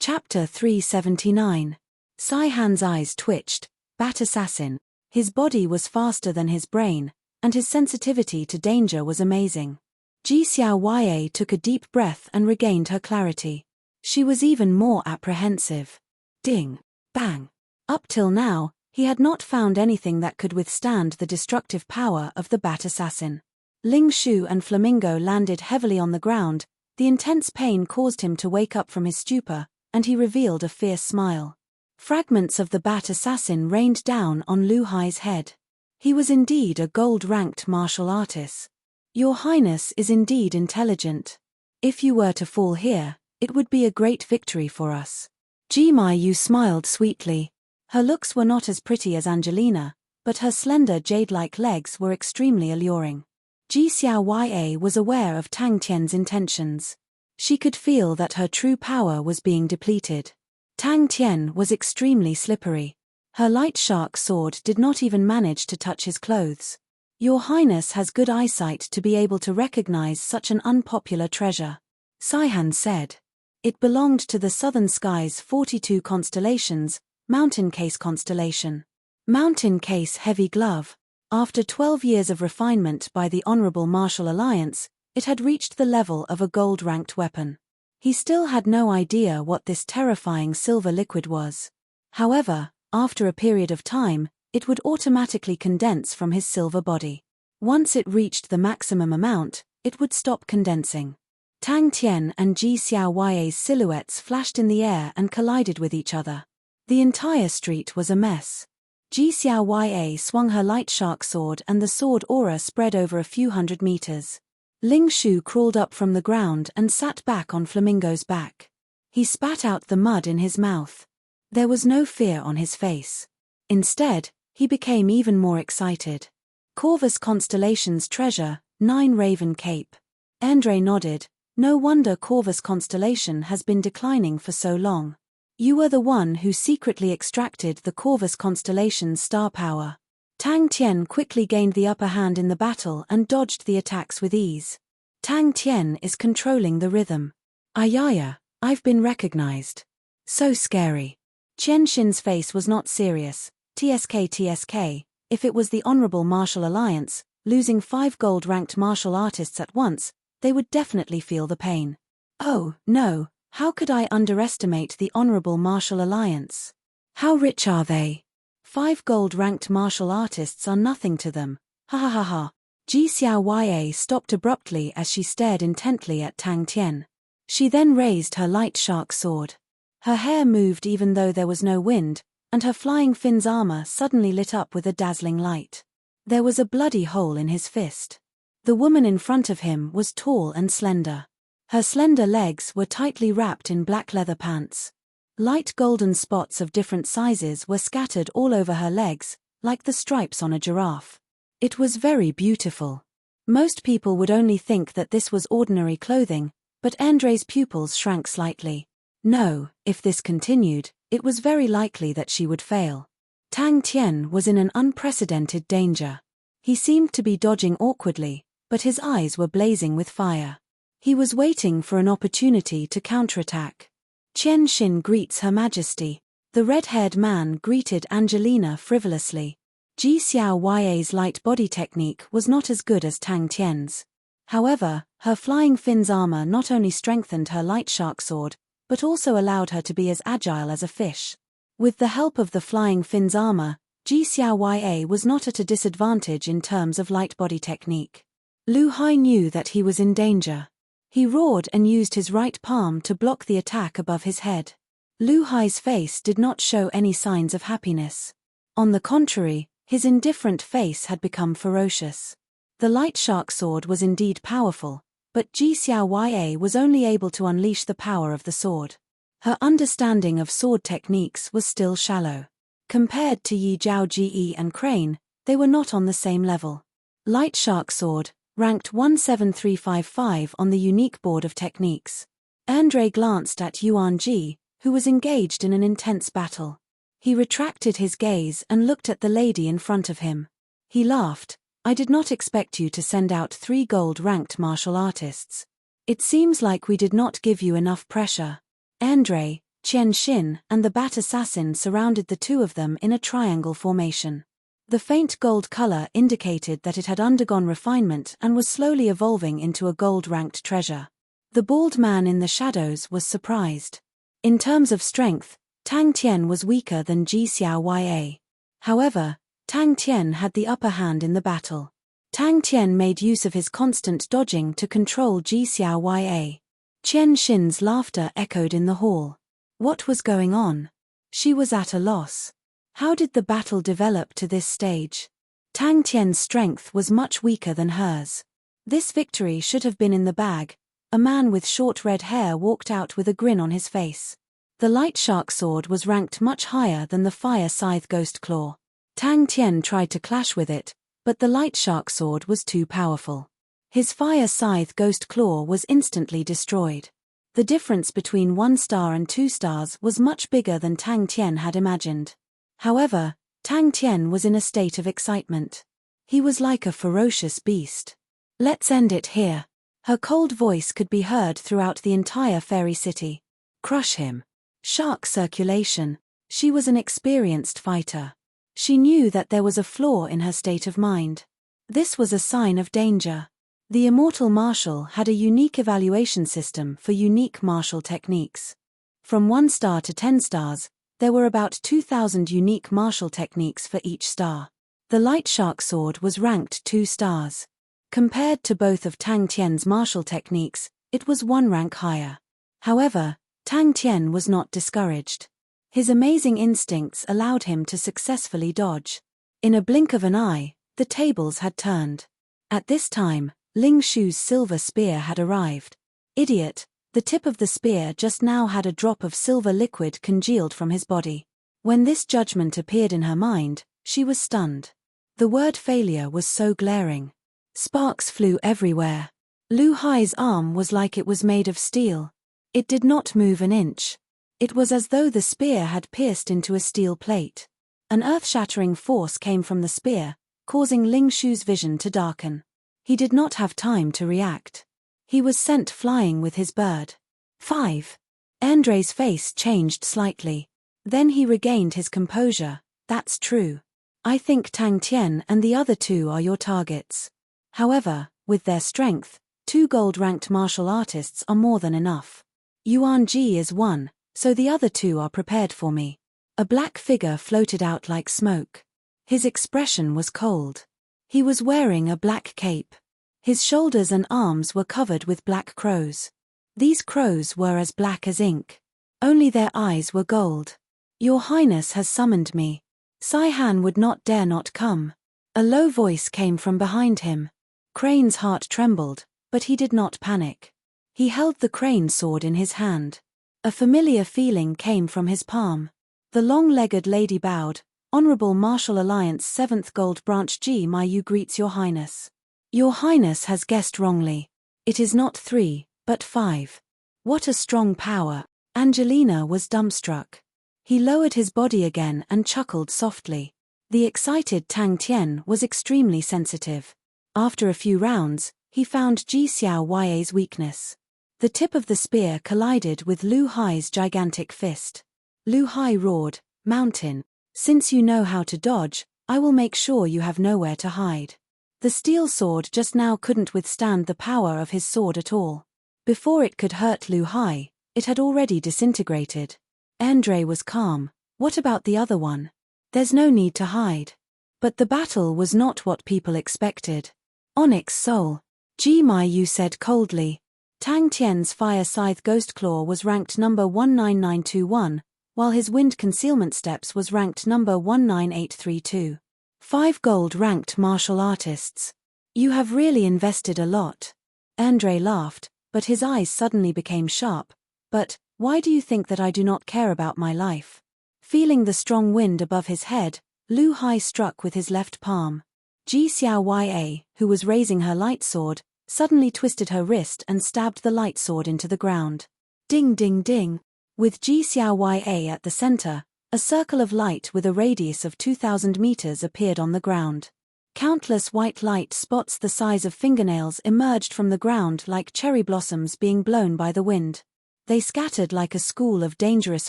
Chapter 379. Saihan's eyes twitched. Bat assassin. His body was faster than his brain, and his sensitivity to danger was amazing. Ji Xiaoye took a deep breath and regained her clarity. She was even more apprehensive. Ding! Bang! Up till now, he had not found anything that could withstand the destructive power of the bat assassin. Ling Shu and Flamingo landed heavily on the ground. The intense pain caused him to wake up from his stupor, and he revealed a fierce smile. Fragments of the bat assassin rained down on Lu Hai's head. He was indeed a gold-ranked martial artist. Your Highness is indeed intelligent. If you were to fall here, it would be a great victory for us. Ji Yu smiled sweetly. Her looks were not as pretty as Angelina, but her slender jade-like legs were extremely alluring. Ji Xiaoye was aware of Tang Tian's intentions. She could feel that her true power was being depleted. Tang Tian was extremely slippery. Her light shark sword did not even manage to touch his clothes. Your Highness has good eyesight to be able to recognize such an unpopular treasure, Saihan said. It belonged to the southern sky's 42 constellations, Mountain Case constellation. Mountain Case Heavy Glove. After 12 years of refinement by the Honorable Martial Alliance, it had reached the level of a gold-ranked weapon. He still had no idea what this terrifying silver liquid was. However, after a period of time, it would automatically condense from his silver body. Once it reached the maximum amount, it would stop condensing. Tang Tian and Ji Xiaoye's silhouettes flashed in the air and collided with each other. The entire street was a mess. Ji Xiaoye swung her light shark sword and the sword aura spread over a few hundred meters. Ling Shu crawled up from the ground and sat back on Flamingo's back. He spat out the mud in his mouth. There was no fear on his face. Instead, he became even more excited. Corvus Constellation's treasure, 9 Raven Cape. Andre nodded. No wonder Corvus Constellation has been declining for so long. You were the one who secretly extracted the Corvus Constellation's star power. Tang Tian quickly gained the upper hand in the battle and dodged the attacks with ease. Tang Tian is controlling the rhythm. Ayaya, I've been recognized. So scary. Qian Xin's face was not serious. TSK, if it was the Honorable Martial Alliance, losing 5 gold-ranked martial artists at once, they would definitely feel the pain. Oh, no, how could I underestimate the Honorable Martial Alliance? How rich are they? 5 gold-ranked martial artists are nothing to them. Ha ha ha ha. Ji Xiaoye stopped abruptly as she stared intently at Tang Tian. She then raised her light shark sword. Her hair moved even though there was no wind, and her flying fin's armor suddenly lit up with a dazzling light. There was a bloody hole in his fist. The woman in front of him was tall and slender. Her slender legs were tightly wrapped in black leather pants. Light golden spots of different sizes were scattered all over her legs, like the stripes on a giraffe. It was very beautiful. Most people would only think that this was ordinary clothing, but Andre's pupils shrank slightly. No, if this continued, it was very likely that she would fail. Tang Tian was in an unprecedented danger. He seemed to be dodging awkwardly, but his eyes were blazing with fire. He was waiting for an opportunity to counterattack. Qian Xin greets Her Majesty. The red-haired man greeted Angelina frivolously. Ji Xiaoye's light body technique was not as good as Tang Tian's. However, her flying fin's armor not only strengthened her light shark sword, but also allowed her to be as agile as a fish. With the help of the flying fin's armor, Ji Xiaoye was not at a disadvantage in terms of light body technique. Lu Hai knew that he was in danger. He roared and used his right palm to block the attack above his head. Lu Hai's face did not show any signs of happiness. On the contrary, his indifferent face had become ferocious. The light shark sword was indeed powerful, but Ji Xiaoye was only able to unleash the power of the sword. Her understanding of sword techniques was still shallow. Compared to Yi Zhao Ji and Crane, they were not on the same level. Light shark sword, ranked 17355 on the unique board of techniques. Andre glanced at Yuan Ji, who was engaged in an intense battle. He retracted his gaze and looked at the lady in front of him. He laughed. I did not expect you to send out 3 gold-ranked martial artists. It seems like we did not give you enough pressure. Andre, Qian Xin and the Bat Assassin surrounded the two of them in a triangle formation. The faint gold color indicated that it had undergone refinement and was slowly evolving into a gold-ranked treasure. The bald man in the shadows was surprised. In terms of strength, Tang Tian was weaker than Ji Xiaoya. However, Tang Tian had the upper hand in the battle. Tang Tian made use of his constant dodging to control Ji Xiaoya. Qian Xin's laughter echoed in the hall. What was going on? She was at a loss. How did the battle develop to this stage? Tang Tian's strength was much weaker than hers. This victory should have been in the bag. A man with short red hair walked out with a grin on his face. The light shark sword was ranked much higher than the fire scythe ghost claw. Tang Tian tried to clash with it, but the light shark sword was too powerful. His fire scythe ghost claw was instantly destroyed. The difference between 1 star and 2 stars was much bigger than Tang Tian had imagined. However, Tang Tian was in a state of excitement. He was like a ferocious beast. Let's end it here. Her cold voice could be heard throughout the entire fairy city. Crush him. Shark circulation. She was an experienced fighter. She knew that there was a flaw in her state of mind. This was a sign of danger. The immortal martial had a unique evaluation system for unique martial techniques. From 1 star to 10 stars, there were about 2,000 unique martial techniques for each star. The light shark sword was ranked 2 stars. Compared to both of Tang Tian's martial techniques, it was 1 rank higher. However, Tang Tian was not discouraged. His amazing instincts allowed him to successfully dodge. In a blink of an eye, the tables had turned. At this time, Ling Shu's silver spear had arrived. Idiot, the tip of the spear just now had a drop of silver liquid congealed from his body. When this judgment appeared in her mind, she was stunned. The word failure was so glaring. Sparks flew everywhere. Lu Hai's arm was like it was made of steel. It did not move an inch. It was as though the spear had pierced into a steel plate. An earth-shattering force came from the spear, causing Ling Shu's vision to darken. He did not have time to react. He was sent flying with his bird. 5. Andre's face changed slightly. Then he regained his composure. That's true. I think Tang Tian and the other 2 are your targets. However, with their strength, 2 gold-ranked martial artists are more than enough. Yuan Ji is 1, so the other 2 are prepared for me. A black figure floated out like smoke. His expression was cold. He was wearing a black cape. His shoulders and arms were covered with black crows. These crows were as black as ink. Only their eyes were gold. Your Highness has summoned me. Sai-Han would not dare not come. A low voice came from behind him. Crane's heart trembled, but he did not panic. He held the crane sword in his hand. A familiar feeling came from his palm. The long-legged lady bowed. Honorable Martial Alliance 7th Gold Branch Ji Mayu greets Your Highness. Your Highness has guessed wrongly. It is not 3, but 5. What a strong power. Angelina was dumbstruck. He lowered his body again and chuckled softly. The excited Tang Tian was extremely sensitive. After a few rounds, he found Ji Xiaoya's weakness. The tip of the spear collided with Lu Hai's gigantic fist. Lu Hai roared, "Mountain, since you know how to dodge, I will make sure you have nowhere to hide." The steel sword just now couldn't withstand the power of his sword at all. Before it could hurt Lu Hai, it had already disintegrated. Andre was calm. What about the other one? There's no need to hide. But the battle was not what people expected. Onyx Soul. Ji Mayu said coldly. Tang Tian's fire scythe ghost claw was ranked number 19921, while his wind concealment steps was ranked number 19832. 5 gold-ranked martial artists. You have really invested a lot. Andre laughed, but his eyes suddenly became sharp. But, why do you think that I do not care about my life? Feeling the strong wind above his head, Lu Hai struck with his left palm. Ji Xiaoya, who was raising her light sword, suddenly twisted her wrist and stabbed the light sword into the ground. Ding ding ding. With Ji Xiaoya at the center, a circle of light with a radius of 2,000 meters appeared on the ground. Countless white light spots the size of fingernails emerged from the ground like cherry blossoms being blown by the wind. They scattered like a school of dangerous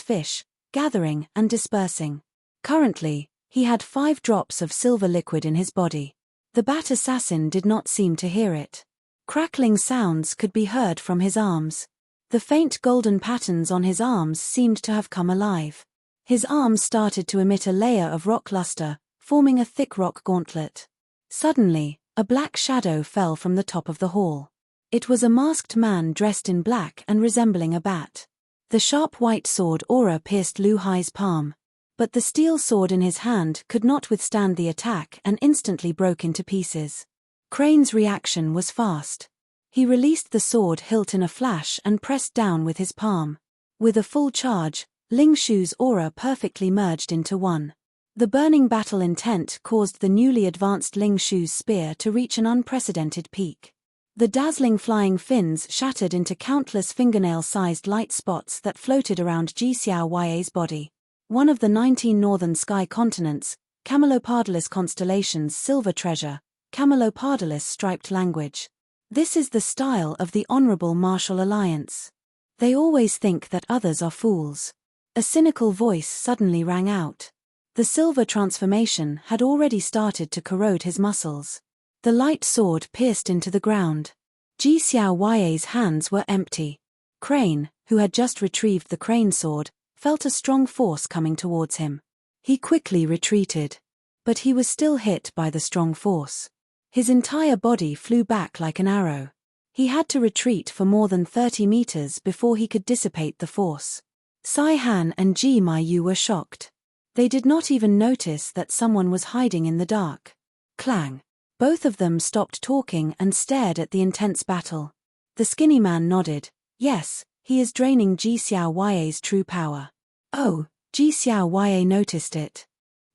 fish, gathering and dispersing. Currently, he had 5 drops of silver liquid in his body. The bat assassin did not seem to hear it. Crackling sounds could be heard from his arms. The faint golden patterns on his arms seemed to have come alive. His arms started to emit a layer of rock luster, forming a thick rock gauntlet. Suddenly, a black shadow fell from the top of the hall. It was a masked man dressed in black and resembling a bat. The sharp white sword aura pierced Lu Hai's palm. But the steel sword in his hand could not withstand the attack and instantly broke into pieces. Crane's reaction was fast. He released the sword hilt in a flash and pressed down with his palm. With a full charge, Ling Shu's aura perfectly merged into one. The burning battle intent caused the newly advanced Ling Shu's spear to reach an unprecedented peak. The dazzling flying fins shattered into countless fingernail-sized light spots that floated around Ji Xiaoya's body. One of the 19 northern sky continents, Camelopardalis constellation's silver treasure, Camelopardalis striped language. This is the style of the Honorable Martial Alliance. They always think that others are fools. A cynical voice suddenly rang out. The silver transformation had already started to corrode his muscles. The light sword pierced into the ground. Ji Xiaoya's hands were empty. Crane, who had just retrieved the crane sword, felt a strong force coming towards him. He quickly retreated. But he was still hit by the strong force. His entire body flew back like an arrow. He had to retreat for more than 30 meters before he could dissipate the force. Sai Han and Ji Maiyu were shocked. They did not even notice that someone was hiding in the dark. Clang. Both of them stopped talking and stared at the intense battle. The skinny man nodded. Yes, he is draining Ji Xiaoya's true power. Oh, Ji Xiaoya noticed it.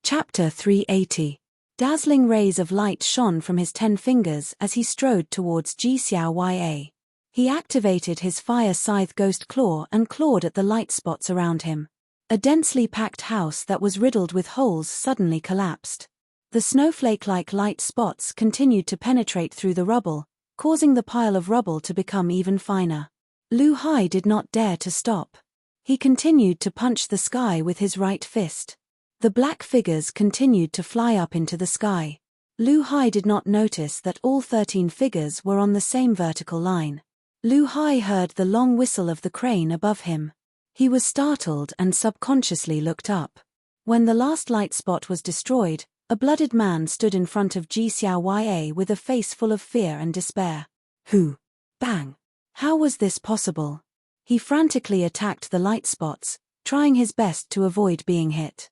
Chapter 380. Dazzling rays of light shone from his 10 fingers as he strode towards Ji Xiaoya. He activated his fire scythe ghost claw and clawed at the light spots around him. A densely packed house that was riddled with holes suddenly collapsed. The snowflake-like light spots continued to penetrate through the rubble, causing the pile of rubble to become even finer. Lu Hai did not dare to stop. He continued to punch the sky with his right fist. The black figures continued to fly up into the sky. Lu Hai did not notice that all 13 figures were on the same vertical line. Lu Hai heard the long whistle of the crane above him. He was startled and subconsciously looked up. When the last light spot was destroyed, a blooded man stood in front of Ji Xiaoya with a face full of fear and despair. Who? Bang! How was this possible? He frantically attacked the light spots, trying his best to avoid being hit.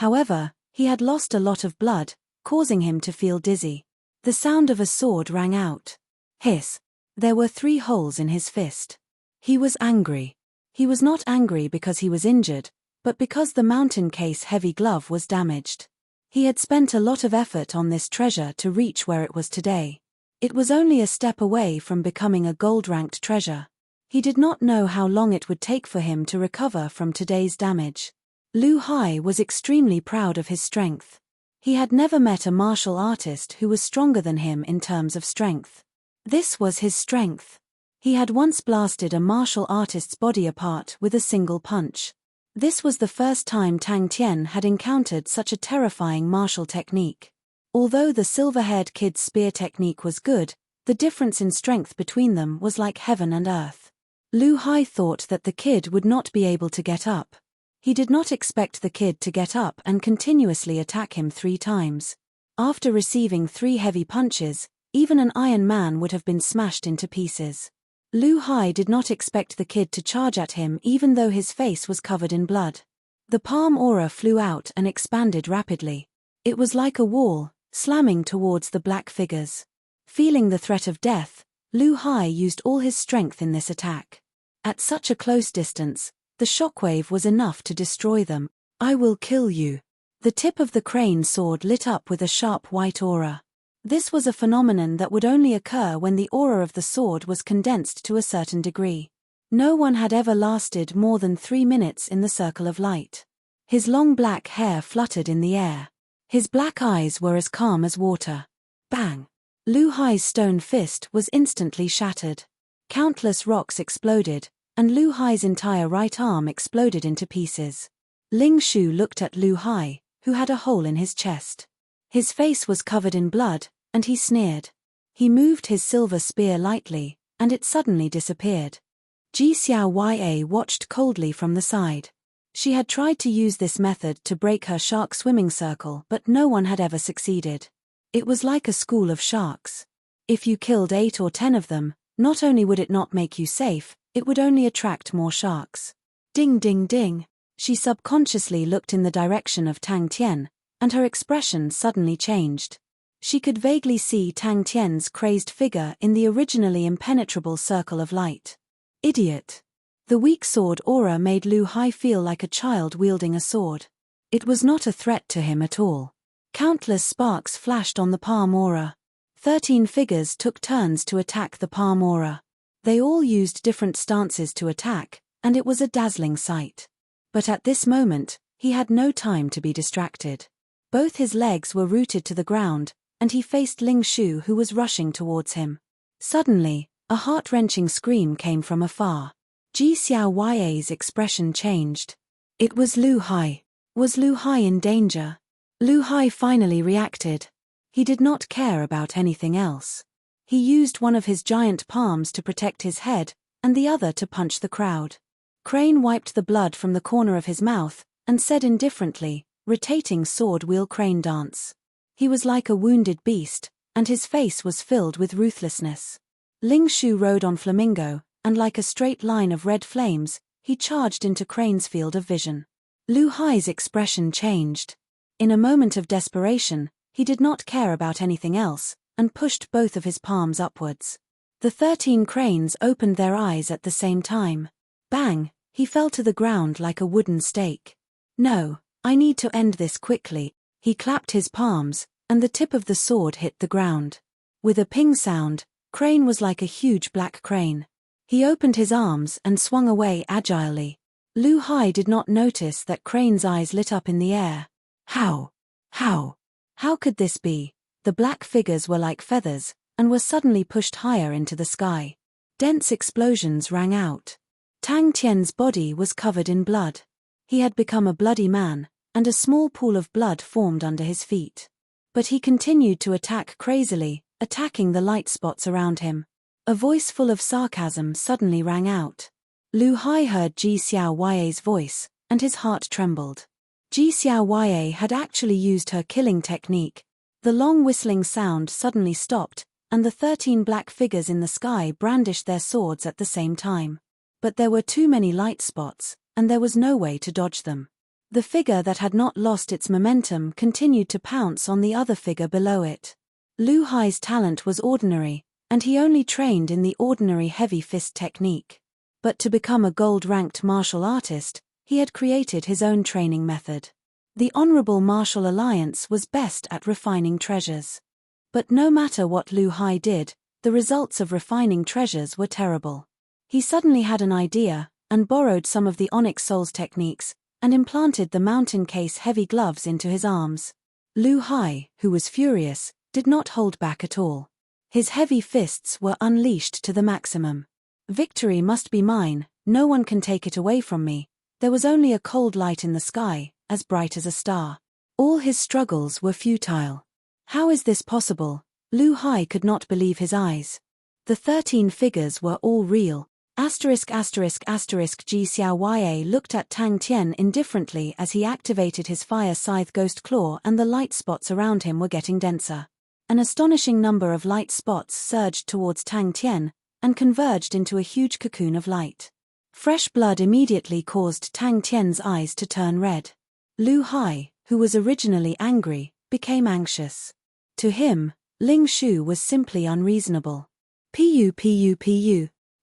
However, he had lost a lot of blood, causing him to feel dizzy. The sound of a sword rang out. Hiss! There were 3 holes in his fist. He was angry. He was not angry because he was injured, but because the mountain case heavy glove was damaged. He had spent a lot of effort on this treasure to reach where it was today. It was only a step away from becoming a gold-ranked treasure. He did not know how long it would take for him to recover from today's damage. Lu Hai was extremely proud of his strength. He had never met a martial artist who was stronger than him in terms of strength. This was his strength. He had once blasted a martial artist's body apart with a single punch. This was the first time Tang Tian had encountered such a terrifying martial technique. Although the silver-haired kid's spear technique was good, the difference in strength between them was like heaven and earth. Lu Hai thought that the kid would not be able to get up. He did not expect the kid to get up and continuously attack him 3 times. After receiving 3 heavy punches, even an Iron Man would have been smashed into pieces. Lu Hai did not expect the kid to charge at him even though his face was covered in blood. The palm aura flew out and expanded rapidly. It was like a wall, slamming towards the black figures. Feeling the threat of death, Lu Hai used all his strength in this attack. At such a close distance, the shockwave was enough to destroy them. I will kill you. The tip of the crane sword lit up with a sharp white aura. This was a phenomenon that would only occur when the aura of the sword was condensed to a certain degree. No one had ever lasted more than 3 minutes in the circle of light. His long black hair fluttered in the air. His black eyes were as calm as water. Bang! Lu Hai's stone fist was instantly shattered. Countless rocks exploded, and Lu Hai's entire right arm exploded into pieces. Ling Shu looked at Lu Hai, who had a hole in his chest. His face was covered in blood, and he sneered. He moved his silver spear lightly, and it suddenly disappeared. Ji Xiao watched coldly from the side. She had tried to use this method to break her shark swimming circle, but no one had ever succeeded. It was like a school of sharks. If you killed 8 or 10 of them, not only would it not make you safe, it would only attract more sharks. Ding ding ding. She subconsciously looked in the direction of Tang Tian, and her expression suddenly changed. She could vaguely see Tang Tian's crazed figure in the originally impenetrable circle of light. Idiot. The weak sword aura made Lu Hai feel like a child wielding a sword. It was not a threat to him at all. Countless sparks flashed on the palm aura. 13 figures took turns to attack the palm aura. They all used different stances to attack, and it was a dazzling sight. But at this moment, he had no time to be distracted. Both his legs were rooted to the ground, and he faced Ling Shu, who was rushing towards him. Suddenly, a heart-wrenching scream came from afar. Ji Xiao's expression changed. It was Lu Hai. Was Lu Hai in danger? Lu Hai finally reacted. He did not care about anything else. He used one of his giant palms to protect his head, and the other to punch the crowd. Crane wiped the blood from the corner of his mouth, and said indifferently, rotating sword wheel crane dance. He was like a wounded beast, and his face was filled with ruthlessness. Ling Shu rode on Flamingo, and like a straight line of red flames, he charged into Crane's field of vision. Lu Hai's expression changed. In a moment of desperation, he did not care about anything else, and pushed both of his palms upwards. The 13 cranes opened their eyes at the same time. Bang! He fell to the ground like a wooden stake. No, I need to end this quickly. He clapped his palms, and the tip of the sword hit the ground. With a ping sound, Crane was like a huge black crane. He opened his arms and swung away agilely. Lu Hai did not notice that Crane's eyes lit up in the air. How could this be? The black figures were like feathers, and were suddenly pushed higher into the sky. Dense explosions rang out. Tang Tian's body was covered in blood. He had become a bloody man, and a small pool of blood formed under his feet. But he continued to attack crazily, attacking the light spots around him. A voice full of sarcasm suddenly rang out. Lu Hai heard Ji Xiao's voice, and his heart trembled. Ji Xiao had actually used her killing technique. The long whistling sound suddenly stopped, and the 13 black figures in the sky brandished their swords at the same time. But there were too many light spots, and there was no way to dodge them. The figure that had not lost its momentum continued to pounce on the other figure below it. Lu Hai's talent was ordinary, and he only trained in the ordinary heavy fist technique. But to become a gold-ranked martial artist, he had created his own training method. The Honorable Martial Alliance was best at refining treasures. But no matter what Lu Hai did, the results of refining treasures were terrible. He suddenly had an idea, and borrowed some of the Onyx Soul's techniques, and implanted the mountain case heavy gloves into his arms. Lu Hai, who was furious, did not hold back at all. His heavy fists were unleashed to the maximum. Victory must be mine, no one can take it away from me. There was only a cold light in the sky, as bright as a star. All his struggles were futile. How is this possible? Lu Hai could not believe his eyes. The 13 figures were all real. Ji Xiao looked at Tang Tian indifferently as he activated his fire scythe ghost claw, and the light spots around him were getting denser. An astonishing number of light spots surged towards Tang Tian, and converged into a huge cocoon of light. Fresh blood immediately caused Tang Tian's eyes to turn red. Lu Hai, who was originally angry, became anxious. To him, Ling Shu was simply unreasonable. Pu.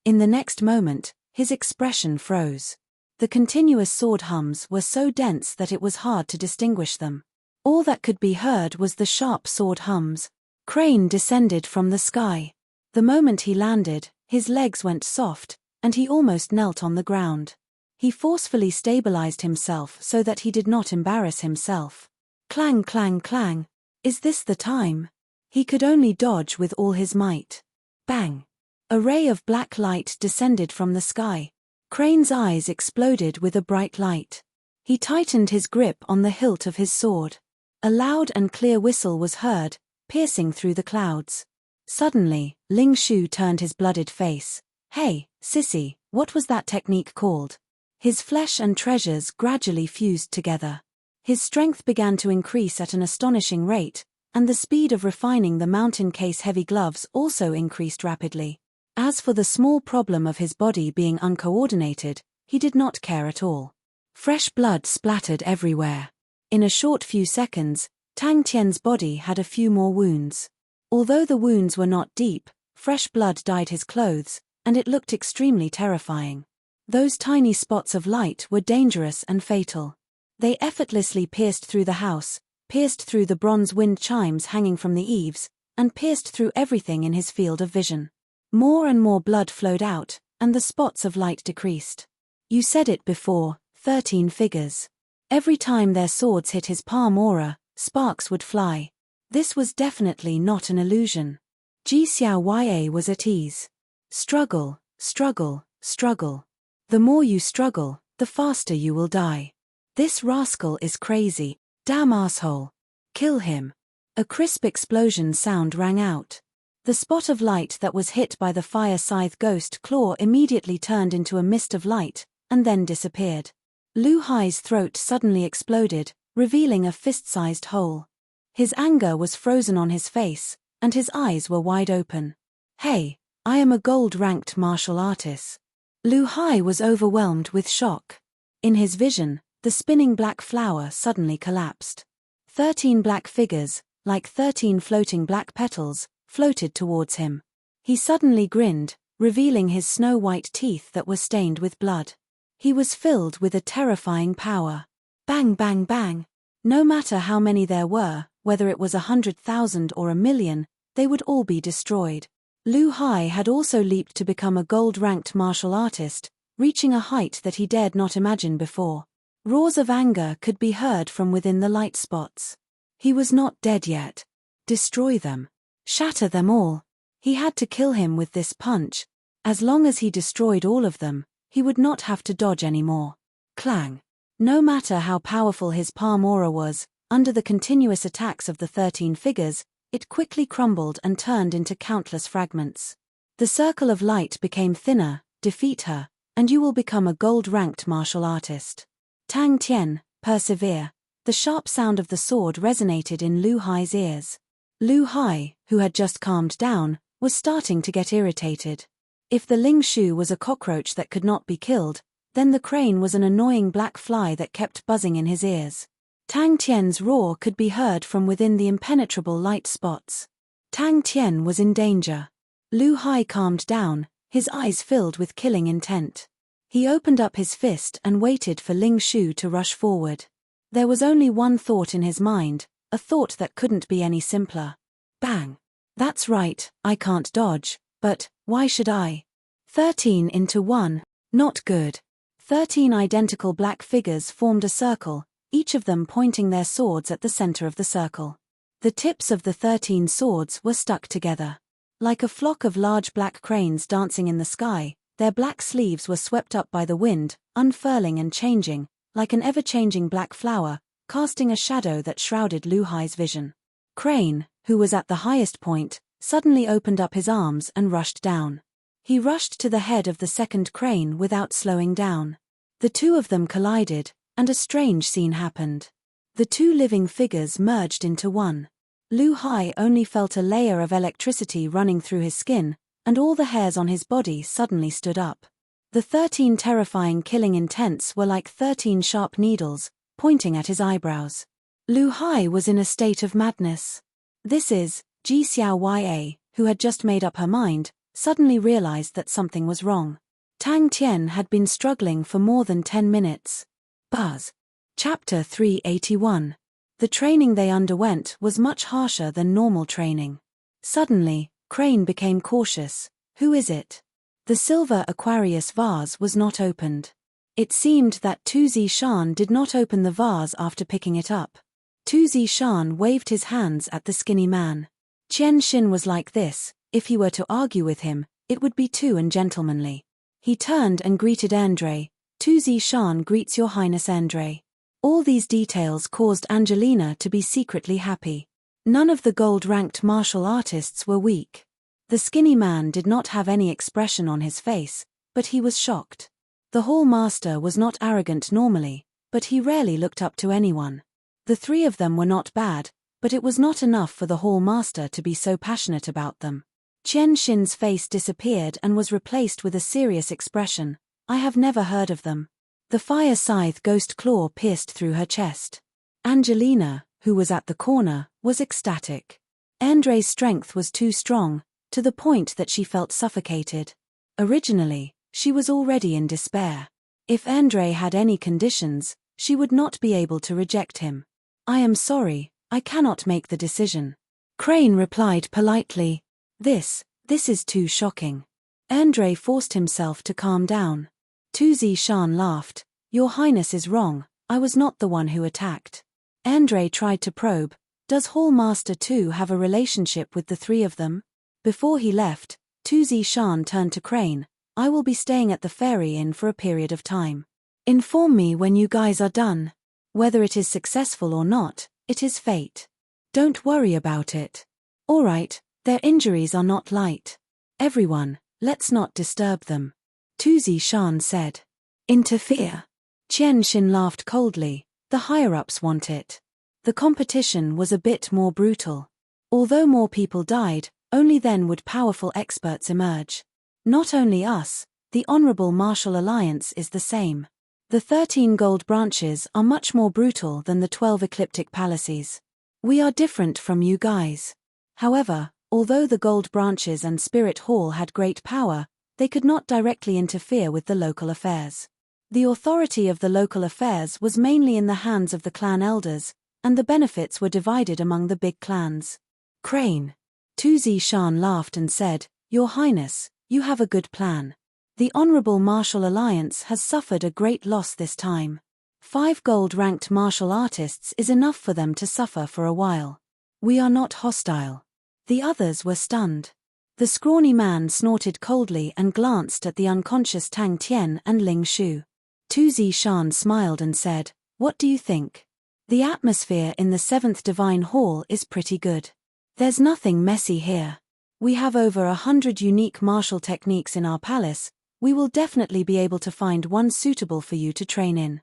In the next moment, his expression froze. The continuous sword hums were so dense that it was hard to distinguish them. All that could be heard was the sharp sword hums. Crane descended from the sky. The moment he landed, his legs went soft, and he almost knelt on the ground. He forcefully stabilized himself so that he did not embarrass himself. Clang clang clang. Is this the time? He could only dodge with all his might. Bang! A ray of black light descended from the sky. Crane's eyes exploded with a bright light. He tightened his grip on the hilt of his sword. A loud and clear whistle was heard, piercing through the clouds. Suddenly, Ling Shu turned his blooded face. "Hey, sissy, what was that technique called?" His flesh and treasures gradually fused together. His strength began to increase at an astonishing rate, and the speed of refining the mountain case heavy gloves also increased rapidly. As for the small problem of his body being uncoordinated, he did not care at all. Fresh blood splattered everywhere. In a short few seconds, Tang Tian's body had a few more wounds. Although the wounds were not deep, fresh blood dyed his clothes, and it looked extremely terrifying. Those tiny spots of light were dangerous and fatal. They effortlessly pierced through the house, pierced through the bronze wind chimes hanging from the eaves, and pierced through everything in his field of vision. More and more blood flowed out, and the spots of light decreased. You said it before, 13 figures. Every time their swords hit his palm aura, sparks would fly. This was definitely not an illusion. Ji Xiao was at ease. Struggle, struggle, struggle. The more you struggle, the faster you will die. This rascal is crazy. Damn asshole. Kill him. A crisp explosion sound rang out. The spot of light that was hit by the fire scythe ghost claw immediately turned into a mist of light, and then disappeared. Lu Hai's throat suddenly exploded, revealing a fist-sized hole. His anger was frozen on his face, and his eyes were wide open. "Hey, I am a gold-ranked martial artist." Lu Hai was overwhelmed with shock. In his vision, the spinning black flower suddenly collapsed. 13 black figures, like 13 floating black petals, floated towards him. He suddenly grinned, revealing his snow-white teeth that were stained with blood. He was filled with a terrifying power. Bang bang bang. No matter how many there were, whether it was 100,000 or 1,000,000, they would all be destroyed. Lu Hai had also leaped to become a gold-ranked martial artist, reaching a height that he dared not imagine before. Roars of anger could be heard from within the light spots. He was not dead yet. Destroy them. Shatter them all. He had to kill him with this punch. As long as he destroyed all of them, he would not have to dodge anymore. Clang. No matter how powerful his palm aura was, under the continuous attacks of the 13 figures, it quickly crumbled and turned into countless fragments. The circle of light became thinner. Defeat her, and you will become a gold-ranked martial artist. Tang Tian, persevere. The sharp sound of the sword resonated in Lu Hai's ears. Lu Hai, who had just calmed down, was starting to get irritated. If the Ling Shu was a cockroach that could not be killed, then the crane was an annoying black fly that kept buzzing in his ears. Tang Tian's roar could be heard from within the impenetrable light spots. Tang Tian was in danger. Lu Hai calmed down, his eyes filled with killing intent. He opened up his fist and waited for Ling Shu to rush forward. There was only one thought in his mind, a thought that couldn't be any simpler. Bang. That's right, I can't dodge, but why should I? 13 into 1. Not good. 13 identical black figures formed a circle, each of them pointing their swords at the center of the circle. The tips of the 13 swords were stuck together. Like a flock of large black cranes dancing in the sky, their black sleeves were swept up by the wind, unfurling and changing, like an ever-changing black flower, casting a shadow that shrouded Lu Hai's vision. Crane, who was at the highest point, suddenly opened up his arms and rushed down. He rushed to the head of the second crane without slowing down. The two of them collided, and a strange scene happened. The two living figures merged into one. Lu Hai only felt a layer of electricity running through his skin, and all the hairs on his body suddenly stood up. The 13 terrifying killing intents were like 13 sharp needles, pointing at his eyebrows. Lu Hai was in a state of madness. This is, Ji Xiao, who had just made up her mind, suddenly realized that something was wrong. Tang Tian had been struggling for more than 10 minutes. Buzz. Chapter 381. The training they underwent was much harsher than normal training. Suddenly, Crane became cautious. Who is it? The silver Aquarius vase was not opened. It seemed that Tu Zishan did not open the vase after picking it up. Tu Zishan waved his hands at the skinny man. Qian Xin was like this, if he were to argue with him, it would be too ungentlemanly. He turned and greeted Andre. Tu Zishan greets Your Highness Andre. All these details caused Angelina to be secretly happy. None of the gold-ranked martial artists were weak. The skinny man did not have any expression on his face, but he was shocked. The hall master was not arrogant normally, but he rarely looked up to anyone. The three of them were not bad, but it was not enough for the hall master to be so passionate about them. Qian Xin's face disappeared and was replaced with a serious expression. I have never heard of them. The fire scythe ghost claw pierced through her chest. Angelina, who was at the corner, was ecstatic. Andre's strength was too strong, to the point that she felt suffocated. Originally, she was already in despair. If Andre had any conditions, she would not be able to reject him. I am sorry, I cannot make the decision. Crane replied politely. This is too shocking. Andre forced himself to calm down. Tu Zishan laughed. Your Highness is wrong, I was not the one who attacked. Andre tried to probe. Does Hall Master Tu have a relationship with the three of them? Before he left, Tu Zishan turned to Crane. I will be staying at the Fairy Inn for a period of time. Inform me when you guys are done. Whether it is successful or not, it is fate. Don't worry about it. All right, their injuries are not light. Everyone, let's not disturb them. Tu Zishan said. Interfere. Qian Xin laughed coldly. The higher-ups want it. The competition was a bit more brutal. Although more people died, only then would powerful experts emerge. Not only us, the Honorable Martial Alliance is the same. The 13 gold branches are much more brutal than the 12 ecliptic palaces. We are different from you guys. However, although the gold branches and Spirit Hall had great power, they could not directly interfere with the local affairs. The authority of the local affairs was mainly in the hands of the clan elders, and the benefits were divided among the big clans. Crane. Tu Zishan laughed and said, Your Highness, you have a good plan. The Honorable Martial Alliance has suffered a great loss this time. 5 gold-ranked martial artists is enough for them to suffer for a while. We are not hostile. The others were stunned. The scrawny man snorted coldly and glanced at the unconscious Tang Tian and Ling Shu. Tu Zishan smiled and said, What do you think? The atmosphere in the 7th Divine Hall is pretty good. There's nothing messy here. We have over 100 unique martial techniques in our palace. We will definitely be able to find one suitable for you to train in.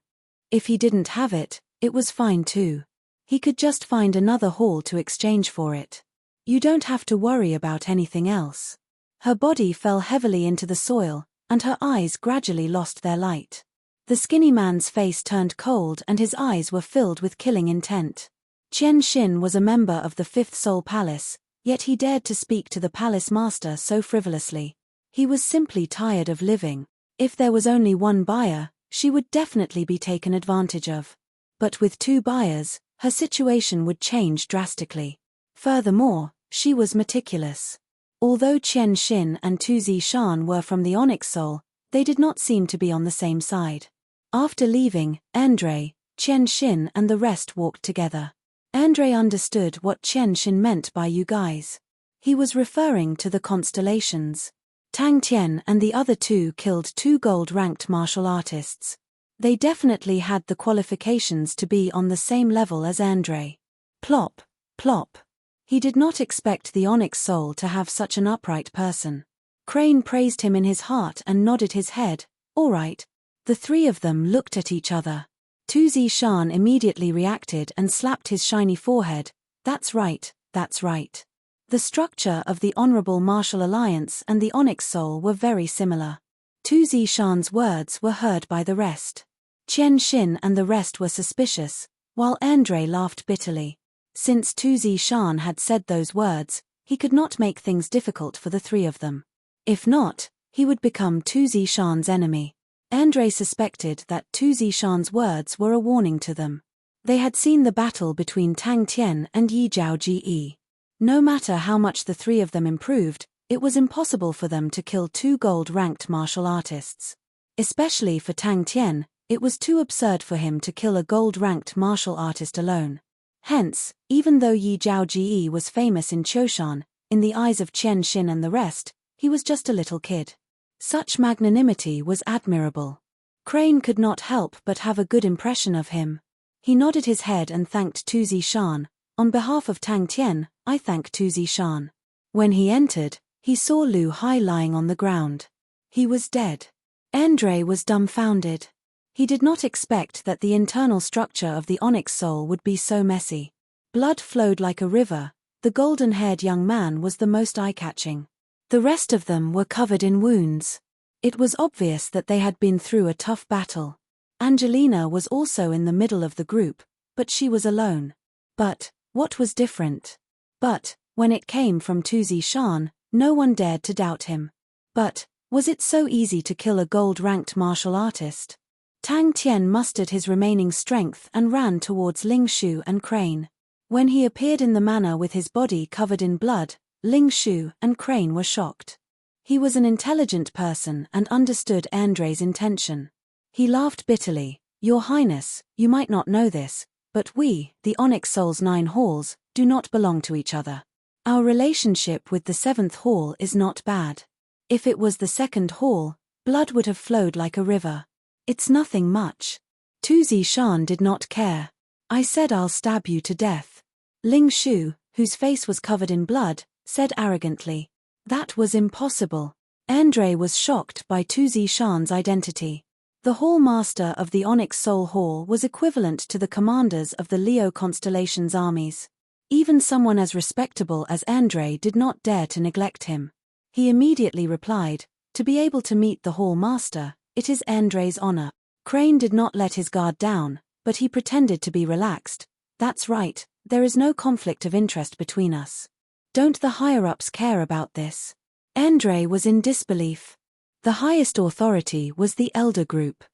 If he didn't have it, it was fine too. He could just find another hall to exchange for it. You don't have to worry about anything else. Her body fell heavily into the soil, and her eyes gradually lost their light. The skinny man's face turned cold and his eyes were filled with killing intent. Qian Xin was a member of the 5th Soul Palace, yet he dared to speak to the palace master so frivolously. He was simply tired of living. If there was only one buyer, she would definitely be taken advantage of. But with 2 buyers, her situation would change drastically. Furthermore, she was meticulous. Although Qian Xin and Tu Zishan were from the Onyx Soul, they did not seem to be on the same side. After leaving, Andre, Qian Xin and the rest walked together. Andre understood what Qian Xin meant by you guys. He was referring to the constellations. Tang Tian and the other 2 killed 2 gold-ranked martial artists. They definitely had the qualifications to be on the same level as Andre. Plop, plop. He did not expect the Onyx Soul to have such an upright person. Crane praised him in his heart and nodded his head. All right. The 3 of them looked at each other. Tu Zishan immediately reacted and slapped his shiny forehead. That's right, that's right. The structure of the Honorable Martial Alliance and the Onyx Soul were very similar. Tu Zishan's words were heard by the rest. Qian Xin and the rest were suspicious, while Andre laughed bitterly. Since Tu Zishan had said those words, he could not make things difficult for the 3 of them. If not, he would become Tu Zishan's enemy. Andre suspected that Tu Zishan's words were a warning to them. They had seen the battle between Tang Tian and Yi Zhao Ji. No matter how much the 3 of them improved, it was impossible for them to kill 2 gold-ranked martial artists. Especially for Tang Tian, it was too absurd for him to kill a gold-ranked martial artist alone. Hence, even though Yi Zhao Ji was famous in Choshan, in the eyes of Qian Xin and the rest, he was just a little kid. Such magnanimity was admirable. Crane could not help but have a good impression of him. He nodded his head and thanked Tu Zishan. On behalf of Tang Tian, I thank Tu Zishan. When he entered, he saw Lu Hai lying on the ground. He was dead. Andre was dumbfounded. He did not expect that the internal structure of the onyx soul would be so messy. Blood flowed like a river. The golden-haired young man was the most eye-catching. The rest of them were covered in wounds. It was obvious that they had been through a tough battle. Angelina was also in the middle of the group, but she was alone. But what was different? But when it came from Tu Zishan, no one dared to doubt him. But was it so easy to kill a gold-ranked martial artist? Tang Tian mustered his remaining strength and ran towards Ling Shu and Crane. When he appeared in the manor with his body covered in blood, Ling Shu and Crane were shocked. He was an intelligent person and understood Andre's intention. He laughed bitterly. Your Highness, you might not know this, but we, the Onyx Soul's 9 halls, do not belong to each other. Our relationship with the 7th hall is not bad. If it was the 2nd hall, blood would have flowed like a river. It's nothing much. Tu Zishan did not care. I said I'll stab you to death. Ling Shu, whose face was covered in blood, said arrogantly. That was impossible. Andre was shocked by Tu Zishan's identity. The Hall Master of the Onyx Soul Hall was equivalent to the commanders of the Leo constellation's armies. Even someone as respectable as Andre did not dare to neglect him. He immediately replied, to be able to meet the Hall Master, it is Andre's honor. Crane did not let his guard down, but he pretended to be relaxed. That's right, there is no conflict of interest between us. Don't the higher-ups care about this? Andre was in disbelief. The highest authority was the Elder Group.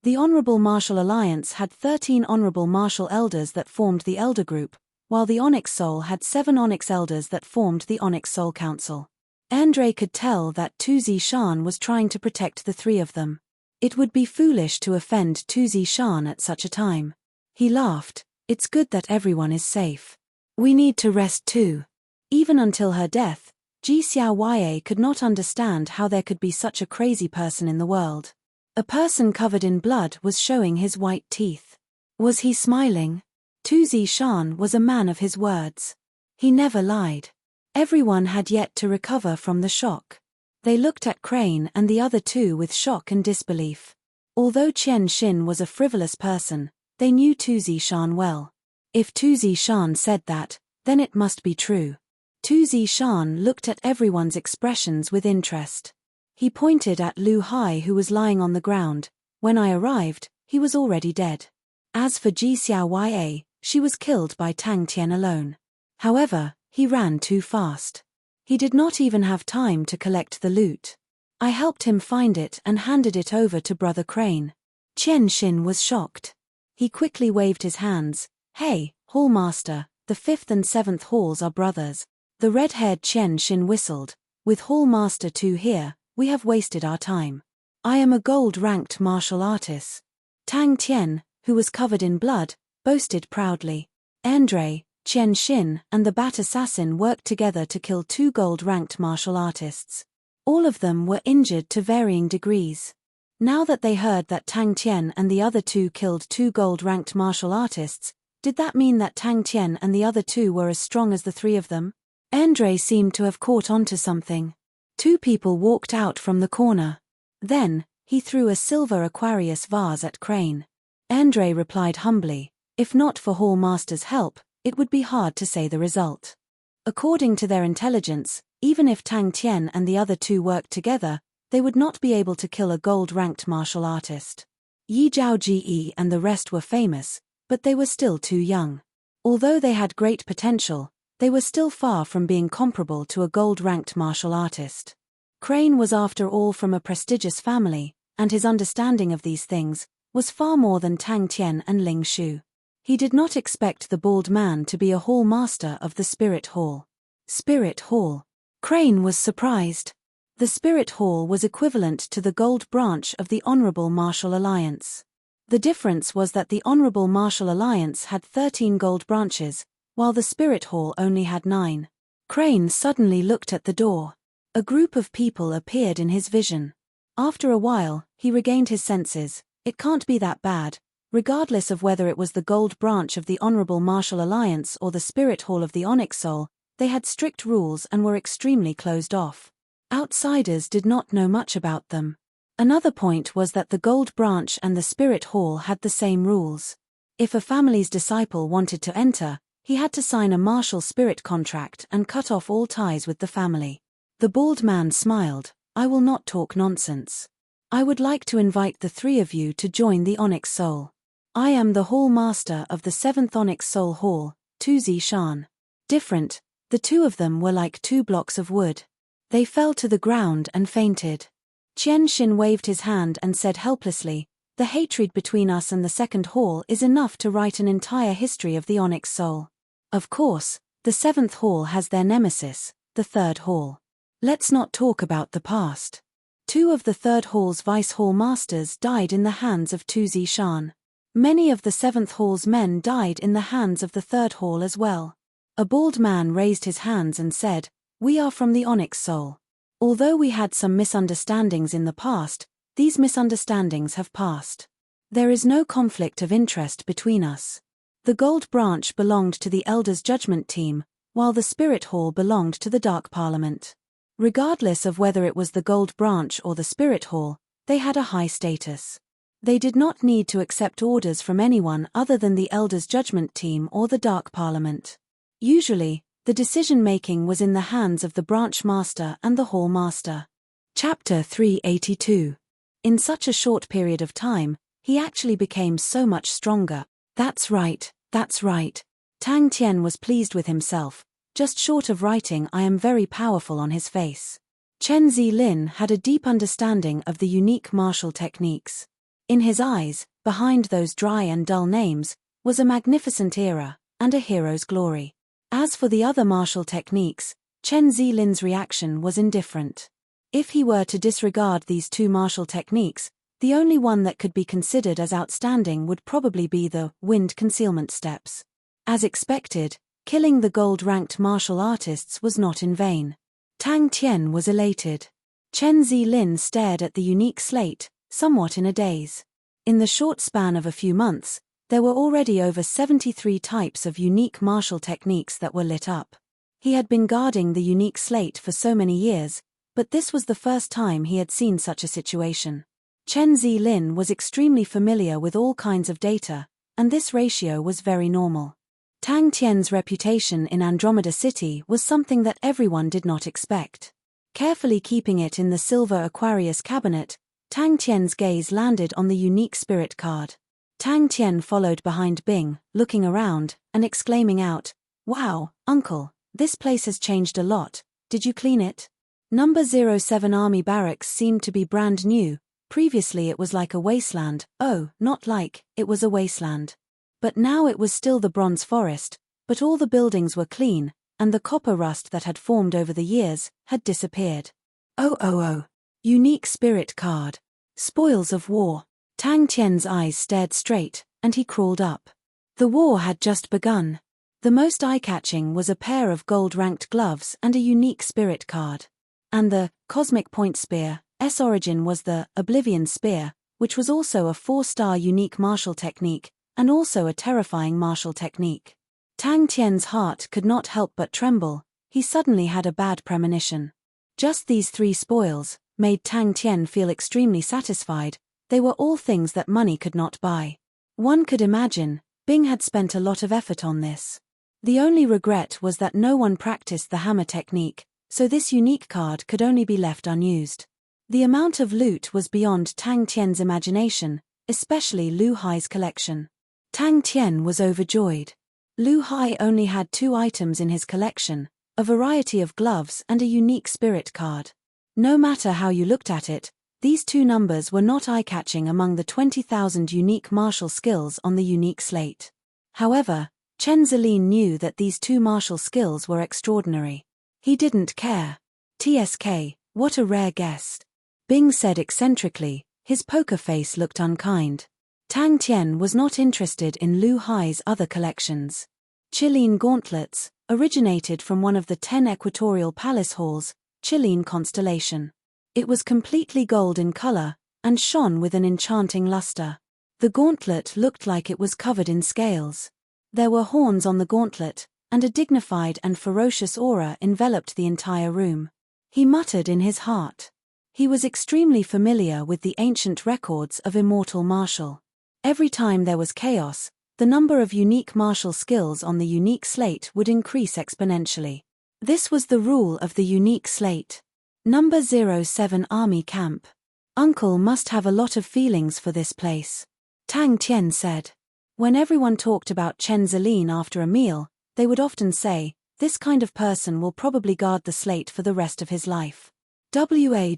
The Honorable Martial Alliance had 13 Honorable Martial Elders that formed the Elder Group, while the Onyx Soul had 7 Onyx Elders that formed the Onyx Soul Council. Andre could tell that Tu Zishan was trying to protect the 3 of them. It would be foolish to offend Tu Zishan at such a time. He laughed. It's good that everyone is safe. We need to rest too. Even until her death, Ji Xiaoye could not understand how there could be such a crazy person in the world. A person covered in blood was showing his white teeth. Was he smiling? Tu Zishan was a man of his words. He never lied. Everyone had yet to recover from the shock. They looked at Crane and the other 2 with shock and disbelief. Although Qian Xin was a frivolous person, they knew Tu Zishan well. If Tu Zishan said that, then it must be true. Tu Zishan looked at everyone's expressions with interest. He pointed at Lu Hai, who was lying on the ground. When I arrived, he was already dead. As for Ji Xiaoye, she was killed by Tang Tian alone. However, he ran too fast. He did not even have time to collect the loot. I helped him find it and handed it over to Brother Crane. Qian Xin was shocked. He quickly waved his hands. Hey, Hall Master, the 5th and 7th halls are brothers. The red-haired Qian Xin whistled. With Hall Master 2 here, we have wasted our time. I am a gold-ranked martial artist. Tang Tian, who was covered in blood, boasted proudly. Andre, Qian Xin and the Bat Assassin worked together to kill 2 gold-ranked martial artists. All of them were injured to varying degrees. Now that they heard that Tang Tian and the other 2 killed 2 gold-ranked martial artists, did that mean that Tang Tian and the other 2 were as strong as the 3 of them? Andre seemed to have caught onto something. 2 people walked out from the corner. Then, he threw a silver Aquarius vase at Crane. Andre replied humbly, if not for Hall Master's help, it would be hard to say the result. According to their intelligence, even if Tang Tian and the other 2 worked together, they would not be able to kill a gold-ranked martial artist. Yi Zhaoji and the rest were famous, but they were still too young. Although they had great potential, they were still far from being comparable to a gold-ranked martial artist. Crane was after all from a prestigious family, and his understanding of these things was far more than Tang Tian and Ling Shu. He did not expect the bald man to be a hall master of the Spirit Hall. Spirit Hall. Crane was surprised. The Spirit Hall was equivalent to the gold branch of the Honorable Martial Alliance. The difference was that the Honorable Martial Alliance had 13 gold branches, while the Spirit Hall only had 9. Crane suddenly looked at the door. A group of people appeared in his vision. After a while, he regained his senses. It can't be that bad. Regardless of whether it was the gold branch of the Honorable Martial Alliance or the Spirit Hall of the Onyx Soul, they had strict rules and were extremely closed off. Outsiders did not know much about them. Another point was that the Gold Branch and the Spirit Hall had the same rules. If a family's disciple wanted to enter, he had to sign a martial spirit contract and cut off all ties with the family. The bald man smiled. I will not talk nonsense. I would like to invite the three of you to join the Onyx Soul. I am the Hall Master of the 7th Onyx Soul Hall, Tuzi Shan. Different, the two of them were like 2 blocks of wood. They fell to the ground and fainted. Qian Xin waved his hand and said helplessly, the hatred between us and the 2nd Hall is enough to write an entire history of the Onyx Soul. Of course, the 7th Hall has their nemesis, the 3rd Hall. Let's not talk about the past. 2 of the 3rd Hall's Vice Hall Masters died in the hands of Tuzi Shan. Many of the 7th Hall's men died in the hands of the 3rd Hall as well. A bald man raised his hands and said, we are from the Onyx Soul. Although we had some misunderstandings in the past, these misunderstandings have passed. There is no conflict of interest between us. The Gold Branch belonged to the Elders' Judgment Team, while the Spirit Hall belonged to the Dark Parliament. Regardless of whether it was the Gold Branch or the Spirit Hall, they had a high status. They did not need to accept orders from anyone other than the Elders' Judgment Team or the Dark Parliament. Usually, the decision-making was in the hands of the Branch Master and the Hall Master. Chapter 382. In such a short period of time, he actually became so much stronger. That's right, that's right. Tang Tian was pleased with himself, just short of writing I am very powerful on his face. Chen Zilin had a deep understanding of the unique martial techniques. In his eyes, behind those dry and dull names, was a magnificent era, and a hero's glory. As for the other martial techniques, Chen Zilin's reaction was indifferent. If he were to disregard these 2 martial techniques, the only one that could be considered as outstanding would probably be the wind concealment steps. As expected, killing the gold-ranked martial artists was not in vain. Tang Tian was elated. Chen Zilin stared at the unique slate, somewhat in a daze. In the short span of a few months, there were already over 73 types of unique martial techniques that were lit up. He had been guarding the unique slate for so many years, but this was the first time he had seen such a situation. Chen Zilin was extremely familiar with all kinds of data, and this ratio was very normal. Tang Tian's reputation in Andromeda City was something that everyone did not expect. Carefully keeping it in the silver Aquarius cabinet, Tang Tian's gaze landed on the unique spirit card. Tang Tian followed behind Bing, looking around, and exclaiming out, wow, uncle, this place has changed a lot, did you clean it? Number 07 Army Barracks seemed to be brand new, previously it was like a wasteland, not like, it was a wasteland. But now it was still the Bronze Forest, but all the buildings were clean, and the copper rust that had formed over the years had disappeared. Oh. Unique spirit card. Spoils of war. Tang Tian's eyes stared straight, and he crawled up. The war had just begun. The most eye-catching was a pair of gold-ranked gloves and a unique spirit card. And the Cosmic Point Spear, S origin was the Oblivion Spear, which was also a 4-star unique martial technique, and also a terrifying martial technique. Tang Tian's heart could not help but tremble. He suddenly had a bad premonition. Just these 3 spoils made Tang Tian feel extremely satisfied. They were all things that money could not buy. One could imagine, Bing had spent a lot of effort on this. The only regret was that no one practiced the hammer technique, so this unique card could only be left unused. The amount of loot was beyond Tang Tian's imagination, especially Lu Hai's collection. Tang Tian was overjoyed. Lu Hai only had 2 items in his collection, a variety of gloves and a unique spirit card. No matter how you looked at it, these 2 numbers were not eye-catching among the 20,000 unique martial skills on the unique slate. However, Chen Zilin knew that these 2 martial skills were extraordinary. He didn't care. TSK, what a rare guest. Bing said eccentrically, his poker face looked unkind. Tang Tian was not interested in Lu Hai's other collections. Chiline gauntlets, originated from one of the 10 equatorial palace halls, Chiline constellation. It was completely gold in color, and shone with an enchanting luster. The gauntlet looked like it was covered in scales. There were horns on the gauntlet, and a dignified and ferocious aura enveloped the entire room. He muttered in his heart. He was extremely familiar with the ancient records of immortal martial. Every time there was chaos, the number of unique martial skills on the unique slate would increase exponentially. This was the rule of the unique slate. Number 07 Army Camp. Uncle must have a lot of feelings for this place, Tang Tian said. When everyone talked about Chen Zilin after a meal, they would often say, "This kind of person will probably guard the slate for the rest of his life." WA.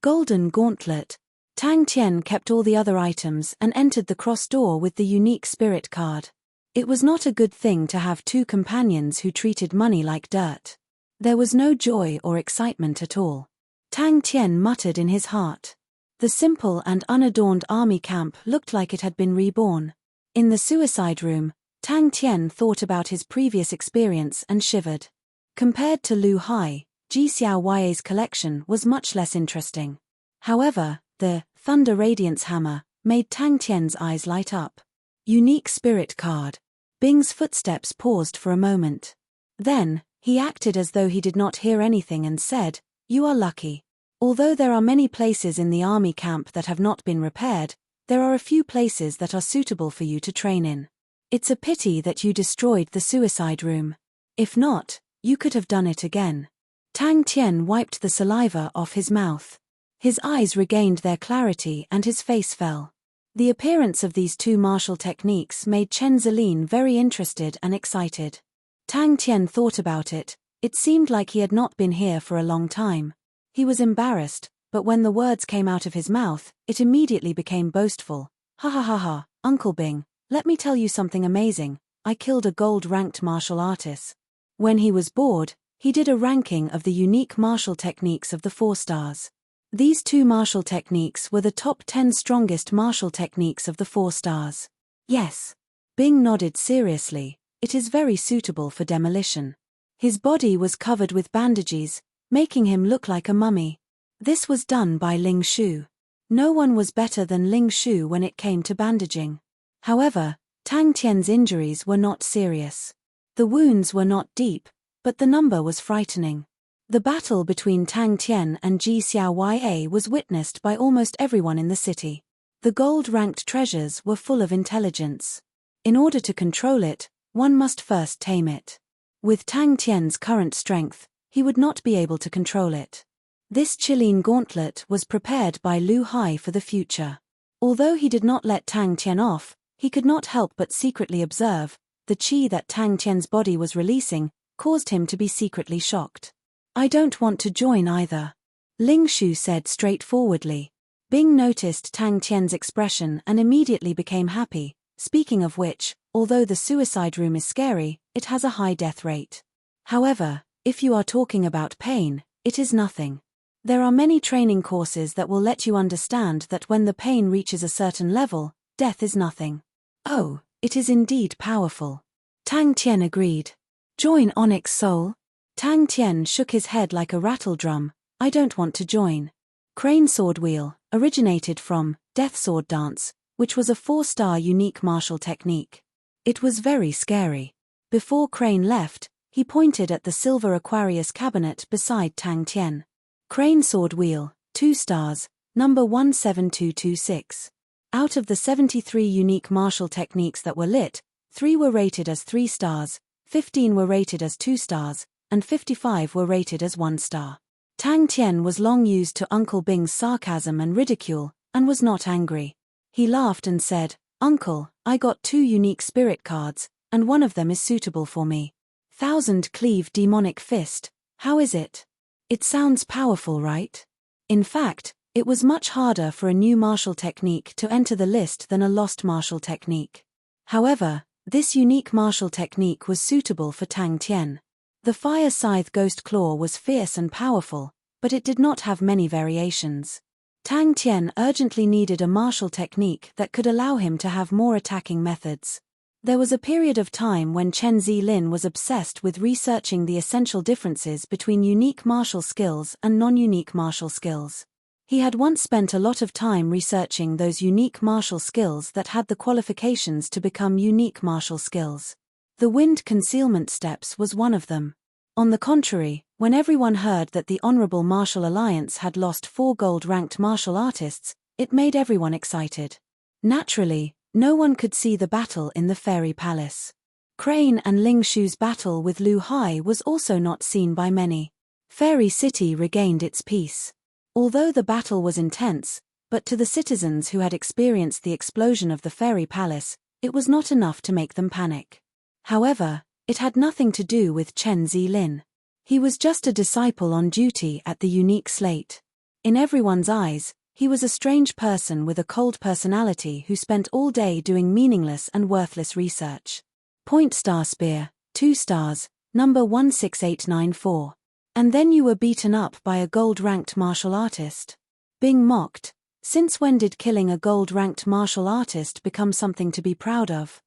Golden Gauntlet. Tang Tian kept all the other items and entered the cross door with the unique spirit card. It was not a good thing to have two companions who treated money like dirt. There was no joy or excitement at all. Tang Tian muttered in his heart. The simple and unadorned army camp looked like it had been reborn. In the suicide room, Tang Tian thought about his previous experience and shivered. Compared to Lu Hai, Ji Xiaoya's collection was much less interesting. However, the Thunder Radiance Hammer made Tang Tian's eyes light up. Unique Spirit Card. Bing's footsteps paused for a moment. Then, he acted as though he did not hear anything and said, "You are lucky. Although there are many places in the army camp that have not been repaired, there are a few places that are suitable for you to train in. It's a pity that you destroyed the suicide room. If not, you could have done it again." Tang Tian wiped the saliva off his mouth. His eyes regained their clarity and his face fell. The appearance of these two martial techniques made Chen Zilin very interested and excited. Tang Tian thought about it. It seemed like he had not been here for a long time. He was embarrassed, but when the words came out of his mouth, it immediately became boastful. "Ha ha ha ha, Uncle Bing, let me tell you something amazing. I killed a gold-ranked martial artist." When he was bored, he did a ranking of the unique martial techniques of the 4 stars. These two martial techniques were the top 10 strongest martial techniques of the 4 stars. Yes. Bing nodded seriously. It is very suitable for demolition. His body was covered with bandages, making him look like a mummy. This was done by Ling Shu. No one was better than Ling Shu when it came to bandaging. However, Tang Tian's injuries were not serious. The wounds were not deep, but the number was frightening. The battle between Tang Tian and Ji Xiaoya was witnessed by almost everyone in the city. The gold-ranked treasures were full of intelligence. In order to control it, one must first tame it. With Tang Tian's current strength, he would not be able to control it. This Qilin gauntlet was prepared by Lu Hai for the future. Although he did not let Tang Tian off, he could not help but secretly observe. The qi that Tang Tian's body was releasing caused him to be secretly shocked. "I don't want to join either," Ling Shu said straightforwardly. Bing noticed Tang Tian's expression and immediately became happy. Speaking of which, although the suicide room is scary, it has a high death rate. However, if you are talking about pain, it is nothing. There are many training courses that will let you understand that when the pain reaches a certain level, death is nothing. Oh, it is indeed powerful. Tang Tian agreed. "Join Onyx Soul?" Tang Tian shook his head like a rattle drum. "I don't want to join." Crane Sword Wheel originated from Death Sword Dance, which was a 4-star unique martial technique. It was very scary. Before Crane left, he pointed at the silver Aquarius cabinet beside Tang Tian. Crane Sword Wheel, 2 stars, number 17226. Out of the 73 unique martial techniques that were lit, 3 were rated as 3 stars, 15 were rated as 2 stars, and 55 were rated as 1 star. Tang Tian was long used to Uncle Bing's sarcasm and ridicule, and was not angry. He laughed and said, "Uncle, I got 2 unique spirit cards, and one of them is suitable for me. 1000 Cleave Demonic Fist, how is it? It sounds powerful, right?" In fact, it was much harder for a new martial technique to enter the list than a lost martial technique. However, this unique martial technique was suitable for Tang Tian. The Fire Scythe Ghost Claw was fierce and powerful, but it did not have many variations. Tang Tian urgently needed a martial technique that could allow him to have more attacking methods. There was a period of time when Chen Zilin was obsessed with researching the essential differences between unique martial skills and non-unique martial skills. He had once spent a lot of time researching those unique martial skills that had the qualifications to become unique martial skills. The wind concealment steps was one of them. On the contrary, when everyone heard that the Honorable Martial Alliance had lost 4 gold-ranked martial artists, it made everyone excited. Naturally, no one could see the battle in the Fairy Palace. Crane and Ling Shu's battle with Lu Hai was also not seen by many. Fairy City regained its peace. Although the battle was intense, but to the citizens who had experienced the explosion of the Fairy Palace, it was not enough to make them panic. However, it had nothing to do with Chen Zilin. He was just a disciple on duty at the unique slate. In everyone's eyes, he was a strange person with a cold personality who spent all day doing meaningless and worthless research. Point star spear, 2 stars, number 16894. And then you were beaten up by a gold-ranked martial artist. Bing mocked. Since when did killing a gold-ranked martial artist become something to be proud of?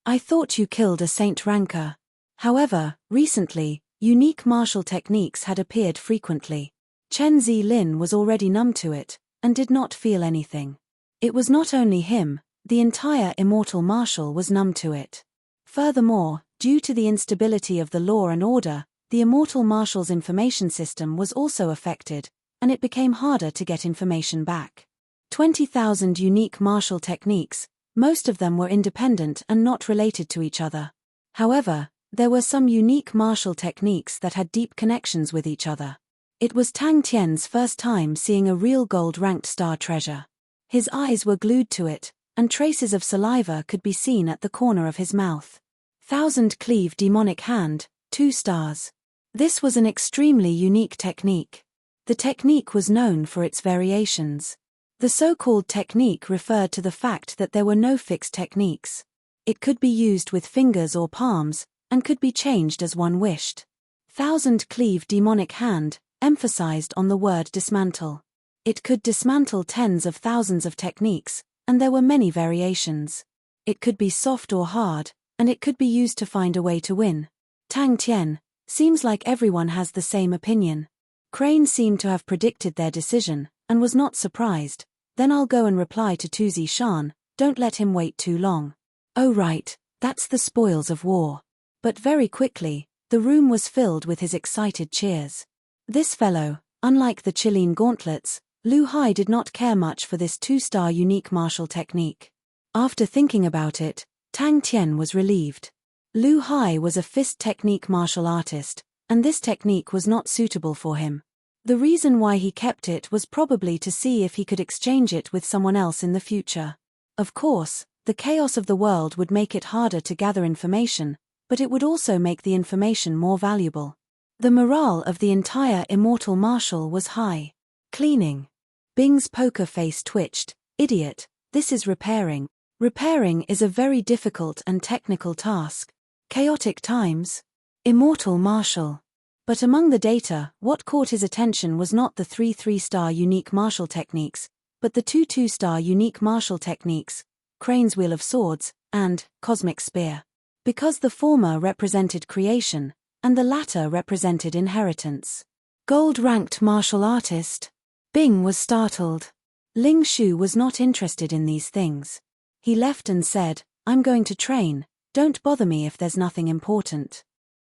I thought you killed a saint ranker. However, recently, unique martial techniques had appeared frequently. Chen Zilin was already numb to it, and did not feel anything. It was not only him, the entire immortal martial was numb to it. Furthermore, due to the instability of the law and order, the immortal marshal's information system was also affected, and it became harder to get information back. 20,000 unique martial techniques, most of them were independent and not related to each other. However, there were some unique martial techniques that had deep connections with each other. It was Tang Tian's first time seeing a real gold-ranked star treasure. His eyes were glued to it, and traces of saliva could be seen at the corner of his mouth. Thousand Cleave Demonic Hand, 2 stars. This was an extremely unique technique. The technique was known for its variations. The so-called technique referred to the fact that there were no fixed techniques. It could be used with fingers or palms, and could be changed as one wished. Thousand Cleave Demonic Hand emphasized on the word dismantle. It could dismantle tens of thousands of techniques, and there were many variations. It could be soft or hard, and it could be used to find a way to win. Tang Tian, seems like everyone has the same opinion. Crane seemed to have predicted their decision, and was not surprised. Then I'll go and reply to Tu Zishan, don't let him wait too long. Oh right, that's the spoils of war. But very quickly, the room was filled with his excited cheers. This fellow, unlike the Chilean gauntlets, Lu Hai did not care much for this 2-star unique martial technique. After thinking about it, Tang Tian was relieved. Lu Hai was a fist technique martial artist, and this technique was not suitable for him. The reason why he kept it was probably to see if he could exchange it with someone else in the future. Of course, the chaos of the world would make it harder to gather information, but it would also make the information more valuable. The morale of the entire immortal martial was high. Cleaning. Bing's poker face twitched. Idiot, this is repairing. Repairing is a very difficult and technical task. Chaotic times. Immortal martial. But among the data, what caught his attention was not the 3 3-star unique martial techniques, but the 2 2-star unique martial techniques, Crane's Wheel of Swords, and Cosmic Spear. Because the former represented creation, and the latter represented inheritance. Gold-ranked martial artist. Bing was startled. Ling Shu was not interested in these things. He left and said, I'm going to train, don't bother me if there's nothing important.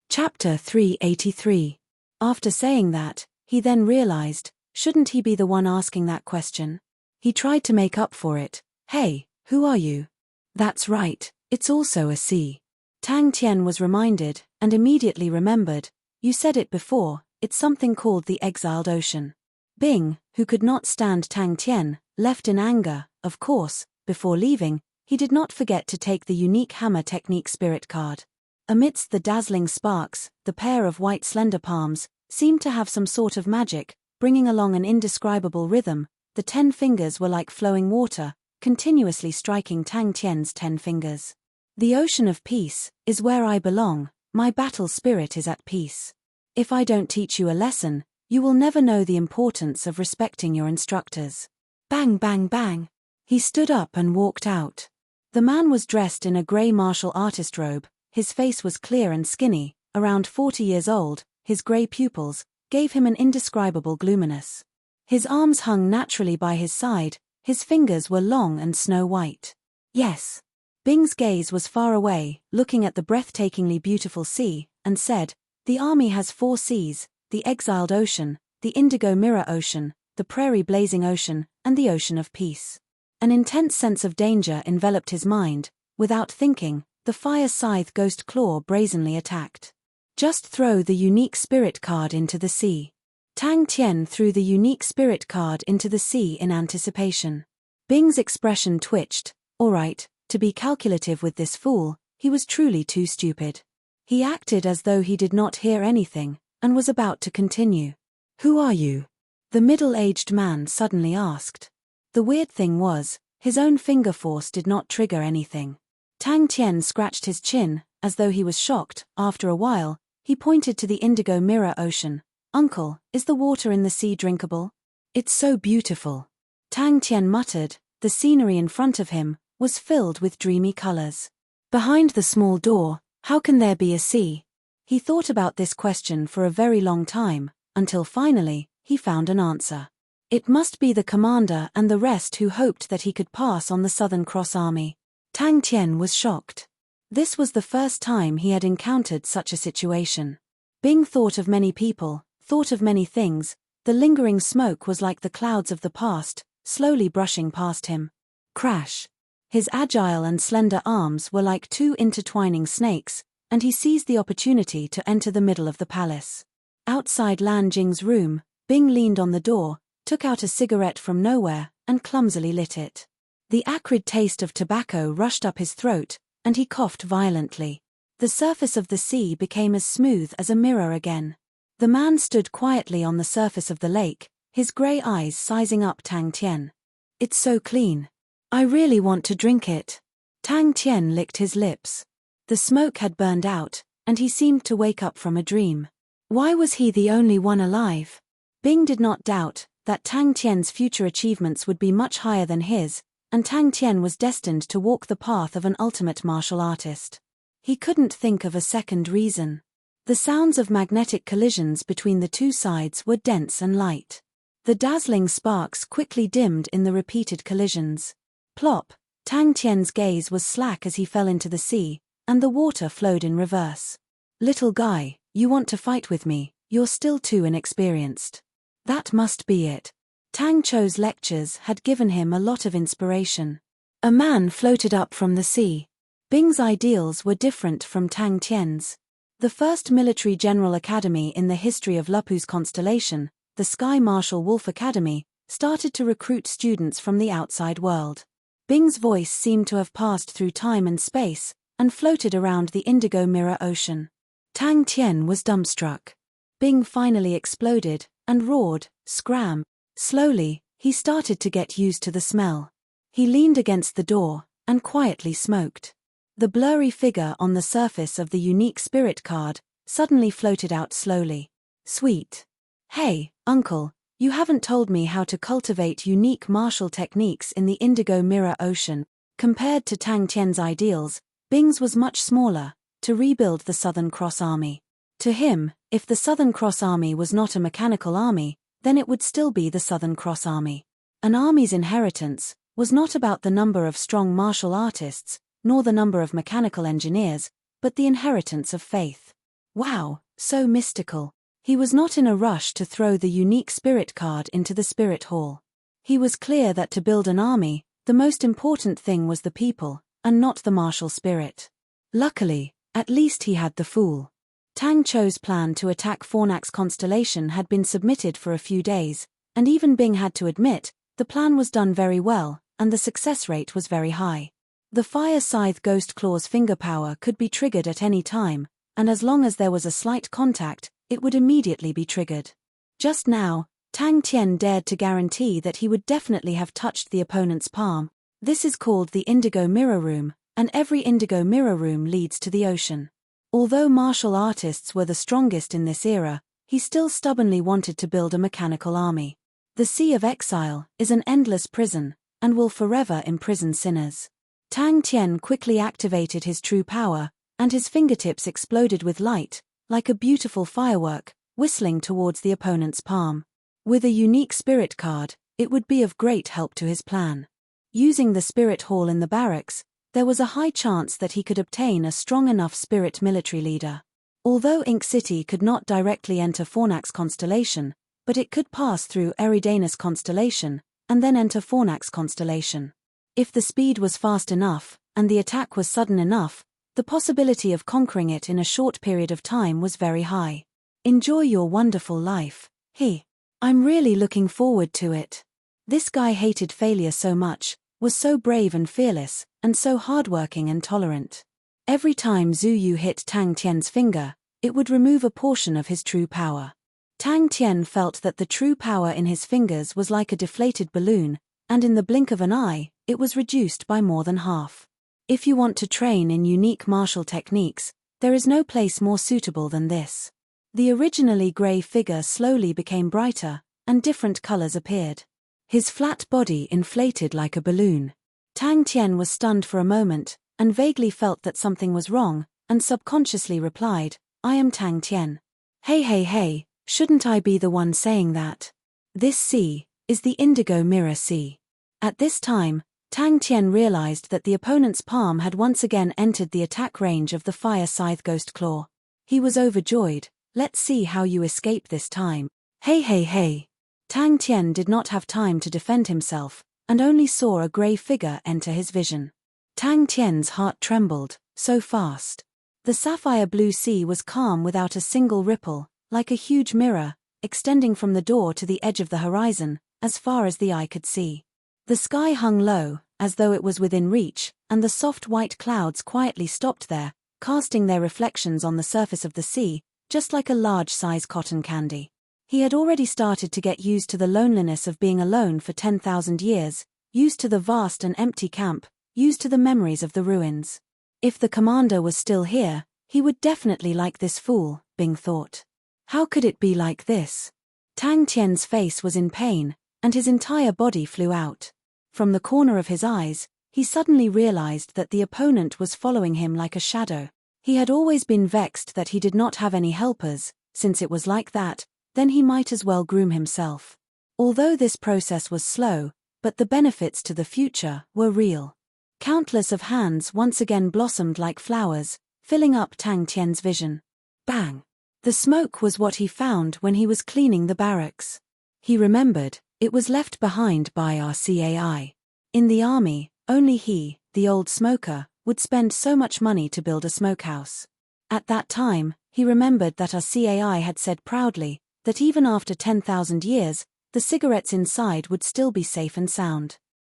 Chapter 383. After saying that, he then realized, shouldn't he be the one asking that question? He tried to make up for it. Hey, who are you? That's right, it's also a sea. Tang Tian was reminded, and immediately remembered, you said it before, it's something called the Exiled Ocean. Bing, who could not stand Tang Tian, left in anger. Of course, before leaving, he did not forget to take the unique hammer technique spirit card. Amidst the dazzling sparks, the pair of white slender palms seemed to have some sort of magic, bringing along an indescribable rhythm. The 10 fingers were like flowing water, continuously striking Tang Tian's 10 fingers. The ocean of peace is where I belong, my battle spirit is at peace. If I don't teach you a lesson, you will never know the importance of respecting your instructors. Bang bang bang. He stood up and walked out. The man was dressed in a grey martial artist robe, his face was clear and skinny, around 40 years old, his grey pupils gave him an indescribable gloominess. His arms hung naturally by his side, his fingers were long and snow-white. Yes. Bing's gaze was far away, looking at the breathtakingly beautiful sea, and said, "The army has 4 seas, the exiled ocean, the indigo mirror ocean, the prairie blazing ocean, and the ocean of peace." An intense sense of danger enveloped his mind. Without thinking, the fire scythe ghost claw brazenly attacked. "Just throw the unique spirit card into the sea." Tang Tian threw the unique spirit card into the sea in anticipation. Bing's expression twitched. All right, to be calculative with this fool, he was truly too stupid. He acted as though he did not hear anything, and was about to continue. "Who are you?" the middle-aged man suddenly asked. The weird thing was, his own finger force did not trigger anything. Tang Tian scratched his chin, as though he was shocked. After a while, he pointed to the indigo mirror ocean. "Uncle, is the water in the sea drinkable?" "It's so beautiful." Tang Tian muttered. The scenery in front of him was filled with dreamy colors. Behind the small door, how can there be a sea? He thought about this question for a very long time, until finally, he found an answer. It must be the commander and the rest who hoped that he could pass on the Southern Cross Army. Tang Tian was shocked. This was the first time he had encountered such a situation. Bing thought of many people, thought of many things. The lingering smoke was like the clouds of the past, slowly brushing past him. Crash! His agile and slender arms were like 2 intertwining snakes, and he seized the opportunity to enter the middle of the palace. Outside Lan Jing's room, Bing leaned on the door, took out a cigarette from nowhere, and clumsily lit it. The acrid taste of tobacco rushed up his throat, and he coughed violently. The surface of the sea became as smooth as a mirror again. The man stood quietly on the surface of the lake, his grey eyes sizing up Tang Tian. "It's so clean. I really want to drink it." Tang Tian licked his lips. The smoke had burned out, and he seemed to wake up from a dream. Why was he the only one alive? Bing did not doubt that Tang Tian's future achievements would be much higher than his, and Tang Tian was destined to walk the path of an ultimate martial artist. He couldn't think of a second reason. The sounds of magnetic collisions between the two sides were dense and light. The dazzling sparks quickly dimmed in the repeated collisions. Plop! Tang Tian's gaze was slack as he fell into the sea, and the water flowed in reverse. "Little guy, you want to fight with me, you're still too inexperienced." That must be it. Tang Chou's lectures had given him a lot of inspiration. A man floated up from the sea. Bing's ideals were different from Tang Tian's. The first military general academy in the history of Lupu's constellation, the Sky Marshal Wolf Academy, started to recruit students from the outside world. Bing's voice seemed to have passed through time and space, and floated around the indigo mirror ocean. Tang Tian was dumbstruck. Bing finally exploded, and roared, "Scram!" Slowly, he started to get used to the smell. He leaned against the door, and quietly smoked. The blurry figure on the surface of the unique spirit card suddenly floated out slowly. "Sweet. Hey, uncle, you haven't told me how to cultivate unique martial techniques in the indigo mirror ocean." Compared to Tang Tian's ideals, Bing's was much smaller, to rebuild the Southern Cross Army. To him, if the Southern Cross Army was not a mechanical army, then it would still be the Southern Cross Army. An army's inheritance was not about the number of strong martial artists, nor the number of mechanical engineers, but the inheritance of faith. Wow, so mystical. He was not in a rush to throw the unique spirit card into the spirit hall. He was clear that to build an army, the most important thing was the people, and not the martial spirit. Luckily, at least he had the fool. Tang Chou's plan to attack Fornax constellation had been submitted for a few days, and even Bing had to admit, the plan was done very well, and the success rate was very high. The fire scythe ghost claw's finger power could be triggered at any time, and as long as there was a slight contact, it would immediately be triggered. Just now, Tang Tian dared to guarantee that he would definitely have touched the opponent's palm. This is called the Indigo Mirror Room, and every Indigo Mirror Room leads to the ocean. Although martial artists were the strongest in this era, he still stubbornly wanted to build a mechanical army. The Sea of Exile is an endless prison, and will forever imprison sinners. Tang Tian quickly activated his true power, and his fingertips exploded with light, like a beautiful firework, whistling towards the opponent's palm. With a unique spirit card, it would be of great help to his plan. Using the spirit hall in the barracks, there was a high chance that he could obtain a strong enough spirit military leader. Although Ink City could not directly enter Fornax constellation, but it could pass through Eridanus constellation, and then enter Fornax constellation. If the speed was fast enough, and the attack was sudden enough, the possibility of conquering it in a short period of time was very high. Enjoy your wonderful life. I'm really looking forward to it. This guy hated failure so much, was so brave and fearless, and so hardworking and tolerant. Every time Zhu Yu hit Tang Tian's finger, it would remove a portion of his true power. Tang Tian felt that the true power in his fingers was like a deflated balloon, and in the blink of an eye, it was reduced by more than half. If you want to train in unique martial techniques, there is no place more suitable than this. The originally grey figure slowly became brighter, and different colors appeared. His flat body inflated like a balloon. Tang Tian was stunned for a moment, and vaguely felt that something was wrong, and subconsciously replied, "I am Tang Tian." Hey, shouldn't I be the one saying that? This sea is the indigo mirror sea. At this time, Tang Tian realized that the opponent's palm had once again entered the attack range of the fire scythe ghost claw. He was overjoyed. Let's see how you escape this time. Hey. Tang Tian did not have time to defend himself, and only saw a grey figure enter his vision. Tang Tian's heart trembled, so fast. The sapphire blue sea was calm without a single ripple, like a huge mirror, extending from the door to the edge of the horizon, as far as the eye could see. The sky hung low, as though it was within reach, and the soft white clouds quietly stopped there, casting their reflections on the surface of the sea, just like a large-size cotton candy. He had already started to get used to the loneliness of being alone for 10,000 years, used to the vast and empty camp, used to the memories of the ruins. If the commander was still here, he would definitely like this fool, Bing thought. How could it be like this? Tang Tian's face was in pain, and his entire body flew out. From the corner of his eyes, he suddenly realized that the opponent was following him like a shadow. He had always been vexed that he did not have any helpers. Since it was like that, then he might as well groom himself. Although this process was slow, but the benefits to the future were real. Countless of hands once again blossomed like flowers, filling up Tang Tian's vision. Bang! The smoke was what he found when he was cleaning the barracks. He remembered, it was left behind by our CAI. In the army, only he, the old smoker, would spend so much money to build a smokehouse. At that time, he remembered that our CAI had said proudly that even after 10,000 years, the cigarettes inside would still be safe and sound.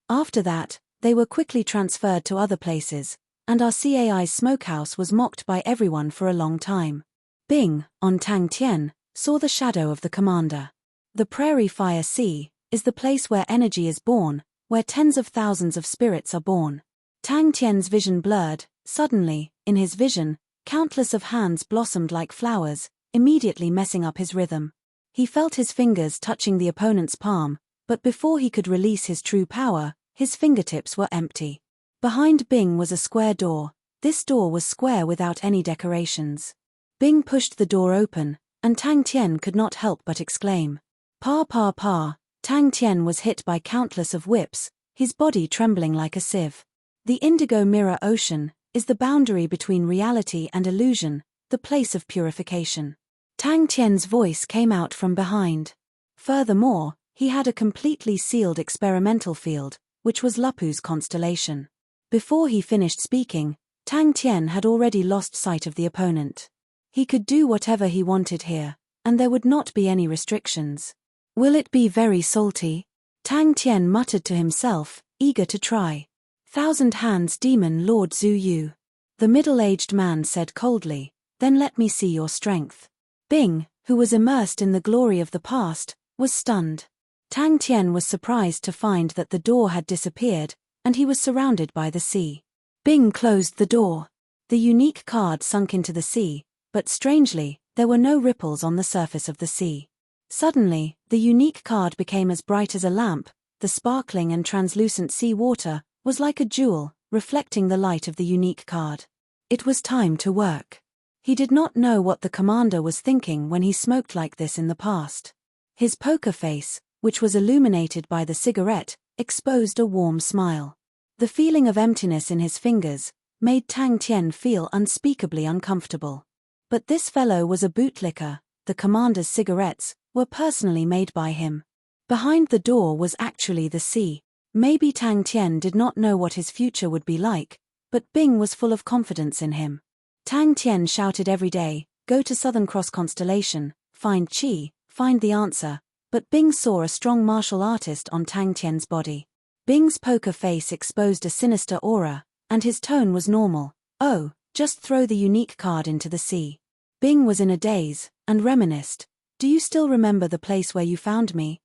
After that, they were quickly transferred to other places, and our CAI's smokehouse was mocked by everyone for a long time. Bing, on Tang Tian, saw the shadow of the commander. The Prairie Fire Sea is the place where energy is born, where tens of thousands of spirits are born. Tang Tian's vision blurred. Suddenly, in his vision, countless of hands blossomed like flowers, immediately messing up his rhythm. He felt his fingers touching the opponent's palm, but before he could release his true power, his fingertips were empty. Behind Bing was a square door. This door was square without any decorations. Bing pushed the door open, and Tang Tian could not help but exclaim. Pa! Tang Tian was hit by countless of whips, his body trembling like a sieve. The indigo mirror ocean is the boundary between reality and illusion, the place of purification. Tang Tian's voice came out from behind. Furthermore, he had a completely sealed experimental field, which was Lupu's constellation. Before he finished speaking, Tang Tian had already lost sight of the opponent. He could do whatever he wanted here, and there would not be any restrictions. Will it be very salty? Tang Tian muttered to himself, eager to try. Thousand Hands Demon Lord Zhu Yu. The middle-aged man said coldly, then let me see your strength. Bing, who was immersed in the glory of the past, was stunned. Tang Tian was surprised to find that the door had disappeared, and he was surrounded by the sea. Bing closed the door. The unique card sunk into the sea, but strangely, there were no ripples on the surface of the sea. Suddenly, the unique card became as bright as a lamp. The sparkling and translucent sea water was like a jewel, reflecting the light of the unique card. It was time to work. He did not know what the commander was thinking when he smoked like this in the past. His poker face, which was illuminated by the cigarette, exposed a warm smile. The feeling of emptiness in his fingers made Tang Tian feel unspeakably uncomfortable. But this fellow was a bootlicker. The commander's cigarettes were personally made by him. Behind the door was actually the sea. Maybe Tang Tian did not know what his future would be like, but Bing was full of confidence in him. Tang Tian shouted every day, "Go to Southern Cross Constellation, find Qi, find the answer," but Bing saw a strong martial artist on Tang Tian's body. Bing's poker face exposed a sinister aura, and his tone was normal. "Oh, just throw the unique card into the sea." Bing was in a daze, and reminisced. "Do you still remember the place where you found me?"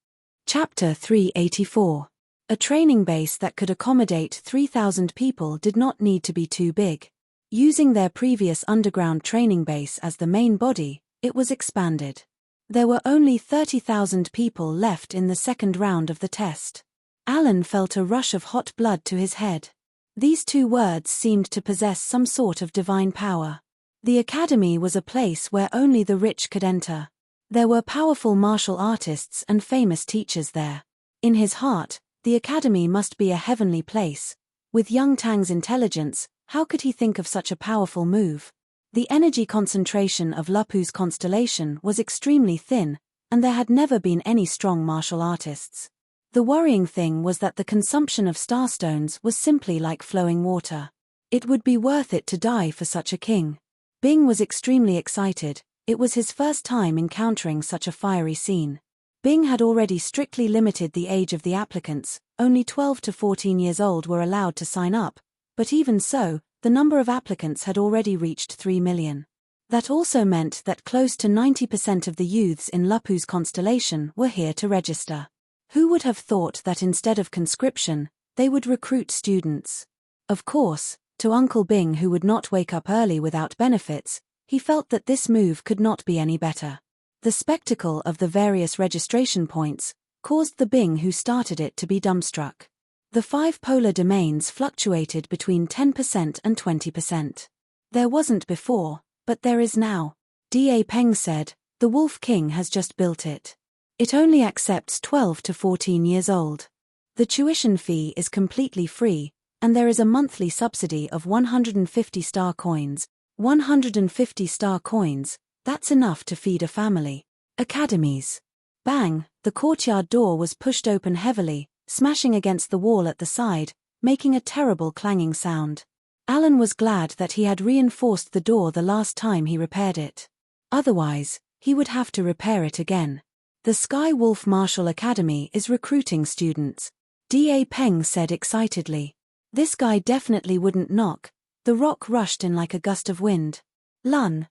Chapter 384. A training base that could accommodate 3,000 people did not need to be too big. Using their previous underground training base as the main body, it was expanded. There were only 30,000 people left in the second round of the test. Alan felt a rush of hot blood to his head. These two words seemed to possess some sort of divine power. The academy was a place where only the rich could enter. There were powerful martial artists and famous teachers there. In his heart, the academy must be a heavenly place. With young Tang's intelligence, how could he think of such a powerful move? The energy concentration of Lupu's constellation was extremely thin, and there had never been any strong martial artists. The worrying thing was that the consumption of starstones was simply like flowing water. It would be worth it to die for such a king. Bing was extremely excited. It was his first time encountering such a fiery scene. Bing had already strictly limited the age of the applicants. Only 12 to 14 years old were allowed to sign up, but even so, the number of applicants had already reached 3 million. That also meant that close to 90% of the youths in Lupu's constellation were here to register. Who would have thought that instead of conscription, they would recruit students? Of course, to Uncle Bing, who would not wake up early without benefits, he felt that this move could not be any better. The spectacle of the various registration points caused the Bing who started it to be dumbstruck. The 5 polar domains fluctuated between 10% and 20%. There wasn't before, but there is now. Da Peng said, "The Wolf King has just built it. It only accepts 12 to 14 years old. The tuition fee is completely free, and there is a monthly subsidy of 150 star coins. 150 star coins, that's enough to feed a family." Academies. Bang, the courtyard door was pushed open heavily, smashing against the wall at the side, making a terrible clanging sound. Alan was glad that he had reinforced the door the last time he repaired it. Otherwise, he would have to repair it again. "The Sky Wolf Martial Academy is recruiting students," Da Peng said excitedly. "This guy definitely wouldn't knock." The rock rushed in like a gust of wind. Lun.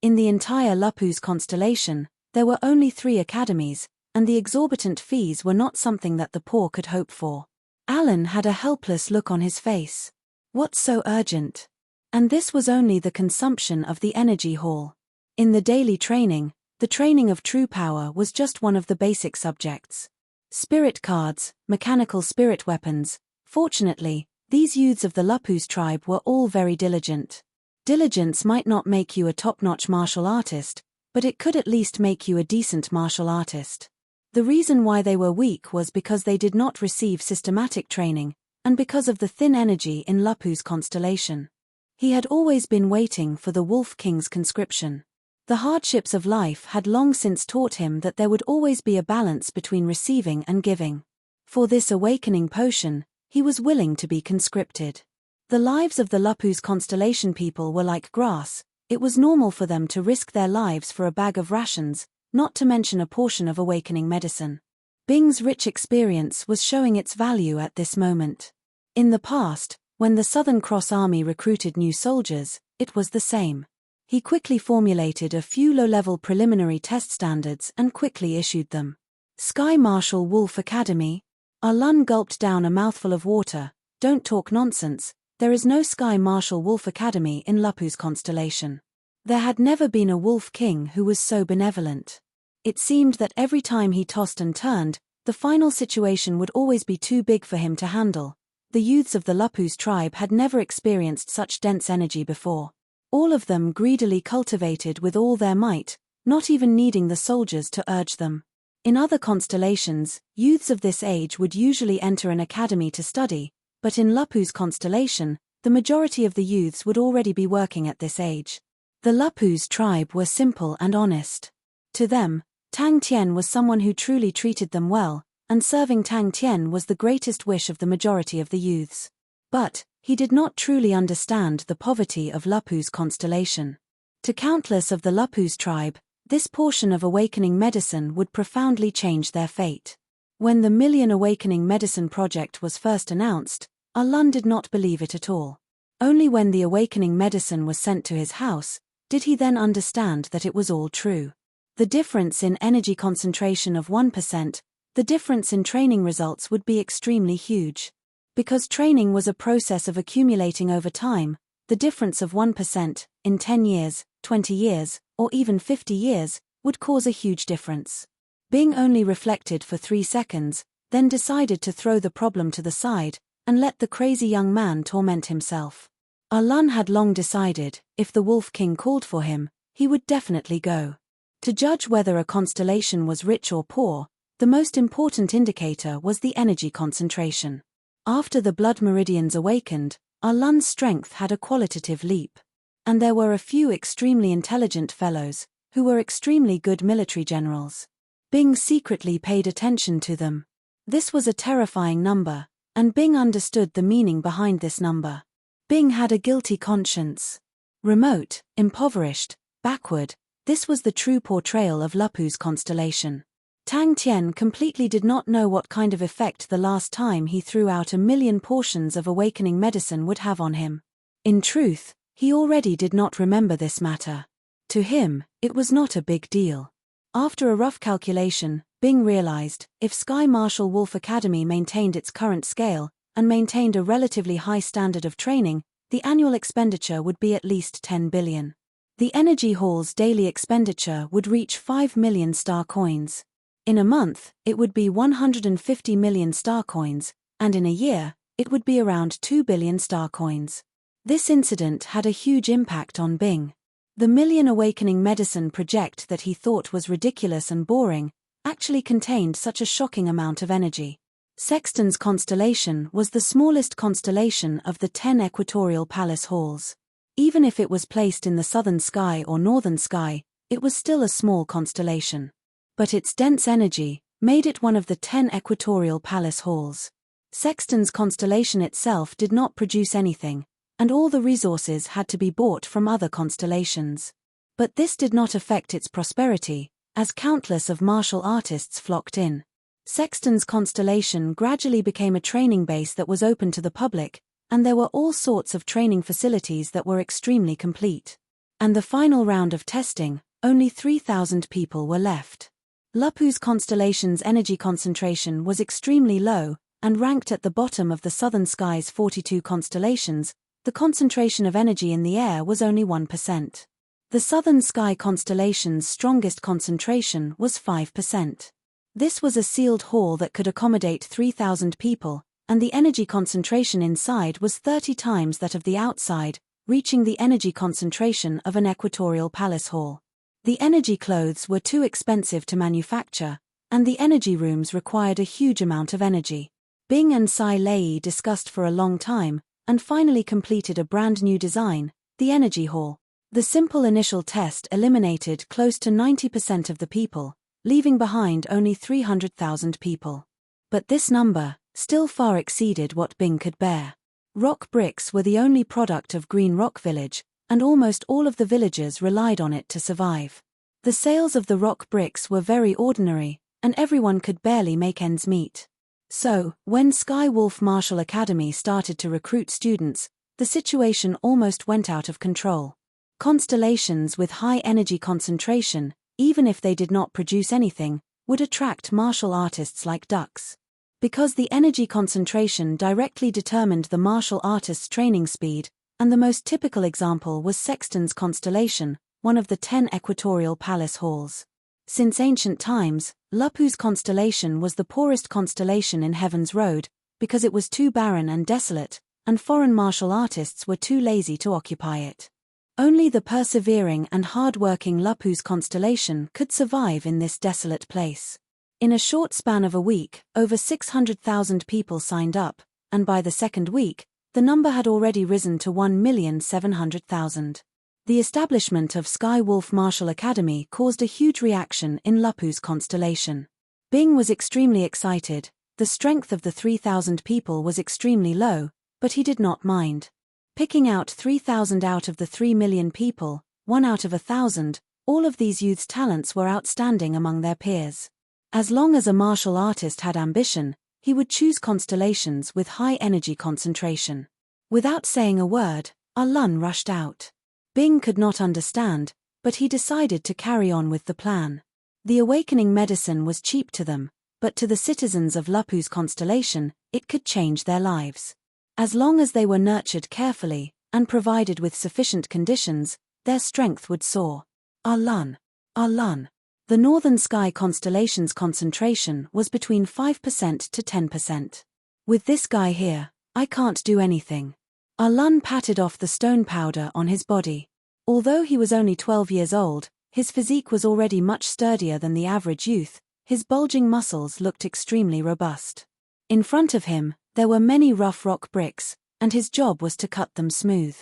In the entire Lupu's constellation, there were only 3 academies, and the exorbitant fees were not something that the poor could hope for. Alan had a helpless look on his face. What's so urgent? And this was only the consumption of the energy hall. In the daily training, the training of true power was just one of the basic subjects. Spirit cards, mechanical spirit weapons. Fortunately, these youths of the Lupu's tribe were all very diligent. Diligence might not make you a top-notch martial artist, but it could at least make you a decent martial artist. The reason why they were weak was because they did not receive systematic training, and because of the thin energy in Lupu's constellation. He had always been waiting for the Wolf King's conscription. The hardships of life had long since taught him that there would always be a balance between receiving and giving. For this awakening potion, he was willing to be conscripted. The lives of the Lupu's constellation people were like grass. It was normal for them to risk their lives for a bag of rations, not to mention a portion of awakening medicine. Bing's rich experience was showing its value at this moment. In the past, when the Southern Cross Army recruited new soldiers, it was the same. He quickly formulated a few low-level preliminary test standards and quickly issued them. Sky Marshal Wolf Academy? Arlun gulped down a mouthful of water. "Don't talk nonsense. There is no Sky Marshal Wolf Academy in Lupu's constellation. There had never been a Wolf King who was so benevolent. It seemed that every time he tossed and turned, the final situation would always be too big for him to handle. The youths of the Lapus tribe had never experienced such dense energy before. All of them greedily cultivated with all their might, not even needing the soldiers to urge them. In other constellations, youths of this age would usually enter an academy to study, but in Lapus constellation, the majority of the youths would already be working at this age. The Lapus tribe were simple and honest. To them, Tang Tien was someone who truly treated them well, and serving Tang Tien was the greatest wish of the majority of the youths. But he did not truly understand the poverty of Lapus constellation. To countless of the Lapus tribe, this portion of awakening medicine would profoundly change their fate. When the Million Awakening Medicine project was first announced, Lun did not believe it at all. Only when the awakening medicine was sent to his house, did he then understand that it was all true. The difference in energy concentration of 1%, the difference in training results would be extremely huge. Because training was a process of accumulating over time, the difference of 1%, in 10 years, 20 years, or even 50 years, would cause a huge difference. Bing only reflected for 3 seconds, then decided to throw the problem to the side, and let the crazy young man torment himself. Lun had long decided, if the Wolf King called for him, he would definitely go. To judge whether a constellation was rich or poor, the most important indicator was the energy concentration. After the blood meridians awakened, Lun's strength had a qualitative leap. And there were a few extremely intelligent fellows, who were extremely good military generals. Bing secretly paid attention to them. This was a terrifying number, and Bing understood the meaning behind this number. Bing had a guilty conscience. Remote, impoverished, backward, this was the true portrayal of Lapus constellation. Tang Tien completely did not know what kind of effect the last time he threw out 1,000,000 portions of awakening medicine would have on him. In truth, he already did not remember this matter. To him, it was not a big deal. After a rough calculation, Bing realized, if Sky Marshal Wolf Academy maintained its current scale, and maintained a relatively high standard of training, the annual expenditure would be at least 10 billion. The Energy Hall's daily expenditure would reach 5 million star coins. In a month, it would be 150 million star coins, and in a year, it would be around 2 billion star coins. This incident had a huge impact on Bing. The Million Awakening Medicine project that he thought was ridiculous and boring, actually contained such a shocking amount of energy. Sexton's constellation was the smallest constellation of the 10 equatorial palace halls. Even if it was placed in the southern sky or northern sky, it was still a small constellation. But its dense energy made it one of the 10 equatorial palace halls. Sexton's constellation itself did not produce anything, and all the resources had to be bought from other constellations. But this did not affect its prosperity, as countless of martial artists flocked in. Sexton's constellation gradually became a training base that was open to the public, and there were all sorts of training facilities that were extremely complete. And the final round of testing, only 3,000 people were left. Lapus constellation's energy concentration was extremely low, and ranked at the bottom of the southern sky's 42 constellations. The concentration of energy in the air was only 1%. The southern sky constellation's strongest concentration was 5%. This was a sealed hall that could accommodate 3,000 people, and the energy concentration inside was 30 times that of the outside, reaching the energy concentration of an equatorial palace hall. The energy clothes were too expensive to manufacture, and the energy rooms required a huge amount of energy. Bing and Sai Lei discussed for a long time, and finally completed a brand new design, the Energy Hall. The simple initial test eliminated close to 90% of the people, leaving behind only 300,000 people. But this number still far exceeded what Bing could bear. Rock bricks were the only product of Green Rock Village, and almost all of the villagers relied on it to survive. The sales of the rock bricks were very ordinary, and everyone could barely make ends meet. So, when Sky Wolf Martial Academy started to recruit students, the situation almost went out of control. Constellations with high energy concentration, even if they did not produce anything, would attract martial artists like ducks. Because the energy concentration directly determined the martial artist's training speed, and the most typical example was Sexton's constellation, one of the 10 equatorial palace halls. Since ancient times, Lapus constellation was the poorest constellation in Heaven's Road, because it was too barren and desolate, and foreign martial artists were too lazy to occupy it. Only the persevering and hard-working Lapus constellation could survive in this desolate place. In a short span of a week, over 600,000 people signed up, and by the second week, the number had already risen to 1,700,000. The establishment of Sky Wolf Martial Academy caused a huge reaction in Lapus constellation. Bing was extremely excited. The strength of the 3,000 people was extremely low, but he did not mind. Picking out 3,000 out of the 3 million people, 1 out of 1,000, all of these youths' talents were outstanding among their peers. As long as a martial artist had ambition, he would choose constellations with high energy concentration. Without saying a word, Lun rushed out. Bing could not understand, but he decided to carry on with the plan. The awakening medicine was cheap to them, but to the citizens of Lapus constellation, it could change their lives. As long as they were nurtured carefully, and provided with sufficient conditions, their strength would soar. Lun. The northern sky constellation's concentration was between 5% to 10%. With this guy here, I can't do anything. Lun patted off the stone powder on his body. Although he was only 12 years old, his physique was already much sturdier than the average youth. His bulging muscles looked extremely robust. In front of him, there were many rough rock bricks, and his job was to cut them smooth.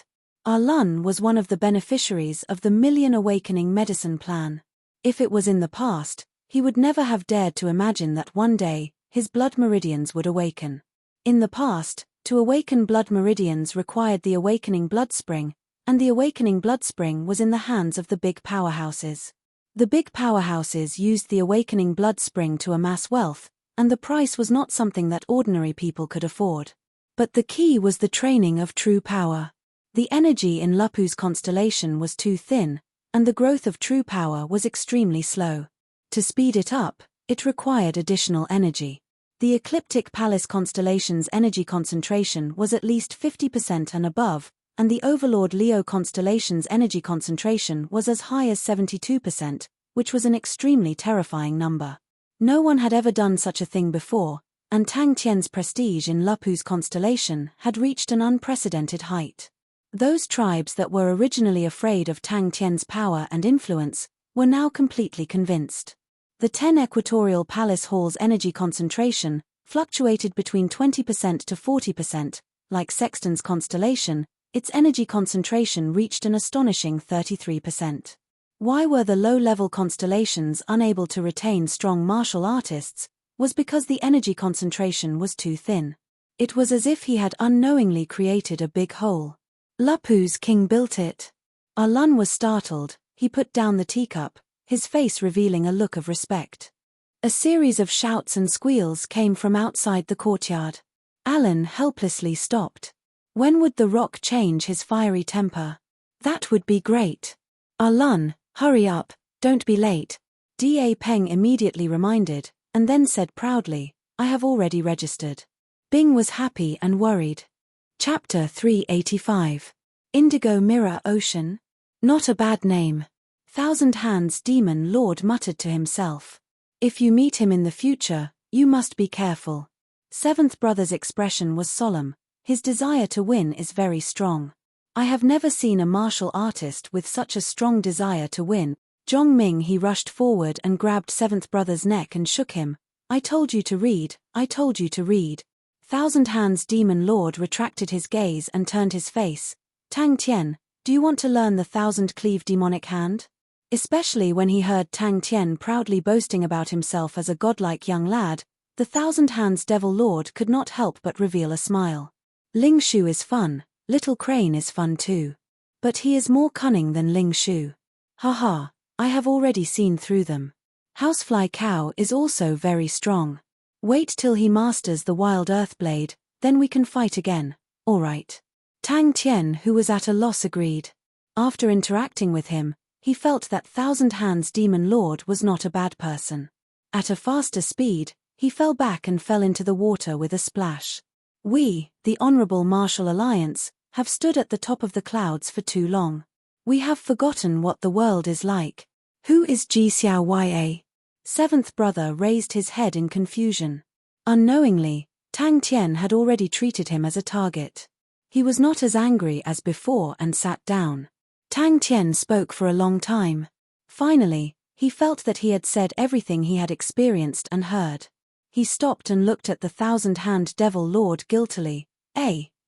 Lun was one of the beneficiaries of the Million Awakening Medicine Plan. If it was in the past, he would never have dared to imagine that one day, his blood meridians would awaken. In the past, to awaken blood meridians required the awakening blood spring, and the awakening blood spring was in the hands of the big powerhouses. The big powerhouses used the awakening blood spring to amass wealth, and the price was not something that ordinary people could afford. But the key was the training of true power. The energy in Lapus constellation was too thin, and the growth of true power was extremely slow. To speed it up, it required additional energy. The Ecliptic Palace constellation's energy concentration was at least 50% and above, and the Overlord Leo constellation's energy concentration was as high as 72%, which was an extremely terrifying number. No one had ever done such a thing before, and Tang Tian's prestige in Lapus constellation had reached an unprecedented height. Those tribes that were originally afraid of Tang Tian's power and influence were now completely convinced. The 10 Equatorial Palace Hall's energy concentration fluctuated between 20% to 40%, like Sexton's constellation. Its energy concentration reached an astonishing 33%. Why were the low-level constellations unable to retain strong martial artists? Was because the energy concentration was too thin. It was as if he had unknowingly created a big hole. Lapus King built it. Lun was startled. He put down the teacup, his face revealing a look of respect. A series of shouts and squeals came from outside the courtyard. Alan helplessly stopped. When would the rock change his fiery temper? That would be great. Lun, hurry up, don't be late. Da Peng immediately reminded, and then said proudly, I have already registered. Bing was happy and worried. Chapter 385. Indigo Mirror Ocean? Not a bad name. Thousand Hands Demon Lord muttered to himself. If you meet him in the future, you must be careful. Seventh Brother's expression was solemn. His desire to win is very strong. I have never seen a martial artist with such a strong desire to win. Zhong Ming he rushed forward and grabbed Seventh Brother's neck and shook him. I told you to read, I told you to read. Thousand Hands Demon Lord retracted his gaze and turned his face. Tang Tian, do you want to learn the Thousand Cleave Demonic Hand? Especially when he heard Tang Tian proudly boasting about himself as a godlike young lad, the Thousand Hands Devil Lord could not help but reveal a smile. Ling Shu is fun, Little Crane is fun too. But he is more cunning than Ling Shu. Haha, I have already seen through them. Housefly Cow is also very strong. Wait till he masters the Wild Earth Blade, then we can fight again, alright. Tang Tian, who was at a loss, agreed. After interacting with him, he felt that Thousand Hands Demon Lord was not a bad person. At a faster speed, he fell back and fell into the water with a splash. We, the Honorable Martial Alliance, have stood at the top of the clouds for too long. We have forgotten what the world is like. Who is Ji Xiao Ya? Seventh Brother raised his head in confusion. Unknowingly, Tang Tian had already treated him as a target. He was not as angry as before and sat down. Tang Tian spoke for a long time. Finally, he felt that he had said everything he had experienced and heard. He stopped and looked at the 1,000-hand devil lord guiltily.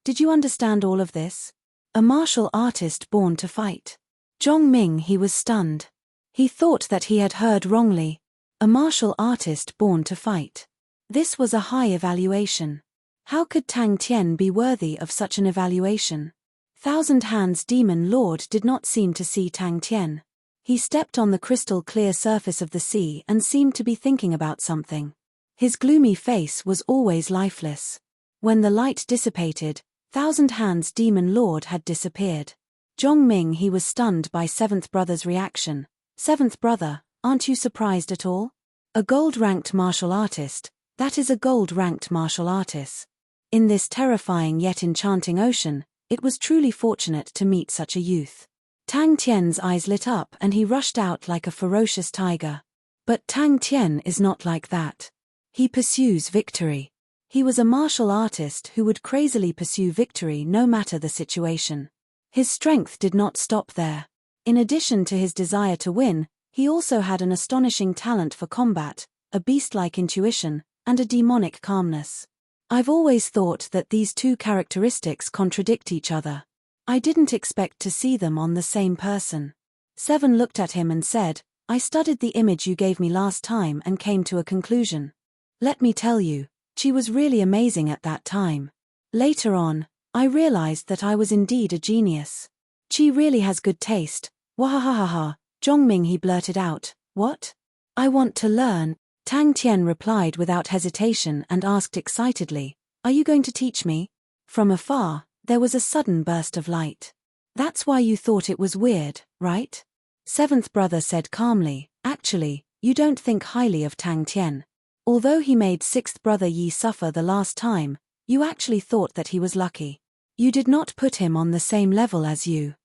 Did you understand all of this? A martial artist born to fight. Zhongming, he was stunned. He thought that he had heard wrongly. A martial artist born to fight. This was a high evaluation. How could Tang Tian be worthy of such an evaluation? 1,000 Hands Demon Lord did not seem to see Tang Tian. He stepped on the crystal-clear surface of the sea and seemed to be thinking about something. His gloomy face was always lifeless. When the light dissipated, 1,000 Hands Demon Lord had disappeared. Zhongming, he was stunned by Seventh Brother's reaction. Seventh Brother, aren't you surprised at all? A gold-ranked martial artist, that is a gold-ranked martial artist. In this terrifying yet enchanting ocean, it was truly fortunate to meet such a youth. Tang Tian's eyes lit up and he rushed out like a ferocious tiger. But Tang Tian is not like that. He pursues victory. He was a martial artist who would crazily pursue victory no matter the situation. His strength did not stop there. In addition to his desire to win, he also had an astonishing talent for combat, a beast-like intuition, and a demonic calmness. I've always thought that these two characteristics contradict each other. I didn't expect to see them on the same person. Seven looked at him and said, I studied the image you gave me last time and came to a conclusion. Let me tell you, she was really amazing at that time. Later on, I realized that I was indeed a genius. She really has good taste. Wahahaha, Zhongming, he blurted out. What? I want to learn. Tang Tian replied without hesitation and asked excitedly, Are you going to teach me? From afar, there was a sudden burst of light. That's why you thought it was weird, right? Seventh Brother said calmly, Actually, you don't think highly of Tang Tian. Although he made Sixth Brother Yi suffer the last time, you actually thought that he was lucky. You did not put him on the same level as you.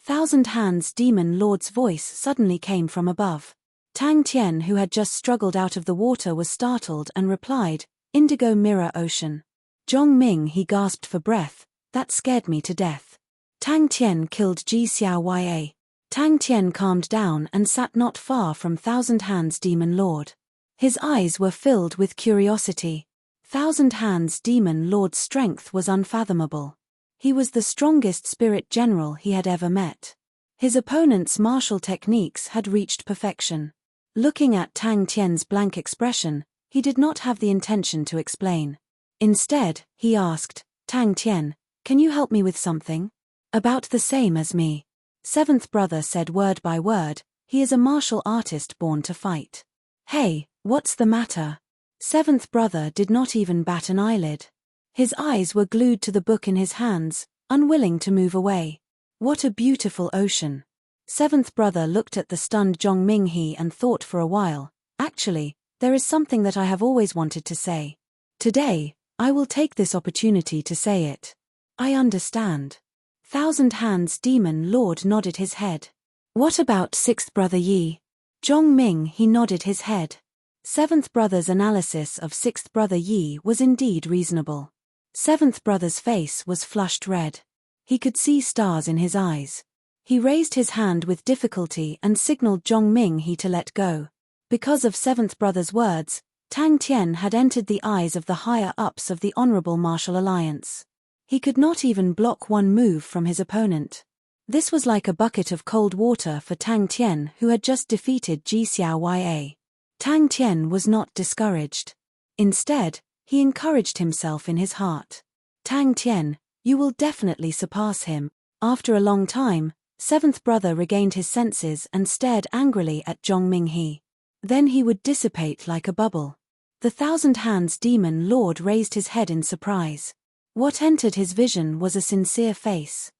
1,000 Hands Demon Lord's voice suddenly came from above. Tang Tian, who had just struggled out of the water, was startled and replied, Indigo Mirror Ocean. Zhongming, he gasped for breath, that scared me to death. Tang Tian killed Ji Xiaoya. Tang Tian calmed down and sat not far from 1,000 Hands Demon Lord. His eyes were filled with curiosity. 1,000 Hands Demon Lord's strength was unfathomable. He was the strongest spirit general he had ever met. His opponent's martial techniques had reached perfection. Looking at Tang Tian's blank expression, he did not have the intention to explain. Instead, he asked, Tang Tian, can you help me with something? About the same as me. Seventh Brother said word by word, he is a martial artist born to fight. Hey, what's the matter? Seventh Brother did not even bat an eyelid. His eyes were glued to the book in his hands, unwilling to move away. What a beautiful ocean. Seventh Brother looked at the stunned Zhongming he and thought for a while, actually, there is something that I have always wanted to say. Today, I will take this opportunity to say it. I understand. 1,000 Hands Demon Lord nodded his head. What about Sixth Brother Yi? Zhongming, he nodded his head. Seventh Brother's analysis of Sixth Brother Yi was indeed reasonable. Seventh Brother's face was flushed red. He could see stars in his eyes. He raised his hand with difficulty and signaled Zhongming he to let go. Because of Seventh Brother's words, Tang Tian had entered the eyes of the higher-ups of the Honorable Martial Alliance. He could not even block one move from his opponent. This was like a bucket of cold water for Tang Tian, who had just defeated Ji Xiaoya. Tang Tian was not discouraged. Instead, he encouraged himself in his heart. Tang Tian, you will definitely surpass him. After a long time, Seventh Brother regained his senses and stared angrily at Zhongming he. Then he would dissipate like a bubble. The 1,000 Hands Demon Lord raised his head in surprise. What entered his vision was a sincere face.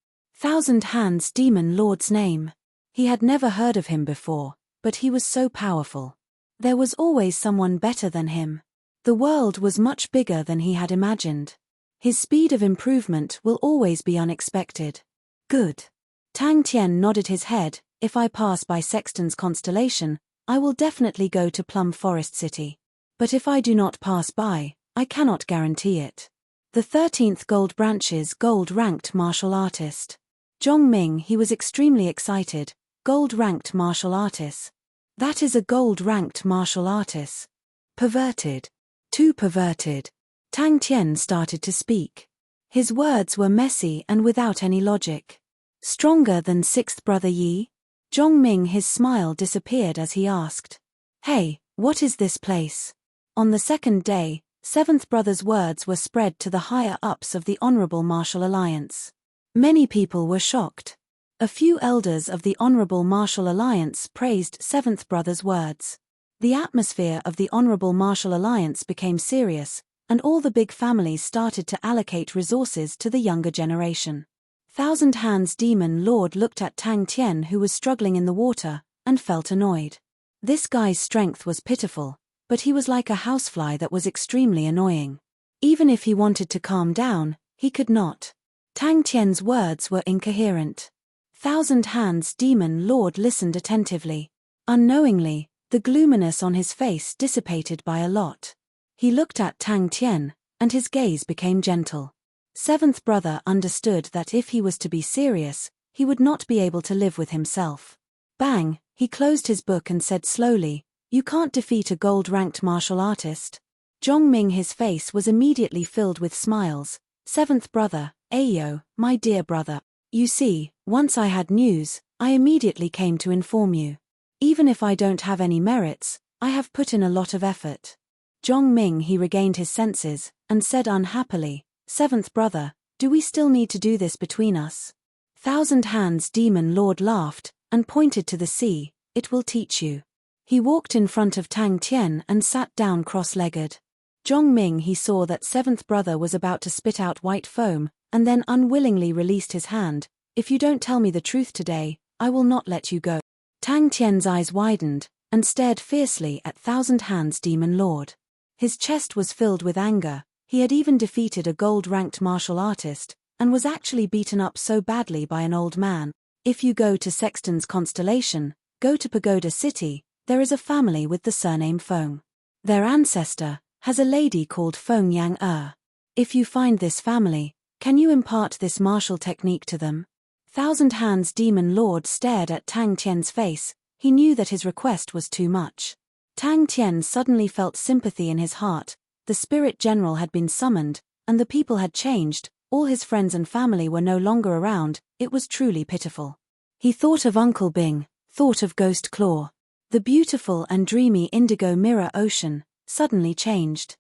1,000 Hands Demon Lord's name. He had never heard of him before, but he was so powerful. There was always someone better than him. The world was much bigger than he had imagined. His speed of improvement will always be unexpected. Good. Tang Tian nodded his head. If I pass by Sexton's constellation, I will definitely go to Plum Forest City. But if I do not pass by, I cannot guarantee it. The 13th Gold Branches gold-ranked martial artist. Zhongming, he was extremely excited. Gold-ranked martial artist. That is a gold-ranked martial artist. Perverted. Too perverted. Tang Tian started to speak. His words were messy and without any logic. Stronger than 6th brother Yi? Zhongming, his smile disappeared as he asked. Hey, what is this place? On the second day, 7th brother's words were spread to the higher-ups of the Honorable Martial Alliance. Many people were shocked. A few elders of the Honorable Martial Alliance praised 7th brother's words. The atmosphere of the Honorable Martial Alliance became serious, and all the big families started to allocate resources to the younger generation. Thousand Hands Demon Lord looked at Tang Tian, who was struggling in the water, and felt annoyed. This guy's strength was pitiful, but he was like a housefly that was extremely annoying. Even if he wanted to calm down, he could not. Tang Tian's words were incoherent. Thousand Hands Demon Lord listened attentively. Unknowingly, the gloominess on his face dissipated by a lot. He looked at Tang Tian, and his gaze became gentle. 7th brother understood that if he was to be serious, he would not be able to live with himself. Bang, he closed his book and said slowly, You can't defeat a gold-ranked martial artist. Zhongming, his face was immediately filled with smiles. 7th brother, Ayo, my dear brother. You see, once I had news, I immediately came to inform you. Even if I don't have any merits, I have put in a lot of effort. Zhongming, he regained his senses, and said unhappily, 7th brother, do we still need to do this between us? Thousand Hands Demon Lord laughed, and pointed to the sea, It will teach you. He walked in front of Tang Tian and sat down cross-legged. Zhongming, he saw that 7th brother was about to spit out white foam, and then unwillingly released his hand. If you don't tell me the truth today, I will not let you go. Tang Tian's eyes widened, and stared fiercely at Thousand Hands Demon Lord. His chest was filled with anger. He had even defeated a gold-ranked martial artist, and was actually beaten up so badly by an old man. If you go to Sexton's constellation, go to Pagoda City, there is a family with the surname Feng. Their ancestor has a lady called Feng Yang. If you find this family, can you impart this martial technique to them? Thousand Hands Demon Lord stared at Tang Tian's face. He knew that his request was too much. Tang Tian suddenly felt sympathy in his heart. The spirit general had been summoned, and the people had changed. All his friends and family were no longer around. It was truly pitiful. He thought of Uncle Bing, thought of Ghost Claw. The beautiful and dreamy indigo mirror ocean suddenly changed.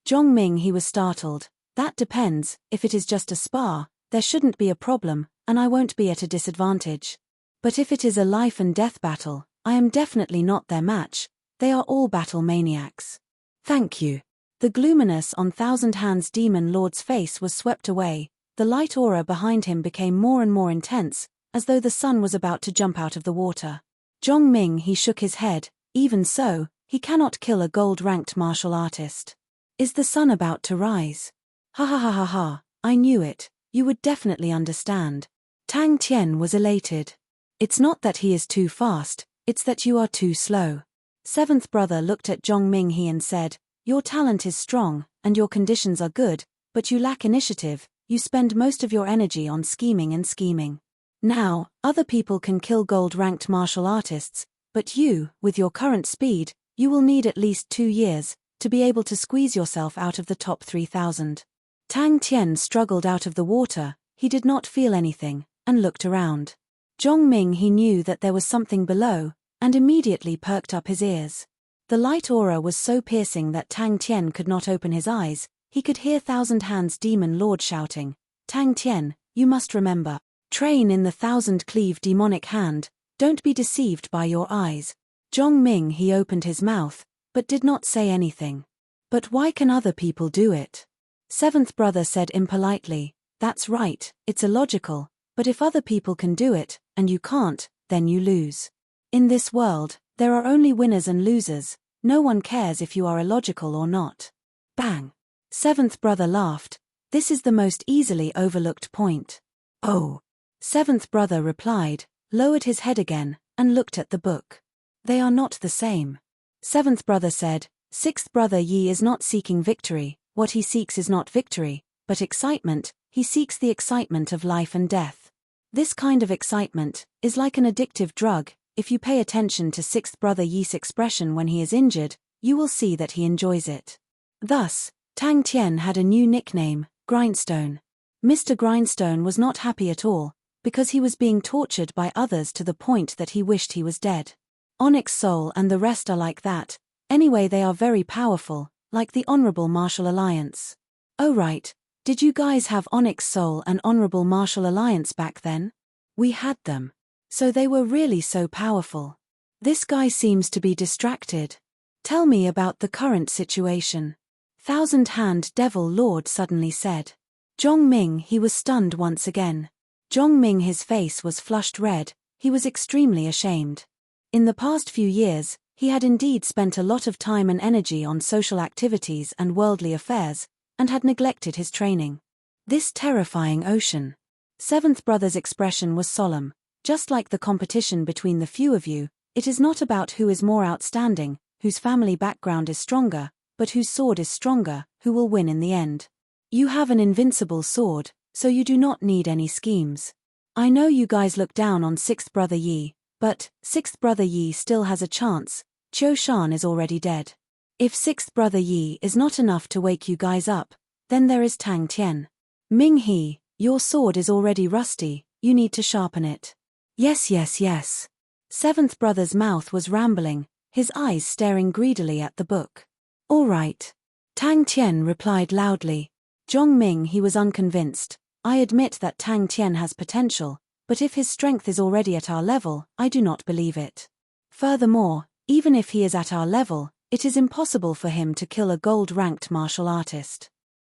Zhongming, he was startled. That depends. If it is just a spar, there shouldn't be a problem, and I won't be at a disadvantage. But if it is a life and death battle, I am definitely not their match. They are all battle maniacs. Thank you. The gloominess on Thousand Hands Demon Lord's face was swept away. The light aura behind him became more and more intense, as though the sun was about to jump out of the water. Zhongming, he shook his head. Even so, he cannot kill a gold-ranked martial artist. Is the sun about to rise? Ha ha ha ha ha, I knew it. You would definitely understand. Tang Tian was elated. It's not that he is too fast, it's that you are too slow. 7th brother looked at Zhongming he and said, Your talent is strong, and your conditions are good, but you lack initiative. You spend most of your energy on scheming and scheming. Now, other people can kill gold-ranked martial artists, but you, with your current speed, you will need at least 2 years to be able to squeeze yourself out of the top 3,000. Tang Tian struggled out of the water. He did not feel anything, and looked around. Zhongming, he knew that there was something below, and immediately perked up his ears. The light aura was so piercing that Tang Tian could not open his eyes. He could hear Thousand Hands Demon Lord shouting, Tang Tian, you must remember. Train in the 1,000-cleave demonic hand. Don't be deceived by your eyes. Zhongming, he opened his mouth, but did not say anything. But why can other people do it? 7th brother said impolitely, That's right, it's illogical, but if other people can do it, and you can't, then you lose. In this world, there are only winners and losers. No one cares if you are illogical or not. Bang! 7th brother laughed. This is the most easily overlooked point. Oh! 7th brother replied, lowered his head again, and looked at the book. They are not the same. 7th brother said, 6th brother Yi is not seeking victory. What he seeks is not victory, but excitement. He seeks the excitement of life and death. This kind of excitement is like an addictive drug. If you pay attention to sixth brother Yi's expression when he is injured, you will see that he enjoys it. Thus, Tang Tian had a new nickname, Grindstone. Mr. Grindstone was not happy at all, because he was being tortured by others to the point that he wished he was dead. Onyx Soul and the rest are like that. Anyway, they are very powerful, like the Honorable Martial Alliance. Oh right, did you guys have Onyx Soul and Honorable Martial Alliance back then? We had them. So they were really so powerful. This guy seems to be distracted. Tell me about the current situation. Thousand-Hand Devil Lord suddenly said. Zhongming, he was stunned once again. Zhongming, his face was flushed red, he was extremely ashamed. In the past few years, he had indeed spent a lot of time and energy on social activities and worldly affairs, and had neglected his training. This terrifying ocean. Seventh brother's expression was solemn. Just like the competition between the few of you, it is not about who is more outstanding, whose family background is stronger, but whose sword is stronger, who will win in the end. You have an invincible sword, so you do not need any schemes. I know you guys look down on sixth brother Yi, but sixth brother Yi still has a chance. Qiu Shan is already dead. If sixth brother Yi is not enough to wake you guys up, then there is Tang Tian. Ming He, your sword is already rusty, you need to sharpen it. Yes. Seventh brother's mouth was rambling, his eyes staring greedily at the book. All right. Tang Tian replied loudly. Zhongming, he was unconvinced. I admit that Tang Tian has potential, but if his strength is already at our level, I do not believe it. Furthermore, even if he is at our level, it is impossible for him to kill a gold-ranked martial artist.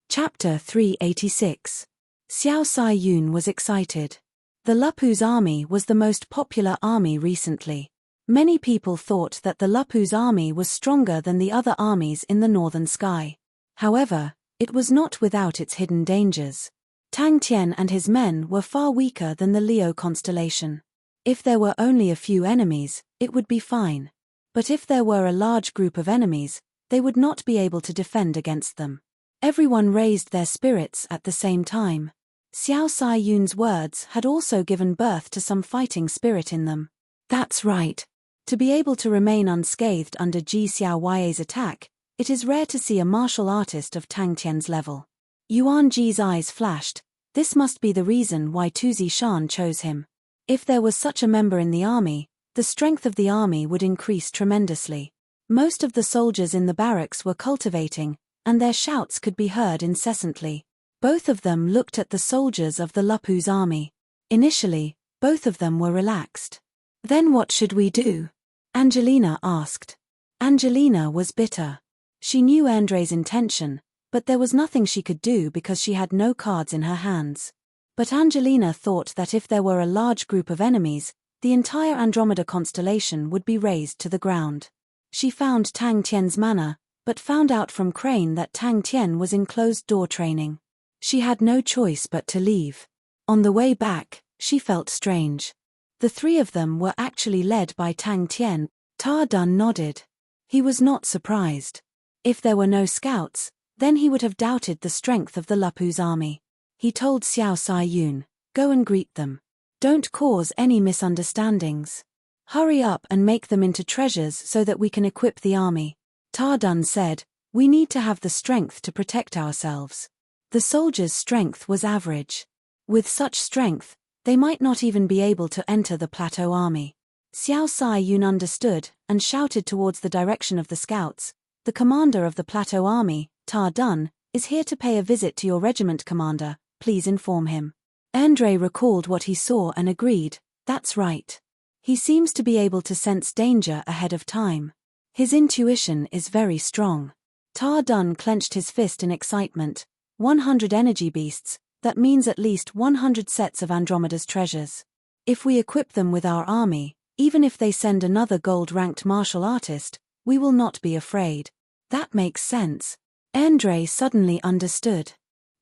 Chapter 386. Xiao Sai Yun was excited. The Lupu's army was the most popular army recently. Many people thought that the Lupu's army was stronger than the other armies in the northern sky. However, it was not without its hidden dangers. Tang Tian and his men were far weaker than the Leo constellation. If there were only a few enemies, it would be fine. But if there were a large group of enemies, they would not be able to defend against them. Everyone raised their spirits at the same time. Xiao Sai Yun's words had also given birth to some fighting spirit in them. That's right. To be able to remain unscathed under Ji Xiao Ye's attack, it is rare to see a martial artist of Tang Tian's level. Yuan Ji's eyes flashed. This must be the reason why Tu Zishan chose him. If there was such a member in the army, the strength of the army would increase tremendously. Most of the soldiers in the barracks were cultivating, and their shouts could be heard incessantly. Both of them looked at the soldiers of the Lupu's army. Initially, both of them were relaxed. Then what should we do? Angelina asked. Angelina was bitter. She knew Andre's intention, but there was nothing she could do because she had no cards in her hands. But Angelina thought that if there were a large group of enemies, the entire Andromeda constellation would be razed to the ground. She found Tang Tian's manor, but found out from Crane that Tang Tian was in closed-door training. She had no choice but to leave. On the way back, she felt strange. The three of them were actually led by Tang Tian. Ta Dun nodded. He was not surprised. If there were no scouts, then he would have doubted the strength of the Lupu's army. He told Xiao Sai Yun, go and greet them. Don't cause any misunderstandings. Hurry up and make them into treasures so that we can equip the army. Ta Dun said, we need to have the strength to protect ourselves. The soldiers' strength was average. With such strength, they might not even be able to enter the plateau army. Xiao Sai Yun understood and shouted towards the direction of the scouts. The commander of the plateau army, Ta Dun, is here to pay a visit to your regiment commander, please inform him. Andre recalled what he saw and agreed, that's right. He seems to be able to sense danger ahead of time. His intuition is very strong. Ta Dun clenched his fist in excitement. 100 energy beasts, that means at least 100 sets of Andromeda's treasures. If we equip them with our army, even if they send another gold-ranked martial artist, we will not be afraid. That makes sense. Andre suddenly understood.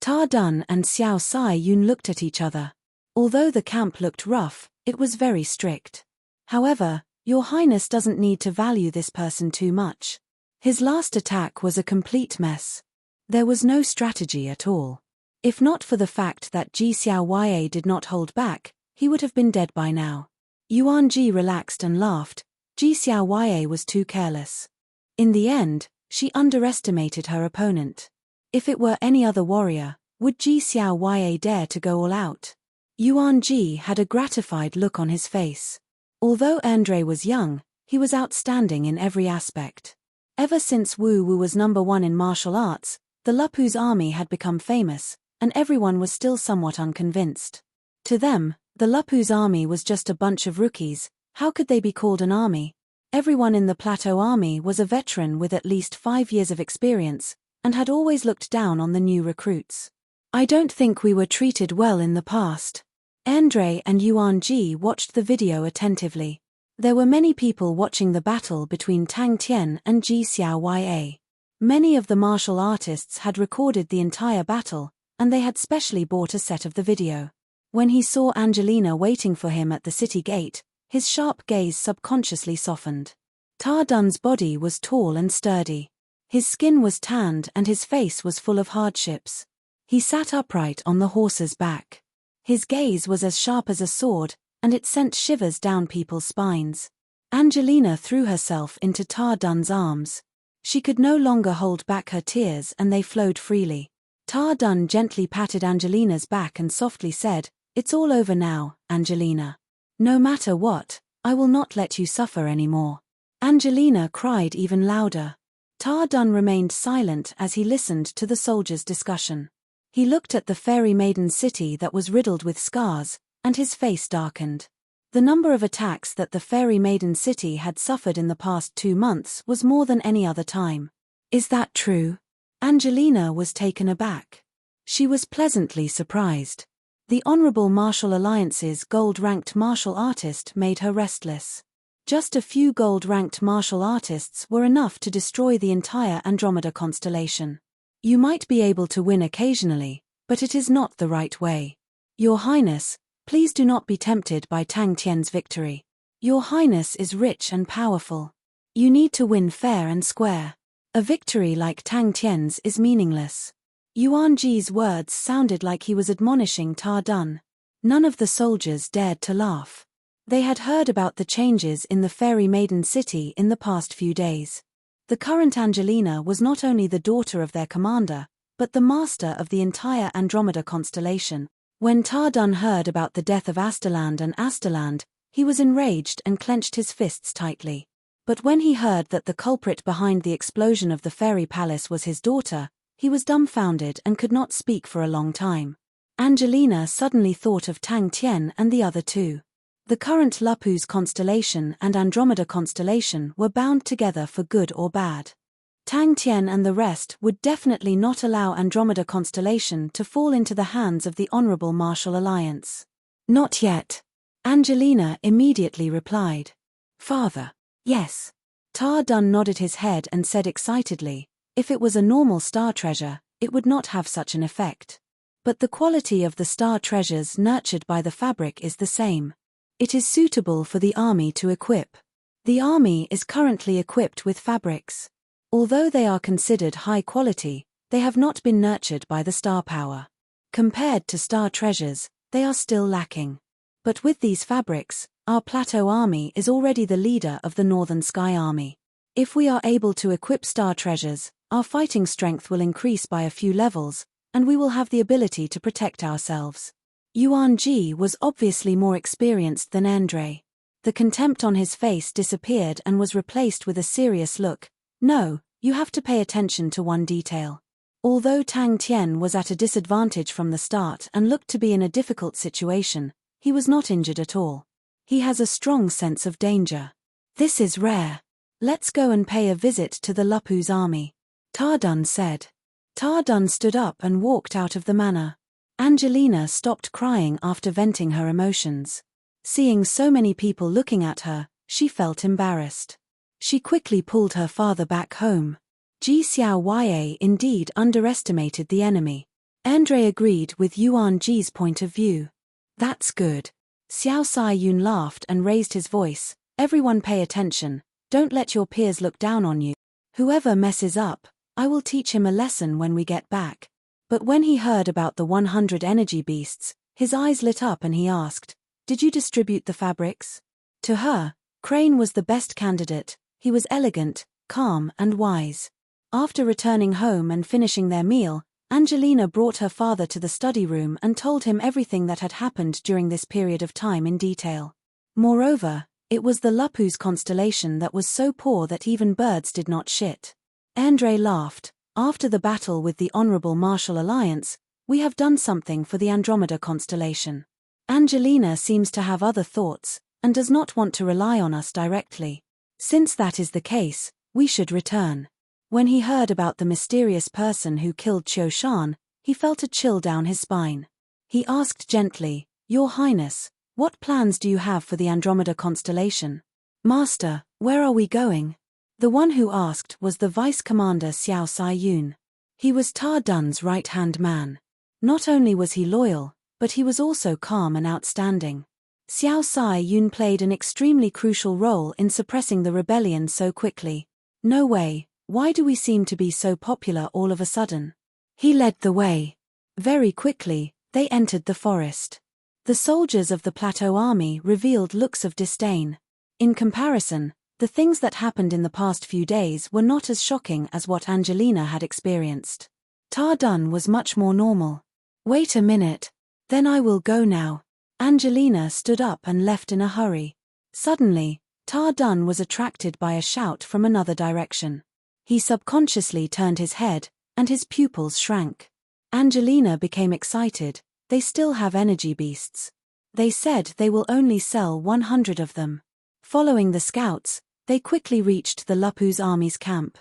Ta Dun and Xiao Sai Yun looked at each other. Although the camp looked rough, it was very strict. However, Your Highness doesn't need to value this person too much. His last attack was a complete mess. There was no strategy at all. If not for the fact that Ji Xiaoya did not hold back, he would have been dead by now. Yuan Ji relaxed and laughed. Ji Xiaoya was too careless. In the end, she underestimated her opponent. If it were any other warrior, would Ji Xiaoya dare to go all out? Yuan Ji had a gratified look on his face. Although Andre was young, he was outstanding in every aspect. Ever since Wu Wu was #1 in martial arts, the Lupu's army had become famous, and everyone was still somewhat unconvinced. To them, the Lupu's army was just a bunch of rookies. How could they be called an army? Everyone in the Plateau army was a veteran with at least 5 years of experience, and had always looked down on the new recruits. I don't think we were treated well in the past. Andre and Yuan Ji watched the video attentively. There were many people watching the battle between Tang Tian and Ji Xiaoya. Many of the martial artists had recorded the entire battle, and they had specially bought a set of the video. When he saw Angelina waiting for him at the city gate, his sharp gaze subconsciously softened. Ta Dun's body was tall and sturdy. His skin was tanned and his face was full of hardships. He sat upright on the horse's back. His gaze was as sharp as a sword, and it sent shivers down people's spines. Angelina threw herself into Ta Dun's arms. She could no longer hold back her tears and they flowed freely. Ta Dun gently patted Angelina's back and softly said, "It's all over now, Angelina. No matter what, I will not let you suffer anymore." Angelina cried even louder. Ta Dun remained silent as he listened to the soldiers' discussion. He looked at the fairy maiden city that was riddled with scars, and his face darkened. The number of attacks that the fairy maiden city had suffered in the past 2 months was more than any other time. Is that true? Angelina was taken aback. She was pleasantly surprised. The Honorable Martial Alliance's gold-ranked martial artist made her restless. Just a few gold-ranked martial artists were enough to destroy the entire Andromeda constellation. You might be able to win occasionally, but it is not the right way. Your Highness, please do not be tempted by Tang Tian's victory. Your Highness is rich and powerful. You need to win fair and square. A victory like Tang Tian's is meaningless. Yuan Ji's words sounded like he was admonishing Ta Dun. None of the soldiers dared to laugh. They had heard about the changes in the fairy maiden city in the past few days. The current Angelina was not only the daughter of their commander, but the master of the entire Andromeda constellation. When Ta Dun heard about the death of Asterland and Asterland, he was enraged and clenched his fists tightly. But when he heard that the culprit behind the explosion of the fairy palace was his daughter, he was dumbfounded and could not speak for a long time. Angelina suddenly thought of Tang Tian and the other two. The current Lupu's constellation and Andromeda constellation were bound together for good or bad. Tang Tian and the rest would definitely not allow Andromeda constellation to fall into the hands of the Honorable Martial Alliance. Not yet. Angelina immediately replied. Father. Yes. Ta Dun nodded his head and said excitedly, if it was a normal star treasure, it would not have such an effect. But the quality of the star treasures nurtured by the fabric is the same. It is suitable for the army to equip. The army is currently equipped with fabrics. Although they are considered high quality, they have not been nurtured by the star power. Compared to star treasures, they are still lacking. But with these fabrics, our plateau army is already the leader of the Northern Sky Army. If we are able to equip star treasures, our fighting strength will increase by a few levels, and we will have the ability to protect ourselves. Yuan Ji was obviously more experienced than Andre. The contempt on his face disappeared and was replaced with a serious look. No, you have to pay attention to one detail. Although Tang Tian was at a disadvantage from the start and looked to be in a difficult situation, he was not injured at all. He has a strong sense of danger. This is rare. Let's go and pay a visit to the Lupu's army. Ta Dun said. Ta Dun stood up and walked out of the manor. Angelina stopped crying after venting her emotions. Seeing so many people looking at her, she felt embarrassed. She quickly pulled her father back home. Ji Xiaoya indeed underestimated the enemy. Andre agreed with Yuan Ji's point of view. That's good. Xiao Saiyun laughed and raised his voice. Everyone pay attention, don't let your peers look down on you. Whoever messes up, I will teach him a lesson when we get back. But when he heard about the 100 energy beasts, his eyes lit up and he asked, "Did you distribute the fabrics?" To her, Crane was the best candidate. He was elegant, calm, and wise. After returning home and finishing their meal, Angelina brought her father to the study room and told him everything that had happened during this period of time in detail. Moreover, it was the Lapus constellation that was so poor that even birds did not shit. Andre laughed. After the battle with the Honorable Martial Alliance, we have done something for the Andromeda constellation. Angelina seems to have other thoughts, and does not want to rely on us directly. Since that is the case, we should return. When he heard about the mysterious person who killed Qiu Shan, he felt a chill down his spine. He asked gently, "Your Highness, what plans do you have for the Andromeda constellation?" "Master, where are we going?" The one who asked was the Vice Commander Xiao Sai-yun. He was Ta Dun's right-hand man. Not only was he loyal, but he was also calm and outstanding. Xiao Sai-yun played an extremely crucial role in suppressing the rebellion so quickly. "No way, why do we seem to be so popular all of a sudden?" He led the way. Very quickly, they entered the forest. The soldiers of the Plateau Army revealed looks of disdain. In comparison, the things that happened in the past few days were not as shocking as what Angelina had experienced. Ta Dun was much more normal. "Wait a minute. Then I will go now." Angelina stood up and left in a hurry. Suddenly, Ta Dun was attracted by a shout from another direction. He subconsciously turned his head, and his pupils shrank. Angelina became excited. "They still have energy beasts. They said they will only sell 100 of them." Following the scouts, they quickly reached the Lapus army's camp.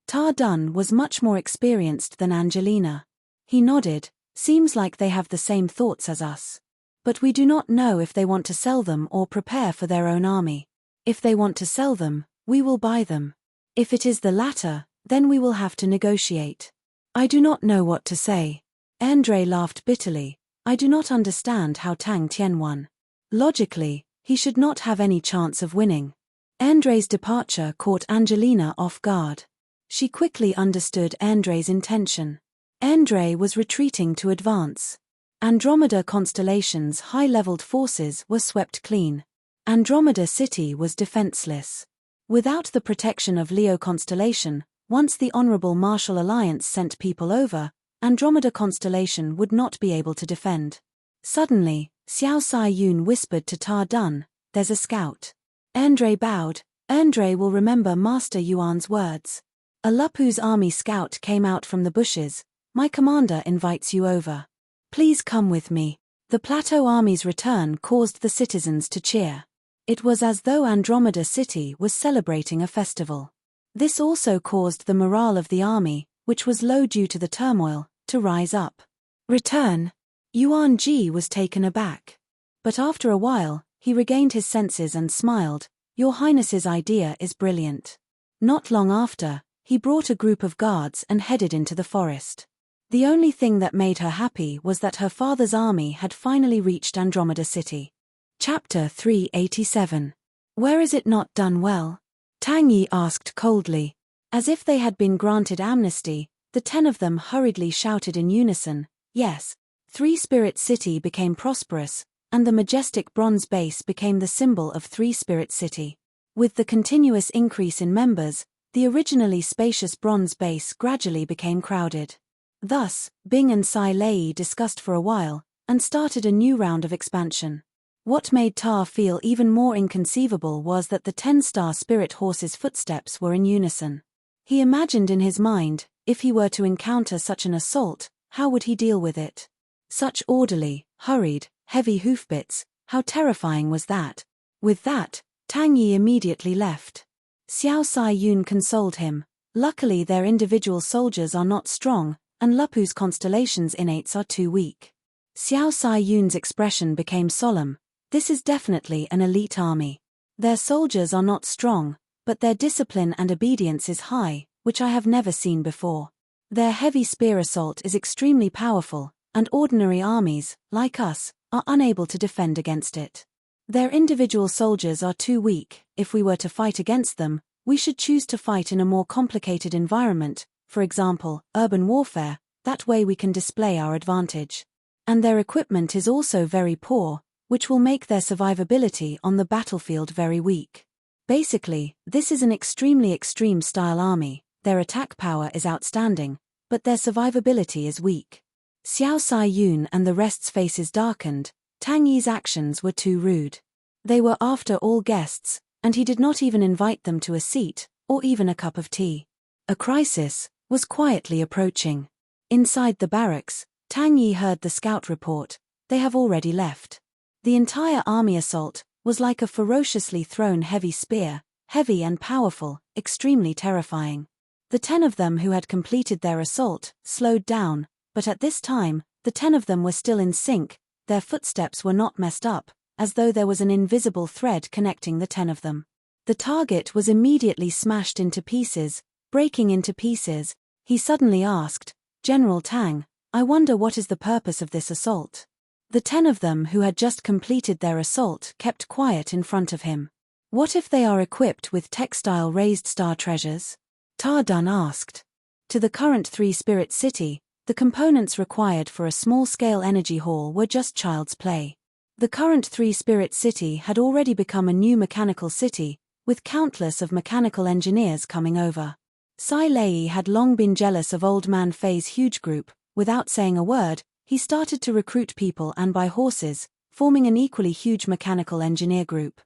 Ta Dun was much more experienced than Angelina. He nodded. "Seems like they have the same thoughts as us. But we do not know if they want to sell them or prepare for their own army. If they want to sell them, we will buy them. If it is the latter, then we will have to negotiate." "I do not know what to say." Andre laughed bitterly. "I do not understand how Tang Tian won. Logically, he should not have any chance of winning." Andre's departure caught Angelina off guard. She quickly understood Andre's intention. Andre was retreating to advance. Andromeda constellation's high-leveled forces were swept clean. Andromeda City was defenseless. Without the protection of Leo constellation, once the Honorable Martial Alliance sent people over, Andromeda constellation would not be able to defend. Suddenly, Xiao Sai-yun whispered to Ta Dun, "There's a scout." Andre bowed. Andre will remember Master Yuan's words. A Lapus army scout came out from the bushes. "My commander invites you over. Please come with me." The Plateau Army's return caused the citizens to cheer. It was as though Andromeda City was celebrating a festival. This also caused the morale of the army, which was low due to the turmoil, to rise up. "Return." Yuan Ji was taken aback. But after a while, he regained his senses and smiled. "Your Highness's idea is brilliant." Not long after, he brought a group of guards and headed into the forest. The only thing that made her happy was that her father's army had finally reached Andromeda City. Chapter 387. "Where is it not done well?" Tang Yi asked coldly. As if they had been granted amnesty, the 10 of them hurriedly shouted in unison, "Yes." Three Spirit City became prosperous, and the majestic bronze base became the symbol of Three Spirit City. With the continuous increase in members, the originally spacious bronze base gradually became crowded. Thus, Bing and Sai Lei discussed for a while, and started a new round of expansion. What made Ta feel even more inconceivable was that the 10-star spirit horse's footsteps were in unison. He imagined in his mind, if he were to encounter such an assault, how would he deal with it? Such orderly, hurried, heavy hoofbeats, how terrifying was that? With that, Tang Yi immediately left. Xiao Sai-yun consoled him. Luckily their individual soldiers are not strong, and Lapus constellation's innates are too weak. Xiao Sai-yun's expression became solemn. This is definitely an elite army. Their soldiers are not strong, but their discipline and obedience is high, which I have never seen before. Their heavy spear assault is extremely powerful, and ordinary armies, like us, are unable to defend against it. Their individual soldiers are too weak. If we were to fight against them, we should choose to fight in a more complicated environment, for example, urban warfare, that way we can display our advantage. And their equipment is also very poor, which will make their survivability on the battlefield very weak. Basically, this is an extremely extreme style army, their attack power is outstanding, but their survivability is weak. Xiao Sai Yun and the rest's faces darkened. Tang Yi's actions were too rude. They were after all guests, and he did not even invite them to a seat, or even a cup of tea. A crisis was quietly approaching. Inside the barracks, Tang Yi heard the scout report. They have already left. The entire army assault was like a ferociously thrown heavy spear, heavy and powerful, extremely terrifying. The 10 of them who had completed their assault slowed down, but at this time, the 10 of them were still in sync, their footsteps were not messed up, as though there was an invisible thread connecting the 10 of them. The target was immediately smashed into pieces. Breaking into pieces, he suddenly asked, "General Tang, I wonder what is the purpose of this assault?" The 10 of them who had just completed their assault kept quiet in front of him. "What if they are equipped with textile raised star treasures?" Ta Dun asked. To the current 3-spirit city, the components required for a small-scale energy hall were just child's play. The current 3-spirit city had already become a new mechanical city, with countless of mechanical engineers coming over. Sai Lei had long been jealous of Old Man Fei's huge group. Without saying a word, he started to recruit people and buy horses, forming an equally huge mechanical engineer group.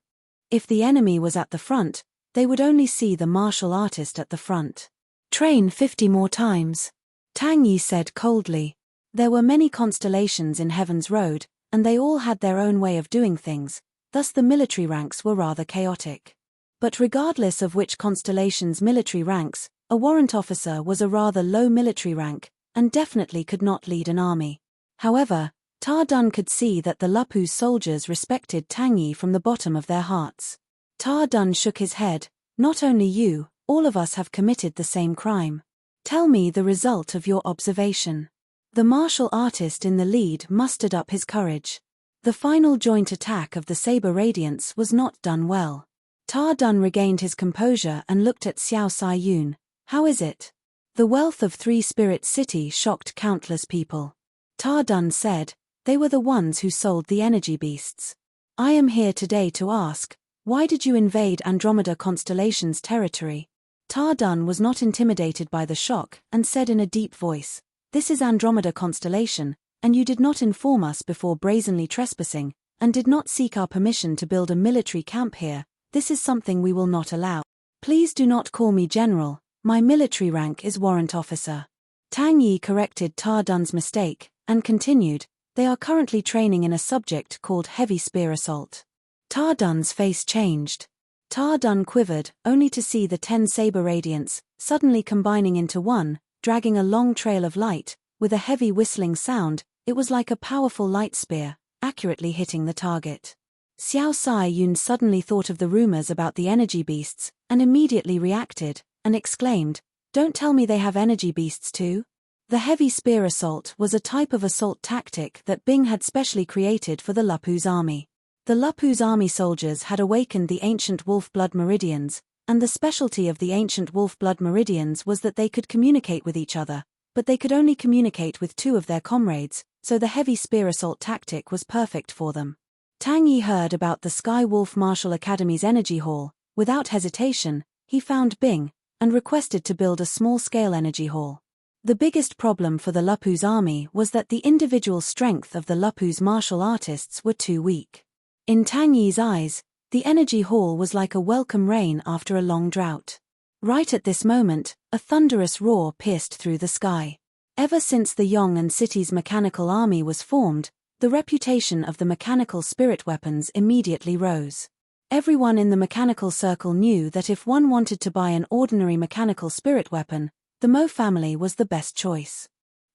If the enemy was at the front, they would only see the martial artist at the front. "Train 50 more times," Tang Yi said coldly. There were many constellations in Heaven's Road, and they all had their own way of doing things, thus the military ranks were rather chaotic. But regardless of which constellation's military ranks, a warrant officer was a rather low military rank, and definitely could not lead an army. However, Ta Dun could see that the Lupu's soldiers respected Tang Yi from the bottom of their hearts. Ta Dun shook his head. "Not only you, all of us have committed the same crime. Tell me the result of your observation." The martial artist in the lead mustered up his courage. The final joint attack of the Saber Radiance was not done well. Ta Dun regained his composure and looked at Xiao Sai Yun. "How is it?" The wealth of 3-spirit city shocked countless people. Ta Dun said, "They were the ones who sold the energy beasts. I am here today to ask, why did you invade Andromeda Constellation's territory?" Ta Dun was not intimidated by the shock and said in a deep voice, "This is Andromeda Constellation, and you did not inform us before brazenly trespassing, and did not seek our permission to build a military camp here. This is something we will not allow. Please do not call me general, my military rank is warrant officer." Tang Yi corrected Ta Dun's mistake, and continued, "They are currently training in a subject called heavy spear assault." Ta Dun's face changed. Ta Dun quivered, only to see the 10 Saber Radiants, suddenly combining into one, dragging a long trail of light, with a heavy whistling sound. It was like a powerful light spear, accurately hitting the target. Xiao Sai Yun suddenly thought of the rumors about the energy beasts, and immediately reacted, and exclaimed, "Don't tell me they have energy beasts too?" The heavy spear assault was a type of assault tactic that Bing had specially created for the Lupu's army. The Lupu's army soldiers had awakened the ancient wolf blood meridians, and the specialty of the ancient wolf blood meridians was that they could communicate with each other, but they could only communicate with 2 of their comrades, so the heavy spear assault tactic was perfect for them. Tang Yi heard about the Sky Wolf Martial Academy's energy hall. Without hesitation, he found Bing, and requested to build a small-scale energy hall. The biggest problem for the Lupu's army was that the individual strength of the Lupu's martial artists were too weak. In Tang Yi's eyes, the energy hall was like a welcome rain after a long drought. Right at this moment, a thunderous roar pierced through the sky. Ever since the Yong'an City's mechanical army was formed, the reputation of the mechanical spirit weapons immediately rose. Everyone in the mechanical circle knew that if one wanted to buy an ordinary mechanical spirit weapon, the Mo family was the best choice.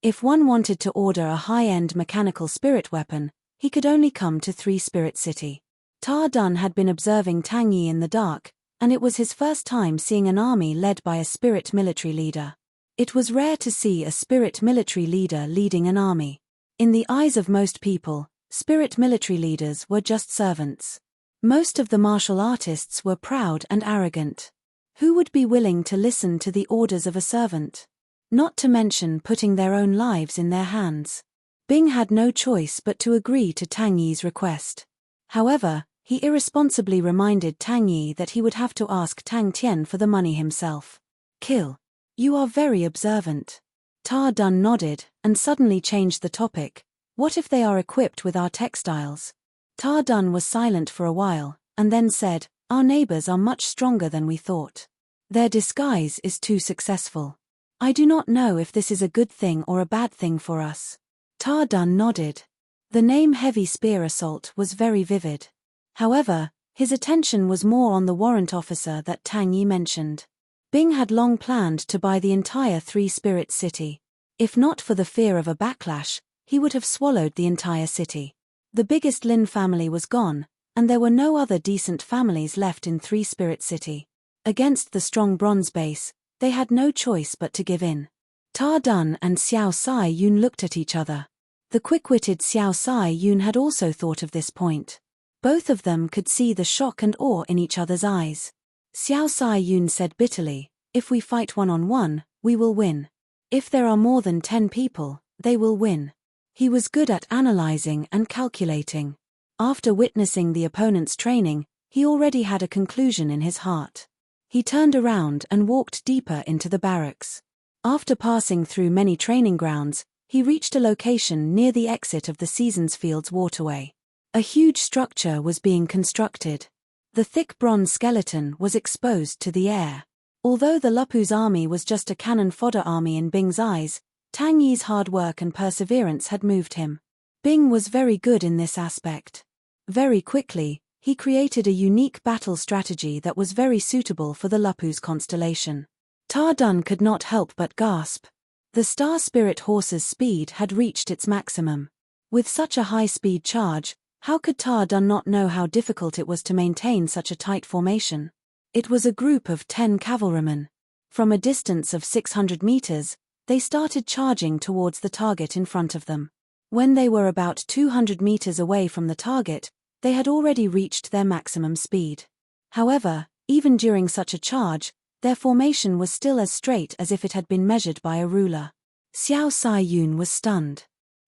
If one wanted to order a high-end mechanical spirit weapon, he could only come to 3-spirit city. Ta Dun had been observing Tang Yi in the dark, and it was his first time seeing an army led by a spirit military leader. It was rare to see a spirit military leader leading an army. In the eyes of most people, spirit military leaders were just servants. Most of the martial artists were proud and arrogant. Who would be willing to listen to the orders of a servant? not to mention putting their own lives in their hands. Bing had no choice but to agree to Tang Yi's request. However, he irresponsibly reminded Tang Yi that he would have to ask Tang Tian for the money himself. Kill. You are very observant. Ta Dun nodded, and suddenly changed the topic. What if they are equipped with our textiles? Ta Dun was silent for a while, and then said, our neighbors are much stronger than we thought. Their disguise is too successful. I do not know if this is a good thing or a bad thing for us. Ta Dun nodded. The name Heavy Spear Assault was very vivid. However, his attention was more on the warrant officer that Tang Yi mentioned. Bing had long planned to buy the entire Three Spirit City. If not for the fear of a backlash, he would have swallowed the entire city. The biggest Lin family was gone, and there were no other decent families left in Three Spirit City. Against the strong bronze base, they had no choice but to give in. Ta Dun and Xiao Sai Yun looked at each other. The quick-witted Xiao Sai Yun had also thought of this point. Both of them could see the shock and awe in each other's eyes. Xiao Sai Yun said bitterly, if we fight one-on-one, we will win. If there are more than 10 people, they will win. He was good at analyzing and calculating. After witnessing the opponent's training, he already had a conclusion in his heart. He turned around and walked deeper into the barracks. After passing through many training grounds, he reached a location near the exit of the Seasons Fields waterway. A huge structure was being constructed. The thick bronze skeleton was exposed to the air. Although the Lupu's army was just a cannon fodder army in Bing's eyes, Tang Yi's hard work and perseverance had moved him. Bing was very good in this aspect. Very quickly, he created a unique battle strategy that was very suitable for the Lupu's constellation. Ta Dun could not help but gasp. The Star Spirit horse's speed had reached its maximum. With such a high-speed charge, how could Ta Dun not know how difficult it was to maintain such a tight formation? It was a group of 10 cavalrymen. From a distance of 600 meters, they started charging towards the target in front of them. When they were about 200 meters away from the target, they had already reached their maximum speed. However, even during such a charge, their formation was still as straight as if it had been measured by a ruler. Xiao Sai Yun was stunned.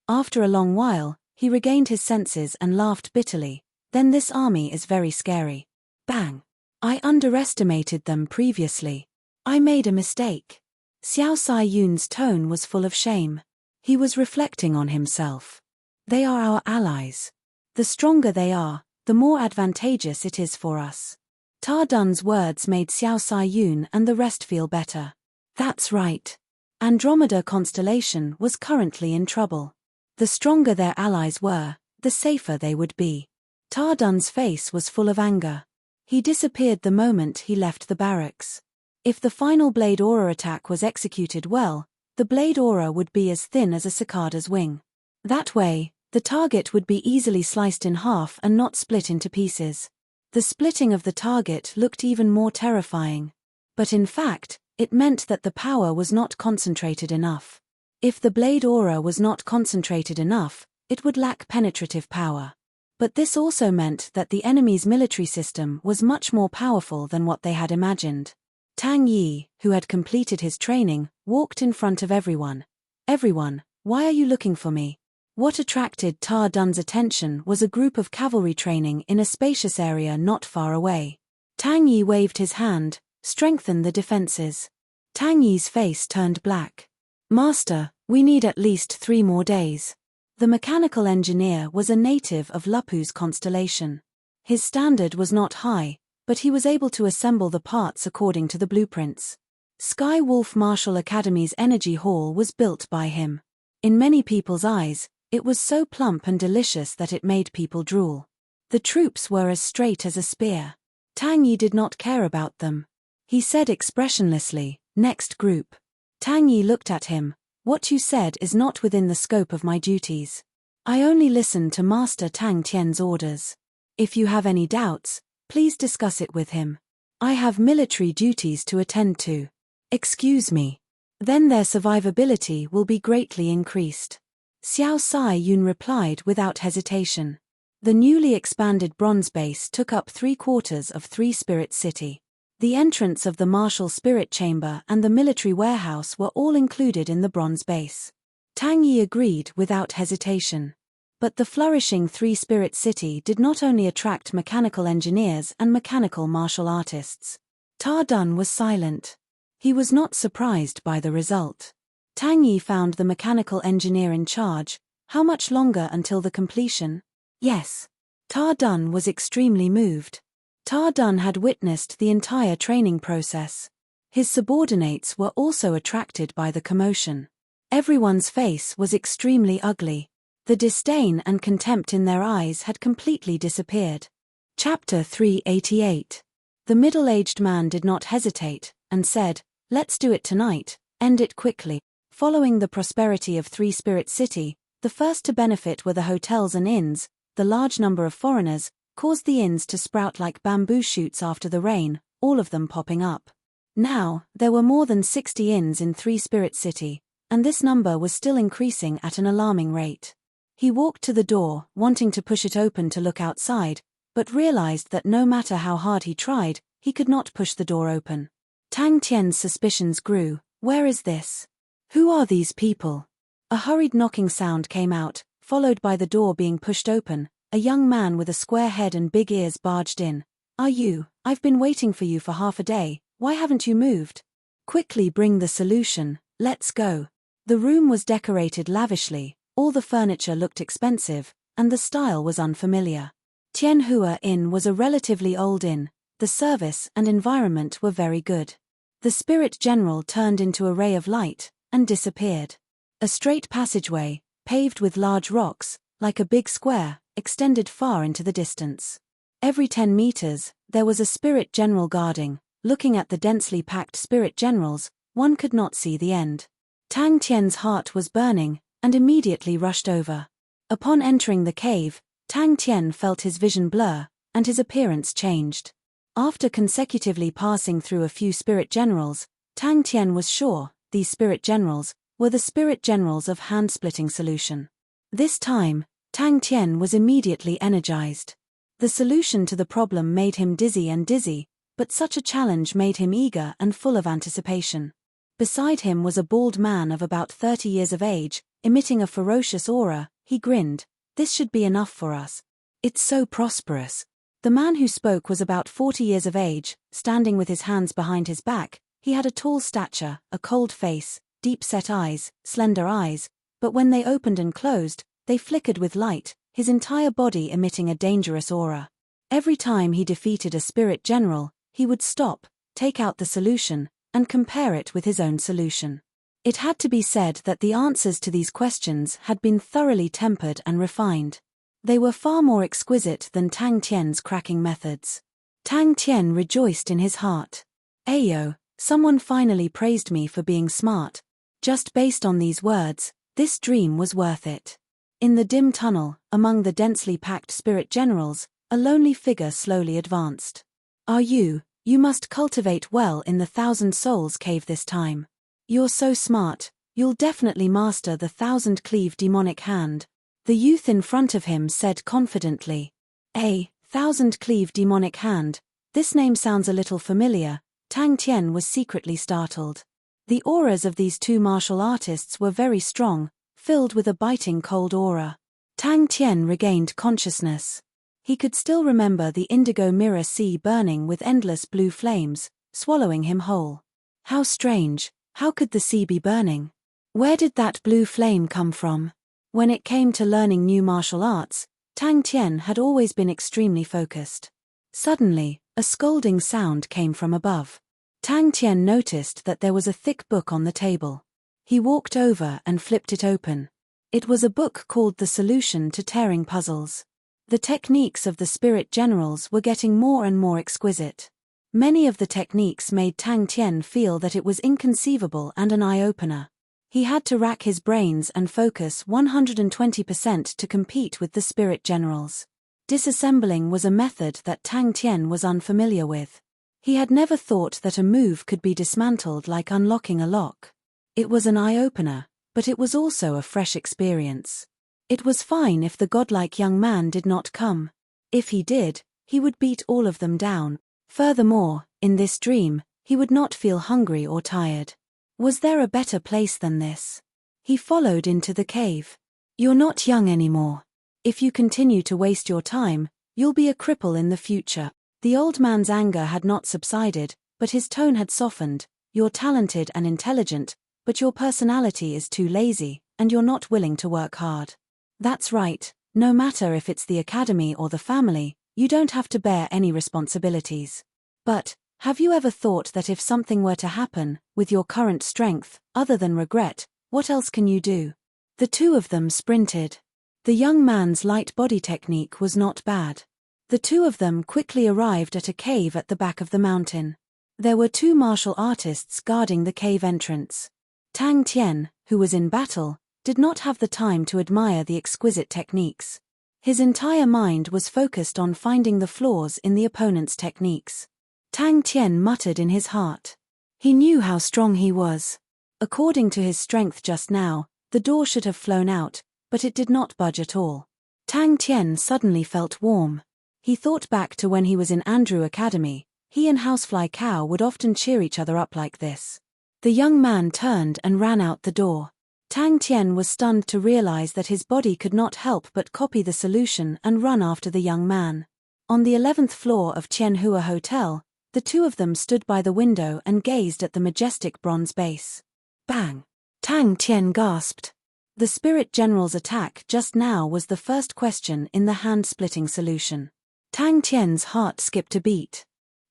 After a long while, he regained his senses and laughed bitterly. Then this army is very scary. Bang! I underestimated them previously. I made a mistake. Xiao Sai Yun's tone was full of shame. He was reflecting on himself. They are our allies. The stronger they are, the more advantageous it is for us. Ta Dun's words made Xiao Sai Yun and the rest feel better. That's right. Andromeda constellation was currently in trouble. The stronger their allies were, the safer they would be. Ta Dun's face was full of anger. He disappeared the moment he left the barracks. If the final Blade Aura attack was executed well, the Blade Aura would be as thin as a cicada's wing. That way, the target would be easily sliced in half and not split into pieces. The splitting of the target looked even more terrifying. But in fact, it meant that the power was not concentrated enough. If the Blade Aura was not concentrated enough, it would lack penetrative power. But this also meant that the enemy's military system was much more powerful than what they had imagined. Tang Yi, who had completed his training, walked in front of everyone. Everyone, why are you looking for me? What attracted Ta Dun's attention was a group of cavalry training in a spacious area not far away. Tang Yi waved his hand, strengthen the defenses. Tang Yi's face turned black. Master, we need at least 3 more days. The mechanical engineer was a native of Lupu's constellation. His standard was not high, but he was able to assemble the parts according to the blueprints. Sky Wolf Martial Academy's energy hall was built by him. In many people's eyes, it was so plump and delicious that it made people drool. The troops were as straight as a spear. Tang Yi did not care about them. He said expressionlessly, next group. Tang Yi looked at him. What you said is not within the scope of my duties. I only listen to Master Tang Tian's orders. If you have any doubts, please discuss it with him. I have military duties to attend to. Excuse me. Then their survivability will be greatly increased. Xiao Sai Yun replied without hesitation. The newly expanded bronze base took up 3/4 of Three Spirit City. The entrance of the martial spirit chamber and the military warehouse were all included in the bronze base. Tang Yi agreed without hesitation. But the flourishing three-spirit city did not only attract mechanical engineers and mechanical martial artists. Ta Dun was silent. He was not surprised by the result. Tang Yi found the mechanical engineer in charge. How much longer until the completion? Yes. Ta Dun was extremely moved. Ta Dun had witnessed the entire training process. His subordinates were also attracted by the commotion. Everyone's face was extremely ugly. The disdain and contempt in their eyes had completely disappeared. Chapter 388. The middle-aged man did not hesitate, and said, "Let's do it tonight, end it quickly." Following the prosperity of Three Spirit City, the first to benefit were the hotels and inns. The large number of foreigners caused the inns to sprout like bamboo shoots after the rain, all of them popping up. Now, there were more than 60 inns in Three Spirit City, and this number was still increasing at an alarming rate. He walked to the door, wanting to push it open to look outside, but realized that no matter how hard he tried, he could not push the door open. Tang Tian's suspicions grew. Where is this? Who are these people? A hurried knocking sound came out, followed by the door being pushed open. A young man with a square head and big ears barged in. "Are you? I've been waiting for you for half a day. Why haven't you moved? Quickly bring the solution, let's go." The room was decorated lavishly. All the furniture looked expensive, and the style was unfamiliar. Tianhua Inn was a relatively old inn. The service and environment were very good. The spirit general turned into a ray of light, and disappeared. A straight passageway, paved with large rocks, like a big square, extended far into the distance. Every 10 meters, there was a spirit general guarding. Looking at the densely packed spirit generals, one could not see the end. Tang Tian's heart was burning, and immediately rushed over. Upon entering the cave, Tang Tian felt his vision blur, and his appearance changed. After consecutively passing through a few spirit generals, Tang Tian was sure these spirit generals were the spirit generals of hand-splitting solution. This time, Tang Tian was immediately energized. The solution to the problem made him dizzy, but such a challenge made him eager and full of anticipation. Beside him was a bald man of about 30 years of age, emitting a ferocious aura. He grinned. "This should be enough for us. It's so prosperous." The man who spoke was about 40 years of age, standing with his hands behind his back. He had a tall stature, a cold face, deep-set eyes, slender eyes, but when they opened and closed, they flickered with light, his entire body emitting a dangerous aura. Every time he defeated a spirit general, he would stop, take out the solution, and compare it with his own solution. It had to be said that the answers to these questions had been thoroughly tempered and refined. They were far more exquisite than Tang Tian's cracking methods. Tang Tian rejoiced in his heart. "Ayo, someone finally praised me for being smart." Just based on these words, this dream was worth it. In the dim tunnel, among the densely packed spirit generals, a lonely figure slowly advanced. You must cultivate well in the 1,000 Souls cave this time. You're so smart, you'll definitely master the 1,000-cleave demonic hand." The youth in front of him said confidently. 1,000-cleave demonic hand, this name sounds a little familiar. Tang Tian was secretly startled. The auras of these two martial artists were very strong, filled with a biting cold aura. Tang Tian regained consciousness. He could still remember the indigo mirror sea burning with endless blue flames, swallowing him whole. How strange, how could the sea be burning? Where did that blue flame come from? When it came to learning new martial arts, Tang Tian had always been extremely focused. Suddenly, a scolding sound came from above. Tang Tian noticed that there was a thick book on the table. He walked over and flipped it open. It was a book called The Solution to Tearing Puzzles. The techniques of the spirit generals were getting more and more exquisite. Many of the techniques made Tang Tian feel that it was inconceivable and an eye-opener. He had to rack his brains and focus 120% to compete with the spirit generals. Disassembling was a method that Tang Tian was unfamiliar with. He had never thought that a move could be dismantled like unlocking a lock. It was an eye-opener, but it was also a fresh experience. It was fine if the godlike young man did not come. If he did, he would beat all of them down. Furthermore, in this dream, he would not feel hungry or tired. Was there a better place than this? He followed into the cave. You're not young anymore. If you continue to waste your time, you'll be a cripple in the future. The old man's anger had not subsided, but his tone had softened. You're talented and intelligent, but your personality is too lazy, and you're not willing to work hard. That's right, no matter if it's the academy or the family, you don't have to bear any responsibilities. But, have you ever thought that if something were to happen, with your current strength, other than regret, what else can you do? The two of them sprinted. The young man's light body technique was not bad. The two of them quickly arrived at a cave at the back of the mountain. There were two martial artists guarding the cave entrance. Tang Tian, who was in battle, did not have the time to admire the exquisite techniques. His entire mind was focused on finding the flaws in the opponent's techniques. Tang Tian muttered in his heart. He knew how strong he was. According to his strength just now, the door should have flown out, but it did not budge at all. Tang Tian suddenly felt warm. He thought back to when he was in Andrew Academy. He and Housefly Cow would often cheer each other up like this. The young man turned and ran out the door. Tang Tian was stunned to realize that his body could not help but copy the solution and run after the young man. On the 11th floor of Tianhua Hotel, the two of them stood by the window and gazed at the majestic bronze base. Bang! Tang Tian gasped. The Spirit General's attack just now was the first question in the hand-splitting solution. Tang Tian's heart skipped a beat.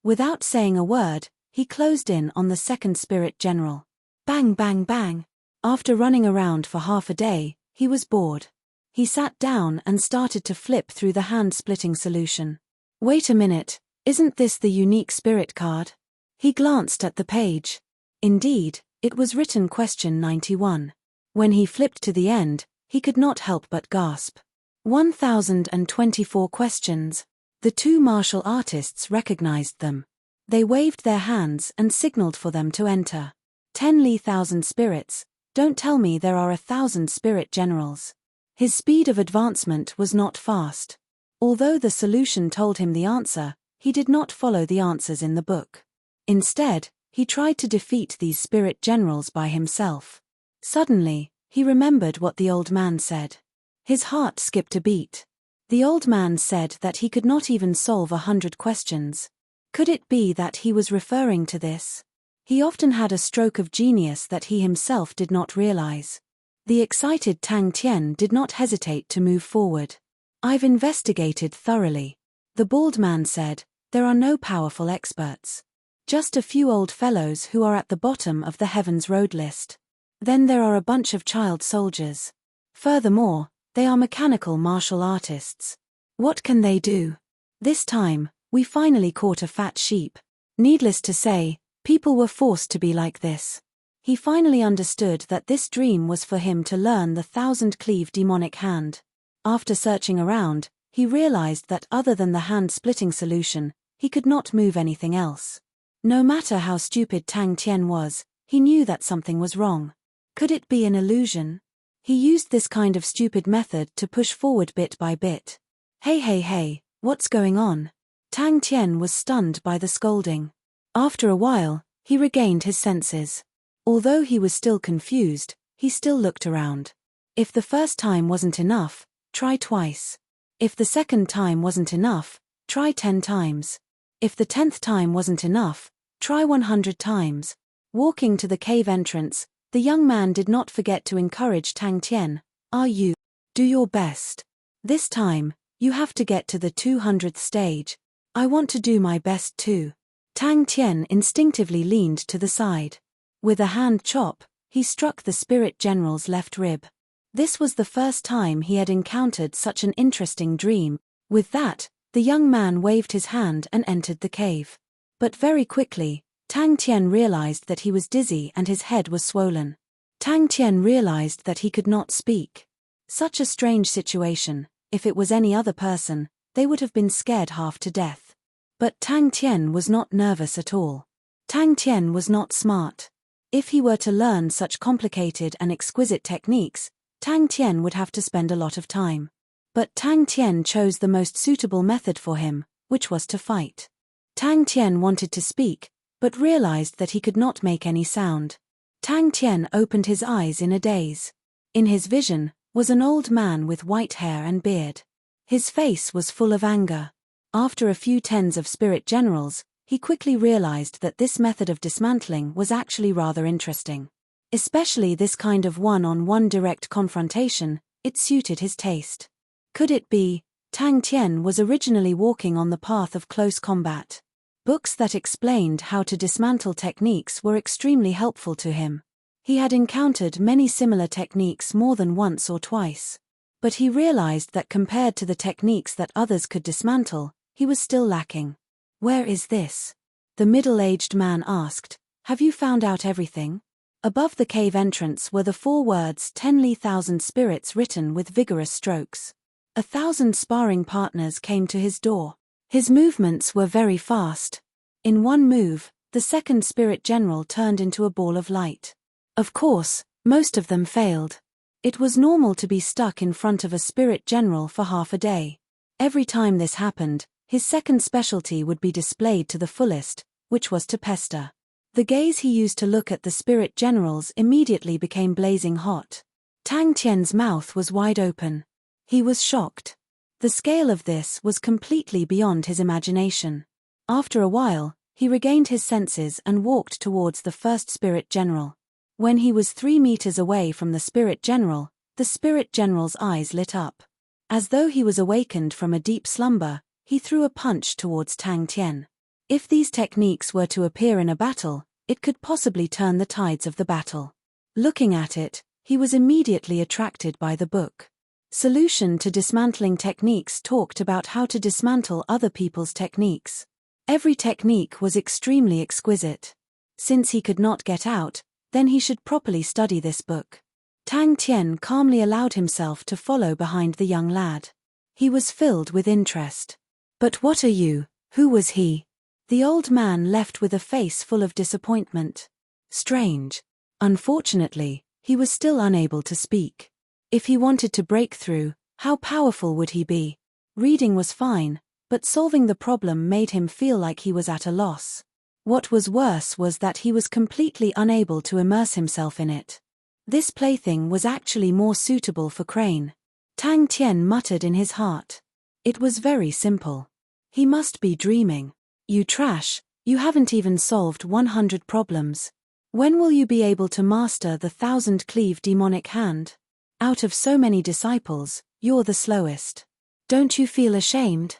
Without saying a word, he closed in on the second Spirit General. Bang bang bang! After running around for half a day, he was bored. He sat down and started to flip through the hand-splitting solution. Wait a minute, isn't this the unique spirit card? He glanced at the page. Indeed, it was written question 91. When he flipped to the end, he could not help but gasp. 1024 questions. The two martial artists recognized them. They waved their hands and signaled for them to enter. 10,000 spirits. Don't tell me there are 1,000 spirit generals. His speed of advancement was not fast. Although the solution told him the answer, he did not follow the answers in the book. Instead, he tried to defeat these spirit generals by himself. Suddenly, he remembered what the old man said. His heart skipped a beat. The old man said that he could not even solve 100 questions. Could it be that he was referring to this? He often had a stroke of genius that he himself did not realize. The excited Tang Tian did not hesitate to move forward. I've investigated thoroughly. The bald man said, there are no powerful experts. Just a few old fellows who are at the bottom of the Heaven's Road list. Then there are a bunch of child soldiers. Furthermore, they are mechanical martial artists. What can they do? This time, we finally caught a fat sheep. Needless to say, people were forced to be like this. He finally understood that this dream was for him to learn the 1,000-cleave demonic hand. After searching around, he realized that other than the hand-splitting solution, he could not move anything else. No matter how stupid Tang Tian was, he knew that something was wrong. Could it be an illusion? He used this kind of stupid method to push forward bit by bit. Hey, what's going on? Tang Tian was stunned by the scolding. After a while, he regained his senses. Although he was still confused, he still looked around. If the first time wasn't enough, try twice. If the second time wasn't enough, try 10 times. If the 10th time wasn't enough, try 100 times. Walking to the cave entrance, the young man did not forget to encourage Tang Tian. Do your best. This time, you have to get to the 200th stage. I want to do my best too. Tang Tian instinctively leaned to the side. With a hand chop, he struck the spirit general's left rib. This was the first time he had encountered such an interesting dream. With that, the young man waved his hand and entered the cave. But very quickly, Tang Tian realized that he was dizzy and his head was swollen. Tang Tian realized that he could not speak. Such a strange situation. If it was any other person, they would have been scared half to death. But Tang Tian was not nervous at all. Tang Tian was not smart. If he were to learn such complicated and exquisite techniques, Tang Tian would have to spend a lot of time. But Tang Tian chose the most suitable method for him, which was to fight. Tang Tian wanted to speak, but realized that he could not make any sound. Tang Tian opened his eyes in a daze. In his vision was an old man with white hair and beard. His face was full of anger. After a few tens of spirit generals, he quickly realized that this method of dismantling was actually rather interesting. Especially this kind of one-on-one direct confrontation, it suited his taste. Could it be, Tang Tian was originally walking on the path of close combat? Books that explained how to dismantle techniques were extremely helpful to him. He had encountered many similar techniques more than once or twice. But he realized that compared to the techniques that others could dismantle, he was still lacking. Where is this? The middle-aged man asked. Have you found out everything? Above the cave entrance were the 4 words 10,000 spirits written with vigorous strokes. 1,000 sparring partners came to his door. His movements were very fast. In one move, the second spirit general turned into a ball of light. Of course, most of them failed. It was normal to be stuck in front of a spirit general for half a day. Every time this happened, his second specialty would be displayed to the fullest, which was to pester. The gaze he used to look at the spirit generals immediately became blazing hot. Tang Tian's mouth was wide open. He was shocked. The scale of this was completely beyond his imagination. After a while, he regained his senses and walked towards the first spirit general. When he was 3 meters away from the spirit general's eyes lit up. As though he was awakened from a deep slumber, he threw a punch towards Tang Tian. If these techniques were to appear in a battle, it could possibly turn the tides of the battle. Looking at it, he was immediately attracted by the book. Solution to Dismantling Techniques talked about how to dismantle other people's techniques. Every technique was extremely exquisite. Since he could not get out, then he should properly study this book. Tang Tian calmly allowed himself to follow behind the young lad. He was filled with interest. But what are you? Who was he? The old man left with a face full of disappointment. Strange. Unfortunately, he was still unable to speak. If he wanted to break through, how powerful would he be? Reading was fine, but solving the problem made him feel like he was at a loss. What was worse was that he was completely unable to immerse himself in it. This plaything was actually more suitable for Crane. Tang Tian muttered in his heart. It was very simple. He must be dreaming. You trash, you haven't even solved 100 problems. When will you be able to master the 1000-cleave demonic hand? Out of so many disciples, you're the slowest. Don't you feel ashamed?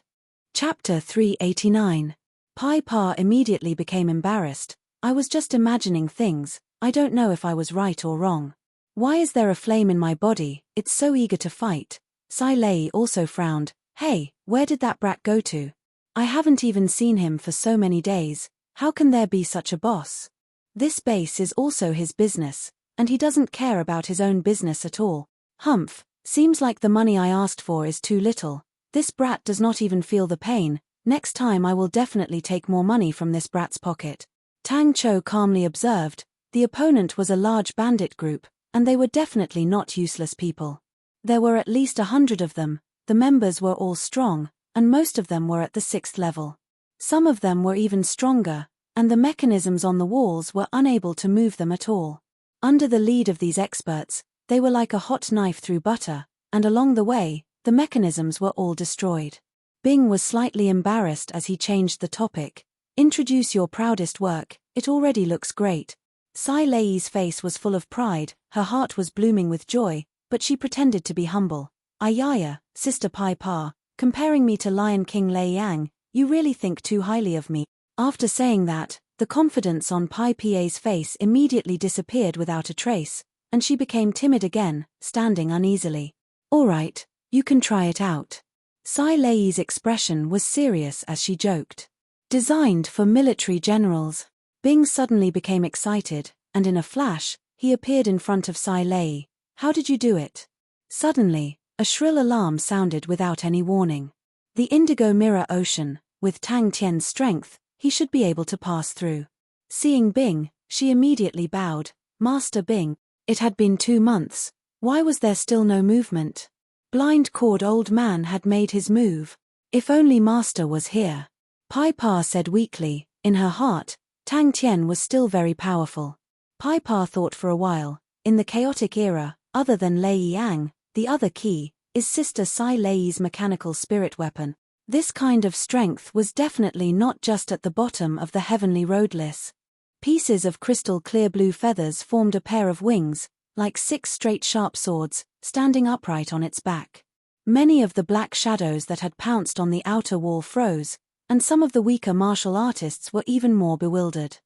Chapter 389. Pai Pa immediately became embarrassed. I was just imagining things, I don't know if I was right or wrong. Why is there a flame in my body? It's so eager to fight. Sai Lei also frowned. Hey, where did that brat go to? I haven't even seen him for so many days. How can there be such a boss? This base is also his business, and he doesn't care about his own business at all. Humph, seems like the money I asked for is too little. This brat does not even feel the pain. Next time I will definitely take more money from this brat's pocket. Tang Cho calmly observed. The opponent was a large bandit group, and they were definitely not useless people. There were at least 100 of them. The members were all strong, and most of them were at the 6th level. Some of them were even stronger, and the mechanisms on the walls were unable to move them at all. Under the lead of these experts, they were like a hot knife through butter, and along the way, the mechanisms were all destroyed. Bing was slightly embarrassed as he changed the topic. Introduce your proudest work, it already looks great. Sai Lei's face was full of pride, her heart was blooming with joy, but she pretended to be humble. Ayaya, Sister Pai Pa, comparing me to Lion King Lei Yang, you really think too highly of me. After saying that, the confidence on Pai Pa's face immediately disappeared without a trace, and she became timid again, standing uneasily. All right, you can try it out. Sai Lei's expression was serious as she joked. Designed for military generals. Bing suddenly became excited, and in a flash, he appeared in front of Sai Lei. How did you do it? Suddenly, a shrill alarm sounded without any warning. The indigo mirror ocean, with Tang Tian's strength, he should be able to pass through. Seeing Bing, she immediately bowed. Master Bing. It had been 2 months. Why was there still no movement? Blind cord old man had made his move. If only Master was here. Pai Pa said weakly. In her heart, Tang Tian was still very powerful. Pai Pa thought for a while. In the chaotic era, other than Lei Yang, the other key is Sister Sai Lei's mechanical spirit weapon. This kind of strength was definitely not just at the bottom of the heavenly roadless. Pieces of crystal clear blue feathers formed a pair of wings, like 6 straight sharp swords, standing upright on its back. Many of the black shadows that had pounced on the outer wall froze, and some of the weaker martial artists were even more bewildered.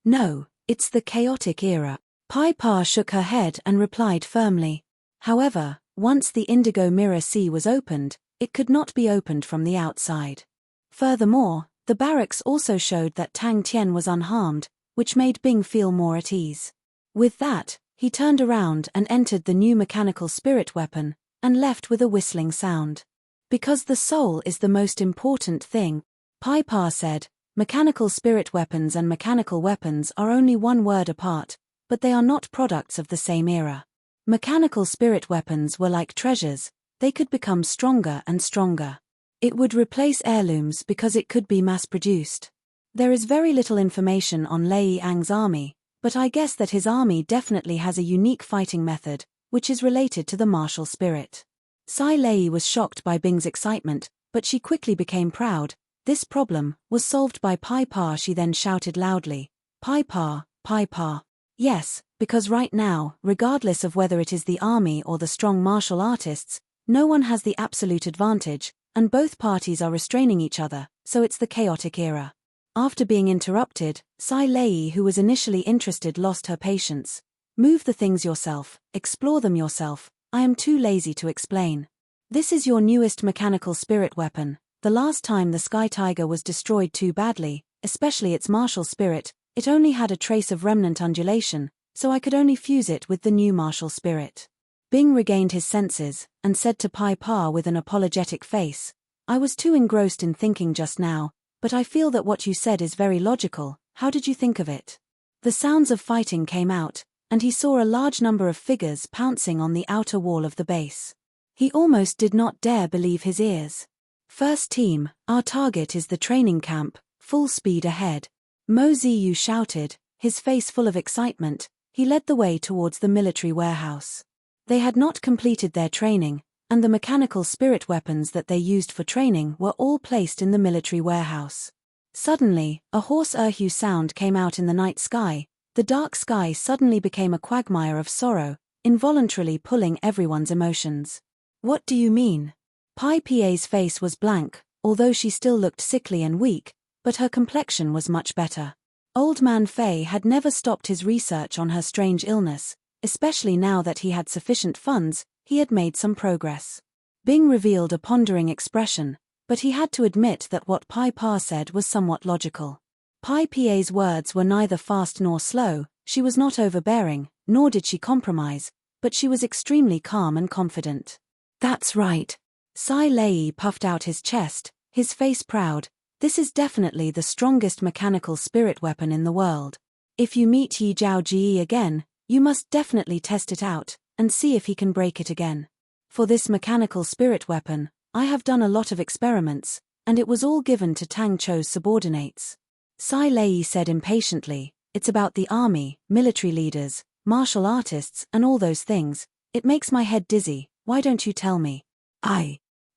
No, it's the chaotic era. Pai Pa shook her head and replied firmly. However, once the indigo mirror sea was opened, it could not be opened from the outside. Furthermore, the barracks also showed that Tang Tian was unharmed, which made Bing feel more at ease. With that, he turned around and entered the new mechanical spirit weapon, and left with a whistling sound. Because the soul is the most important thing, Pai Pa said, mechanical spirit weapons and mechanical weapons are only one word apart, but they are not products of the same era. Mechanical spirit weapons were like treasures, they could become stronger and stronger. It would replace heirlooms because it could be mass-produced. There is very little information on Lei Yang's army, but I guess that his army definitely has a unique fighting method, which is related to the martial spirit. Sai Lei was shocked by Bing's excitement, but she quickly became proud. This problem was solved by Pai Pa. She then shouted loudly, Pai Pa, Pai Pa. Yes, because right now, regardless of whether it is the army or the strong martial artists, no one has the absolute advantage, and both parties are restraining each other, so it's the chaotic era. After being interrupted, Sai Lei, who was initially interested, lost her patience. Move the things yourself, explore them yourself, I am too lazy to explain. This is your newest mechanical spirit weapon. The last time the Sky Tiger was destroyed too badly, especially its martial spirit, it only had a trace of remnant undulation, so I could only fuse it with the new martial spirit. Bing regained his senses, and said to Pai Pa with an apologetic face, I was too engrossed in thinking just now, but I feel that what you said is very logical. How did you think of it? The sounds of fighting came out, and he saw a large number of figures pouncing on the outer wall of the base. He almost did not dare believe his ears. First team, our target is the training camp, full speed ahead. Mo Ziyu shouted, his face full of excitement. He led the way towards the military warehouse. They had not completed their training, and the mechanical spirit weapons that they used for training were all placed in the military warehouse. Suddenly, a hoarse erhu sound came out in the night sky. The dark sky suddenly became a quagmire of sorrow, involuntarily pulling everyone's emotions. What do you mean? Pai Pa's face was blank, although she still looked sickly and weak, but her complexion was much better. Old Man Fei had never stopped his research on her strange illness, especially now that he had sufficient funds. He had made some progress. Bing revealed a pondering expression, but he had to admit that what Pai Pa said was somewhat logical. Pai Pa's words were neither fast nor slow, she was not overbearing, nor did she compromise, but she was extremely calm and confident. That's right. Sai Lei puffed out his chest, his face proud. This is definitely the strongest mechanical spirit weapon in the world. If you meet Yi Zhao Ji again, you must definitely test it out, and see if he can break it again. For this mechanical spirit weapon, I have done a lot of experiments, and it was all given to Tang Chou's subordinates. Sai Lei said impatiently, it's about the army, military leaders, martial artists, and all those things. It makes my head dizzy. Why don't you tell me?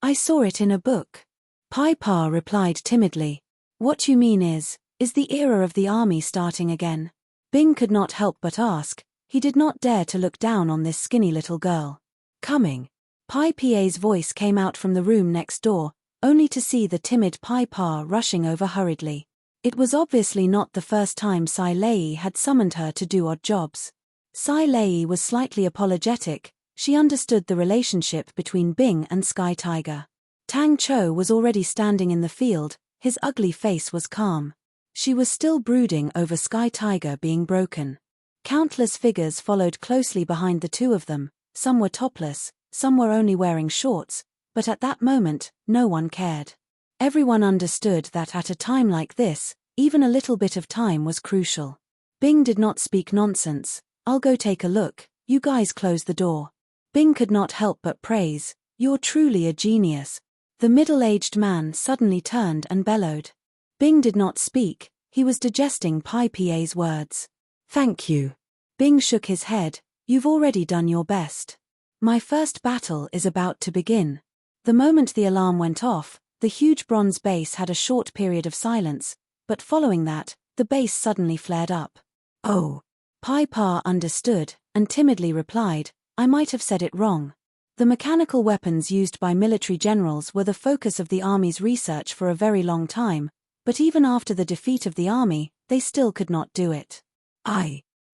I saw it in a book. Pai Pa replied timidly. What you mean is the era of the army starting again? Bing could not help but ask. He did not dare to look down on this skinny little girl. Coming. Pai Pa's voice came out from the room next door, only to see the timid Pai Pa rushing over hurriedly. It was obviously not the first time Sai Lei had summoned her to do odd jobs. Sai Lei was slightly apologetic. She understood the relationship between Bing and Sky Tiger. Tang Chou was already standing in the field, his ugly face was calm. She was still brooding over Sky Tiger being broken. Countless figures followed closely behind the two of them, some were topless, some were only wearing shorts, but at that moment, no one cared. Everyone understood that at a time like this, even a little bit of time was crucial. Bing did not speak nonsense. I'll go take a look, you guys close the door. Bing could not help but praise, you're truly a genius. The middle-aged man suddenly turned and bellowed. Bing did not speak, he was digesting Pai Pa's words. Thank you. Bing shook his head, you've already done your best. My first battle is about to begin. The moment the alarm went off, the huge bronze base had a short period of silence, but following that, the base suddenly flared up. Oh. Pai Pa understood, and timidly replied, I might have said it wrong. The mechanical weapons used by military generals were the focus of the army's research for a very long time, but even after the defeat of the army, they still could not do it.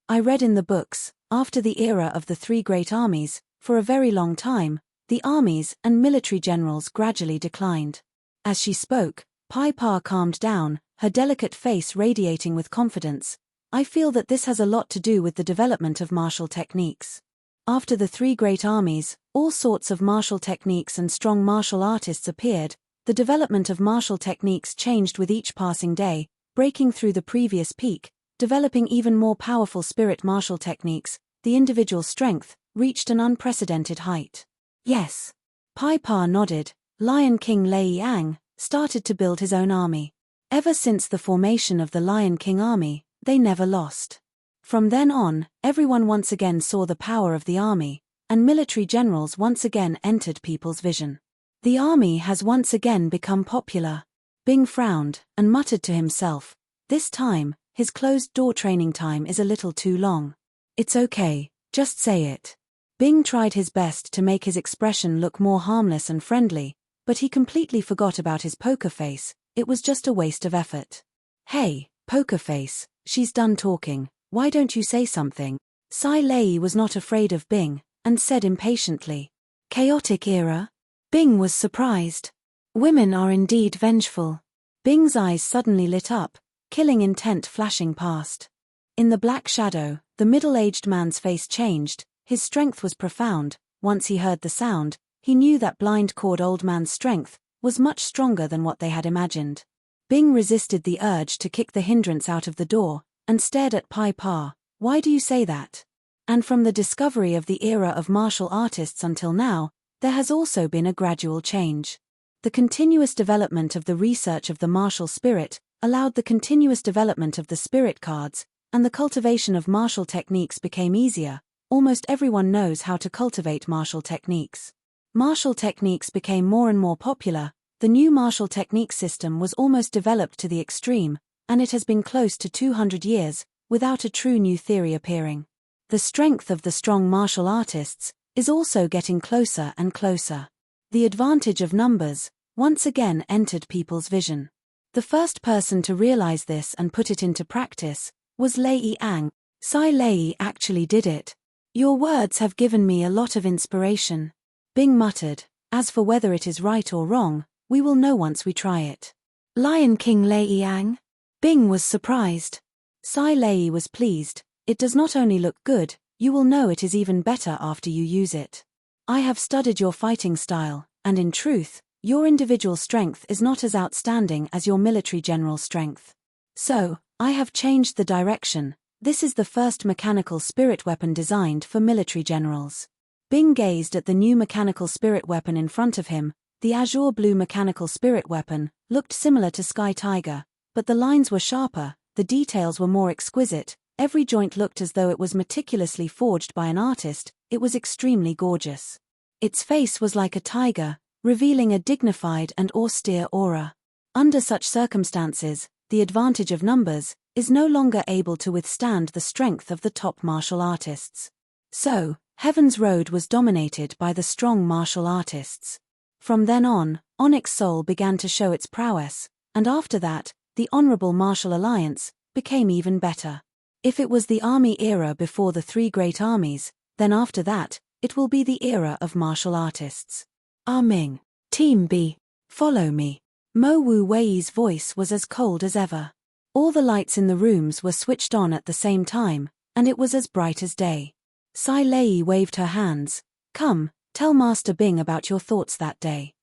I read in the books, after the era of the three great armies, for a very long time, the armies and military generals gradually declined. As she spoke, Pai Pa calmed down, her delicate face radiating with confidence. I feel that this has a lot to do with the development of martial techniques. After the three great armies, all sorts of martial techniques and strong martial artists appeared. The development of martial techniques changed with each passing day, breaking through the previous peak, developing even more powerful spirit martial techniques. The individual strength reached an unprecedented height. Yes. Pai Pa nodded. Lion King Lei Yang started to build his own army. Ever since the formation of the Lion King army, they never lost. From then on, everyone once again saw the power of the army, and military generals once again entered people's vision. The army has once again become popular. Bing frowned, and muttered to himself, this time, his closed-door training time is a little too long. It's okay, just say it. Bing tried his best to make his expression look more harmless and friendly, but he completely forgot about his poker face. It was just a waste of effort. Hey, poker face, she's done talking, why don't you say something? Sai Lei was not afraid of Bing, and said impatiently. Chaotic era? Bing was surprised. Women are indeed vengeful. Bing's eyes suddenly lit up, killing intent flashing past. In the black shadow, the middle-aged man's face changed, his strength was profound. Once he heard the sound, he knew that blind-cord old man's strength was much stronger than what they had imagined. Bing resisted the urge to kick the hindrance out of the door, and stared at Pai Pa. Why do you say that? And from the discovery of the era of martial artists until now, there has also been a gradual change. The continuous development of the research of the martial spirit allowed the continuous development of the spirit cards, and the cultivation of martial techniques became easier. Almost everyone knows how to cultivate martial techniques. Martial techniques became more and more popular. The new martial technique system was almost developed to the extreme, and it has been close to 200 years, without a true new theory appearing. The strength of the strong martial artists is also getting closer and closer. The advantage of numbers once again entered people's vision. The first person to realize this and put it into practice was Lei Yang. Sai Lei actually did it. Your words have given me a lot of inspiration. Bing muttered, as for whether it is right or wrong, we will know once we try it. Lion King Lei Yang? Bing was surprised. Sai Lei was pleased. It does not only look good, you will know it is even better after you use it. I have studied your fighting style, and in truth, your individual strength is not as outstanding as your military general strength. So, I have changed the direction. This is the first mechanical spirit weapon designed for military generals. Bing gazed at the new mechanical spirit weapon in front of him. The azure blue mechanical spirit weapon looked similar to Sky Tiger, but the lines were sharper, the details were more exquisite, every joint looked as though it was meticulously forged by an artist. It was extremely gorgeous. Its face was like a tiger, revealing a dignified and austere aura. Under such circumstances, the advantage of numbers is no longer able to withstand the strength of the top martial artists. So, Heaven's Road was dominated by the strong martial artists. From then on, Onyx Soul began to show its prowess, and after that, the Honorable Martial Alliance became even better. If it was the army era before the three great armies, then after that, it will be the era of martial artists. Ah Ming. Team B. Follow me. Mo Wu Wei's voice was as cold as ever. All the lights in the rooms were switched on at the same time, and it was as bright as day. Sai Lei waved her hands. Come, tell Master Bing about your thoughts that day.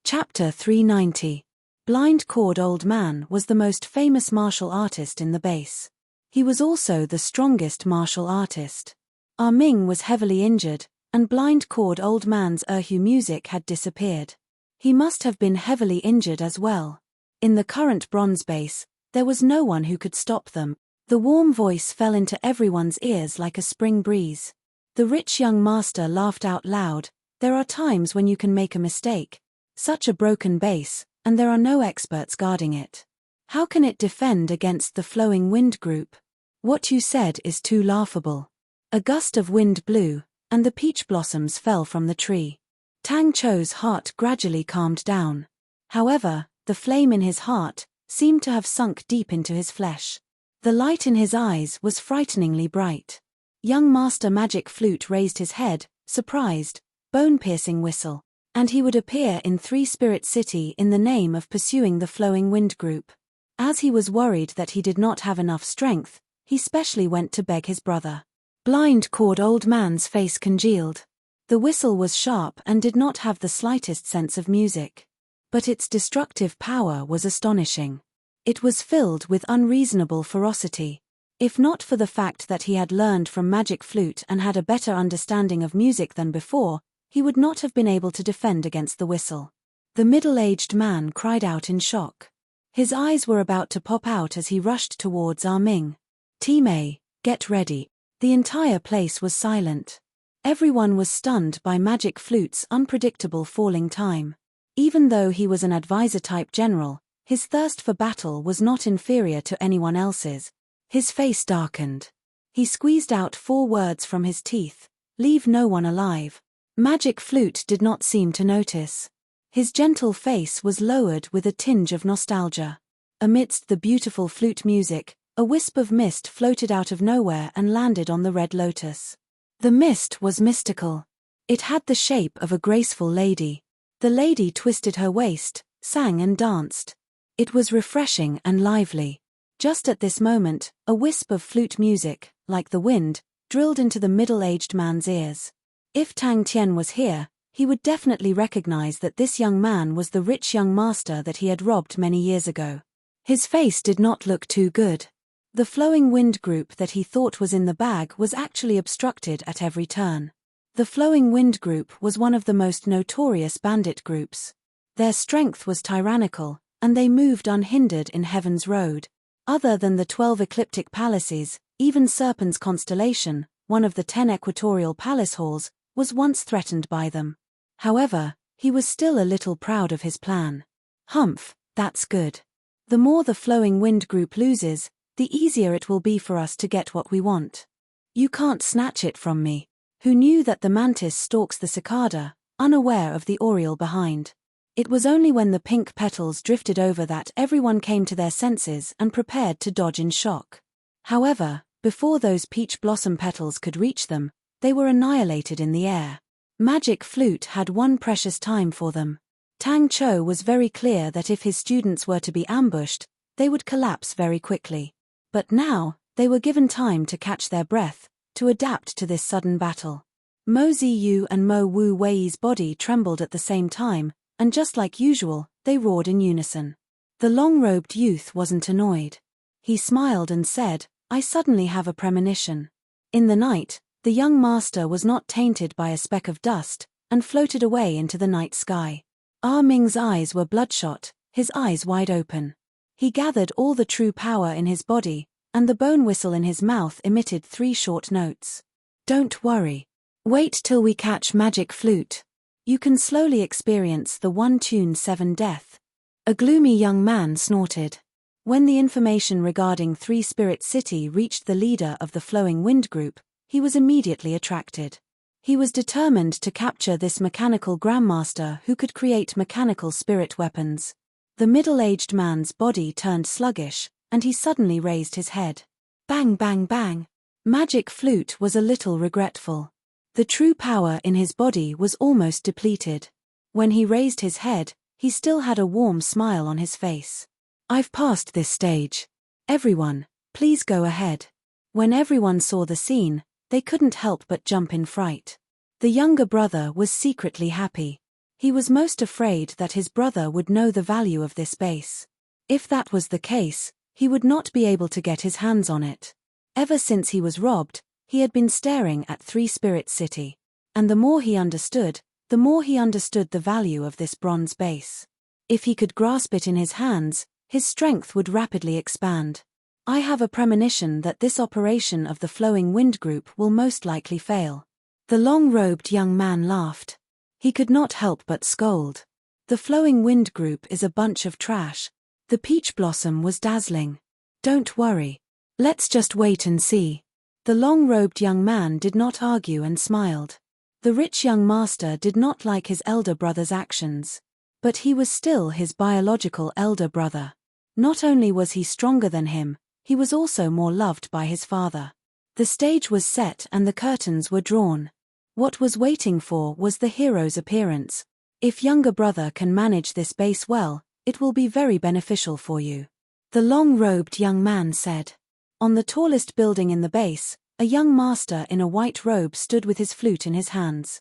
Chapter 390. Blind Cord Old Man was the most famous martial artist in the base. He was also the strongest martial artist. Ah Ming was heavily injured, and Blind Cord Old Man's Erhu music had disappeared. He must have been heavily injured as well. In the current bronze base, there was no one who could stop them. The warm voice fell into everyone's ears like a spring breeze. The rich young master laughed out loud. There are times when you can make a mistake. Such a broken base, and there are no experts guarding it. How can it defend against the flowing wind group? What you said is too laughable. A gust of wind blew, and the peach blossoms fell from the tree. Tang Chou's heart gradually calmed down. However, the flame in his heart seemed to have sunk deep into his flesh. The light in his eyes was frighteningly bright. Young Master Magic Flute raised his head, surprised, bone-piercing whistle, and he would appear in Three-Spirit City in the name of pursuing the flowing wind group. As he was worried that he did not have enough strength, he specially went to beg his brother. Blind-cawed old man's face congealed. The whistle was sharp and did not have the slightest sense of music. But its destructive power was astonishing. It was filled with unreasonable ferocity. If not for the fact that he had learned from Magic Flute and had a better understanding of music than before, he would not have been able to defend against the whistle. The middle-aged man cried out in shock. His eyes were about to pop out as he rushed towards Ah Ming. Team A, get ready. The entire place was silent. Everyone was stunned by Magic Flute's unpredictable falling time. Even though he was an advisor-type general, his thirst for battle was not inferior to anyone else's. His face darkened. He squeezed out 4 words from his teeth: leave no one alive. Magic Flute did not seem to notice. His gentle face was lowered with a tinge of nostalgia. Amidst the beautiful flute music, a wisp of mist floated out of nowhere and landed on the red lotus. The mist was mystical. It had the shape of a graceful lady. The lady twisted her waist, sang and danced. It was refreshing and lively. Just at this moment, a wisp of flute music, like the wind, drilled into the middle-aged man's ears. If Tang Tian was here, he would definitely recognize that this young man was the rich young master that he had robbed many years ago. His face did not look too good. The flowing wind group that he thought was in the bag was actually obstructed at every turn. The flowing wind group was one of the most notorious bandit groups. Their strength was tyrannical, and they moved unhindered in Heaven's Road. Other than the 12 ecliptic palaces, even Serpent's constellation, one of the 10 equatorial palace halls, was once threatened by them. However, he was still a little proud of his plan. Humph, that's good. The more the flowing wind group loses, the easier it will be for us to get what we want. You can't snatch it from me. Who knew that the mantis stalks the cicada, unaware of the oriole behind? It was only when the pink petals drifted over that everyone came to their senses and prepared to dodge in shock. However, before those peach blossom petals could reach them, they were annihilated in the air. Magic Flute had one precious time for them. Tang Chou was very clear that if his students were to be ambushed, they would collapse very quickly. But now, they were given time to catch their breath, to adapt to this sudden battle. Mo Ziyu and Mo Wu Wei's body trembled at the same time, and just like usual, they roared in unison. The long-robed youth wasn't annoyed. He smiled and said, I suddenly have a premonition. In the night, the young master was not tainted by a speck of dust, and floated away into the night sky. Ah Ming's eyes were bloodshot, his eyes wide open. He gathered all the true power in his body, and the bone whistle in his mouth emitted 3 short notes. Don't worry. Wait till we catch Magic Flute. You can slowly experience the 1-tune-7 death. A gloomy young man snorted. When the information regarding Three-Spirit City reached the leader of the flowing wind group, he was immediately attracted. He was determined to capture this mechanical grandmaster who could create mechanical spirit weapons. The middle-aged man's body turned sluggish, and he suddenly raised his head. Bang bang bang. Magic Flute was a little regretful. The true power in his body was almost depleted. When he raised his head, he still had a warm smile on his face. I've passed this stage. Everyone, please go ahead. When everyone saw the scene, they couldn't help but jump in fright. The younger brother was secretly happy. He was most afraid that his brother would know the value of this base. If that was the case, he would not be able to get his hands on it. Ever since he was robbed, he had been staring at Three-Spirit City. And the more he understood the value of this bronze base. If he could grasp it in his hands, his strength would rapidly expand. I have a premonition that this operation of the flowing wind group will most likely fail. The long-robed young man laughed. He could not help but scold. The flowing wind group is a bunch of trash. The peach blossom was dazzling. Don't worry. Let's just wait and see. The long-robed young man did not argue and smiled. The rich young master did not like his elder brother's actions. But he was still his biological elder brother. Not only was he stronger than him, he was also more loved by his father. The stage was set and the curtains were drawn. What was waiting for was the hero's appearance. If younger brother can manage this base well, it will be very beneficial for you. The long-robed young man said. On the tallest building in the base, a young master in a white robe stood with his flute in his hands.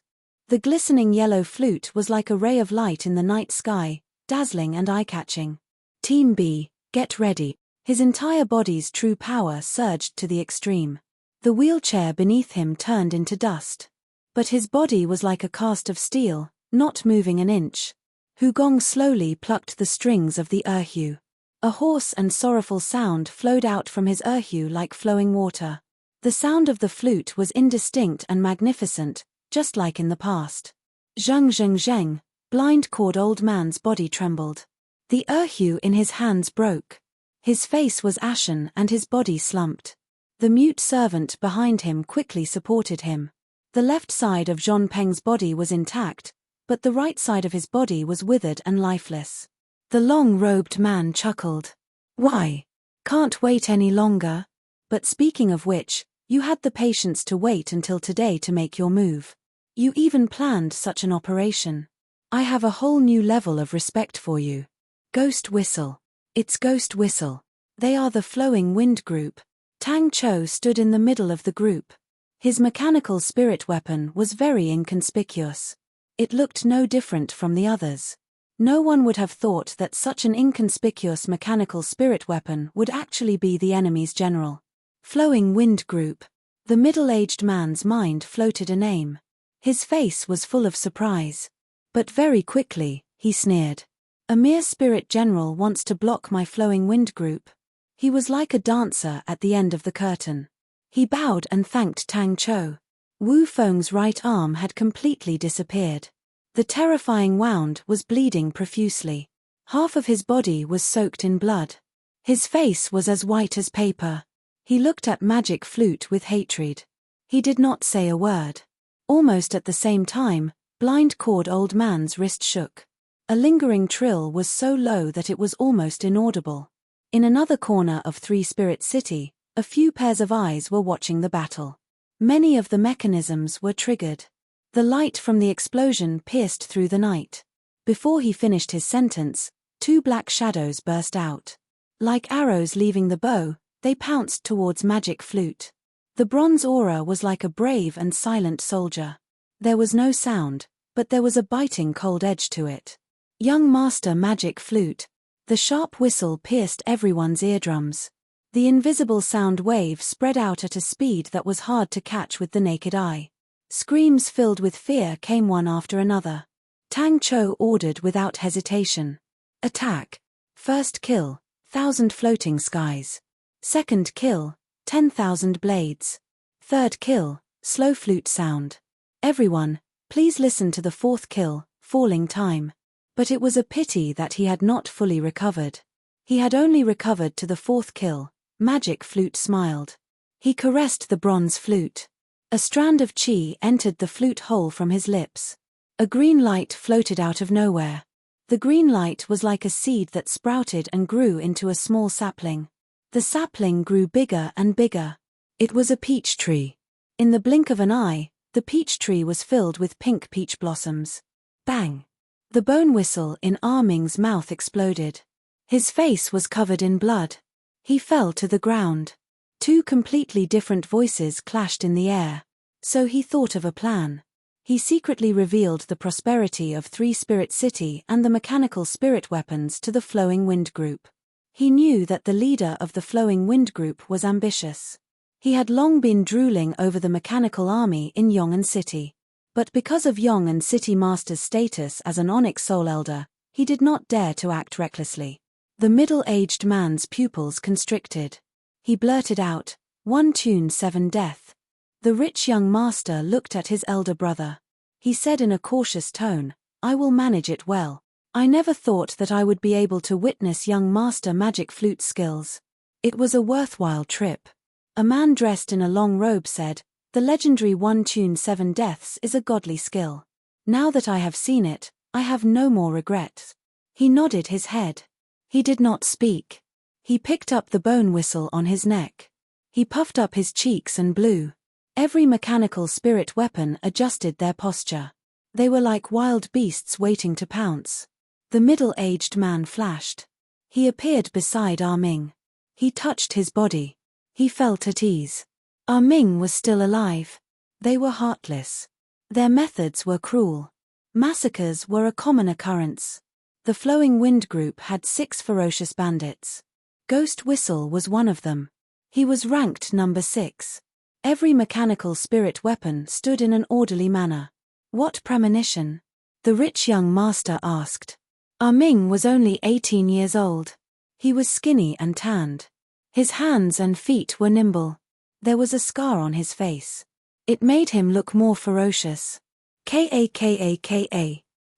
The glistening yellow flute was like a ray of light in the night sky, dazzling and eye-catching. Team B, get ready. His entire body's true power surged to the extreme. The wheelchair beneath him turned into dust. But his body was like a cast of steel, not moving an inch. Hugong slowly plucked the strings of the erhu. A hoarse and sorrowful sound flowed out from his erhu like flowing water. The sound of the flute was indistinct and magnificent, just like in the past. Zheng zheng zheng, blind-cord old man's body trembled. The erhu in his hands broke. His face was ashen and his body slumped. The mute servant behind him quickly supported him. The left side of Zhong Peng's body was intact, but the right side of his body was withered and lifeless. The long-robed man chuckled. Why? Can't wait any longer? But speaking of which, you had the patience to wait until today to make your move. You even planned such an operation. I have a whole new level of respect for you. Ghost Whistle. It's Ghost Whistle. They are the flowing wind group. Tang Cho stood in the middle of the group. His mechanical spirit weapon was very inconspicuous. It looked no different from the others. No one would have thought that such an inconspicuous mechanical spirit weapon would actually be the enemy's general. Flowing wind group. The middle-aged man's mind floated a name. His face was full of surprise. But very quickly, he sneered. A mere spirit general wants to block my flowing wind group. He was like a dancer at the end of the curtain. He bowed and thanked Tang Cho. Wu Feng's right arm had completely disappeared. The terrifying wound was bleeding profusely. Half of his body was soaked in blood. His face was as white as paper. He looked at Magic Flute with hatred. He did not say a word. Almost at the same time, blind-cord old man's wrist shook. A lingering trill was so low that it was almost inaudible. In another corner of Three Spirit City, a few pairs of eyes were watching the battle. Many of the mechanisms were triggered. The light from the explosion pierced through the night. Before he finished his sentence, two black shadows burst out. Like arrows leaving the bow, they pounced towards Magic Flute. The bronze aura was like a brave and silent soldier. There was no sound, but there was a biting cold edge to it. Young Master Magic Flute. The sharp whistle pierced everyone's eardrums. The invisible sound wave spread out at a speed that was hard to catch with the naked eye. Screams filled with fear came one after another. Tang Cho ordered without hesitation. Attack. First kill, 1,000 floating skies. Second kill, 10,000 blades. Third kill, slow flute sound. Everyone, please listen to the fourth kill, falling time. But it was a pity that he had not fully recovered. He had only recovered to the fourth kill. Magic Flute smiled. He caressed the bronze flute. A strand of chi entered the flute hole from his lips. A green light floated out of nowhere. The green light was like a seed that sprouted and grew into a small sapling. The sapling grew bigger and bigger. It was a peach tree. In the blink of an eye, the peach tree was filled with pink peach blossoms. Bang! The bone whistle in Arming's mouth exploded. His face was covered in blood. He fell to the ground. Two completely different voices clashed in the air. So he thought of a plan. He secretly revealed the prosperity of Three Spirit City and the mechanical spirit weapons to the Flowing Wind Group. He knew that the leader of the Flowing Wind Group was ambitious. He had long been drooling over the mechanical army in Yong'an City. But because of Yong'an City Master's status as an Onyx Soul Elder, He did not dare to act recklessly. The middle-aged man's pupils constricted. He blurted out, "One tune 7 death." The rich young master looked at his elder brother. He said in a cautious tone, "I will manage it well. I never thought that I would be able to witness young master magic flute skills. It was a worthwhile trip." A man dressed in a long robe said, "The legendary 1 tune 7 deaths is a godly skill. Now that I have seen it, I have no more regrets." He nodded his head. He did not speak. He picked up the bone whistle on his neck. He puffed up his cheeks and blew. Every mechanical spirit weapon adjusted their posture. They were like wild beasts waiting to pounce. The middle-aged man flashed. He appeared beside Ah Ming. He touched his body. He felt at ease. Ah Ming was still alive. They were heartless. Their methods were cruel. Massacres were a common occurrence. The Flowing Wind group had 6 ferocious bandits. Ghost Whistle was one of them. He was ranked number 6. Every mechanical spirit weapon stood in an orderly manner. What premonition? The rich young master asked. Ah Ming was only 18 years old. He was skinny and tanned. His hands and feet were nimble. There was a scar on his face. It made him look more ferocious. Ka.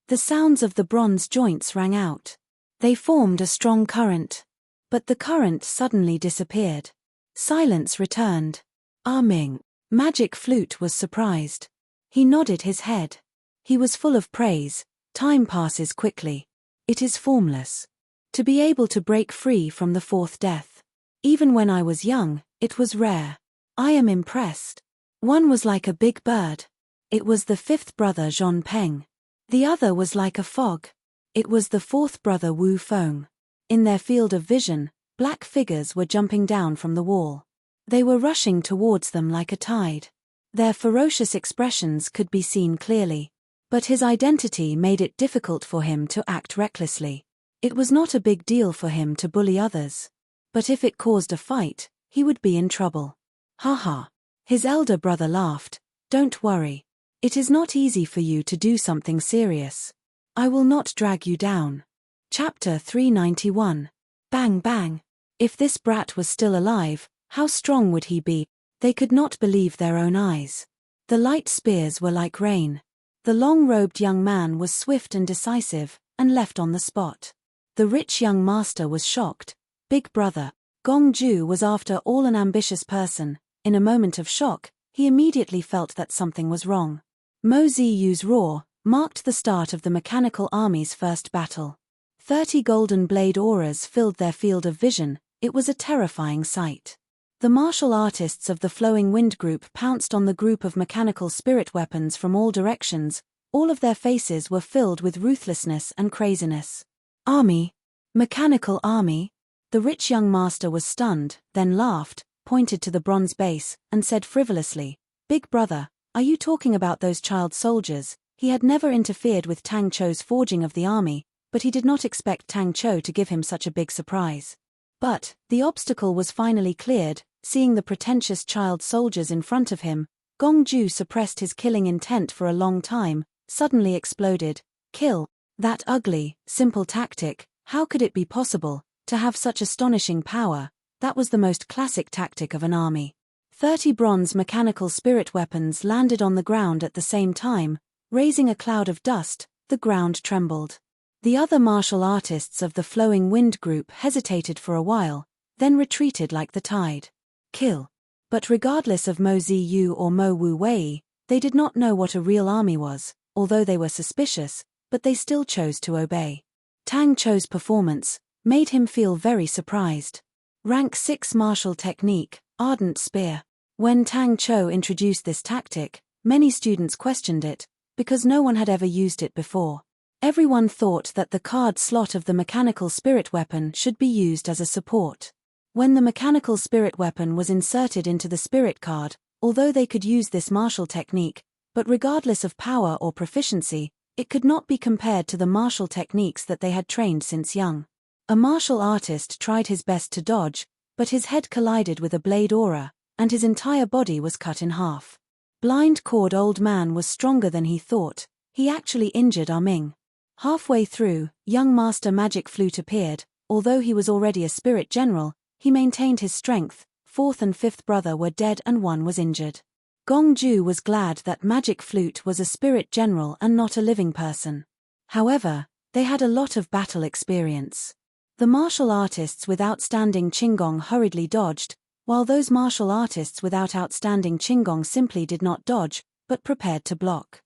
The sounds of the bronze joints rang out. They formed a strong current. But the current suddenly disappeared. Silence returned. Ah Ming, Magic Flute, was surprised. He nodded his head. He was full of praise. Time passes quickly. It is formless. To be able to break free from the 4th death. Even when I was young, it was rare. I am impressed. One was like a big bird. It was the 5th brother Zhong Peng. The other was like a fog. It was the 4th brother Wu Feng. In their field of vision, black figures were jumping down from the wall. They were rushing towards them like a tide. Their ferocious expressions could be seen clearly. But his identity made it difficult for him to act recklessly. It was not a big deal for him to bully others. But if it caused a fight, he would be in trouble. Ha. His elder brother laughed. "Don't worry. It is not easy for you to do something serious. I will not drag you down." Chapter 391. Bang bang. If this brat was still alive, how strong would he be? They could not believe their own eyes. The light spears were like rain. The long-robed young man was swift and decisive, and left on the spot. The rich young master was shocked. Big brother, Gong Ju, was after all an ambitious person. In a moment of shock, he immediately felt that something was wrong. Mo Ziyu's roar marked the start of the mechanical army's first battle. 30 golden blade auras filled their field of vision. It was a terrifying sight. The martial artists of the Flowing Wind group pounced on the group of mechanical spirit weapons from all directions. All of their faces were filled with ruthlessness and craziness. "Army? Mechanical army?" The rich young master was stunned, then laughed, pointed to the bronze base, and said frivolously, "Big brother, are you talking about those child soldiers?" He had never interfered with Tang Chou's forging of the army, but he did not expect Tang Chou to give him such a big surprise. But the obstacle was finally cleared. Seeing the pretentious child soldiers in front of him, Gong Ju suppressed his killing intent for a long time, suddenly exploded. "Kill. That ugly, simple tactic, how could it be possible to have such astonishing power? That was the most classic tactic of an army." 30 bronze mechanical spirit weapons landed on the ground at the same time, raising a cloud of dust. The ground trembled. The other martial artists of the Flowing Wind group hesitated for a while, then retreated like the tide. Kill. But regardless of Mo Ziyu or Mo Wu Wei, they did not know what a real army was, although they were suspicious, but they still chose to obey. Tang Chou's performance made him feel very surprised. Rank 6 martial technique, Ardent Spear. When Tang Chou introduced this tactic, many students questioned it, because no one had ever used it before. Everyone thought that the card slot of the mechanical spirit weapon should be used as a support. When the mechanical spirit weapon was inserted into the spirit card, although they could use this martial technique, but regardless of power or proficiency, it could not be compared to the martial techniques that they had trained since young. A martial artist tried his best to dodge, but his head collided with a blade aura, and his entire body was cut in half. Blind Cord Old Man was stronger than he thought. He actually injured Ah Ming. Halfway through, young Master Magic Flute appeared. Although he was already a spirit general, he maintained his strength. Fourth and fifth brother were dead and one was injured. Gongju was glad that Magic Flute was a spirit general and not a living person. However, they had a lot of battle experience. The martial artists with outstanding Qinggong hurriedly dodged, while those martial artists without outstanding Qinggong simply did not dodge, but prepared to block.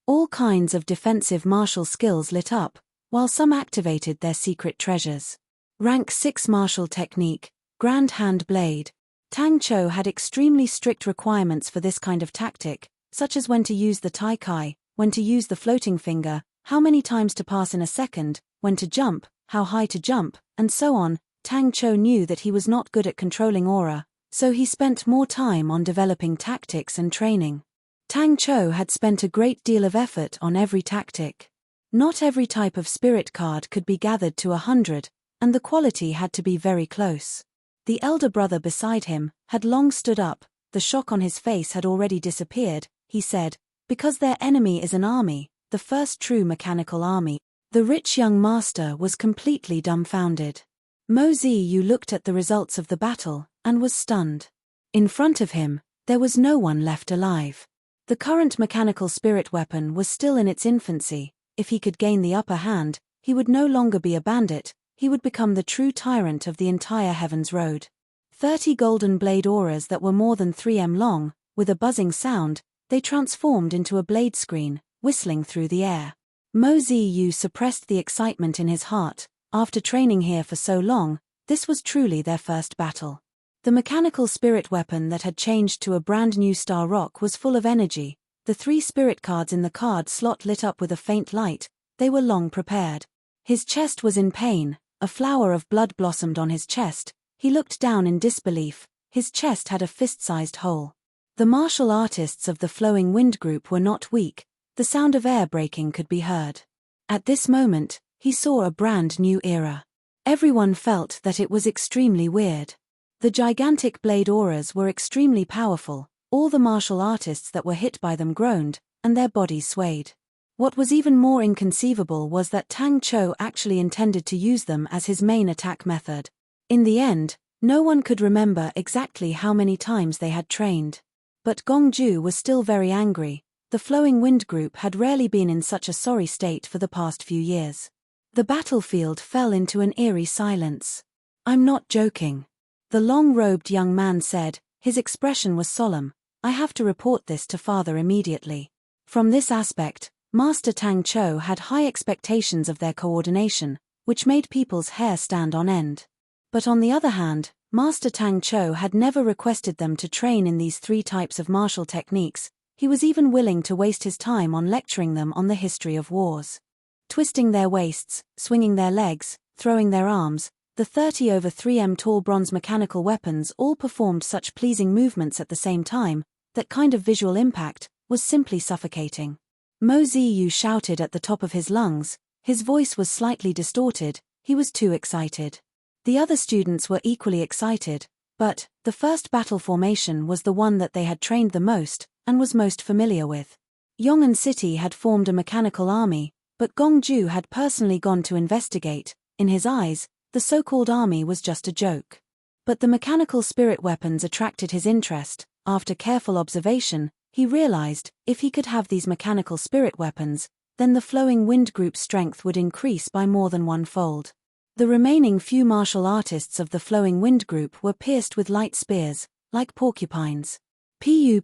All kinds of defensive martial skills lit up, while some activated their secret treasures. Rank 6 Martial Technique, Grand Hand Blade. Tang Chou had extremely strict requirements for this kind of tactic, such as when to use the Tai Kai, when to use the floating finger, how many times to pass in a second, when to jump, how high to jump, and so on. Tang Chou knew that he was not good at controlling aura, so he spent more time on developing tactics and training. Tang Chou had spent a great deal of effort on every tactic. Not every type of spirit card could be gathered to 100, and the quality had to be very close. The elder brother beside him had long stood up. The shock on his face had already disappeared. He said, "Because their enemy is an army, the first true mechanical army." The rich young master was completely dumbfounded. Mo Ziyu looked at the results of the battle, and was stunned. In front of him, there was no one left alive. The current mechanical spirit weapon was still in its infancy. If he could gain the upper hand, he would no longer be a bandit, he would become the true tyrant of the entire Heaven's Road. 30 golden blade auras that were more than 3 m long, with a buzzing sound, they transformed into a blade screen, whistling through the air. Mo Ziyu suppressed the excitement in his heart. After training here for so long, this was truly their first battle. The mechanical spirit weapon that had changed to a brand new Star Rock was full of energy. The 3 spirit cards in the card slot lit up with a faint light. They were long prepared. His chest was in pain. A flower of blood blossomed on his chest. He looked down in disbelief. His chest had a fist-sized hole. The martial artists of the Flowing Wind group were not weak. The sound of air breaking could be heard. At this moment, he saw a brand new era. Everyone felt that it was extremely weird. The gigantic blade auras were extremely powerful. All the martial artists that were hit by them groaned, and their bodies swayed. What was even more inconceivable was that Tang Chou actually intended to use them as his main attack method. In the end, no one could remember exactly how many times they had trained. But Gongju was still very angry. The Flowing Wind group had rarely been in such a sorry state for the past few years. The battlefield fell into an eerie silence. "I'm not joking," the long-robed young man said. His expression was solemn. "I have to report this to father immediately." From this aspect, Master Tang Chou had high expectations of their coordination, which made people's hair stand on end. But on the other hand, Master Tang Chou had never requested them to train in these 3 types of martial techniques. He was even willing to waste his time on lecturing them on the history of wars. Twisting their waists, swinging their legs, throwing their arms, the 30 over 3 m tall bronze mechanical weapons all performed such pleasing movements at the same time, that kind of visual impact was simply suffocating. Mo Ziyu shouted at the top of his lungs. His voice was slightly distorted. He was too excited. The other students were equally excited, but the first battle formation was the one that they had trained the most, and was most familiar with. Yong'an City had formed a mechanical army, but Gongju had personally gone to investigate. In his eyes, the so-called army was just a joke. But the mechanical spirit weapons attracted his interest. After careful observation, he realized, if he could have these mechanical spirit weapons, then the Flowing Wind group's strength would increase by more than 1-fold. The remaining few martial artists of the Flowing Wind group were pierced with light spears, like porcupines. Pu,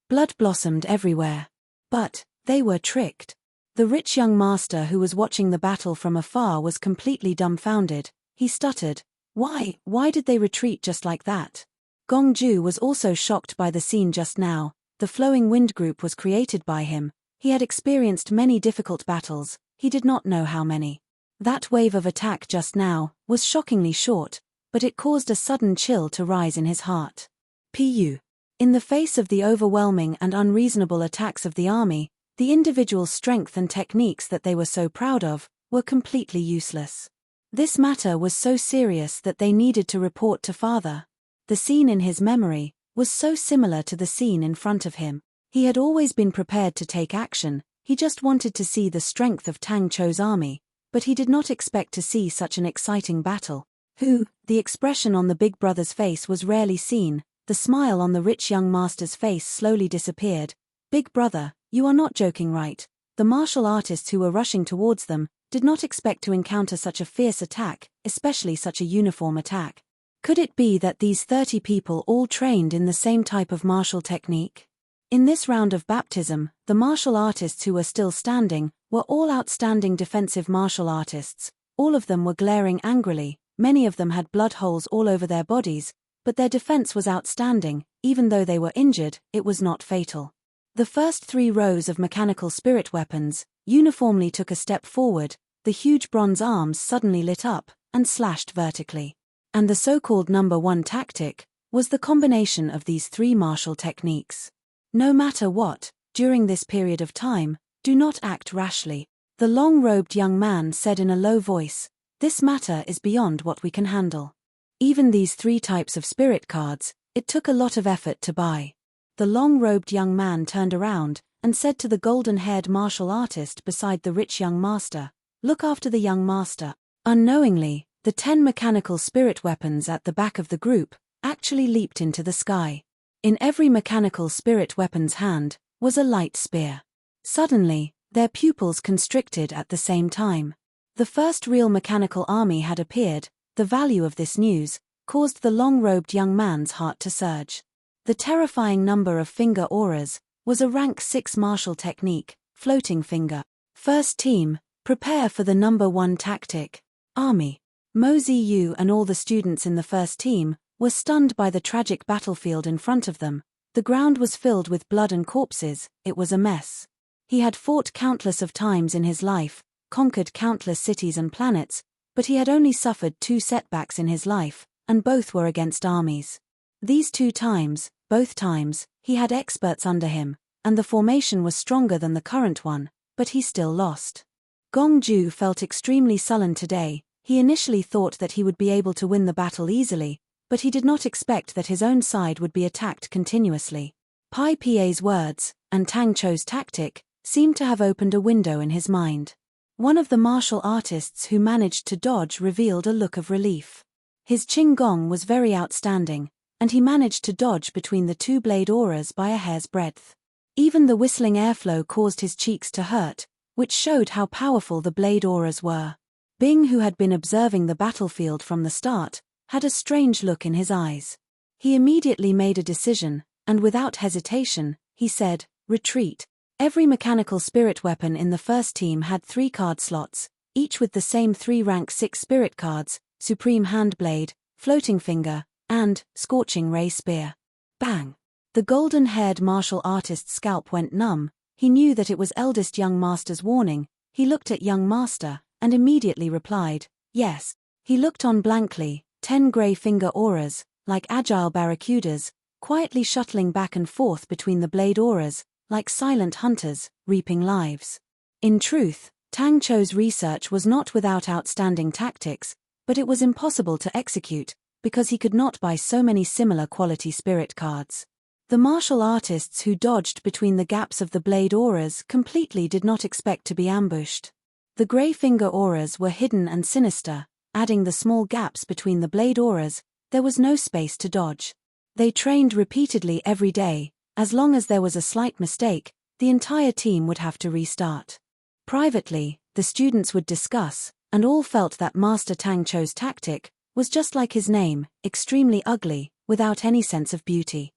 blood blossomed everywhere. But they were tricked. The rich young master who was watching the battle from afar was completely dumbfounded. He stuttered, Why did they retreat just like that?" Gongju was also shocked by the scene just now. The Flowing Wind group was created by him. He had experienced many difficult battles. He did not know how many. That wave of attack just now was shockingly short, but it caused a sudden chill to rise in his heart. Pu. In the face of the overwhelming and unreasonable attacks of the army, the individual strength and techniques that they were so proud of were completely useless. This matter was so serious that they needed to report to father. The scene in his memory was so similar to the scene in front of him. He had always been prepared to take action. He just wanted to see the strength of Tang Chou's army, but he did not expect to see such an exciting battle. The expression on the big brother's face was rarely seen, the smile on the rich young master's face slowly disappeared. Big brother, you are not joking, right? The martial artists who were rushing towards them did not expect to encounter such a fierce attack, especially such a uniform attack. Could it be that these 30 people all trained in the same type of martial technique? In this round of baptism, the martial artists who were still standing were all outstanding defensive martial artists. All of them were glaring angrily, many of them had blood holes all over their bodies, but their defense was outstanding. Even though they were injured, it was not fatal. The first 3 rows of mechanical spirit weapons uniformly took a step forward, the huge bronze arms suddenly lit up and slashed vertically. And the so-called number 1 tactic was the combination of these 3 martial techniques. No matter what, during this period of time, do not act rashly. The long-robed young man said in a low voice, "This matter is beyond what we can handle." Even these 3 types of spirit cards, it took a lot of effort to buy. The long-robed young man turned around and said to the golden-haired martial artist beside the rich young master, "Look after the young master." Unknowingly, the 10 mechanical spirit weapons at the back of the group actually leaped into the sky. In every mechanical spirit weapon's hand was a light spear. Suddenly, their pupils constricted at the same time. The first real mechanical army had appeared. The value of this news caused the long-robed young man's heart to surge. The terrifying number of finger auras was a rank 6 martial technique, floating finger. First team, prepare for the number 1 tactic. Army. Mo Ziyu and all the students in the first team were stunned by the tragic battlefield in front of them. The ground was filled with blood and corpses. It was a mess. He had fought countless of times in his life, conquered countless cities and planets, but he had only suffered 2 setbacks in his life, and both were against armies. These 2 times, both times, he had experts under him, and the formation was stronger than the current one, but he still lost. Gong Ju felt extremely sullen today. He initially thought that he would be able to win the battle easily, but he did not expect that his own side would be attacked continuously. Pai Pa's words, and Tang Chou's tactic, seemed to have opened a window in his mind. One of the martial artists who managed to dodge revealed a look of relief. His Qing Gong was very outstanding, and he managed to dodge between the 2 blade auras by a hair's breadth. Even the whistling airflow caused his cheeks to hurt, which showed how powerful the blade auras were. Bing, who had been observing the battlefield from the start, had a strange look in his eyes. He immediately made a decision, and without hesitation, he said, "Retreat." Every mechanical spirit weapon in the first team had 3 card slots, each with the same 3 rank 6 spirit cards: Supreme Handblade, Floating Finger, and Scorching Ray Spear. Bang! The golden-haired martial artist's scalp went numb. He knew that it was eldest young master's warning. He looked at young master, and immediately replied, "Yes." He looked on blankly. 10 grey finger auras, like agile barracudas, quietly shuttling back and forth between the blade auras, like silent hunters, reaping lives. In truth, Tang Chou's research was not without outstanding tactics, but it was impossible to execute, because he could not buy so many similar quality spirit cards. The martial artists who dodged between the gaps of the blade auras completely did not expect to be ambushed. The grey finger auras were hidden and sinister. Adding the small gaps between the blade auras, there was no space to dodge. They trained repeatedly every day. As long as there was a slight mistake, the entire team would have to restart. Privately, the students would discuss, and all felt that Master Tang Chou's tactic was just like his name, extremely ugly, without any sense of beauty.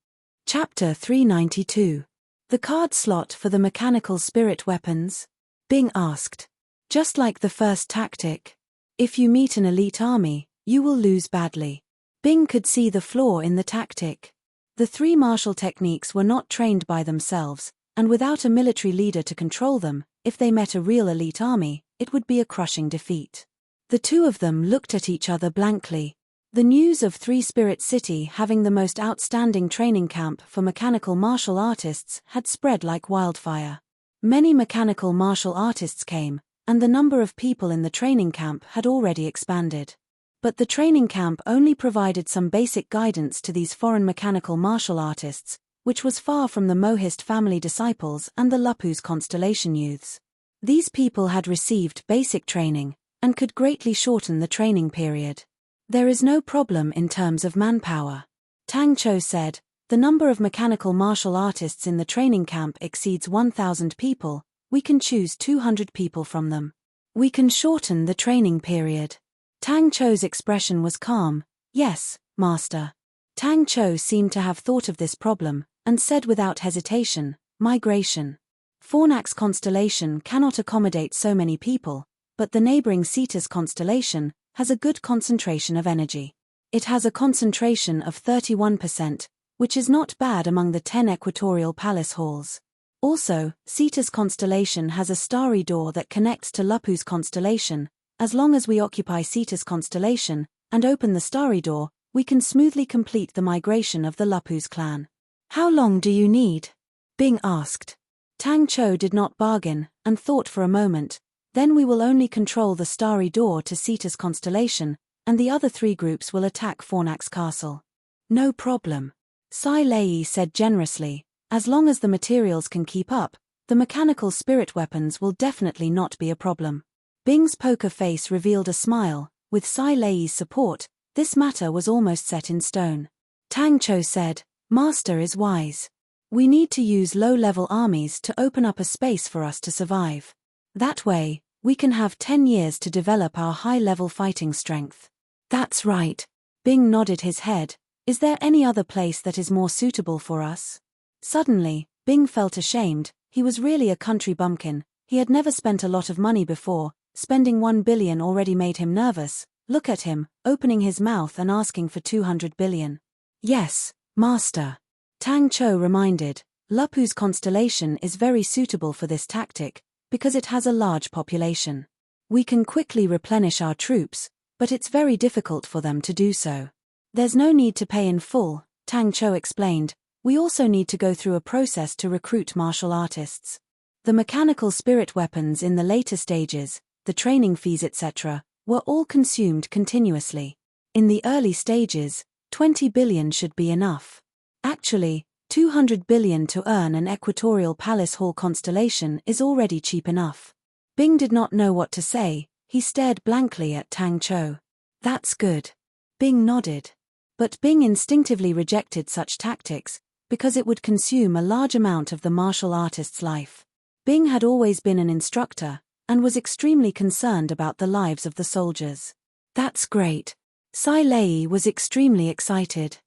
Chapter 392. The card slot for the mechanical spirit weapons? Bing asked. Just like the first tactic. If you meet an elite army, you will lose badly. Bing could see the flaw in the tactic. The 3 martial techniques were not trained by themselves, and without a military leader to control them, if they met a real elite army, it would be a crushing defeat. The 2 of them looked at each other blankly. The news of 3 Spirit City having the most outstanding training camp for mechanical martial artists had spread like wildfire. Many mechanical martial artists came, and the number of people in the training camp had already expanded. But the training camp only provided some basic guidance to these foreign mechanical martial artists, which was far from the Mohist family disciples and the Lupus constellation youths. These people had received basic training and could greatly shorten the training period. There is no problem in terms of manpower. Tang Cho said, the number of mechanical martial artists in the training camp exceeds 1,000 people, we can choose 200 people from them. We can shorten the training period. Tang Cho's expression was calm. Yes, Master. Tang Cho seemed to have thought of this problem, and said without hesitation, migration. Fornax constellation cannot accommodate so many people, but the neighboring Cetus constellation has a good concentration of energy. It has a concentration of 31%, which is not bad among the 10 equatorial palace halls. Also, Cetus constellation has a starry door that connects to Lupus constellation. As long as we occupy Cetus constellation and open the starry door, we can smoothly complete the migration of the Lupus clan. How long do you need? Bing asked. Tang Cho did not bargain, and thought for a moment. Then we will only control the starry door to Cetus constellation, and the other 3 groups will attack Fornax castle. No problem. Sai Lei said generously, as long as the materials can keep up, the mechanical spirit weapons will definitely not be a problem. Bing's poker face revealed a smile. With Sai Lei's support, this matter was almost set in stone. Tang Cho said, Master is wise. We need to use low-level armies to open up a space for us to survive. That way, we can have 10 years to develop our high-level fighting strength. That's right. Bing nodded his head. Is there any other place that is more suitable for us? Suddenly, Bing felt ashamed. He was really a country bumpkin. He had never spent a lot of money before. Spending 1 billion already made him nervous. Look at him, opening his mouth and asking for 200 billion. Yes, Master. Tang Cho reminded, Lupus constellation is very suitable for this tactic, because it has a large population. We can quickly replenish our troops, but it's very difficult for them to do so. There's no need to pay in full, Tang Cho explained. We also need to go through a process to recruit martial artists. The mechanical spirit weapons in the later stages, the training fees etc., were all consumed continuously. In the early stages, 20 billion should be enough. Actually, 200 billion to earn an equatorial palace hall constellation is already cheap enough. Bing did not know what to say. He stared blankly at Tang Cho. That's good. Bing nodded. But Bing instinctively rejected such tactics, because it would consume a large amount of the martial artist's life. Bing had always been an instructor, and was extremely concerned about the lives of the soldiers. That's great. Sai Lei was extremely excited.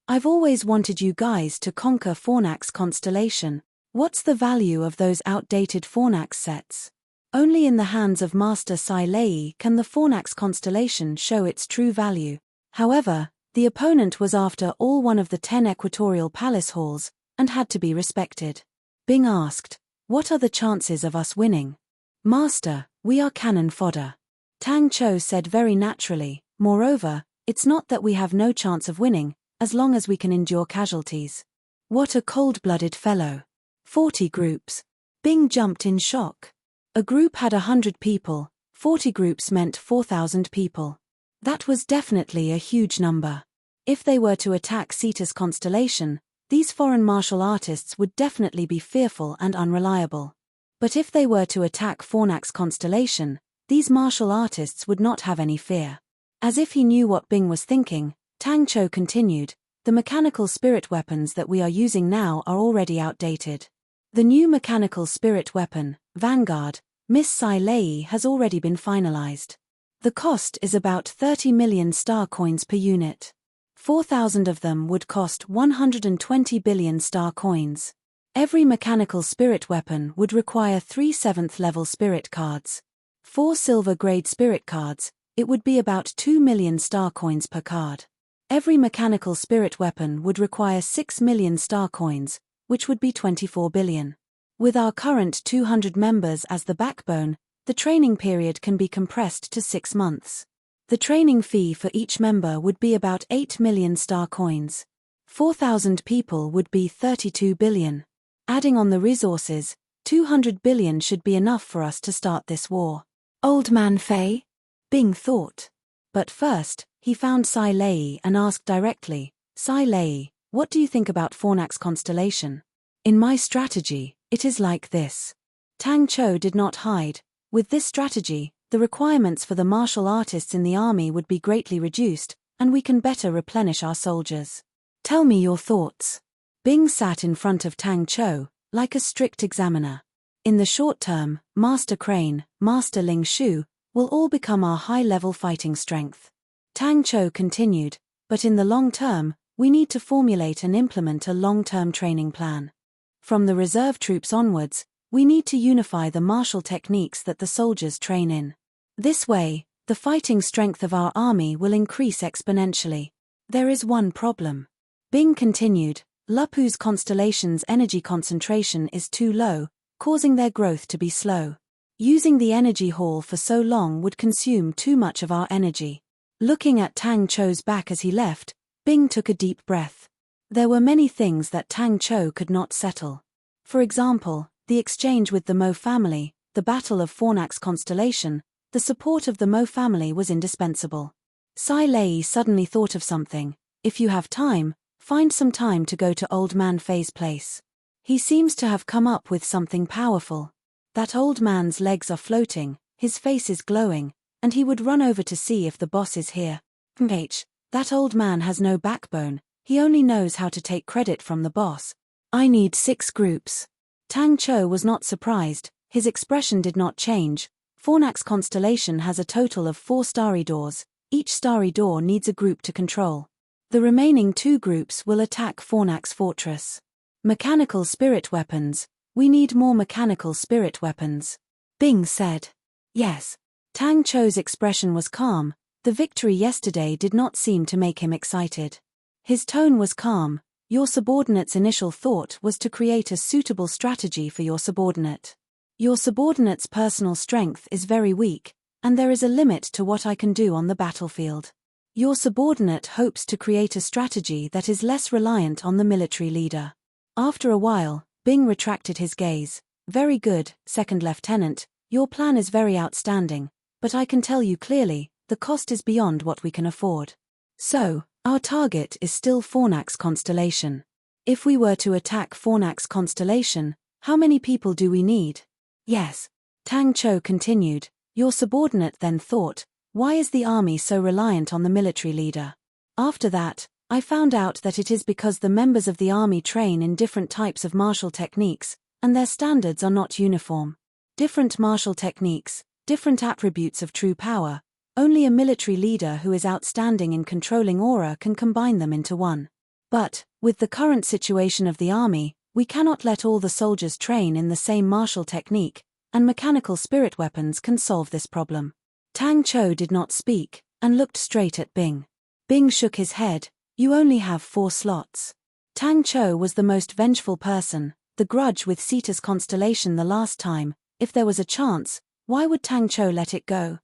I've always wanted you guys to conquer Fornax constellation. What's the value of those outdated Fornax sets? Only in the hands of Master Sai Lei can the Fornax constellation show its true value. However, the opponent was after all one of the 10 equatorial palace halls, and had to be respected. Bing asked, what are the chances of us winning? Master, we are cannon fodder. Tang Cho said very naturally, moreover, it's not that we have no chance of winning, as long as we can endure casualties. What a cold-blooded fellow. 40 groups. Bing jumped in shock. A group had 100 people, 40 groups meant 4,000 people. That was definitely a huge number. If they were to attack Cetus constellation, these foreign martial artists would definitely be fearful and unreliable. But if they were to attack Fornax constellation, these martial artists would not have any fear. As if he knew what Bing was thinking, Tang Cho continued, the mechanical spirit weapons that we are using now are already outdated. The new mechanical spirit weapon, Vanguard, Miss Sai Lei, has already been finalized. The cost is about 30 million star coins per unit. 4,000 of them would cost 120 billion star coins. Every mechanical spirit weapon would require 3 7th level spirit cards. 4 silver grade spirit cards, it would be about 2 million star coins per card. Every mechanical spirit weapon would require 6 million star coins, which would be 24 billion. With our current 200 members as the backbone, the training period can be compressed to 6 months. The training fee for each member would be about 8 million star coins. 4,000 people would be 32 billion. Adding on the resources, 200 billion should be enough for us to start this war. Old man Fei? Bing thought. But first, he found Sai Lei and asked directly, Sai Lei, what do you think about Fornax constellation? In my strategy, it is like this. Tang Cho did not hide. With this strategy, the requirements for the martial artists in the army would be greatly reduced, and we can better replenish our soldiers. Tell me your thoughts. Bing sat in front of Tang Cho, like a strict examiner. In the short term, Master Crane, Master Ling Shu, will all become our high-level fighting strength. Tang Cho continued, but in the long term, we need to formulate and implement a long-term training plan. From the reserve troops onwards, we need to unify the martial techniques that the soldiers train in. This way, the fighting strength of our army will increase exponentially. There is one problem. Bing continued, Lupu's constellation's energy concentration is too low, causing their growth to be slow. Using the energy hall for so long would consume too much of our energy. Looking at Tang Cho's back as he left, Bing took a deep breath. There were many things that Tang Cho could not settle. For example, the exchange with the Mo family, the Battle of Fornax constellation, the support of the Mo family was indispensable. Sai Lei suddenly thought of something. If you have time, find some time to go to Old Man Fei's place. He seems to have come up with something powerful. That old man's legs are floating, his face is glowing, and he would run over to see if the boss is here. That old man has no backbone, he only knows how to take credit from the boss. I need 6 groups. Tang Cho was not surprised, his expression did not change. Fornax constellation has a total of 4 starry doors, each starry door needs a group to control. The remaining 2 groups will attack Fornax fortress. Mechanical spirit weapons, we need more mechanical spirit weapons. Bing said. Yes. Tang Cho's expression was calm, the victory yesterday did not seem to make him excited. His tone was calm. Your subordinate's initial thought was to create a suitable strategy for your subordinate. Your subordinate's personal strength is very weak, and there is a limit to what I can do on the battlefield. Your subordinate hopes to create a strategy that is less reliant on the military leader. After a while, Bing retracted his gaze. Very good, Second Lieutenant, your plan is very outstanding, but I can tell you clearly, the cost is beyond what we can afford. So, our target is still Fornax constellation. If we were to attack Fornax constellation, how many people do we need? Yes. Tang Cho continued, your subordinate then thought, why is the army so reliant on the military leader? After that, I found out that it is because the members of the army train in different types of martial techniques, and their standards are not uniform. Different martial techniques, different attributes of true power. Only a military leader who is outstanding in controlling aura can combine them into one. But, with the current situation of the army, we cannot let all the soldiers train in the same martial technique, and mechanical spirit weapons can solve this problem. Tang Cho did not speak, and looked straight at Bing. Bing shook his head, you only have 4 slots. Tang Cho was the most vengeful person, the grudge with Cetus constellation the last time, if there was a chance, why would Tang Cho let it go?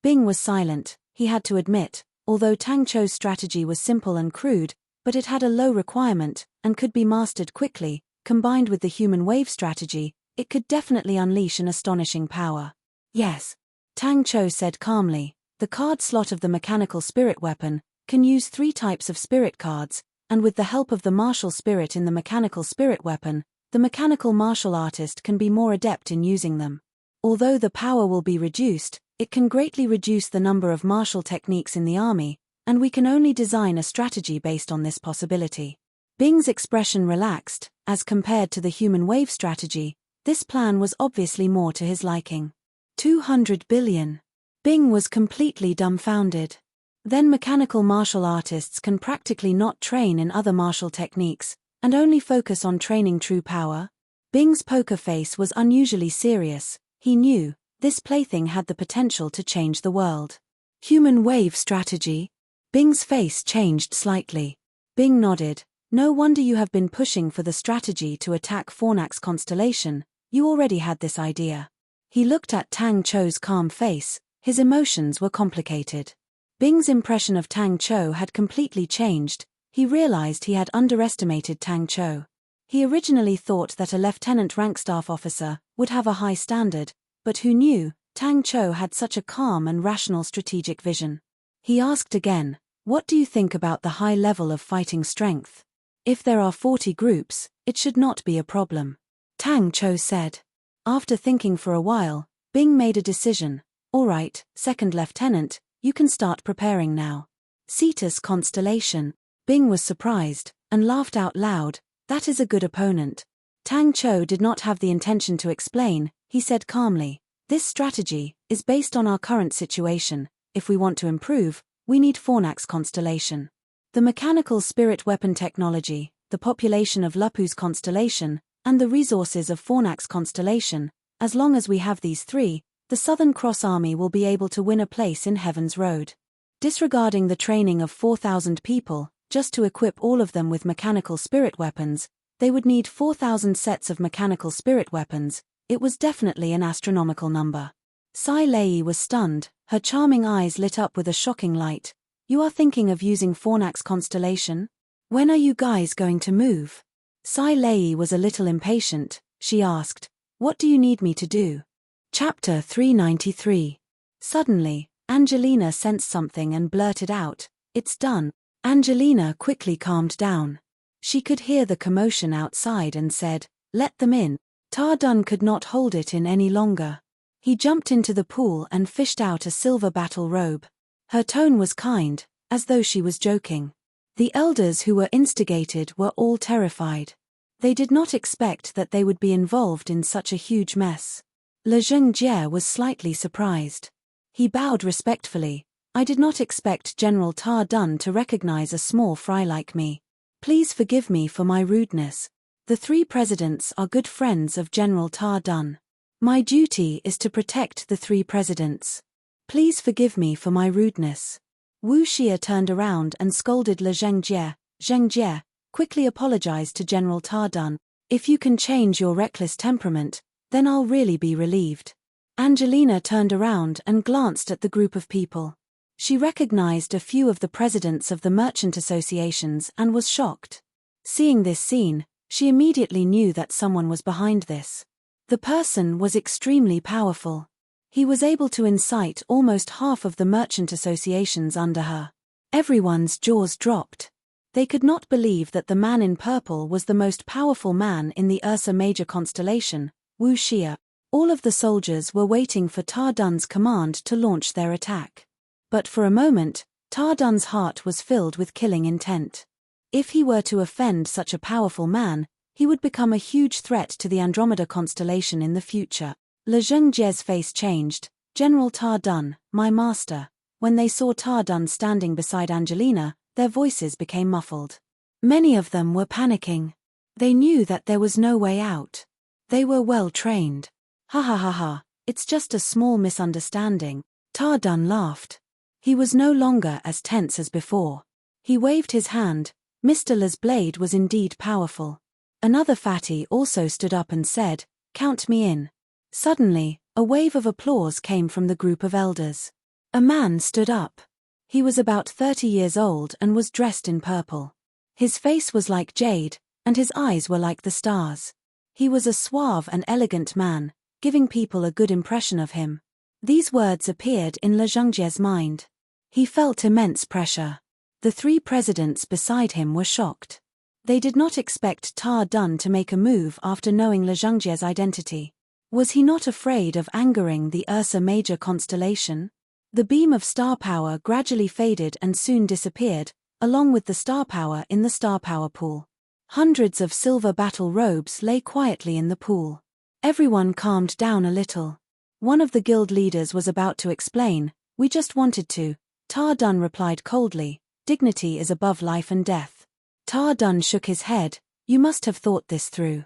Bing was silent, he had to admit, although Tang Cho's strategy was simple and crude, but it had a low requirement, and could be mastered quickly, combined with the human wave strategy, it could definitely unleash an astonishing power. Yes. Tang Cho said calmly, the card slot of the mechanical spirit weapon can use 3 types of spirit cards, and with the help of the martial spirit in the mechanical spirit weapon, the mechanical martial artist can be more adept in using them. Although the power will be reduced, it can greatly reduce the number of martial techniques in the army, and we can only design a strategy based on this possibility. Bing's expression relaxed, as compared to the human wave strategy, this plan was obviously more to his liking. 200 billion. Bing was completely dumbfounded. Then mechanical martial artists can practically not train in other martial techniques, and only focus on training true power? Bing's poker face was unusually serious, he knew, this plaything had the potential to change the world. Human wave strategy? Bing's face changed slightly. Bing nodded, no wonder you have been pushing for the strategy to attack Fornax constellation, you already had this idea. He looked at Tang Cho's calm face, his emotions were complicated. Bing's impression of Tang Cho had completely changed, he realized he had underestimated Tang Cho. He originally thought that a lieutenant rank staff officer would have a high standard, but who knew, Tang Cho had such a calm and rational strategic vision. He asked again, what do you think about the high level of fighting strength? If there are 40 groups, it should not be a problem. Tang Cho said. After thinking for a while, Bing made a decision. All right, Second Lieutenant, you can start preparing now. Cetus constellation. Bing was surprised, and laughed out loud. That is a good opponent. Tang Cho did not have the intention to explain, he said calmly. This strategy is based on our current situation. If we want to improve, we need Fornax constellation. The mechanical spirit weapon technology, the population of Lupu's constellation, and the resources of Fornax constellation. As long as we have these three, the Southern Cross Army will be able to win a place in Heaven's Road. Disregarding the training of 4,000 people, just to equip all of them with mechanical spirit weapons, they would need 4,000 sets of mechanical spirit weapons. It was definitely an astronomical number. Sai Lei was stunned, her charming eyes lit up with a shocking light. You are thinking of using Fornax constellation? When are you guys going to move? Sai Lei was a little impatient. She asked, what do you need me to do? Chapter 393. Suddenly, Angelina sensed something and blurted out, it's done. Angelina quickly calmed down. She could hear the commotion outside and said, let them in. Ta Dun could not hold it in any longer. He jumped into the pool and fished out a silver battle robe. Her tone was kind, as though she was joking. The elders who were instigated were all terrified. They did not expect that they would be involved in such a huge mess. Le Zhengjie was slightly surprised. He bowed respectfully. I did not expect General Ta Dun to recognize a small fry like me. Please forgive me for my rudeness. The three presidents are good friends of General Ta Dun. My duty is to protect the three presidents. Please forgive me for my rudeness. Wu Xia turned around and scolded Le Zhengjie. Zhengjie, quickly apologized to General Ta Dun. If you can change your reckless temperament, then I'll really be relieved. Angelina turned around and glanced at the group of people. She recognized a few of the presidents of the merchant associations and was shocked. Seeing this scene, she immediately knew that someone was behind this. The person was extremely powerful. He was able to incite almost half of the merchant associations under her. Everyone's jaws dropped. They could not believe that the man in purple was the most powerful man in the Ursa Major constellation, Wu Xia. All of the soldiers were waiting for Ta Dun's command to launch their attack. But for a moment, Ta Dun's heart was filled with killing intent. If he were to offend such a powerful man, he would become a huge threat to the Andromeda constellation in the future. Le Zhengjie's face changed. General Ta Dun, my master. When they saw Ta Dun standing beside Angelina, their voices became muffled. Many of them were panicking. They knew that there was no way out. They were well trained. Ha ha ha ha, it's just a small misunderstanding. Ta Dun laughed. He was no longer as tense as before. He waved his hand. Mr. Le's blade was indeed powerful. Another fatty also stood up and said, count me in. Suddenly, a wave of applause came from the group of elders. A man stood up. He was about 30 years old and was dressed in purple. His face was like jade, and his eyes were like the stars. He was a suave and elegant man, giving people a good impression of him. These words appeared in Le Zhengjie's mind. He felt immense pressure. The three presidents beside him were shocked. They did not expect Ta Dun to make a move after knowing Le Zhengjie's identity. Was he not afraid of angering the Ursa Major constellation? The beam of star power gradually faded and soon disappeared, along with the star power in the star power pool. Hundreds of silver battle robes lay quietly in the pool. Everyone calmed down a little. One of the guild leaders was about to explain, we just wanted to. Ta Dun replied coldly, dignity is above life and death. Ta Dun shook his head, you must have thought this through.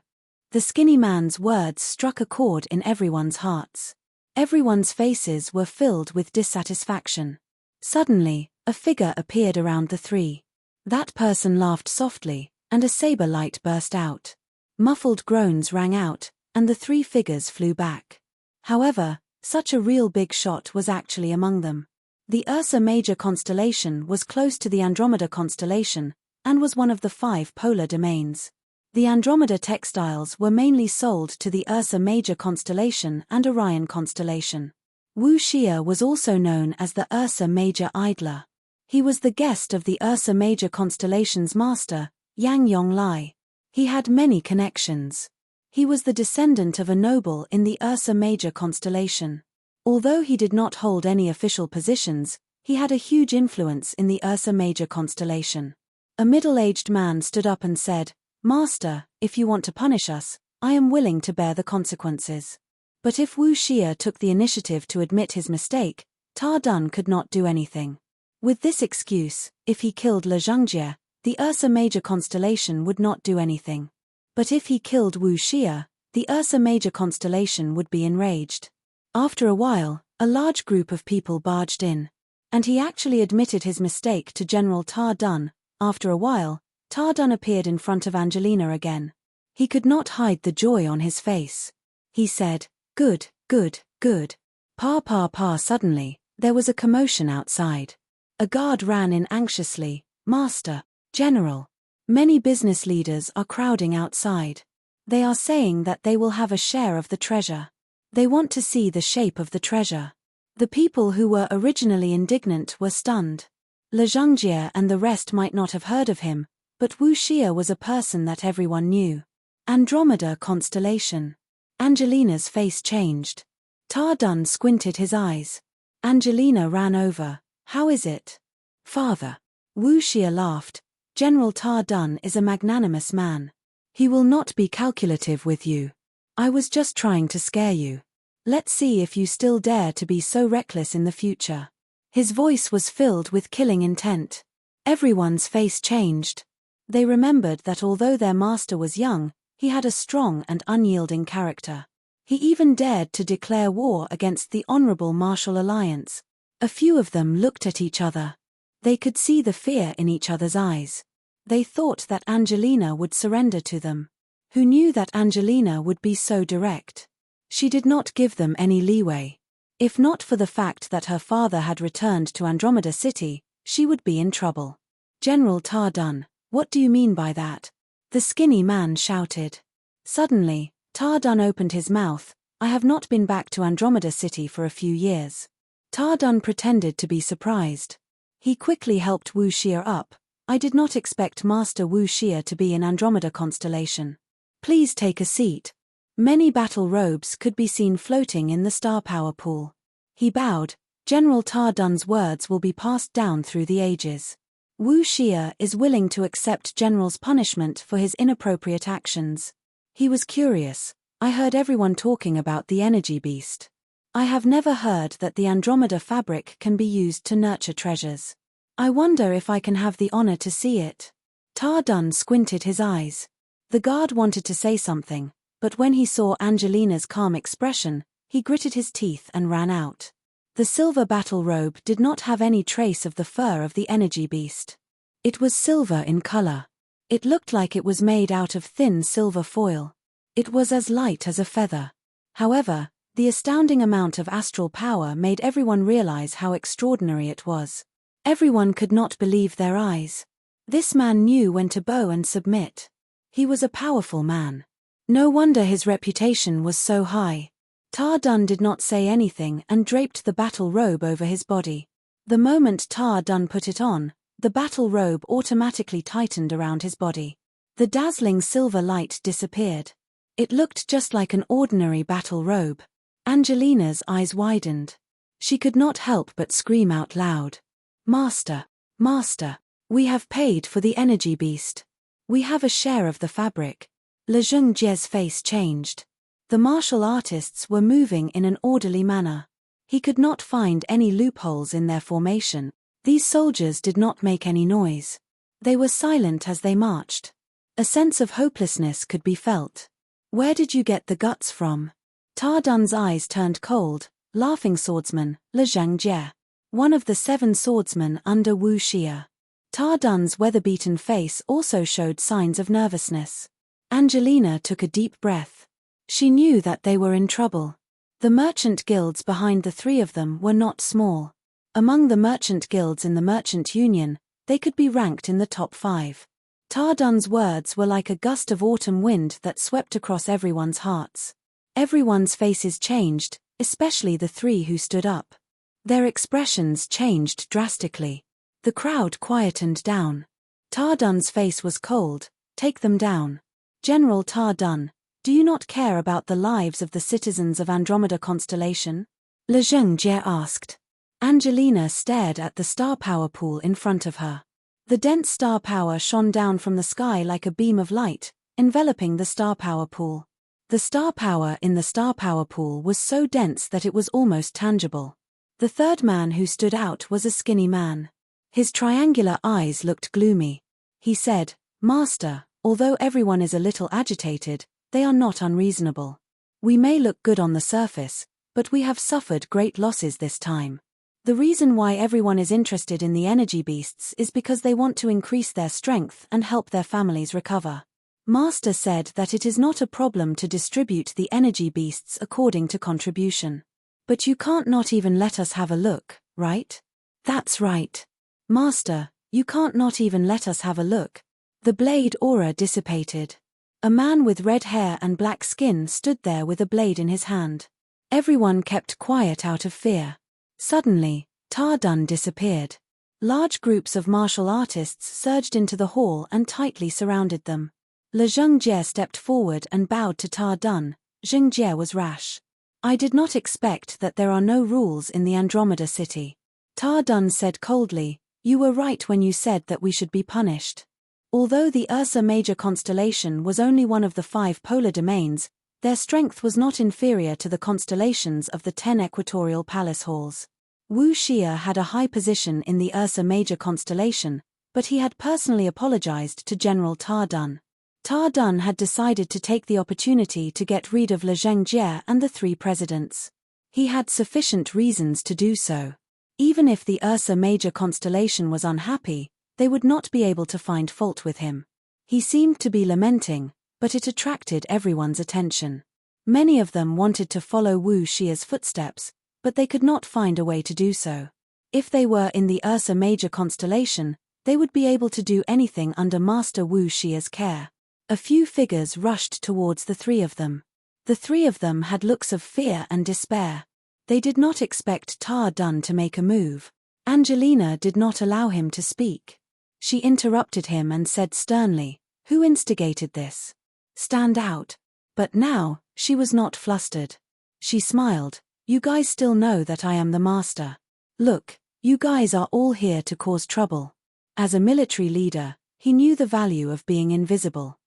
The skinny man's words struck a chord in everyone's hearts. Everyone's faces were filled with dissatisfaction. Suddenly, a figure appeared around the three. That person laughed softly, and a saber light burst out. Muffled groans rang out, and the three figures flew back. However, such a real big shot was actually among them. The Ursa Major constellation was close to the Andromeda constellation, and was one of the 5 polar domains. The Andromeda textiles were mainly sold to the Ursa Major constellation and Orion constellation. Wu Xia was also known as the Ursa Major Idler. He was the guest of the Ursa Major constellation's master, Yang Yonglai. He had many connections. He was the descendant of a noble in the Ursa Major constellation. Although he did not hold any official positions, he had a huge influence in the Ursa Major constellation. A middle-aged man stood up and said, "Master, if you want to punish us, I am willing to bear the consequences." But if Wu Xia took the initiative to admit his mistake, Ta Dun could not do anything. With this excuse, if he killed Le Zhengjie, the Ursa Major constellation would not do anything. But if he killed Wu Xia, the Ursa Major constellation would be enraged. After a while, a large group of people barged in. And he actually admitted his mistake to General Ta Dun. After a while, Ta Dun appeared in front of Angelina again. He could not hide the joy on his face. He said, "Good, good, good." Pa. Suddenly, there was a commotion outside. A guard ran in anxiously. "Master, General. Many business leaders are crowding outside. They are saying that they will have a share of the treasure. They want to see the shape of the treasure." The people who were originally indignant were stunned. Le Zhengjie and the rest might not have heard of him, but Wu Xia was a person that everyone knew. Andromeda constellation. Angelina's face changed. Ta Dun squinted his eyes. Angelina ran over. "How is it, father?" Wu Xia laughed. "General Ta Dun is a magnanimous man. He will not be calculative with you. I was just trying to scare you. Let's see if you still dare to be so reckless in the future." His voice was filled with killing intent. Everyone's face changed. They remembered that although their master was young, he had a strong and unyielding character. He even dared to declare war against the Honorable Martial Alliance. A few of them looked at each other. They could see the fear in each other's eyes. They thought that Angelina would surrender to them. Who knew that Angelina would be so direct? She did not give them any leeway. If not for the fact that her father had returned to Andromeda City, she would be in trouble. "General Ta Dun, what do you mean by that?" the skinny man shouted. Suddenly, Ta Dun opened his mouth. "I have not been back to Andromeda City for a few years." Ta Dun pretended to be surprised. He quickly helped Wu Xia up. "I did not expect Master Wu Xia to be in Andromeda constellation. Please take a seat." Many battle robes could be seen floating in the star power pool. He bowed. "General Ta Dun's words will be passed down through the ages. Wu Xia is willing to accept General's punishment for his inappropriate actions." He was curious. "I heard everyone talking about the energy beast. I have never heard that the Andromeda fabric can be used to nurture treasures. I wonder if I can have the honor to see it." Ta Dun squinted his eyes. The guard wanted to say something, but when he saw Angelina's calm expression, he gritted his teeth and ran out. The silver battle robe did not have any trace of the fur of the energy beast. It was silver in color. It looked like it was made out of thin silver foil. It was as light as a feather. However, the astounding amount of astral power made everyone realize how extraordinary it was. Everyone could not believe their eyes. This man knew when to bow and submit. He was a powerful man. No wonder his reputation was so high. Ta Dun did not say anything and draped the battle robe over his body. The moment Ta Dun put it on, the battle robe automatically tightened around his body. The dazzling silver light disappeared. It looked just like an ordinary battle robe. Angelina's eyes widened. She could not help but scream out loud. "Master, Master, we have paid for the energy beast. We have a share of the fabric." Le Zhengjie's face changed. The martial artists were moving in an orderly manner. He could not find any loopholes in their formation. These soldiers did not make any noise. They were silent as they marched. A sense of hopelessness could be felt. "Where did you get the guts from?" Ta Dun's eyes turned cold. "Laughing swordsman, Le Zhengjie. One of the 7 swordsmen under Wu Xia." Ta Dun's weather-beaten face also showed signs of nervousness. Angelina took a deep breath. She knew that they were in trouble. The merchant guilds behind the 3 of them were not small. Among the merchant guilds in the Merchant Union, they could be ranked in the top 5. Ta Dun's words were like a gust of autumn wind that swept across everyone's hearts. Everyone's faces changed, especially the 3 who stood up. Their expressions changed drastically. The crowd quietened down. Ta Dun's face was cold. Take them down. General Ta Dun, do you not care about the lives of the citizens of Andromeda constellation? Le Zhengjie asked. Angelina stared at the star power pool in front of her. The dense star power shone down from the sky like a beam of light, enveloping the star power pool. The star power in the star power pool was so dense that it was almost tangible. The third man who stood out was a skinny man. His triangular eyes looked gloomy. He said, Master, although everyone is a little agitated, they are not unreasonable. We may look good on the surface, but we have suffered great losses this time. The reason why everyone is interested in the energy beasts is because they want to increase their strength and help their families recover. Master said that it is not a problem to distribute the energy beasts according to contribution. But you can't not even let us have a look, right? That's right. Master, you can't not even let us have a look. The blade aura dissipated. A man with red hair and black skin stood there with a blade in his hand. Everyone kept quiet out of fear. Suddenly, Ta Dun disappeared. Large groups of martial artists surged into the hall and tightly surrounded them. Le Zhengjie stepped forward and bowed to Ta Dun. Zhengjie was rash. I did not expect that there are no rules in the Andromeda city. Ta Dun said coldly, you were right when you said that we should be punished. Although the Ursa Major constellation was only one of the 5 polar domains, their strength was not inferior to the constellations of the 10 equatorial palace halls. Wu Xia had a high position in the Ursa Major constellation, but he had personally apologized to General Ta Dun. Ta Dun had decided to take the opportunity to get rid of Le Zhengjie and the 3 presidents. He had sufficient reasons to do so. Even if the Ursa Major constellation was unhappy, they would not be able to find fault with him. He seemed to be lamenting, but it attracted everyone's attention. Many of them wanted to follow Wu Xia's footsteps, but they could not find a way to do so. If they were in the Ursa Major constellation, they would be able to do anything under Master Wu Xia's care. A few figures rushed towards the 3 of them. The 3 of them had looks of fear and despair. They did not expect Ta Dun to make a move. Angelina did not allow him to speak. She interrupted him and said sternly, who instigated this? Stand out. But now, she was not flustered. She smiled. You guys still know that I am the master. Look, you guys are all here to cause trouble. As a military leader, he knew the value of being invisible.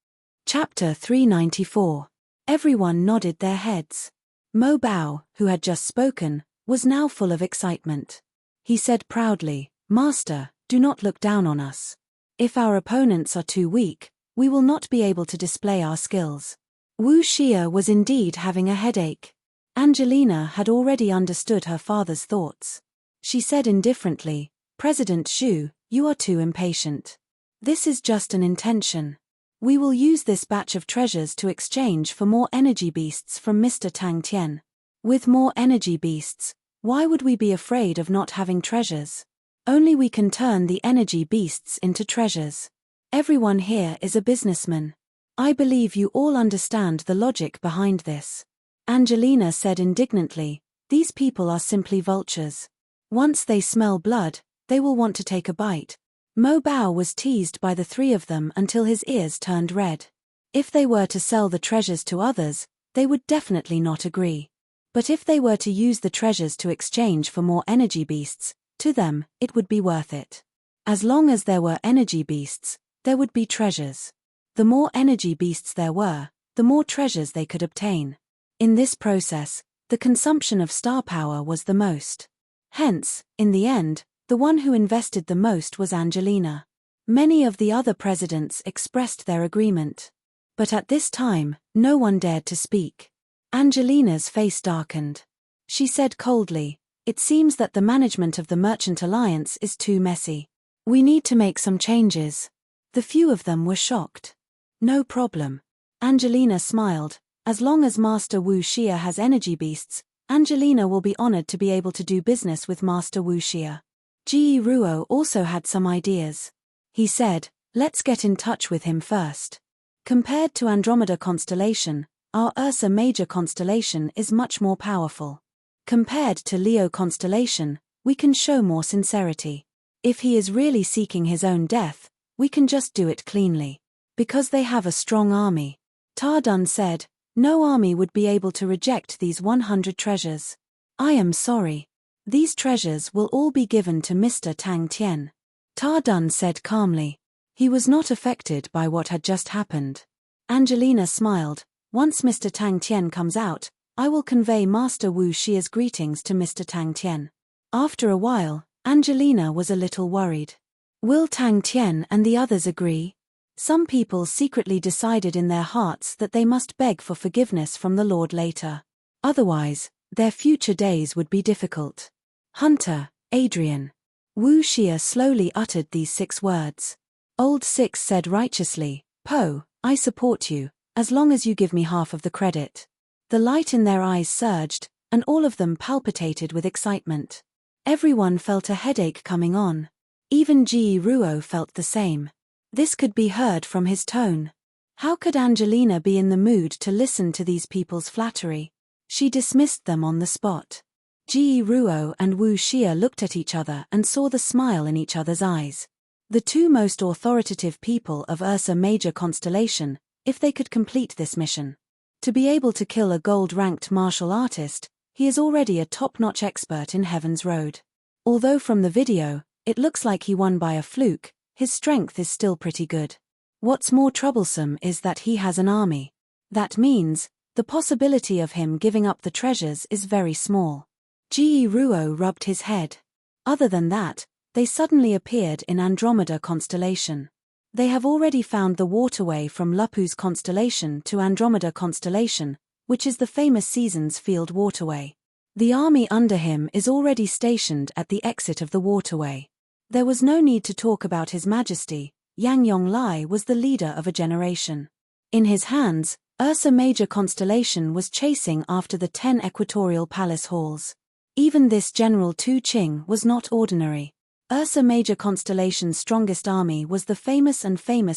Chapter 394. Everyone nodded their heads. Mo Bao, who had just spoken, was now full of excitement. He said proudly, Master, do not look down on us. If our opponents are too weak, we will not be able to display our skills. Wu Xia was indeed having a headache. Angelina had already understood her father's thoughts. She said indifferently, President Xu, you are too impatient. This is just an intention. We will use this batch of treasures to exchange for more energy beasts from Mr. Tang Tian. With more energy beasts, why would we be afraid of not having treasures? Only we can turn the energy beasts into treasures. Everyone here is a businessman. I believe you all understand the logic behind this. Angelina said indignantly, these people are simply vultures. Once they smell blood, they will want to take a bite. Mo Bao was teased by the 3 of them until his ears turned red. If they were to sell the treasures to others, they would definitely not agree. But if they were to use the treasures to exchange for more energy beasts, to them, it would be worth it. As long as there were energy beasts, there would be treasures. The more energy beasts there were, the more treasures they could obtain. In this process, the consumption of star power was the most. Hence, in the end, the one who invested the most was Angelina. Many of the other presidents expressed their agreement. But at this time, no one dared to speak. Angelina's face darkened. She said coldly, it seems that the management of the Merchant Alliance is too messy. We need to make some changes. The few of them were shocked. No problem. Angelina smiled. As long as Master Wu Xia has energy beasts, Angelina will be honored to be able to do business with Master Wu Xia. Ji Ruo also had some ideas. He said, let's get in touch with him first. Compared to Andromeda constellation, our Ursa Major constellation is much more powerful. Compared to Leo constellation, we can show more sincerity. If he is really seeking his own death, we can just do it cleanly. Because they have a strong army. Ta Dun said, no army would be able to reject these 100 treasures. I am sorry. These treasures will all be given to Mr. Tang Tian. Ta Dun said calmly. He was not affected by what had just happened. Angelina smiled. Once Mr. Tang Tian comes out, I will convey Master Wu Xia's greetings to Mr. Tang Tian. After a while, Angelina was a little worried. Will Tang Tian and the others agree? Some people secretly decided in their hearts that they must beg for forgiveness from the Lord later. Otherwise, their future days would be difficult. Hunter, Adrian. Wu Xia slowly uttered these 6 words. Old Six said righteously, Po, I support you, as long as you give me half of the credit. The light in their eyes surged, and all of them palpitated with excitement. Everyone felt a headache coming on. Even Ji Ruo felt the same. This could be heard from his tone. How could Angelina be in the mood to listen to these people's flattery? She dismissed them on the spot. Ji Ruo and Wu Xia looked at each other and saw the smile in each other's eyes. The 2 most authoritative people of Ursa Major constellation, if they could complete this mission. To be able to kill a gold-ranked martial artist, he is already a top-notch expert in Heaven's Road. Although from the video, it looks like he won by a fluke, his strength is still pretty good. What's more troublesome is that he has an army. That means, the possibility of him giving up the treasures is very small. Ji Ruo rubbed his head. Other than that, they suddenly appeared in Andromeda constellation. They have already found the waterway from Lupu's constellation to Andromeda constellation, which is the famous Seasons Field waterway. The army under him is already stationed at the exit of the waterway. There was no need to talk about His Majesty. Yang Yonglai was the leader of a generation. In his hands, Ursa Major constellation was chasing after the 10 equatorial palace halls. Even this General Tu Qing was not ordinary. Ursa Major constellation's strongest army was the famous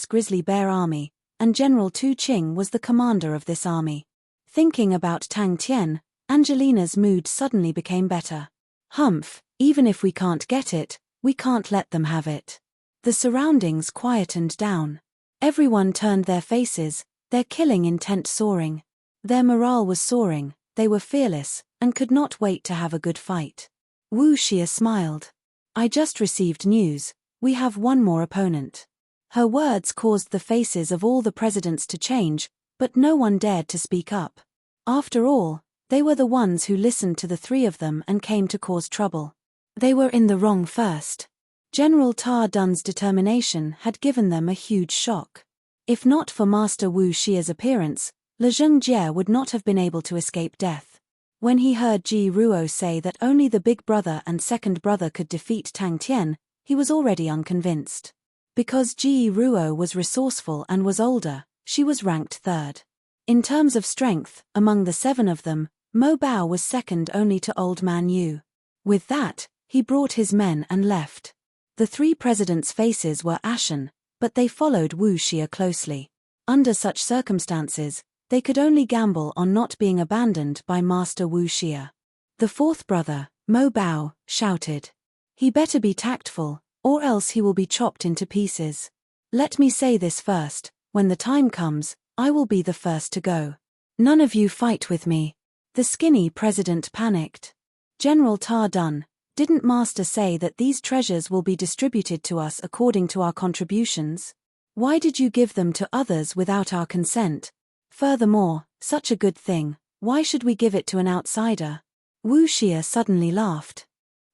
Grizzly Bear Army, and General Tu Qing was the commander of this army. Thinking about Tang Tian, Angelina's mood suddenly became better. Humph, even if we can't get it, we can't let them have it. The surroundings quietened down. Everyone turned their faces, their killing intent soaring. Their morale was soaring, they were fearless, and could not wait to have a good fight. Wu Xia smiled. I just received news, we have one more opponent. Her words caused the faces of all the presidents to change, but no one dared to speak up. After all, they were the ones who listened to the 3 of them and came to cause trouble. They were in the wrong first. General Ta Dun's determination had given them a huge shock. If not for Master Wu Xia's appearance, Le Zhengjie would not have been able to escape death. When he heard Ji Ruo say that only the big brother and second brother could defeat Tang Tian, he was already unconvinced. Because Ji Ruo was resourceful and was older, she was ranked 3rd. In terms of strength, among the 7 of them, Mo Bao was second only to Old Man Yu. With that, he brought his men and left. The 3 presidents' faces were ashen, but they followed Wu Xia closely. Under such circumstances, they could only gamble on not being abandoned by Master Wu Xia. The 4th brother, Mo Bao, shouted. He better be tactful, or else he will be chopped into pieces. Let me say this first, when the time comes, I will be the first to go. None of you fight with me. The skinny president panicked. General Ta Dun, didn't Master say that these treasures will be distributed to us according to our contributions? Why did you give them to others without our consent? Furthermore, such a good thing, why should we give it to an outsider? Wu Xia suddenly laughed.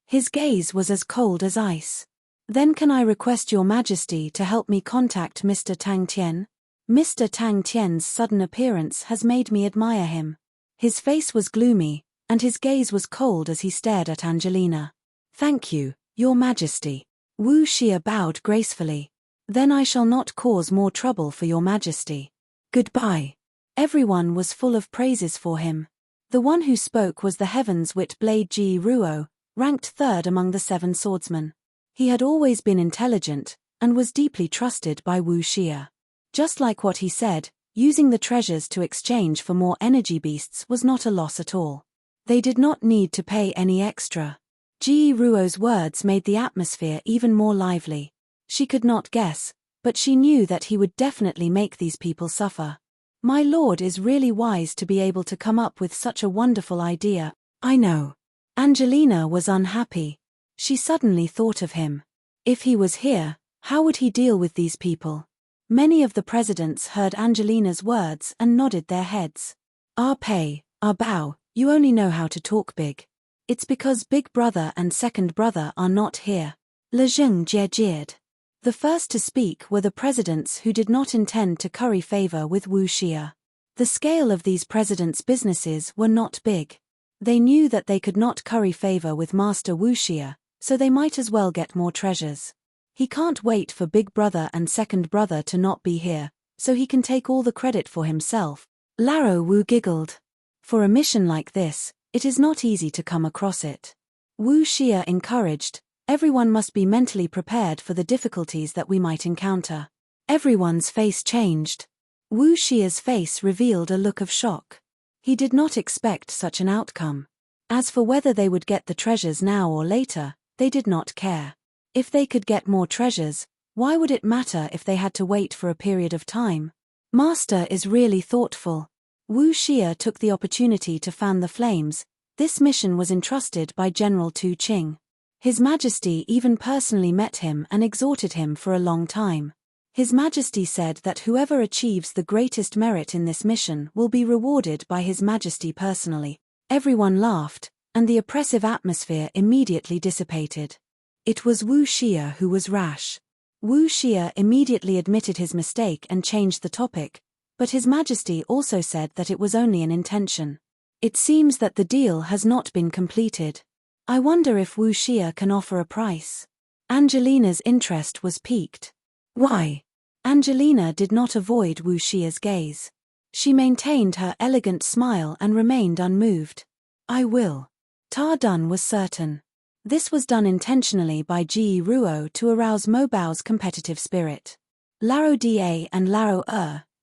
His gaze was as cold as ice. Then can I request your majesty to help me contact Mr. Tang Tian? Mr. Tang Tian's sudden appearance has made me admire him. His face was gloomy, and his gaze was cold as he stared at Angelina. Thank you, your majesty. Wu Xia bowed gracefully. Then I shall not cause more trouble for your majesty. Goodbye. Everyone was full of praises for him. The one who spoke was the Heaven's Wit Blade Ji Ruo, ranked 3rd among the 7 swordsmen. He had always been intelligent, and was deeply trusted by Wu Xia. Just like what he said, using the treasures to exchange for more energy beasts was not a loss at all. They did not need to pay any extra. Ji Ruo's words made the atmosphere even more lively. She could not guess, but she knew that he would definitely make these people suffer. My lord is really wise to be able to come up with such a wonderful idea. I know. Angelina was unhappy. She suddenly thought of him. If he was here, how would he deal with these people? Many of the presidents heard Angelina's words and nodded their heads. Our pay, our bow, you only know how to talk big. It's because big brother and second brother are not here. Le Jeune jeered. The first to speak were the presidents who did not intend to curry favor with Wu Xia. The scale of these presidents' businesses were not big. They knew that they could not curry favor with Master Wu Xia, so they might as well get more treasures. He can't wait for big brother and second brother to not be here, so he can take all the credit for himself. Laro Wu giggled. For a mission like this, it is not easy to come across it. Wu Xia encouraged, everyone must be mentally prepared for the difficulties that we might encounter. Everyone's face changed. Wu Xia's face revealed a look of shock. He did not expect such an outcome. As for whether they would get the treasures now or later, they did not care. If they could get more treasures, why would it matter if they had to wait for a period of time? Master is really thoughtful. Wu Xia took the opportunity to fan the flames. This mission was entrusted by General Tu Qing. His Majesty even personally met him and exhorted him for a long time. His Majesty said that whoever achieves the greatest merit in this mission will be rewarded by His Majesty personally. Everyone laughed, and the oppressive atmosphere immediately dissipated. It was Wu Xia who was rash. Wu Xia immediately admitted his mistake and changed the topic, but His Majesty also said that it was only an intention. It seems that the deal has not been completed. I wonder if Wu Xia can offer a price. Angelina's interest was piqued. Why? Angelina did not avoid Wu Xia's gaze. She maintained her elegant smile and remained unmoved. I will. Ta Dun was certain. This was done intentionally by Ji Ruo to arouse Mo Bao's competitive spirit. Laro Da and Laro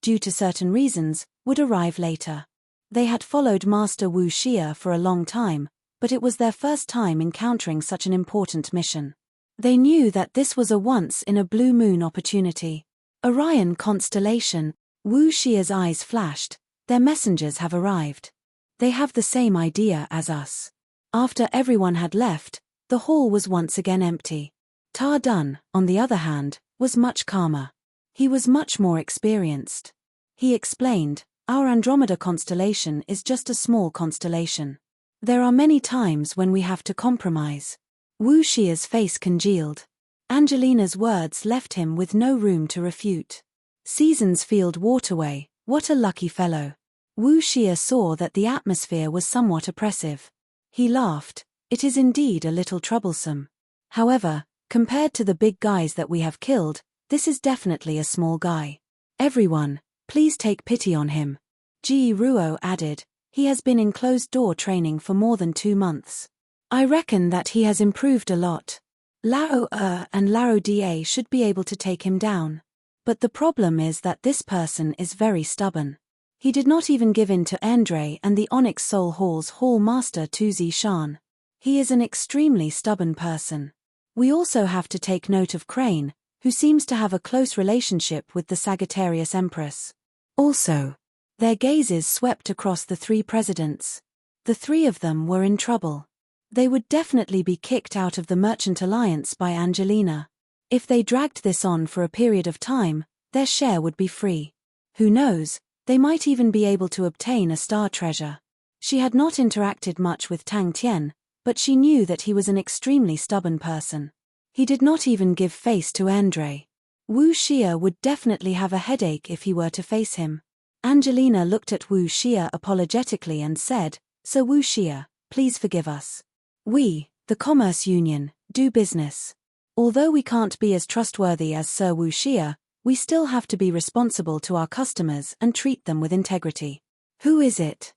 due to certain reasons, would arrive later. They had followed Master Wu Xia for a long time, but it was their first time encountering such an important mission. They knew that this was a once-in-a-blue-moon opportunity. Orion constellation, Wu Xia's eyes flashed, their messengers have arrived. They have the same idea as us. After everyone had left, the hall was once again empty. Ta Dun, on the other hand, was much calmer. He was much more experienced. He explained, our Andromeda constellation is just a small constellation. There are many times when we have to compromise. Wu Xia's face congealed. Angelina's words left him with no room to refute. Seasons Field Waterway, what a lucky fellow. Wu Xia saw that the atmosphere was somewhat oppressive. He laughed, it is indeed a little troublesome. However, compared to the big guys that we have killed, this is definitely a small guy. Everyone, please take pity on him. Ji Ruo added, he has been in closed-door training for more than 2 months. I reckon that he has improved a lot. Lao and Lao Da should be able to take him down. But the problem is that this person is very stubborn. He did not even give in to Andre and the Onyx Soul Hall's Hall Master Tuzi Shan. He is an extremely stubborn person. We also have to take note of Crane, who seems to have a close relationship with the Sagittarius Empress. Also, their gazes swept across the 3 presidents. The 3 of them were in trouble. They would definitely be kicked out of the Merchant Alliance by Angelina. If they dragged this on for a period of time, their share would be free. Who knows, they might even be able to obtain a star treasure. She had not interacted much with Tang Tian, but she knew that he was an extremely stubborn person. He did not even give face to Andre. Wu Xia would definitely have a headache if he were to face him. Angelina looked at Wu Xia apologetically and said, So Wu Xia, please forgive us. We, the Commerce Union, do business. Although we can't be as trustworthy as Sir Wu Xia, we still have to be responsible to our customers and treat them with integrity. Who is it?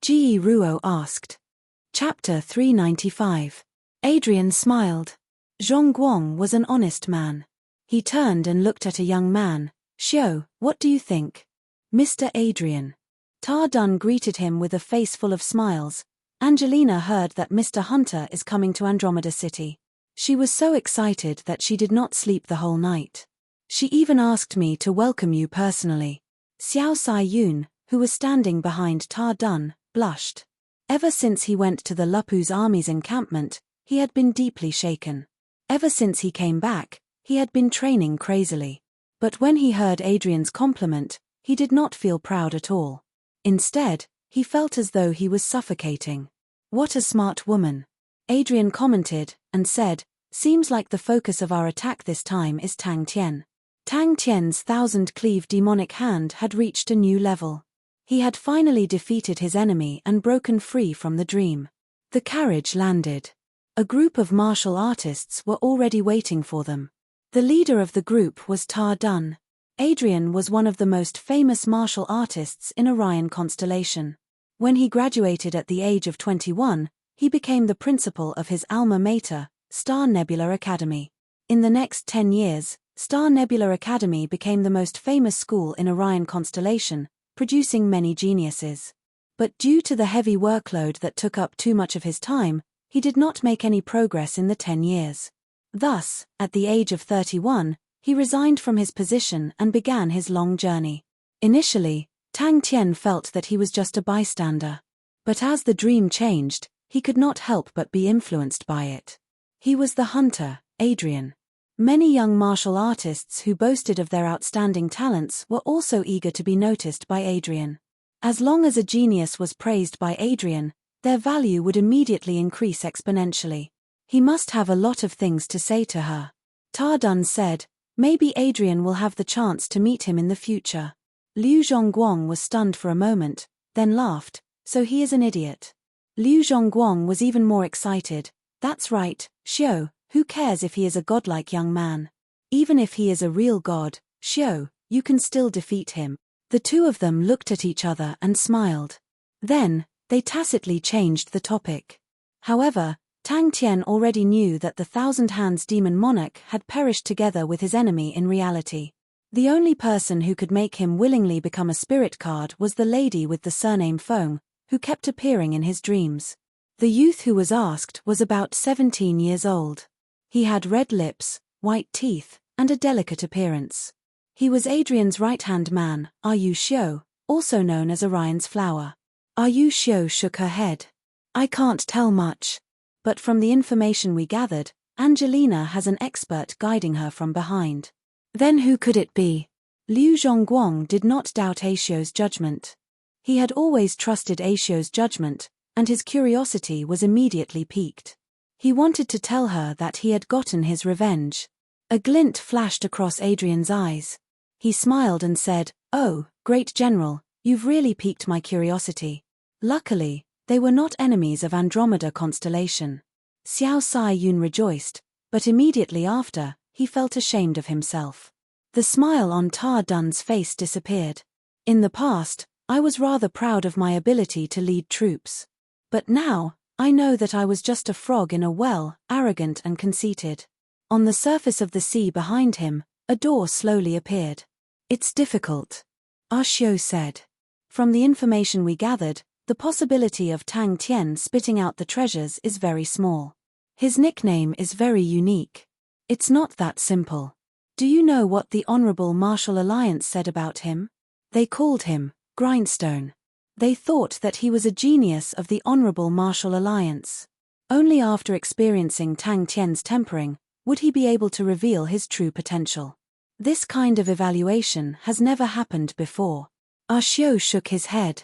Ji Ruo asked. Chapter 395. Adrian smiled. Zhong Guang was an honest man. He turned and looked at a young man. Xiao, what do you think? Mr. Adrian. Ta Dun greeted him with a face full of smiles. Angelina heard that Mr. Hunter is coming to Andromeda City. She was so excited that she did not sleep the whole night. She even asked me to welcome you personally. Xiao Sai Yun, who was standing behind Ta Dun, blushed. Ever since he went to the Lupu's army's encampment, he had been deeply shaken. Ever since he came back, he had been training crazily. But when he heard Adrian's compliment, he did not feel proud at all. Instead, he felt as though he was suffocating. What a smart woman. Adrian commented, and said, seems like the focus of our attack this time is Tang Tian. Tang Tian's 1,000-cleave demonic hand had reached a new level. He had finally defeated his enemy and broken free from the dream. The carriage landed. A group of martial artists were already waiting for them. The leader of the group was Ta Dun. Adrian was one of the most famous martial artists in Orion constellation. When he graduated at the age of 21, he became the principal of his alma mater, Star Nebula Academy. In the next 10 years, Star Nebula Academy became the most famous school in Orion constellation, producing many geniuses. But due to the heavy workload that took up too much of his time, he did not make any progress in the 10 years. Thus, at the age of 31, he resigned from his position and began his long journey. Initially, Tang Tian felt that he was just a bystander. But as the dream changed, he could not help but be influenced by it. He was the hunter, Adrian. Many young martial artists who boasted of their outstanding talents were also eager to be noticed by Adrian. As long as a genius was praised by Adrian, their value would immediately increase exponentially. He must have a lot of things to say to her. Ta Dun said, maybe Adrian will have the chance to meet him in the future. Liu Zhongguang was stunned for a moment, then laughed, so he is an idiot. Liu Zhongguang was even more excited. That's right, Xiao, who cares if he is a godlike young man? Even if he is a real god, Xiao, you can still defeat him. The two of them looked at each other and smiled. Then, they tacitly changed the topic. However, Tang Tian already knew that the 1,000 Hands demon monarch had perished together with his enemy in reality. The only person who could make him willingly become a spirit card was the lady with the surname Feng, who kept appearing in his dreams. The youth who was asked was about 17 years old. He had red lips, white teeth, and a delicate appearance. He was Adrian's right-hand man, Yu Xiu, also known as Orion's flower. Yu Xiu shook her head. I can't tell much. But from the information we gathered, Angelina has an expert guiding her from behind. Then who could it be? Liu Zhongguang did not doubt Aisho's judgment. He had always trusted Aisho's judgment, and his curiosity was immediately piqued. He wanted to tell her that he had gotten his revenge. A glint flashed across Adrian's eyes. He smiled and said, "Oh, great general, you've really piqued my curiosity." Luckily, they were not enemies of Andromeda constellation. Xiao Sai Yun rejoiced, but immediately after, he felt ashamed of himself. The smile on Ta Dun's face disappeared. In the past, I was rather proud of my ability to lead troops. But now, I know that I was just a frog in a well, arrogant and conceited. On the surface of the sea behind him, a door slowly appeared. It's difficult, Xiu said. From the information we gathered, the possibility of Tang Tian spitting out the treasures is very small. His nickname is very unique. It's not that simple. Do you know what the Honorable Martial Alliance said about him? They called him Grindstone. They thought that he was a genius of the Honorable Martial Alliance. Only after experiencing Tang Tian's tempering would he be able to reveal his true potential. This kind of evaluation has never happened before. Xiu shook his head.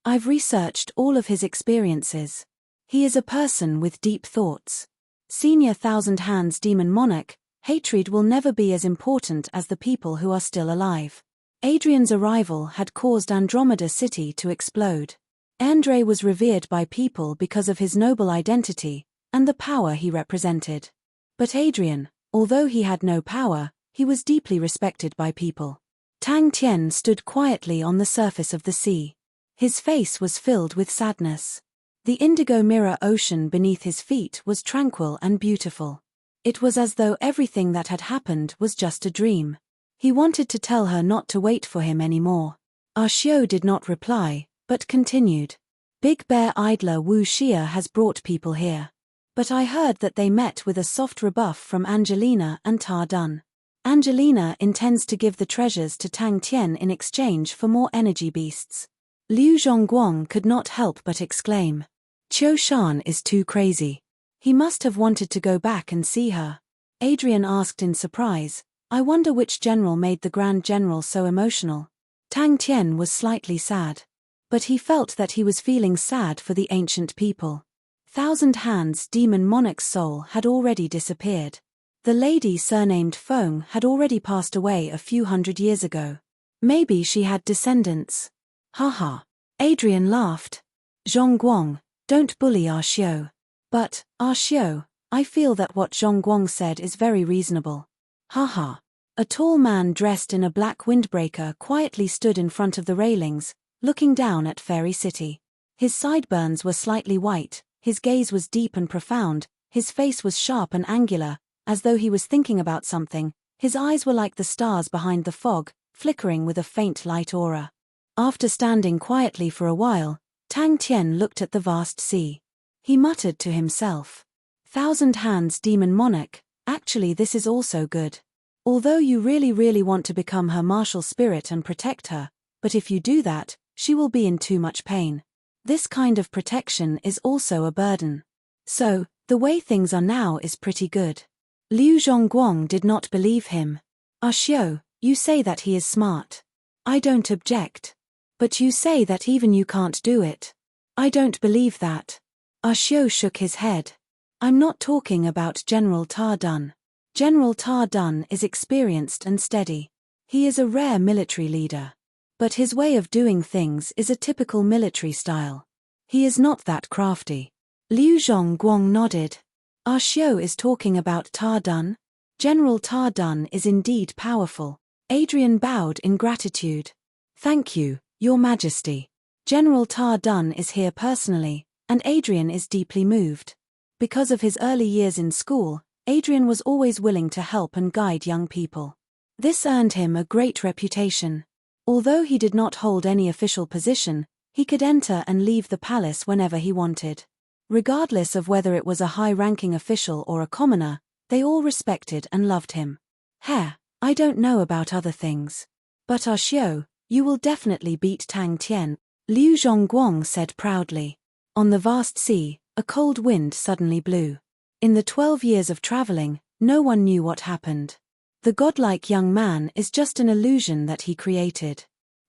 I've researched all of his experiences. He is a person with deep thoughts. Senior 1,000 Hands demon monarch, hatred will never be as important as the people who are still alive. Adrian's arrival had caused Andromeda City to explode. Andre was revered by people because of his noble identity and the power he represented. But Adrian, although he had no power, he was deeply respected by people. Tang Tian stood quietly on the surface of the sea. His face was filled with sadness. The indigo mirror ocean beneath his feet was tranquil and beautiful. It was as though everything that had happened was just a dream. He wanted to tell her not to wait for him anymore. Xiu did not reply, but continued. Big Bear idler Wu Xia has brought people here. But I heard that they met with a soft rebuff from Angelina and Ta Dun. Angelina intends to give the treasures to Tang Tian in exchange for more energy beasts. Liu Zhongguang could not help but exclaim. Qiu Shan is too crazy. He must have wanted to go back and see her. Adrian asked in surprise, I wonder which general made the Grand General so emotional. Tang Tian was slightly sad. But he felt that he was feeling sad for the ancient people. Thousand Hands demon monarch's soul had already disappeared. The lady surnamed Feng had already passed away a few hundred years ago. Maybe she had descendants. Haha. Adrian laughed. Zhongguang, don't bully our Xiu. But, our Xiu, I feel that what Zhongguang said is very reasonable. Haha. A tall man dressed in a black windbreaker quietly stood in front of the railings, looking down at Fairy City. His sideburns were slightly white, his gaze was deep and profound, his face was sharp and angular, as though he was thinking about something. His eyes were like the stars behind the fog, flickering with a faint light aura. After standing quietly for a while, Tang Tian looked at the vast sea. He muttered to himself. Thousand Hands demon monarch, actually this is also good. Although you really want to become her martial spirit and protect her, but if you do that, she will be in too much pain. This kind of protection is also a burden. So, the way things are now is pretty good. Liu Zhongguang did not believe him. Xiu, you say that he is smart. I don't object. But you say that even you can't do it. I don't believe that. Xiu shook his head. I'm not talking about General Ta Dun. General Ta Dun is experienced and steady. He is a rare military leader. But his way of doing things is a typical military style. He is not that crafty. Liu Zhongguang nodded. Xiu is talking about Ta Dun? General Ta Dun is indeed powerful. Adrian bowed in gratitude. Thank you, Your Majesty. General Ta Dun is here personally, and Adrian is deeply moved. Because of his early years in school, Adrian was always willing to help and guide young people. This earned him a great reputation. Although he did not hold any official position, he could enter and leave the palace whenever he wanted. Regardless of whether it was a high-ranking official or a commoner, they all respected and loved him. I don't know about other things. But Xiu, you will definitely beat Tang Tian, Liu Zhongguang said proudly. On the vast sea, a cold wind suddenly blew. In the 12 years of traveling, no one knew what happened. The godlike young man is just an illusion that he created.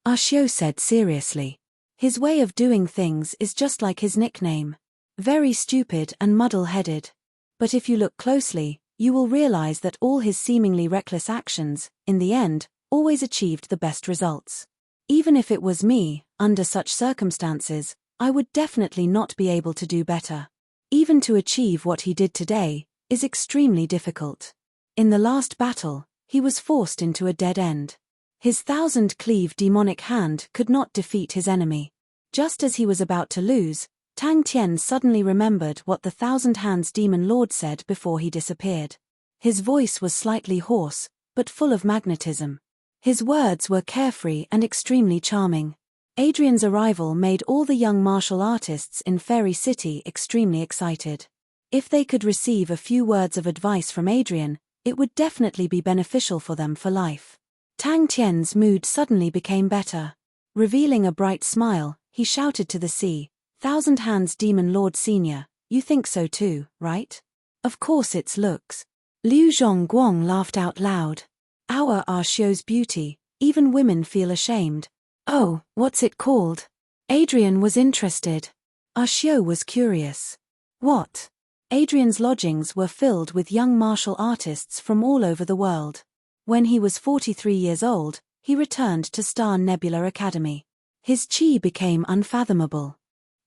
Xiu said seriously. His way of doing things is just like his nickname. Very stupid and muddle-headed. But if you look closely, you will realize that all his seemingly reckless actions, in the end, always achieved the best results. Even if it was me, under such circumstances, I would definitely not be able to do better. Even to achieve what he did today, is extremely difficult. In the last battle, he was forced into a dead end. His 1,000-cleave demonic hand could not defeat his enemy. Just as he was about to lose, Tang Tian suddenly remembered what the 1,000 Hands demon lord said before he disappeared. His voice was slightly hoarse, but full of magnetism. His words were carefree and extremely charming. Adrian's arrival made all the young martial artists in Fairy City extremely excited. If they could receive a few words of advice from Adrian, it would definitely be beneficial for them for life. Tang Tian's mood suddenly became better. Revealing a bright smile, he shouted to the sea, 1,000 Hands Demon Lord Senior, you think so too, right? Of course it's looks. Liu Zhongguang laughed out loud. Our Xiu's beauty, even women feel ashamed. Oh, what's it called? Adrian was interested. Xiu was curious. What? Adrian's lodgings were filled with young martial artists from all over the world. When he was 43 years old, he returned to Star Nebula Academy. His chi became unfathomable.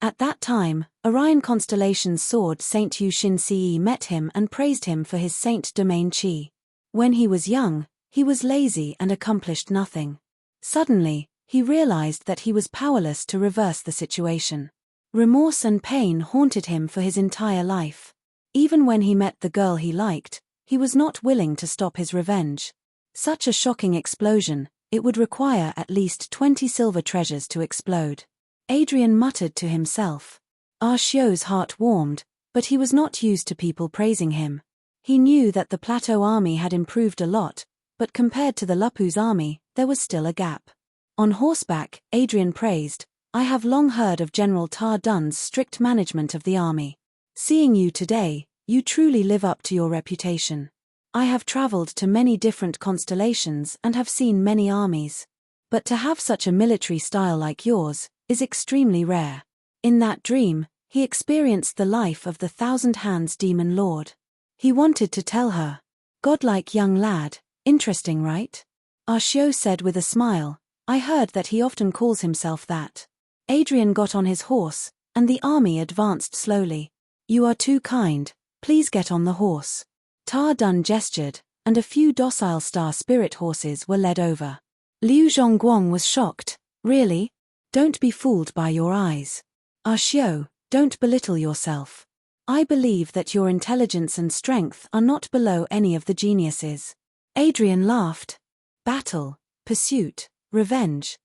At that time, Orion Constellation's sword Saint Yushin Ce met him and praised him for his Saint Domain chi. When he was young, he was lazy and accomplished nothing. Suddenly, he realized that he was powerless to reverse the situation. Remorse and pain haunted him for his entire life. Even when he met the girl he liked, he was not willing to stop his revenge. Such a shocking explosion, it would require at least 20 silver treasures to explode. Adrian muttered to himself. Xiu's heart warmed, but he was not used to people praising him. He knew that the plateau army had improved a lot, but compared to the Lupu's army, there was still a gap. On horseback, Adrian praised, "I have long heard of General Tar Dun's strict management of the army. Seeing you today, you truly live up to your reputation. I have traveled to many different constellations and have seen many armies. But to have such a military style like yours is extremely rare." In that dream, he experienced the life of the Thousand Hands Demon Lord. He wanted to tell her, "Godlike young lad, interesting, right?" Arshio said with a smile, "I heard that he often calls himself that." Adrian got on his horse, and the army advanced slowly. "You are too kind, please get on the horse." Tar Dun gestured, and a few docile star spirit horses were led over. Liu Zhongguang was shocked. "Really? Don't be fooled by your eyes. Arshio, don't belittle yourself. I believe that your intelligence and strength are not below any of the geniuses." Adrian laughed. Battle, pursuit, revenge.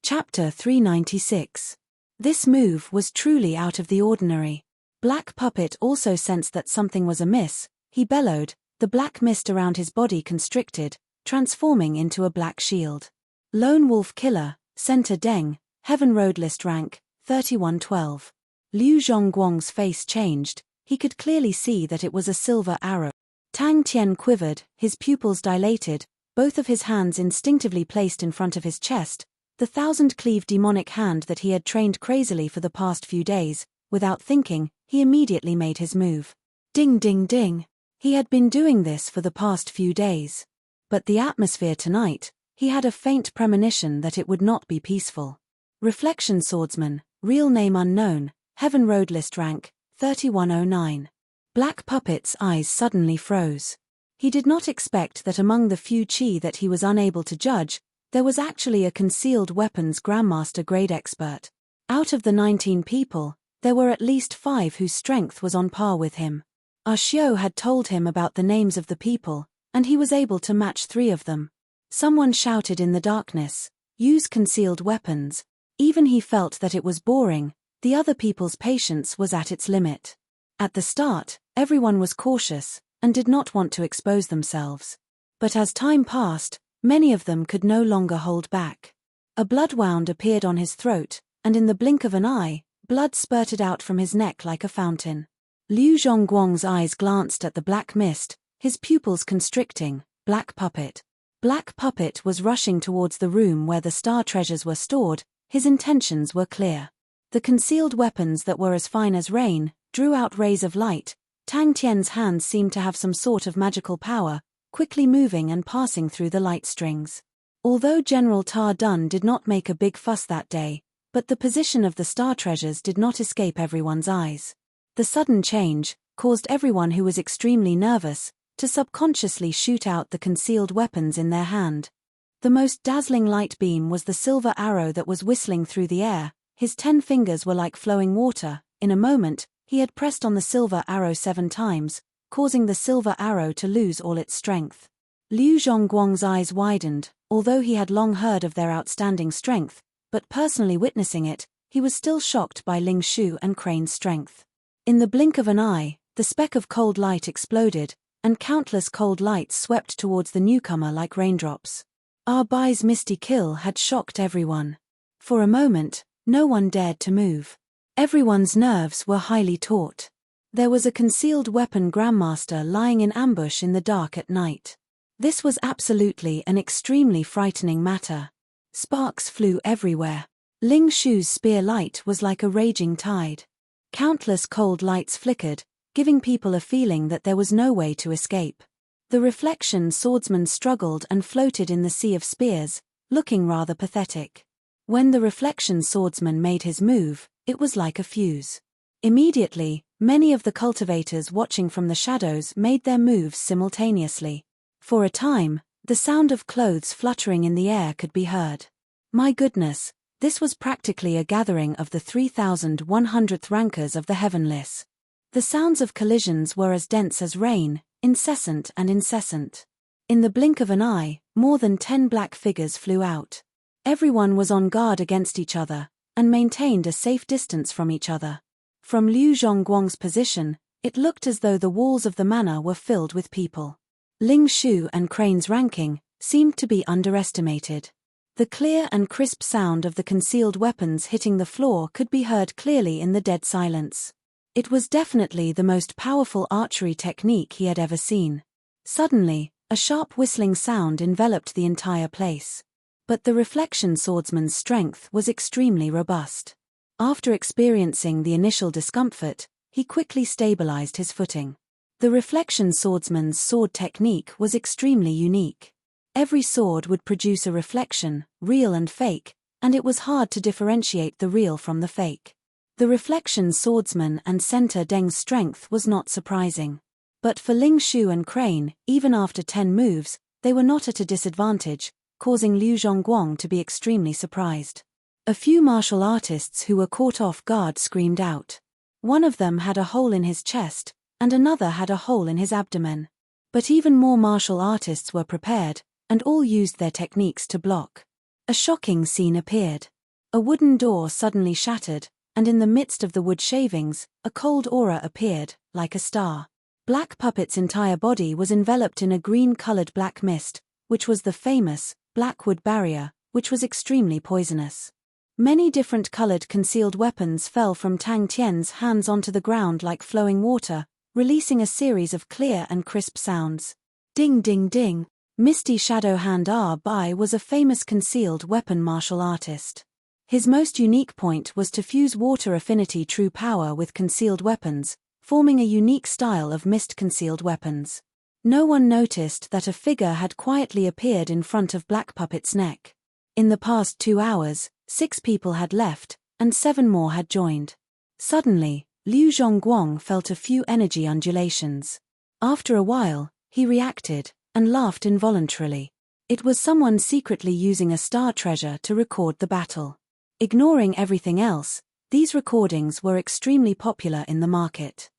Chapter 396. This move was truly out of the ordinary. Black Puppet also sensed that something was amiss. He bellowed, the black mist around his body constricted, transforming into a black shield. Lone Wolf Killer, Center Deng, Heaven Road List Rank, 3112. Liu Zhongguang's face changed. He could clearly see that it was a silver arrow. Tang Tian quivered, his pupils dilated, both of his hands instinctively placed in front of his chest, the thousand-cleave demonic hand that he had trained crazily for the past few days. Without thinking, he immediately made his move. Ding ding ding. He had been doing this for the past few days. But the atmosphere tonight, he had a faint premonition that it would not be peaceful. Reflection Swordsman, real name unknown, Heaven Road List Rank, 3109. Black Puppet's eyes suddenly froze. He did not expect that among the few chi that he was unable to judge, there was actually a concealed weapons Grandmaster grade expert. Out of the 19 people, there were at least 5 whose strength was on par with him. Arshio had told him about the names of the people, and he was able to match 3 of them. Someone shouted in the darkness, "Use concealed weapons." Even he felt that it was boring. The other people's patience was at its limit. At the start, everyone was cautious, and did not want to expose themselves. But as time passed, many of them could no longer hold back. A blood wound appeared on his throat, and in the blink of an eye, blood spurted out from his neck like a fountain. Liu Zhongguang's eyes glanced at the black mist, his pupils constricting. Black Puppet. Black Puppet was rushing towards the room where the star treasures were stored. His intentions were clear. The concealed weapons that were as fine as rain drew out rays of light. Tang Tian's hands seemed to have some sort of magical power, quickly moving and passing through the light strings. Although General Tar Dun did not make a big fuss that day, but the position of the star treasures did not escape everyone's eyes. The sudden change caused everyone who was extremely nervous to subconsciously shoot out the concealed weapons in their hand. The most dazzling light beam was the silver arrow that was whistling through the air. His 10 fingers were like flowing water. In a moment, he had pressed on the silver arrow 7 times, causing the silver arrow to lose all its strength. Liu Zhongguang's eyes widened. Although he had long heard of their outstanding strength, but personally witnessing it, he was still shocked by Ling Shu and Crane's strength. In the blink of an eye, the speck of cold light exploded, and countless cold lights swept towards the newcomer like raindrops. Bai's misty kill had shocked everyone. For a moment, no one dared to move. Everyone's nerves were highly taut. There was a concealed weapon Grandmaster lying in ambush in the dark at night. This was absolutely an extremely frightening matter. Sparks flew everywhere. Ling Shu's spear light was like a raging tide. Countless cold lights flickered, giving people a feeling that there was no way to escape. The reflection swordsman struggled and floated in the sea of spears, looking rather pathetic. When the reflection swordsman made his move, it was like a fuse. Immediately, many of the cultivators watching from the shadows made their moves simultaneously. For a time, the sound of clothes fluttering in the air could be heard. My goodness, this was practically a gathering of the 3,100th rankers of the Heavenless. The sounds of collisions were as dense as rain, incessant and incessant. In the blink of an eye, more than 10 black figures flew out. Everyone was on guard against each other, and maintained a safe distance from each other. From Liu Zhongguang's position, it looked as though the walls of the manor were filled with people. Ling Shu and Crane's ranking, seemed to be underestimated. The clear and crisp sound of the concealed weapons hitting the floor could be heard clearly in the dead silence. It was definitely the most powerful archery technique he had ever seen. Suddenly, a sharp whistling sound enveloped the entire place. But the reflection swordsman's strength was extremely robust. After experiencing the initial discomfort, he quickly stabilized his footing. The reflection swordsman's sword technique was extremely unique. Every sword would produce a reflection, real and fake, and it was hard to differentiate the real from the fake. The reflection swordsman and center Deng's strength was not surprising. But for Ling Shu and Crane, even after 10 moves, they were not at a disadvantage, causing Liu Zhongguang to be extremely surprised. A few martial artists who were caught off guard screamed out. One of them had a hole in his chest, and another had a hole in his abdomen. But even more martial artists were prepared, and all used their techniques to block. A shocking scene appeared. A wooden door suddenly shattered, and in the midst of the wood shavings, a cold aura appeared, like a star. Black Puppet's entire body was enveloped in a green-colored black mist, which was the famous Blackwood Barrier, which was extremely poisonous. Many different colored concealed weapons fell from Tang Tian's hands onto the ground like flowing water, releasing a series of clear and crisp sounds. Ding ding ding. Misty Shadow Hand Bai was a famous concealed weapon martial artist. His most unique point was to fuse water affinity true power with concealed weapons, forming a unique style of mist concealed weapons. No one noticed that a figure had quietly appeared in front of Black Puppet's neck. In the past 2 hours, 6 people had left, and 7 more had joined. Suddenly, Liu Zhongguang felt a few energy undulations. After a while, he reacted, and laughed involuntarily. It was someone secretly using a star treasure to record the battle. Ignoring everything else, these recordings were extremely popular in the market.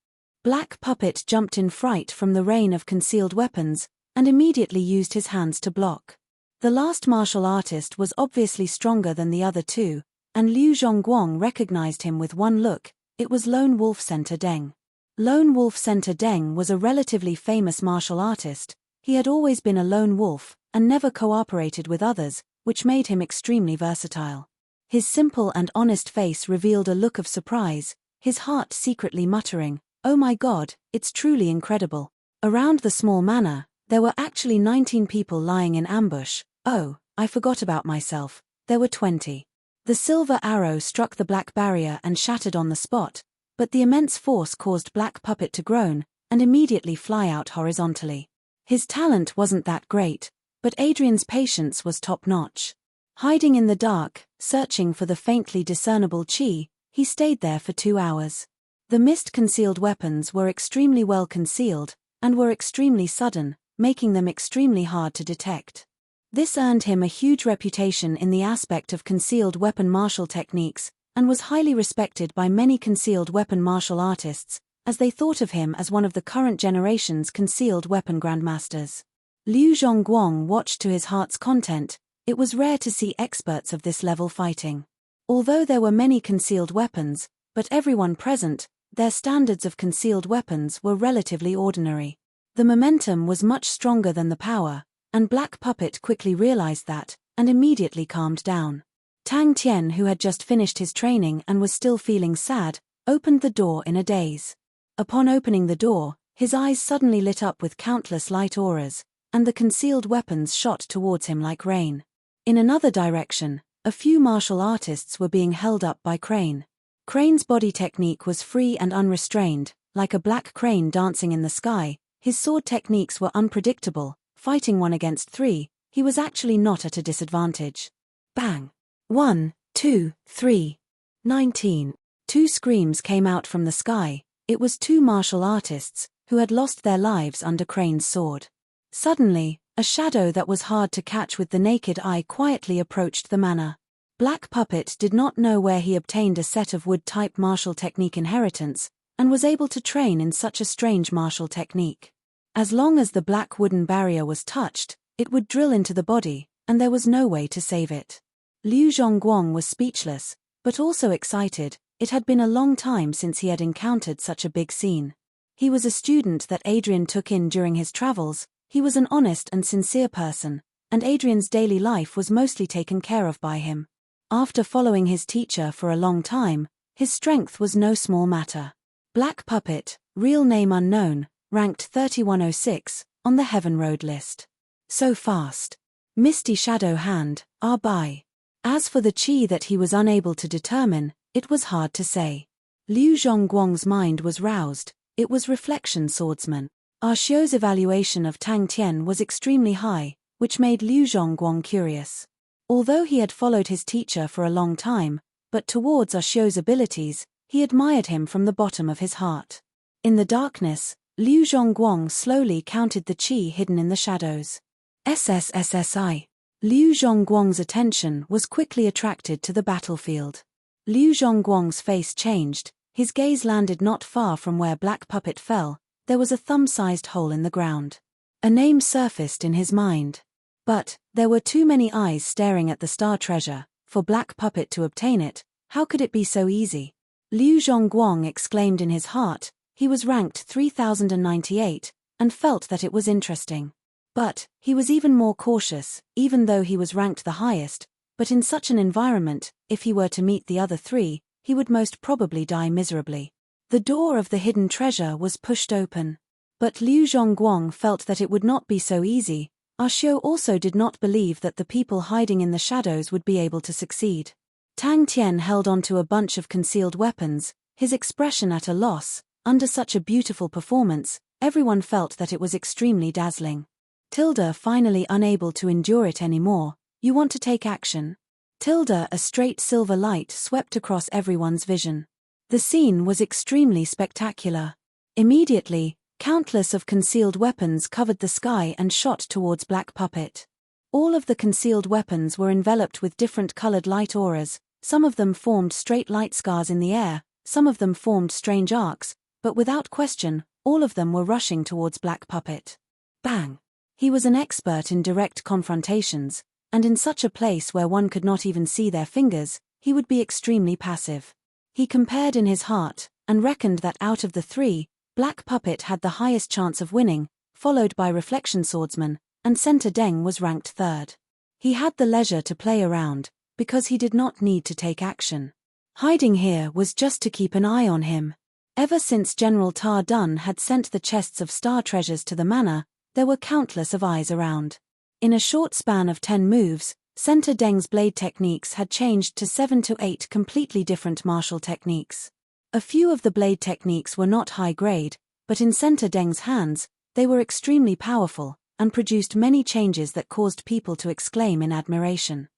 Black Puppet jumped in fright from the rain of concealed weapons, and immediately used his hands to block. The last martial artist was obviously stronger than the other 2, and Liu Zhongguang recognized him with one look. It was Lone Wolf Center Deng. Lone Wolf Center Deng was a relatively famous martial artist. He had always been a lone wolf, and never cooperated with others, which made him extremely versatile. His simple and honest face revealed a look of surprise, his heart secretly muttering, "Oh my God, it's truly incredible." Around the small manor, there were actually 19 people lying in ambush. Oh, I forgot about myself, there were 20. The silver arrow struck the black barrier and shattered on the spot, but the immense force caused Black Puppet to groan, and immediately fly out horizontally. His talent wasn't that great, but Adrian's patience was top-notch. Hiding in the dark, searching for the faintly discernible chi, he stayed there for 2 hours. The mist-concealed weapons were extremely well concealed, and were extremely sudden, making them extremely hard to detect. This earned him a huge reputation in the aspect of concealed weapon martial techniques, and was highly respected by many concealed weapon martial artists, as they thought of him as one of the current generation's concealed weapon grandmasters. Liu Zhongguang watched to his heart's content. It was rare to see experts of this level fighting. Although there were many concealed weapons, but everyone present, their standards of concealed weapons were relatively ordinary. The momentum was much stronger than the power, and Black Puppet quickly realized that, and immediately calmed down. Tang Tian, who had just finished his training and was still feeling sad, opened the door in a daze. Upon opening the door, his eyes suddenly lit up with countless light auras, and the concealed weapons shot towards him like rain. In another direction, a few martial artists were being held up by Crane. Crane's body technique was free and unrestrained, like a black crane dancing in the sky. His sword techniques were unpredictable. Fighting 1 against 3, he was actually not at a disadvantage. Bang! 1, 2, 3. 19. 2 screams came out from the sky. It was 2 martial artists, who had lost their lives under Crane's sword. Suddenly, a shadow that was hard to catch with the naked eye quietly approached the manor. Black Puppet did not know where he obtained a set of wood-type martial technique inheritance, and was able to train in such a strange martial technique. As long as the black wooden barrier was touched, it would drill into the body, and there was no way to save it. Liu Zhongguang was speechless, but also excited. It had been a long time since he had encountered such a big scene. He was a student that Adrian took in during his travels. He was an honest and sincere person, and Adrian's daily life was mostly taken care of by him. After following his teacher for a long time, his strength was no small matter. Black Puppet, real name unknown, ranked 3106 on the Heaven Road list. So fast. Misty Shadow Hand, by. As for the chi that he was unable to determine, it was hard to say. Liu Zhongguang's mind was roused. It was Reflection Swordsman. Xiu's evaluation of Tang Tian was extremely high, which made Liu Zhongguang curious. Although he had followed his teacher for a long time, but towards Xiu's abilities, he admired him from the bottom of his heart. In the darkness, Liu Zhongguang slowly counted the chi hidden in the shadows. SSSSI. Liu Zhongguang's attention was quickly attracted to the battlefield. Liu Zhongguang's face changed, his gaze landed not far from where Black Puppet fell. There was a thumb-sized hole in the ground. A name surfaced in his mind. But there were too many eyes staring at the star treasure. For Black Puppet to obtain it, how could it be so easy? Liu Zhongguang exclaimed in his heart. He was ranked 3098, and felt that it was interesting. But he was even more cautious, even though he was ranked the highest. But in such an environment, if he were to meet the other three, he would most probably die miserably. The door of the hidden treasure was pushed open. But Liu Zhongguang felt that it would not be so easy. Xiu also did not believe that the people hiding in the shadows would be able to succeed. Tang Tian held onto a bunch of concealed weapons, his expression at a loss. Under such a beautiful performance, everyone felt that it was extremely dazzling. Tilda, finally unable to endure it anymore. You want to take action? Tilda, a straight silver light swept across everyone's vision. The scene was extremely spectacular. Immediately, countless of concealed weapons covered the sky and shot towards Black Puppet. All of the concealed weapons were enveloped with different colored light auras. Some of them formed straight light scars in the air, some of them formed strange arcs, but without question, all of them were rushing towards Black Puppet. Bang! He was an expert in direct confrontations, and in such a place where one could not even see their fingers, he would be extremely passive. He compared in his heart, and reckoned that out of the three, Black Puppet had the highest chance of winning, followed by Reflection Swordsman, and Center Deng was ranked third. He had the leisure to play around, because he did not need to take action. Hiding here was just to keep an eye on him. Ever since General Ta Dun had sent the chests of star treasures to the manor, there were countless of eyes around. In a short span of 10 moves, Center Deng's blade techniques had changed to 7 to 8 completely different martial techniques. A few of the blade techniques were not high grade, but in Center Deng's hands, they were extremely powerful, and produced many changes that caused people to exclaim in admiration.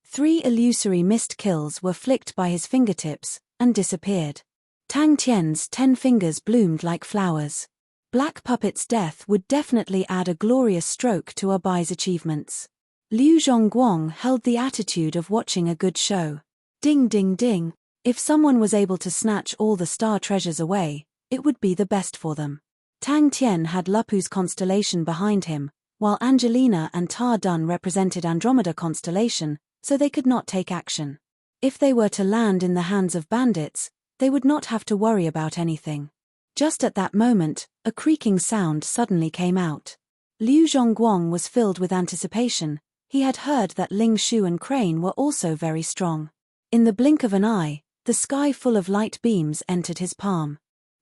3 illusory mist kills were flicked by his fingertips, and disappeared. Tang Tian's 10 fingers bloomed like flowers. Black Puppet's death would definitely add a glorious stroke to Bai's achievements. Liu Zhongguang held the attitude of watching a good show. Ding ding ding. If someone was able to snatch all the star treasures away, it would be the best for them. Tang Tian had Lupu's constellation behind him, while Angelina and Ta Dun represented Andromeda constellation, so they could not take action. If they were to land in the hands of bandits, they would not have to worry about anything. Just at that moment, a creaking sound suddenly came out. Liu Zhongguang was filled with anticipation. He had heard that Ling Shu and Crane were also very strong. In the blink of an eye, the sky full of light beams entered his palm.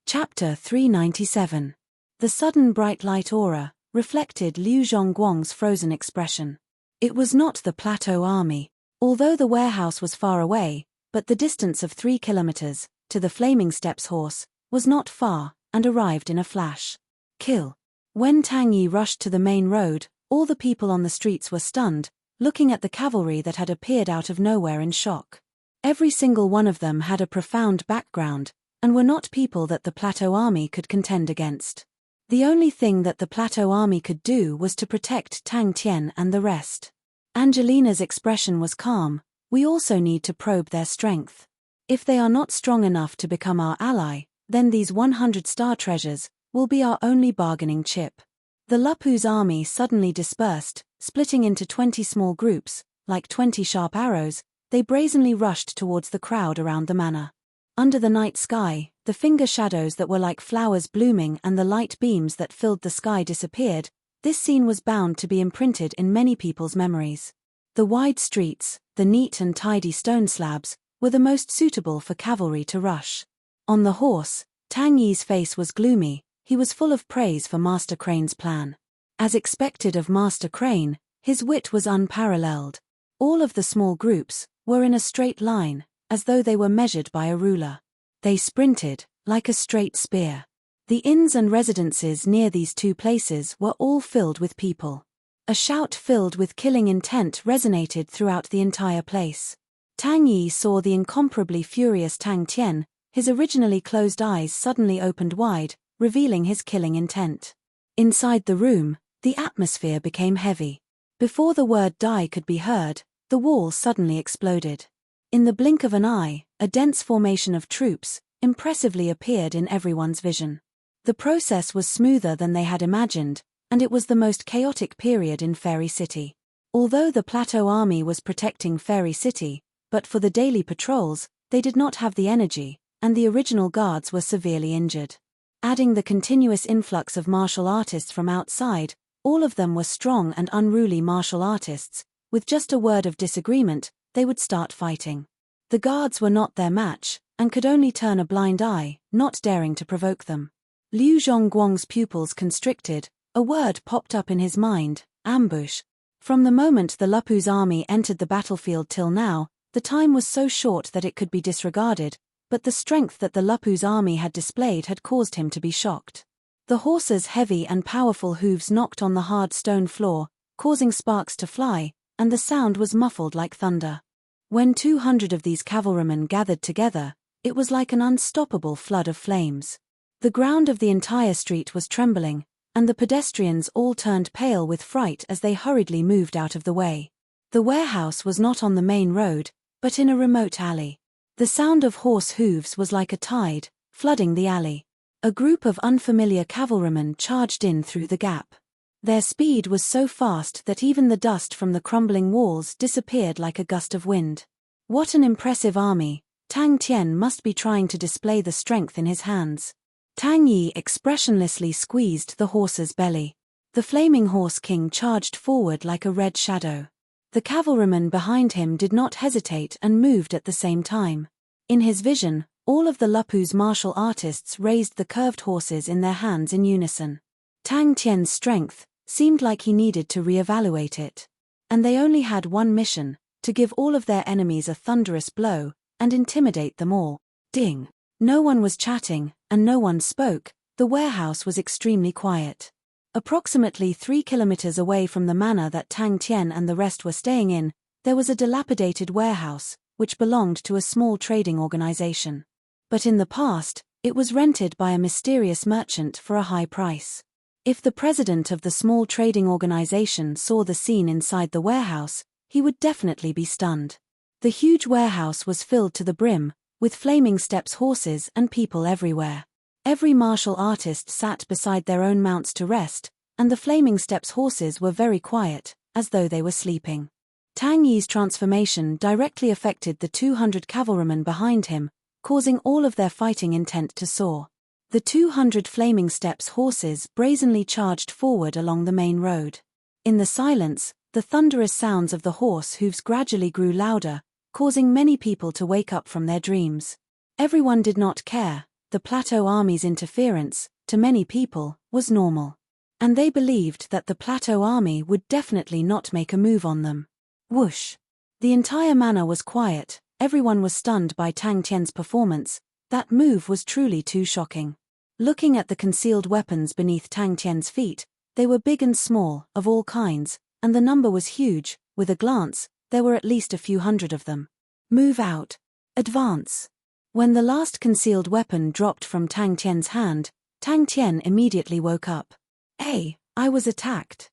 Chapter 397. The sudden bright light aura reflected Liu Zhongguang's frozen expression. It was not the plateau army. Although the warehouse was far away, but the distance of 3 kilometers, to the Flaming Steps horse, was not far, and arrived in a flash. Kill. When Tang Yi rushed to the main road, all the people on the streets were stunned, looking at the cavalry that had appeared out of nowhere in shock. Every single one of them had a profound background, and were not people that the Plateau Army could contend against. The only thing that the Plateau Army could do was to protect Tang Tian and the rest. Angelina's expression was calm. We also need to probe their strength. If they are not strong enough to become our ally, then these 100 star treasures will be our only bargaining chip. The Lupu's army suddenly dispersed, splitting into 20 small groups. Like 20 sharp arrows, they brazenly rushed towards the crowd around the manor. Under the night sky, the finger shadows that were like flowers blooming and the light beams that filled the sky disappeared. This scene was bound to be imprinted in many people's memories. The wide streets, the neat and tidy stone slabs, were the most suitable for cavalry to rush. On the horse, Tang Yi's face was gloomy. He was full of praise for Master Crane's plan. As expected of Master Crane, his wit was unparalleled. All of the small groups were in a straight line, as though they were measured by a ruler. They sprinted, like a straight spear. The inns and residences near these two places were all filled with people. A shout filled with killing intent resonated throughout the entire place. Tang Yi saw the incomparably furious Tang Tian. His originally closed eyes suddenly opened wide, revealing his killing intent. Inside the room, the atmosphere became heavy. Before the word die could be heard, the wall suddenly exploded. In the blink of an eye, a dense formation of troops impressively appeared in everyone's vision. The process was smoother than they had imagined, and it was the most chaotic period in Fairy City. Although the Plateau Army was protecting Fairy City, but for the daily patrols, they did not have the energy, and the original guards were severely injured. Adding the continuous influx of martial artists from outside, all of them were strong and unruly martial artists. With just a word of disagreement, they would start fighting. The guards were not their match, and could only turn a blind eye, not daring to provoke them. Liu Zhongguang's pupils constricted. A word popped up in his mind: ambush. From the moment the Lupu's army entered the battlefield till now, the time was so short that it could be disregarded, but the strength that the Lupu's army had displayed had caused him to be shocked. The horses' heavy and powerful hooves knocked on the hard stone floor, causing sparks to fly, and the sound was muffled like thunder. When 200 of these cavalrymen gathered together, it was like an unstoppable flood of flames. The ground of the entire street was trembling, and the pedestrians all turned pale with fright as they hurriedly moved out of the way. The warehouse was not on the main road, but in a remote alley. The sound of horse hooves was like a tide, flooding the alley. A group of unfamiliar cavalrymen charged in through the gap. Their speed was so fast that even the dust from the crumbling walls disappeared like a gust of wind. What an impressive army! Tang Tian must be trying to display the strength in his hands. Tang Yi expressionlessly squeezed the horse's belly. The flaming horse king charged forward like a red shadow. The cavalrymen behind him did not hesitate and moved at the same time. In his vision, all of the Lupu's martial artists raised the curved horses in their hands in unison. Tang Tian's strength seemed like he needed to reevaluate it. And they only had one mission: to give all of their enemies a thunderous blow and intimidate them all. Ding! No one was chatting, and no one spoke. The warehouse was extremely quiet. Approximately 3 kilometers away from the manor that Tang Tian and the rest were staying in, there was a dilapidated warehouse, which belonged to a small trading organization. But in the past, it was rented by a mysterious merchant for a high price. If the president of the small trading organization saw the scene inside the warehouse, he would definitely be stunned. The huge warehouse was filled to the brim, with flaming steps, horses, and people everywhere. Every martial artist sat beside their own mounts to rest, and the flaming steps horses were very quiet, as though they were sleeping. Tang Yi's transformation directly affected the 200 cavalrymen behind him, causing all of their fighting intent to soar. The 200 flaming steps horses brazenly charged forward along the main road. In the silence, the thunderous sounds of the horse hooves gradually grew louder, causing many people to wake up from their dreams. Everyone did not care. The Plateau Army's interference, to many people, was normal. And they believed that the Plateau Army would definitely not make a move on them. Whoosh! The entire manor was quiet. Everyone was stunned by Tang Tian's performance. That move was truly too shocking. Looking at the concealed weapons beneath Tang Tian's feet, they were big and small, of all kinds, and the number was huge. With a glance, there were at least a few hundred of them. Move out. Advance. When the last concealed weapon dropped from Tang Tian's hand, Tang Tian immediately woke up. I was attacked.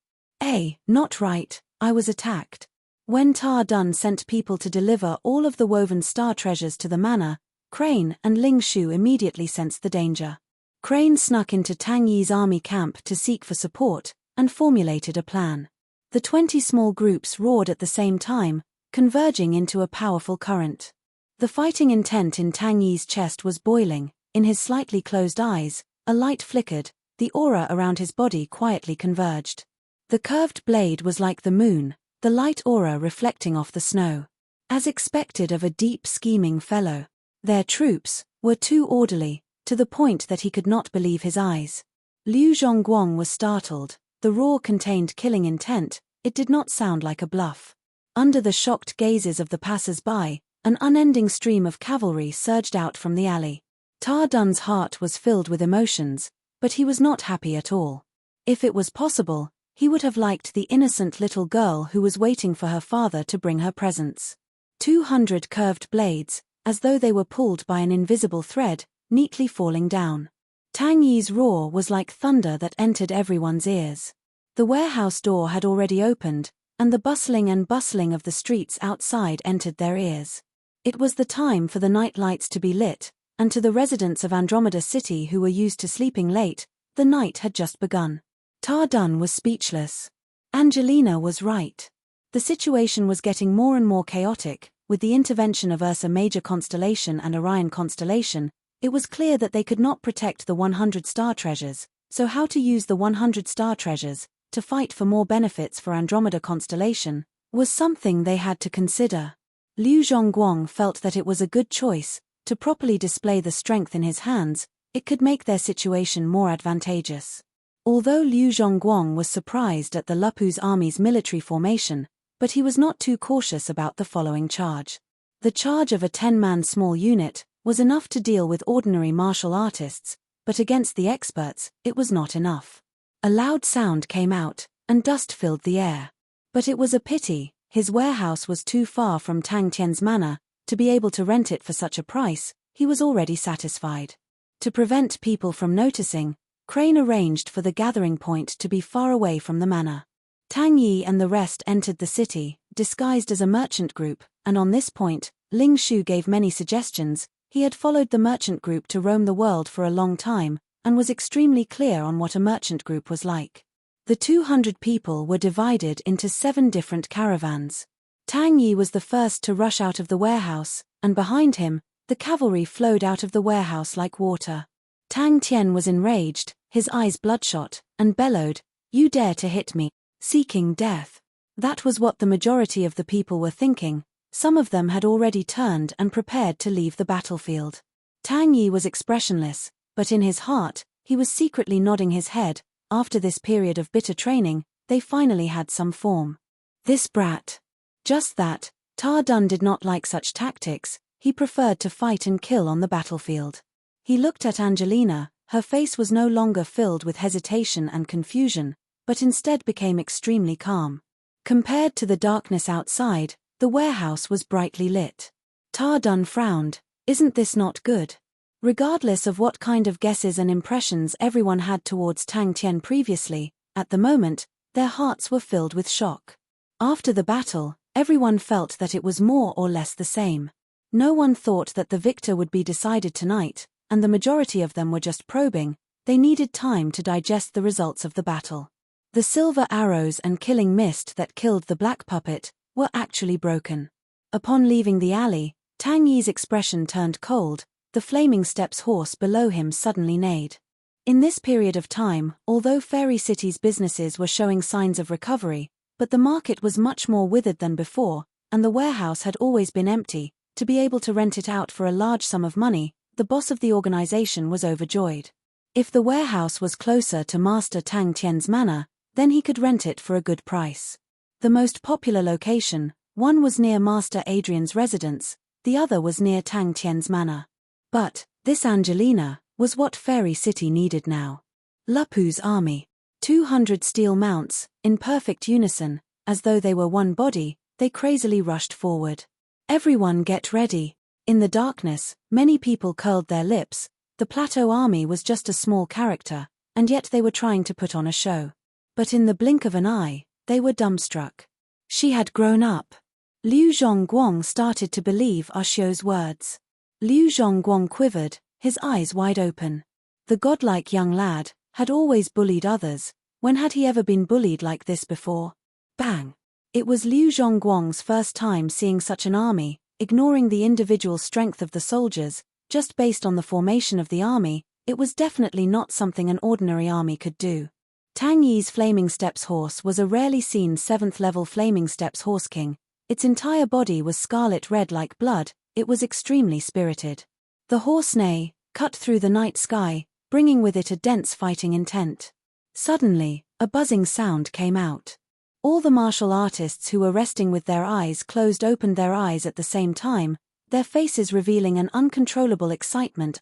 Not right, I was attacked. When Ta Dun sent people to deliver all of the woven star treasures to the manor, Crane and Ling Shu immediately sensed the danger. Crane snuck into Tang Yi's army camp to seek for support, and formulated a plan. The 20 small groups roared at the same time, converging into a powerful current. The fighting intent in Tang Yi's chest was boiling. In his slightly closed eyes, a light flickered, the aura around his body quietly converged. The curved blade was like the moon, the light aura reflecting off the snow. As expected of a deep scheming fellow. Their troops were too orderly, to the point that he could not believe his eyes. Liu Zhongguang was startled. The roar contained killing intent. It did not sound like a bluff. Under the shocked gazes of the passers-by, an unending stream of cavalry surged out from the alley. Ta Dun's heart was filled with emotions, but he was not happy at all. If it was possible, he would have liked the innocent little girl who was waiting for her father to bring her presents. 200 curved blades, as though they were pulled by an invisible thread, neatly falling down. Tang Yi's roar was like thunder that entered everyone's ears. The warehouse door had already opened, and the bustling of the streets outside entered their ears. It was the time for the night lights to be lit, and to the residents of Andromeda City who were used to sleeping late, the night had just begun. Ta Dun was speechless. Angelina was right. The situation was getting more and more chaotic. With the intervention of Ursa Major Constellation and Orion Constellation, it was clear that they could not protect the 100 star treasures, so how to use the 100 star treasures to fight for more benefits for Andromeda Constellation was something they had to consider. Liu Zhongguang felt that it was a good choice. To properly display the strength in his hands, it could make their situation more advantageous. Although Liu Zhongguang was surprised at the Lupu's army's military formation, but he was not too cautious about the following charge. The charge of a 10-man small unit was enough to deal with ordinary martial artists, but against the experts, it was not enough. A loud sound came out, and dust filled the air. But it was a pity, his warehouse was too far from Tang Tian's manor to be able to rent it for such a price. He was already satisfied. To prevent people from noticing, Crane arranged for the gathering point to be far away from the manor. Tang Yi and the rest entered the city, disguised as a merchant group, and on this point, Ling Shu gave many suggestions. He had followed the merchant group to roam the world for a long time, and was extremely clear on what a merchant group was like. The 200 people were divided into 7 different caravans. Tang Yi was the first to rush out of the warehouse, and behind him, the cavalry flowed out of the warehouse like water. Tang Tian was enraged, his eyes bloodshot, and bellowed, "You dare to hit me, seeking death." That was what the majority of the people were thinking. Some of them had already turned and prepared to leave the battlefield. Tang Yi was expressionless, but in his heart, he was secretly nodding his head. After this period of bitter training, they finally had some form. This brat. Just that, Ta Dun did not like such tactics. He preferred to fight and kill on the battlefield. He looked at Angelina. Her face was no longer filled with hesitation and confusion, but instead became extremely calm. Compared to the darkness outside, the warehouse was brightly lit. Ta Dun frowned. Isn't this not good? Regardless of what kind of guesses and impressions everyone had towards Tang Tian previously, at the moment, their hearts were filled with shock. After the battle, everyone felt that it was more or less the same. No one thought that the victor would be decided tonight, and the majority of them were just probing. They needed time to digest the results of the battle. The silver arrows and killing mist that killed the black puppet were actually broken. Upon leaving the alley, Tang Yi's expression turned cold. The Flaming Steps horse below him suddenly neighed. In this period of time, although Fairy City's businesses were showing signs of recovery, but the market was much more withered than before, and the warehouse had always been empty. To be able to rent it out for a large sum of money, the boss of the organization was overjoyed. If the warehouse was closer to Master Tang Tian's manor, then he could rent it for a good price. The most popular location, one was near Master Adrian's residence, the other was near Tang Tian's manor. But, this Angelina, was what Fairy City needed now. Lupu's army. 200 steel mounts, in perfect unison, as though they were one body, they crazily rushed forward. Everyone get ready. In the darkness, many people curled their lips. The Plateau army was just a small character, and yet they were trying to put on a show. But in the blink of an eye, they were dumbstruck. She had grown up. Liu Zhongguang started to believe Ashio's words. Liu Zhongguang quivered, his eyes wide open. The godlike young lad had always bullied others. When had he ever been bullied like this before? Bang! It was Liu Zhongguang's first time seeing such an army, ignoring the individual strength of the soldiers, just based on the formation of the army. It was definitely not something an ordinary army could do. Tang Yi's Flaming Steps horse was a rarely seen 7th-level Flaming Steps Horse King. Its entire body was scarlet red like blood. It was extremely spirited. The horse neigh, cut through the night sky, bringing with it a dense fighting intent. Suddenly, a buzzing sound came out. All the martial artists who were resting with their eyes closed opened their eyes at the same time, their faces revealing an uncontrollable excitement.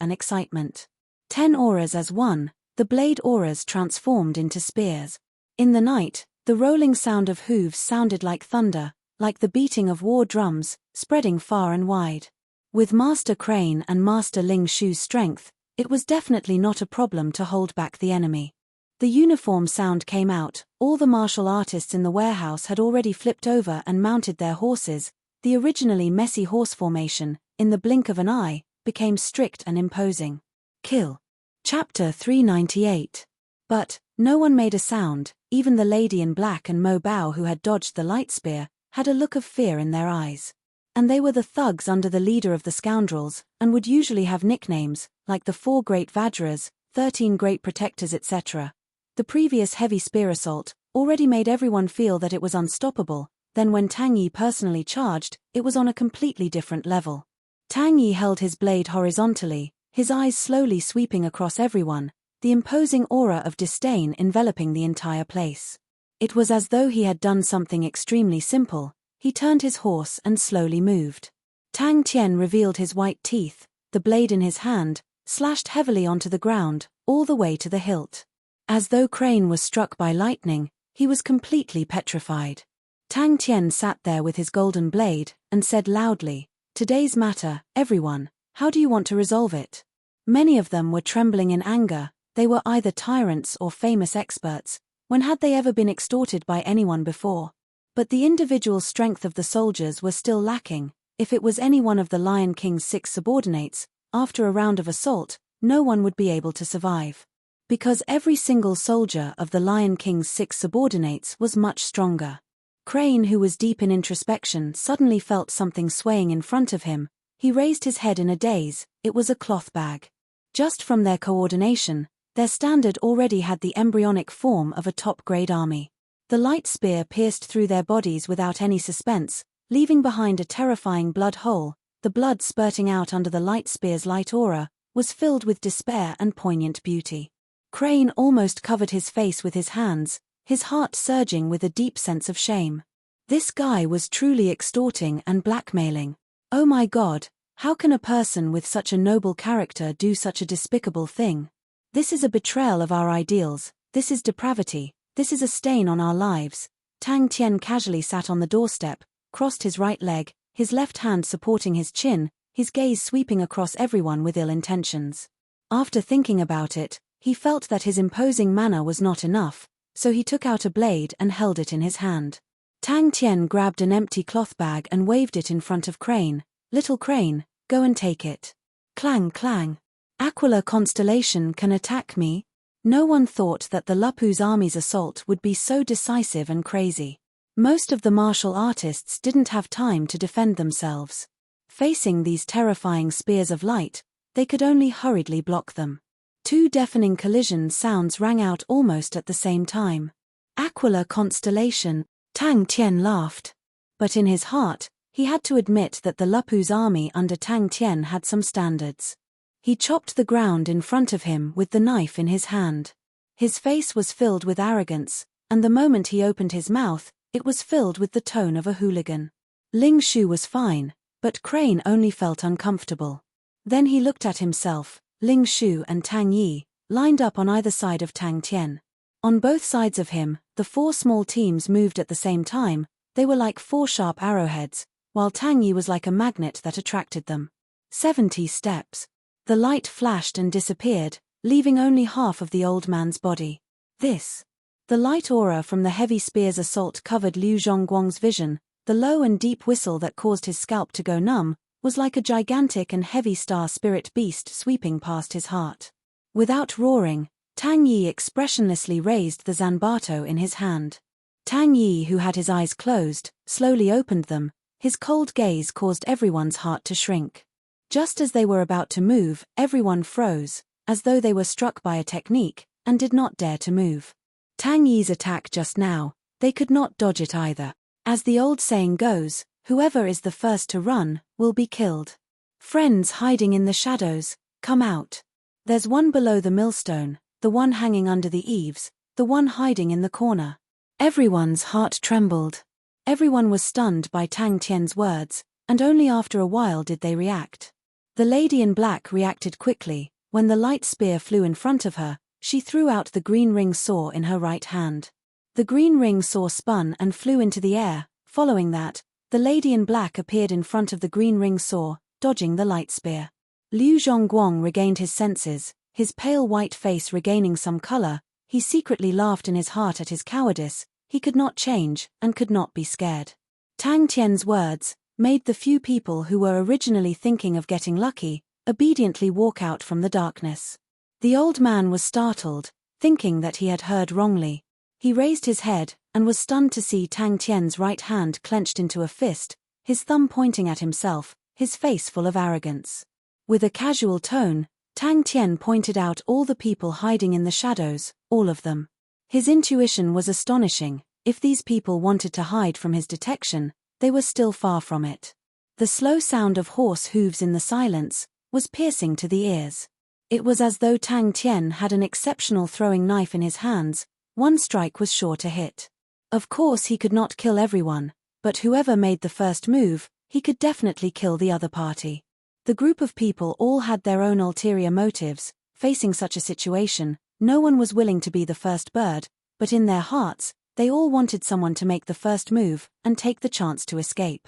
10 auras as one, the blade auras transformed into spears. In the night, the rolling sound of hooves sounded like thunder, like the beating of war drums, spreading far and wide. With Master Crane and Master Ling Shu's strength, it was definitely not a problem to hold back the enemy. The uniform sound came out. All the martial artists in the warehouse had already flipped over and mounted their horses. The originally messy horse formation, in the blink of an eye, became strict and imposing. Kill. Chapter 398. But no one made a sound. Even the lady in black and Mo Bao, who had dodged the light spear, had a look of fear in their eyes. And they were the thugs under the leader of the scoundrels, and would usually have nicknames, like the 4 Great Vajras, 13 Great Protectors, etc. The previous heavy spear assault already made everyone feel that it was unstoppable. Then when Tang Yi personally charged, it was on a completely different level. Tang Yi held his blade horizontally, his eyes slowly sweeping across everyone, the imposing aura of disdain enveloping the entire place. It was as though he had done something extremely simple. He turned his horse and slowly moved. Tang Tian revealed his white teeth, the blade in his hand, slashed heavily onto the ground, all the way to the hilt. As though Crane was struck by lightning, he was completely petrified. Tang Tian sat there with his golden blade, and said loudly, "Today's matter, everyone, how do you want to resolve it?" Many of them were trembling in anger. They were either tyrants or famous experts. When had they ever been extorted by anyone before? But the individual strength of the soldiers was still lacking. If it was any one of the Lion King's 6 subordinates, after a round of assault, no one would be able to survive. Because every single soldier of the Lion King's 6 subordinates was much stronger. Crane, who was deep in introspection, suddenly felt something swaying in front of him. He raised his head in a daze. It was a cloth bag. Just from their coordination, their standard already had the embryonic form of a top-grade army. The light spear pierced through their bodies without any suspense, leaving behind a terrifying blood hole. The blood spurting out under the light spear's light aura was filled with despair and poignant beauty. Crane almost covered his face with his hands, his heart surging with a deep sense of shame. This guy was truly extorting and blackmailing. Oh my God, how can a person with such a noble character do such a despicable thing? This is a betrayal of our ideals. This is depravity. This is a stain on our lives. Tang Tian casually sat on the doorstep, crossed his right leg, his left hand supporting his chin, his gaze sweeping across everyone with ill intentions. After thinking about it, he felt that his imposing manner was not enough, so he took out a blade and held it in his hand. Tang Tian grabbed an empty cloth bag and waved it in front of Crane. "Little Crane, go and take it." Clang clang. Aquila Constellation can attack me? No one thought that the Lupu's army's assault would be so decisive and crazy. Most of the martial artists didn't have time to defend themselves. Facing these terrifying spears of light, they could only hurriedly block them. 2 deafening collision sounds rang out almost at the same time. Aquila Constellation, Tang Tian laughed. But in his heart, he had to admit that the Lupu's army under Tang Tian had some standards. He chopped the ground in front of him with the knife in his hand. His face was filled with arrogance, and the moment he opened his mouth, it was filled with the tone of a hooligan. Ling Shu was fine, but Crane only felt uncomfortable. Then he looked at himself, Ling Shu and Tang Yi, lined up on either side of Tang Tian. On both sides of him, the 4 small teams moved at the same time. They were like 4 sharp arrowheads, while Tang Yi was like a magnet that attracted them. 70 steps. The light flashed and disappeared, leaving only half of the old man's body. This. The light aura from the heavy spear's assault covered Liu Zhongguang's vision. The low and deep whistle that caused his scalp to go numb was like a gigantic and heavy star spirit beast sweeping past his heart. Without roaring, Tang Yi expressionlessly raised the Zanbato in his hand. Tang Yi, who had his eyes closed, slowly opened them. His cold gaze caused everyone's heart to shrink. Just as they were about to move, everyone froze, as though they were struck by a technique, and did not dare to move. Tang Yi's attack just now, they could not dodge it either. As the old saying goes, whoever is the first to run, will be killed. Friends hiding in the shadows, come out. There's one below the millstone, the one hanging under the eaves, the one hiding in the corner. Everyone's heart trembled. Everyone was stunned by Tang Tian's words, and only after a while did they react. The lady in black reacted quickly. When the light spear flew in front of her, she threw out the green ring saw in her right hand. The green ring saw spun and flew into the air. Following that, the lady in black appeared in front of the green ring saw, dodging the light spear. Liu Zhongguang regained his senses, his pale white face regaining some color. He secretly laughed in his heart at his cowardice. He could not change, and could not be scared. Tang Tian's words made the few people who were originally thinking of getting lucky, obediently walk out from the darkness. The old man was startled, thinking that he had heard wrongly. He raised his head, and was stunned to see Tang Tian's right hand clenched into a fist, his thumb pointing at himself, his face full of arrogance. With a casual tone, Tang Tian pointed out all the people hiding in the shadows, all of them. His intuition was astonishing. If these people wanted to hide from his detection, they were still far from it. The slow sound of horse hooves in the silence was piercing to the ears. It was as though Tang Tian had an exceptional throwing knife in his hands. One strike was sure to hit. Of course he could not kill everyone, but whoever made the first move, he could definitely kill the other party. The group of people all had their own ulterior motives. Facing such a situation, no one was willing to be the first bird, but in their hearts, they all wanted someone to make the first move and take the chance to escape.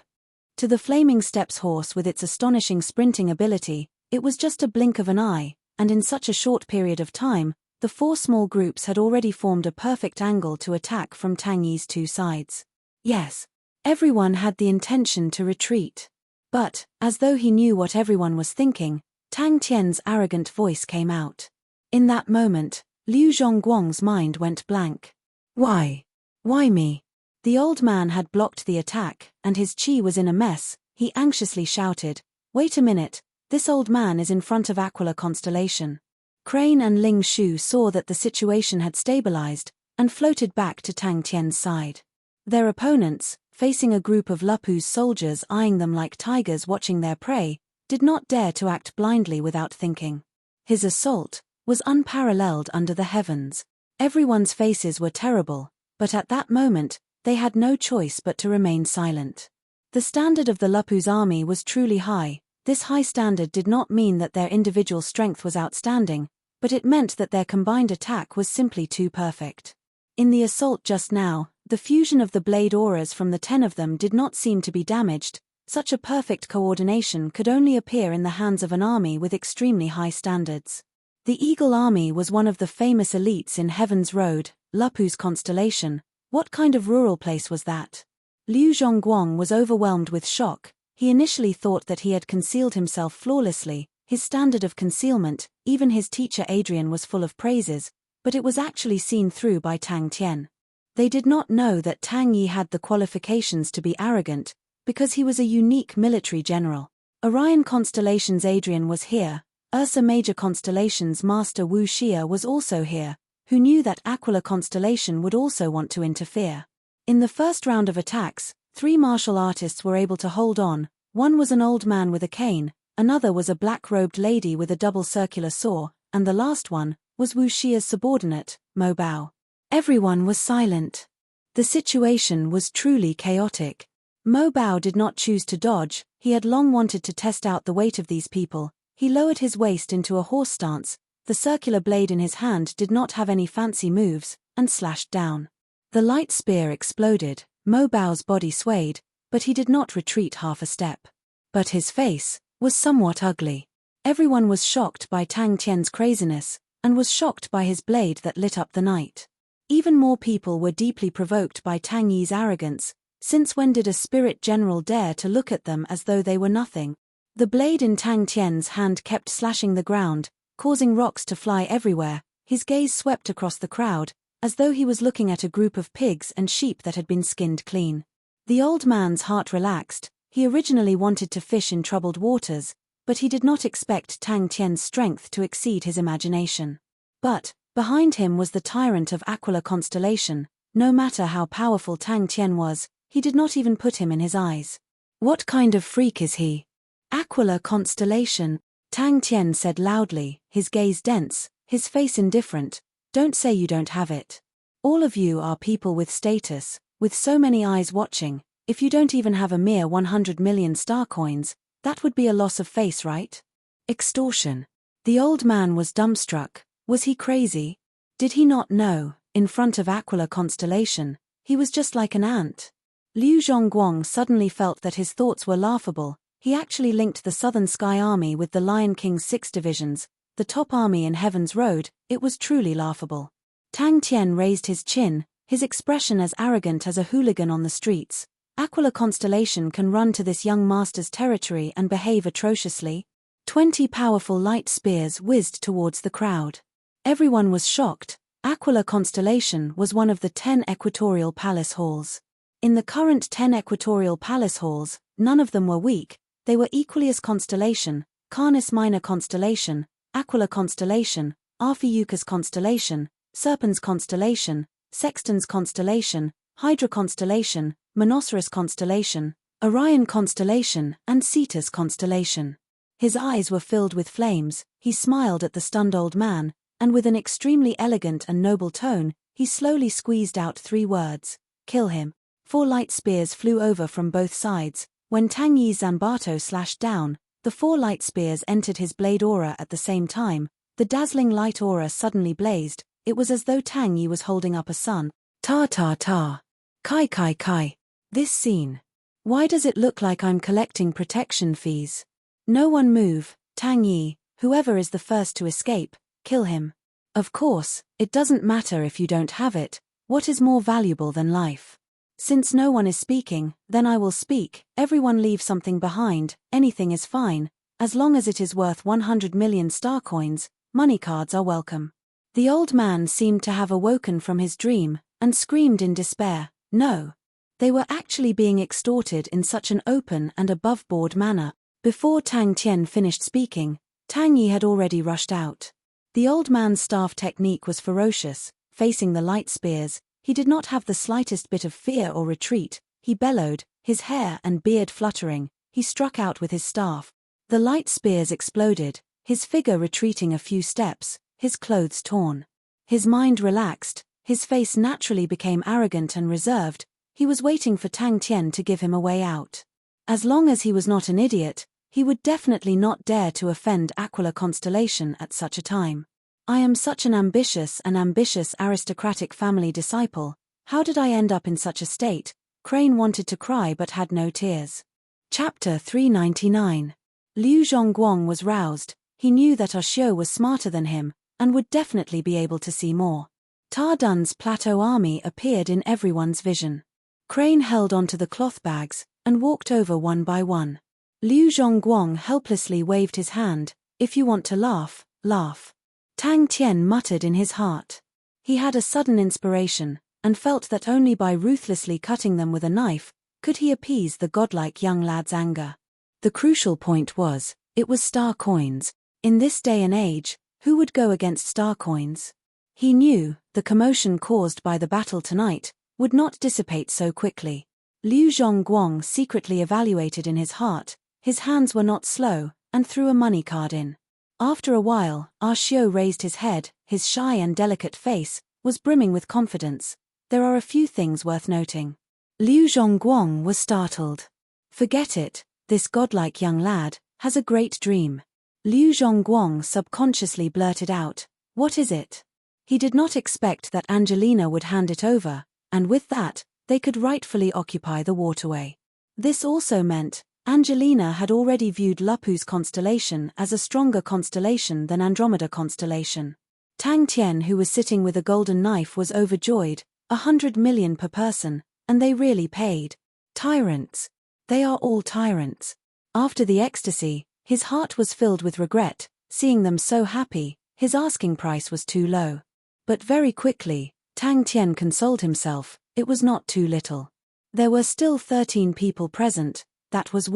To the Flaming Steps horse with its astonishing sprinting ability, it was just a blink of an eye, and in such a short period of time, the four small groups had already formed a perfect angle to attack from Tang Yi's two sides. Yes, everyone had the intention to retreat. But, as though he knew what everyone was thinking, Tang Tian's arrogant voice came out. In that moment, Liu Zhongguang's mind went blank. Why? Why me? The old man had blocked the attack, and his chi was in a mess. He anxiously shouted, "Wait a minute, this old man is in front of Aquila Constellation." Crane and Ling Shu saw that the situation had stabilized, and floated back to Tang Tian's side. Their opponents, facing a group of Lupu's soldiers eyeing them like tigers watching their prey, did not dare to act blindly without thinking. His assault was unparalleled under the heavens. Everyone's faces were terrible, but at that moment, they had no choice but to remain silent. The standard of the Lupu's army was truly high. This high standard did not mean that their individual strength was outstanding, but it meant that their combined attack was simply too perfect. In the assault just now, the fusion of the blade auras from the 10 of them did not seem to be damaged. Such a perfect coordination could only appear in the hands of an army with extremely high standards. The Eagle Army was one of the famous elites in Heaven's Road, Lupu's constellation. What kind of rural place was that? Liu Zhongguang was overwhelmed with shock. He initially thought that he had concealed himself flawlessly. His standard of concealment, even his teacher Adrian was full of praises, but it was actually seen through by Tang Tian. They did not know that Tang Yi had the qualifications to be arrogant, because he was a unique military general. Orion Constellation's Adrian was here. Ursa Major Constellation's Master Wu Xia was also here, who knew that Aquila Constellation would also want to interfere. In the first round of attacks, 3 martial artists were able to hold on. One was an old man with a cane, another was a black-robed lady with a double circular saw, and the last one was Wu Xia's subordinate, Mo Bao. Everyone was silent. The situation was truly chaotic. Mo Bao did not choose to dodge. He had long wanted to test out the weight of these people. He lowered his waist into a horse stance. The circular blade in his hand did not have any fancy moves, and slashed down. The light spear exploded. Mo Bao's body swayed, but he did not retreat half a step. But his face was somewhat ugly. Everyone was shocked by Tang Tian's craziness, and was shocked by his blade that lit up the night. Even more people were deeply provoked by Tang Yi's arrogance. Since when did a spirit general dare to look at them as though they were nothing? The blade in Tang Tian's hand kept slashing the ground, causing rocks to fly everywhere. His gaze swept across the crowd, as though he was looking at a group of pigs and sheep that had been skinned clean. The old man's heart relaxed. He originally wanted to fish in troubled waters, but he did not expect Tang Tian's strength to exceed his imagination. But Behind him was the tyrant of Aquila constellation. No matter how powerful Tang Tian was, he did not even put him in his eyes. What kind of freak is he? Aquila constellation, Tang Tian said loudly, his gaze dense, his face indifferent. Don't say you don't have it. All of you are people with status, with so many eyes watching. If you don't even have a mere 100 million star coins, that would be a loss of face, right? Extortion. The old man was dumbstruck. Was he crazy? Did he not know, in front of Aquila constellation, he was just like an ant? Liu Zhongguang suddenly felt that his thoughts were laughable. He actually linked the Southern Sky Army with the Lion King's 6 divisions, the top army in Heaven's Road. It was truly laughable. Tang Tian raised his chin, his expression as arrogant as a hooligan on the streets. Aquila constellation can run to this young master's territory and behave atrociously? 20 powerful light spears whizzed towards the crowd. Everyone was shocked. Aquila constellation was one of the 10 equatorial palace halls. In the current 10 equatorial palace halls, none of them were weak. They were Equuleus constellation, Canis Minor constellation, Aquila constellation, Arphiuchus constellation, Serpens constellation, Sextans constellation, Hydra constellation, Monoceros constellation, Orion constellation, and Cetus constellation. His eyes were filled with flames. He smiled at the stunned old man, and with an extremely elegant and noble tone, he slowly squeezed out 3 words: kill him. 4 light spears flew over from both sides. When Tang Yi's Zambato slashed down, the 4 light spears entered his blade aura at the same time. The dazzling light aura suddenly blazed. It was as though Tang Yi was holding up a sun. Ta ta ta. Kai kai kai. This scene. Why does it look like I'm collecting protection fees? No one move. Tang Yi, whoever is the first to escape, kill him. Of course, it doesn't matter if you don't have it. What is more valuable than life? Since no one is speaking, then I will speak. Everyone leave something behind. Anything is fine. As long as it is worth 100 million star coins, money cards are welcome. The old man seemed to have awoken from his dream, and screamed in despair. No. They were actually being extorted in such an open and above-board manner. Before Tang Tian finished speaking, Tang Yi had already rushed out. The old man's staff technique was ferocious. Facing the light spears, he did not have the slightest bit of fear or retreat. He bellowed, his hair and beard fluttering. He struck out with his staff. The light spears exploded, his figure retreating a few steps, his clothes torn. His mind relaxed, his face naturally became arrogant and reserved. He was waiting for Tang Tian to give him a way out. As long as he was not an idiot, he would definitely not dare to offend Aquila constellation at such a time. I am such an ambitious aristocratic family disciple. How did I end up in such a state? Crane wanted to cry but had no tears. Chapter 399. Liu Zhongguang was roused. He knew that Xiao was smarter than him, and would definitely be able to see more. Ta Dun's plateau army appeared in everyone's vision. Crane held onto the cloth bags, and walked over one by one. Liu Zhongguang helplessly waved his hand. If you want to laugh, laugh. Tang Tian muttered in his heart. He had a sudden inspiration, and felt that only by ruthlessly cutting them with a knife, could he appease the godlike young lad's anger. The crucial point was, it was star coins. In this day and age, who would go against star coins? He knew, the commotion caused by the battle tonight, would not dissipate so quickly. Liu Zhongguang secretly evaluated in his heart. His hands were not slow, and threw a money card in. After a while, Xiao raised his head. His shy and delicate face was brimming with confidence. There are a few things worth noting. Liu Zhongguang was startled. Forget it, this godlike young lad has a great dream. Liu Zhongguang subconsciously blurted out, what is it? He did not expect that Angelina would hand it over, and with that, they could rightfully occupy the waterway. This also meant, Angelina had already viewed Lupu's constellation as a stronger constellation than Andromeda constellation. Tang Tian, who was sitting with a golden knife, was overjoyed. 100 million per person, and they really paid. Tyrants. They are all tyrants. After the ecstasy, his heart was filled with regret. Seeing them so happy, his asking price was too low. But very quickly, Tang Tian consoled himself, it was not too little. There were still 13 people present. That was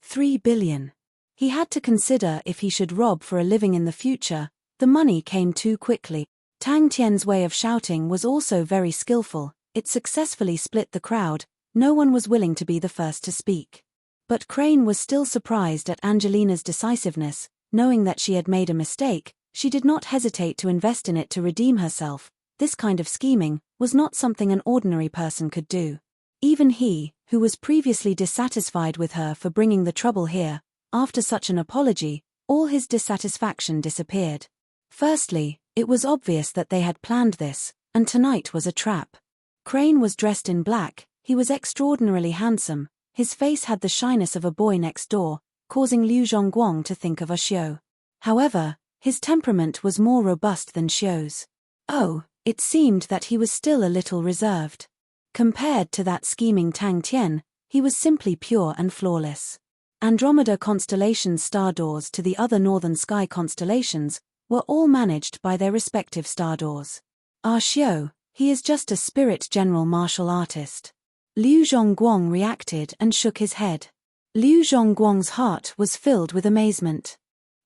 3 billion. He had to consider if he should rob for a living in the future. The money came too quickly. Tang Tian's way of shouting was also very skillful. It successfully split the crowd. No one was willing to be the first to speak. But Crane was still surprised at Angelina's decisiveness. Knowing that she had made a mistake, she did not hesitate to invest in it to redeem herself. This kind of scheming was not something an ordinary person could do. Even he, who was previously dissatisfied with her for bringing the trouble here, after such an apology, all his dissatisfaction disappeared. Firstly, it was obvious that they had planned this, and tonight was a trap. Crane was dressed in black. He was extraordinarily handsome. His face had the shyness of a boy next door, causing Liu Zhongguang to think of a Xiao. However, his temperament was more robust than Xiao's. Oh, it seemed that he was still a little reserved. Compared to that scheming Tang Tian, he was simply pure and flawless. Andromeda constellation's star doors to the other northern sky constellations were all managed by their respective star doors. Ah Xiao, he is just a spirit general martial artist. Liu Zhongguang reacted and shook his head. Liu Zhongguang's heart was filled with amazement.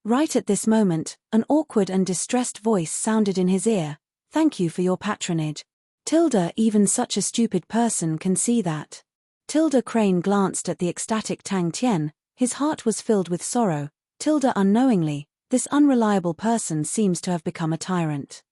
Right at this moment, an awkward and distressed voice sounded in his ear. Thank you for your patronage. Even such a stupid person can see that. Crane glanced at the ecstatic Tang Tian. His heart was filled with sorrow. Unknowingly, this unreliable person seems to have become a tyrant.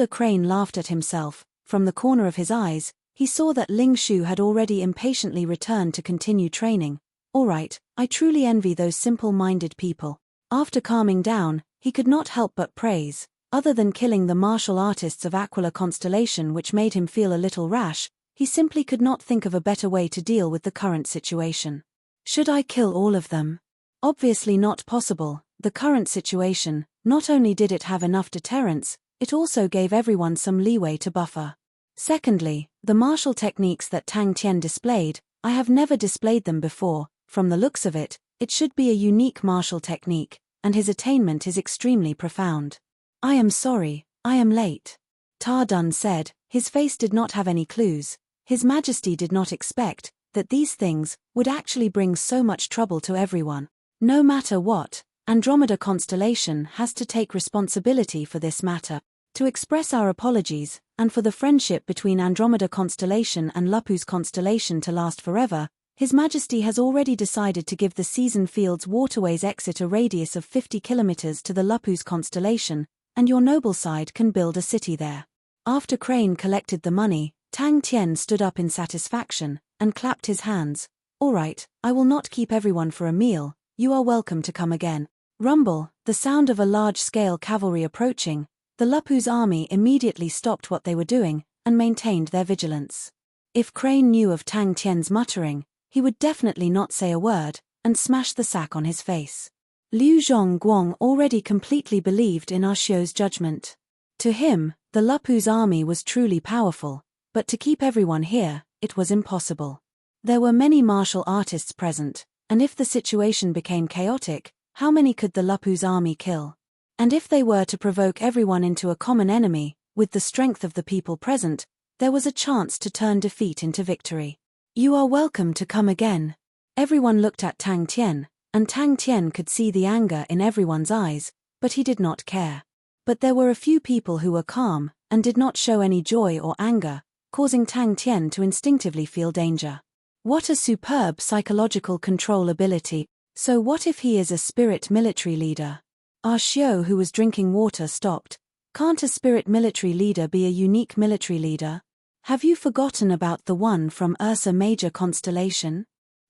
Crane laughed at himself. From the corner of his eyes, he saw that Ling Shu had already impatiently returned to continue training. All right, I truly envy those simple-minded people. After calming down, he could not help but praise. Other than killing the martial artists of Aquila constellation, which made him feel a little rash, he simply could not think of a better way to deal with the current situation. Should I kill all of them? Obviously not possible. The current situation, not only did it have enough deterrence, it also gave everyone some leeway to buffer. Secondly, the martial techniques that Tang Tian displayed, I have never displayed them before. From the looks of it, it should be a unique martial technique, and his attainment is extremely profound. I am sorry, I am late. Ta Dun said. His face did not have any clues. His Majesty did not expect that these things would actually bring so much trouble to everyone. No matter what, Andromeda constellation has to take responsibility for this matter. To express our apologies, and for the friendship between Andromeda constellation and Lupus constellation to last forever, His Majesty has already decided to give the Season Fields waterways exit a radius of 50 kilometers to the Lupus constellation, and your noble side can build a city there. After Crane collected the money, Tang Tian stood up in satisfaction, and clapped his hands. All right, I will not keep everyone for a meal, you are welcome to come again. Rumble, the sound of a large-scale cavalry approaching. The Lupus army immediately stopped what they were doing, and maintained their vigilance. If Crane knew of Tang Tian's muttering, he would definitely not say a word, and smash the sack on his face. Liu Zhongguang already completely believed in Ah Xiu's judgment. To him, the Lupus army was truly powerful, but to keep everyone here, it was impossible. There were many martial artists present, and if the situation became chaotic, how many could the Lupus army kill? And if they were to provoke everyone into a common enemy, with the strength of the people present, there was a chance to turn defeat into victory. You are welcome to come again. Everyone looked at Tang Tian, and Tang Tian could see the anger in everyone's eyes, but he did not care. But there were a few people who were calm, and did not show any joy or anger, causing Tang Tian to instinctively feel danger. What a superb psychological control ability. So what if he is a spirit military leader? Ah Xiu, who was drinking water, stopped. Can't a spirit military leader be a unique military leader? Have you forgotten about the one from Ursa Major constellation?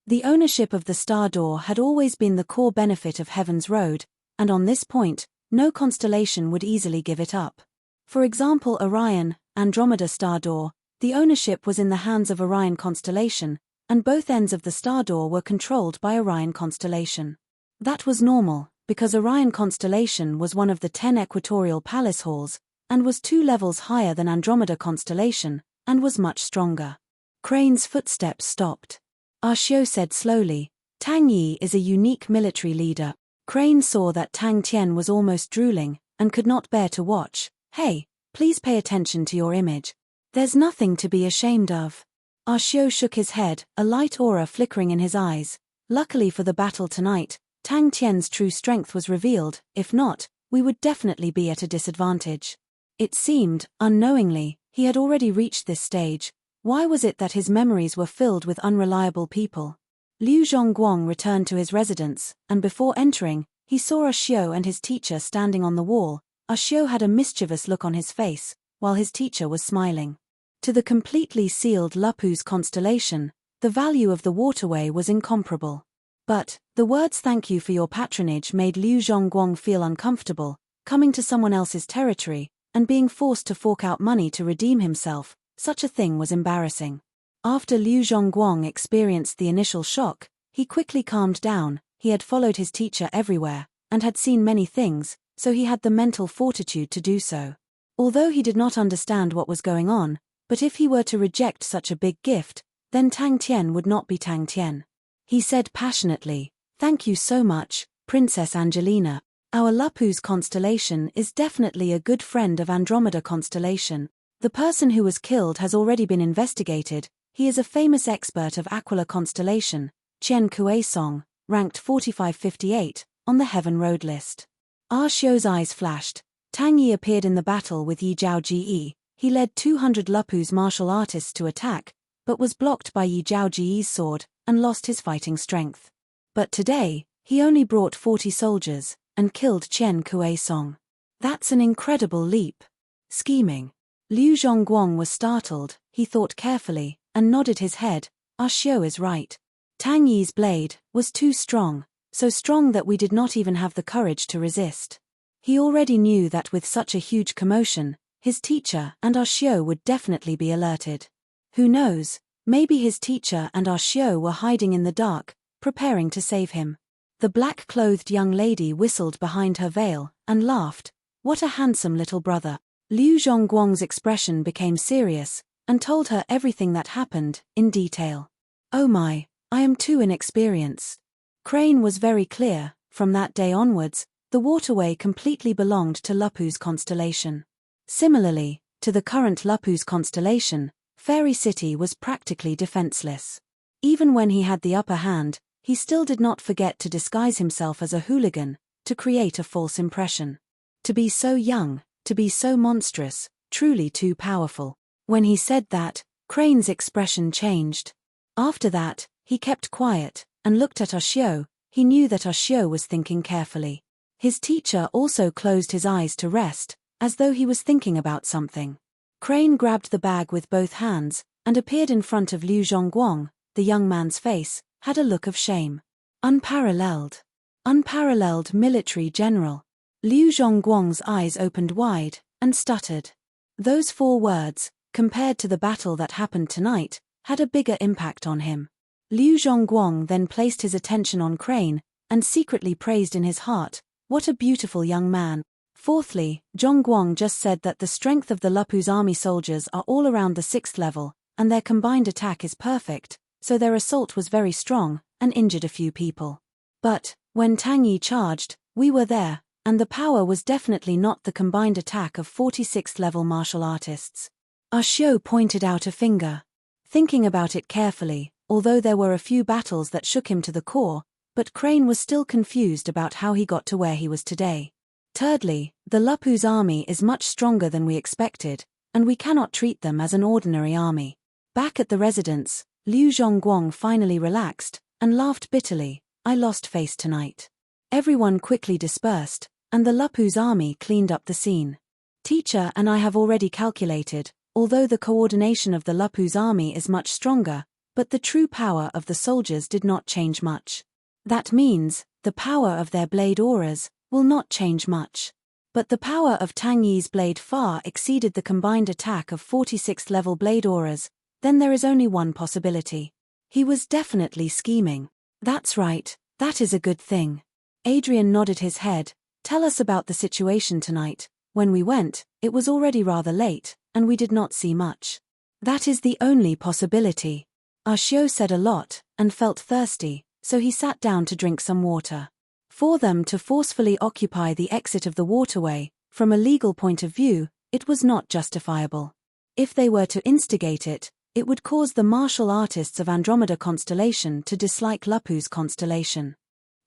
The ownership of the Star Door had always been the core benefit of Heaven's Road, and on this point, no constellation would easily give it up. For example, Orion, Andromeda Star Door, the ownership was in the hands of Orion constellation, and both ends of the Star Door were controlled by Orion constellation. That was normal, because Orion constellation was one of the 10 equatorial palace halls, and was 2 levels higher than Andromeda constellation, and was much stronger. Crane's footsteps stopped. Ah Xiu said slowly, Tang Yi is a unique military leader. Crane saw that Tang Tian was almost drooling, and could not bear to watch. Hey, please pay attention to your image. There's nothing to be ashamed of. Ah Xiu shook his head, a light aura flickering in his eyes. Luckily for the battle tonight, Tang Tian's true strength was revealed. If not, we would definitely be at a disadvantage. It seemed, unknowingly, he had already reached this stage. Why was it that his memories were filled with unreliable people? Liu Zhongguang returned to his residence, and before entering, he saw Xiao and his teacher standing on the wall. Xiao had a mischievous look on his face, while his teacher was smiling. To the completely sealed Lupus constellation, the value of the waterway was incomparable. But the words "thank you for your patronage" made Liu Zhongguang feel uncomfortable, coming to someone else's territory, and being forced to fork out money to redeem himself. Such a thing was embarrassing. After Liu Zhongguang experienced the initial shock, he quickly calmed down. He had followed his teacher everywhere, and had seen many things, so he had the mental fortitude to do so. Although he did not understand what was going on, but if he were to reject such a big gift, then Tang Tian would not be Tang Tian. He said passionately, "Thank you so much, Princess Angelina. Our Lupus constellation is definitely a good friend of Andromeda constellation. The person who was killed has already been investigated. He is a famous expert of Aquila constellation, Qian Kuei-song, ranked 4558, on the Heaven Road list." Xiao's eyes flashed. Tang Yi appeared in the battle with Yi Zhao Ji. He led 200 Lupus martial artists to attack, but was blocked by Yi Zhao Ji's sword, and lost his fighting strength. But today, he only brought 40 soldiers, and killed Qian Kuei-song. That's an incredible leap. Scheming. Liu Zhongguang was startled. He thought carefully, and nodded his head. Xiao is right. Tang Yi's blade was too strong, so strong that we did not even have the courage to resist. He already knew that with such a huge commotion, his teacher and Xiao would definitely be alerted. Who knows, maybe his teacher and Xiao were hiding in the dark, preparing to save him. The black-clothed young lady whistled behind her veil, and laughed. What a handsome little brother. Liu Zhongguang's expression became serious, and told her everything that happened, in detail. "Oh my, I am too inexperienced." Crane was very clear. From that day onwards, the waterway completely belonged to Lupus constellation. Similarly, to the current Lupus constellation, Fairy City was practically defenseless. Even when he had the upper hand, he still did not forget to disguise himself as a hooligan, to create a false impression. To be so young, to be so monstrous, truly too powerful. When he said that, Crane's expression changed. After that, he kept quiet, and looked at Xiao. He knew that Xiao was thinking carefully. His teacher also closed his eyes to rest, as though he was thinking about something. Crane grabbed the bag with both hands, and appeared in front of Liu Zhongguang. The young man's face had a look of shame. Unparalleled. Unparalleled military general. Liu Zhongguang's eyes opened wide, and stuttered. Those 4 words, compared to the battle that happened tonight, had a bigger impact on him. Liu Zhongguang then placed his attention on Crane, and secretly praised in his heart, "What a beautiful young man." Fourthly, Zhongguang just said that the strength of the Lupus army soldiers are all around the 6th level, and their combined attack is perfect, so their assault was very strong, and injured a few people. But, when Tang Yi charged, we were there, and the power was definitely not the combined attack of 46th level martial artists. Xiao pointed out a finger. Thinking about it carefully, although there were a few battles that shook him to the core, but Crane was still confused about how he got to where he was today. Thirdly, the Lupus army is much stronger than we expected, and we cannot treat them as an ordinary army. Back at the residence, Liu Zhongguang finally relaxed, and laughed bitterly. "I lost face tonight." Everyone quickly dispersed, and the Lupus army cleaned up the scene. Teacher and I have already calculated, although the coordination of the Lupus army is much stronger, but the true power of the soldiers did not change much. That means, the power of their blade auras will not change much. But the power of Tang Yi's blade far exceeded the combined attack of 46th level blade auras. Then there is only one possibility. He was definitely scheming. That's right, that is a good thing. Adrian nodded his head. "Tell us about the situation tonight." "When we went, it was already rather late, and we did not see much." "That is the only possibility." Xiao said a lot, and felt thirsty, so he sat down to drink some water. For them to forcefully occupy the exit of the waterway, from a legal point of view, it was not justifiable. If they were to instigate it, it would cause the martial artists of Andromeda constellation to dislike Lupus constellation.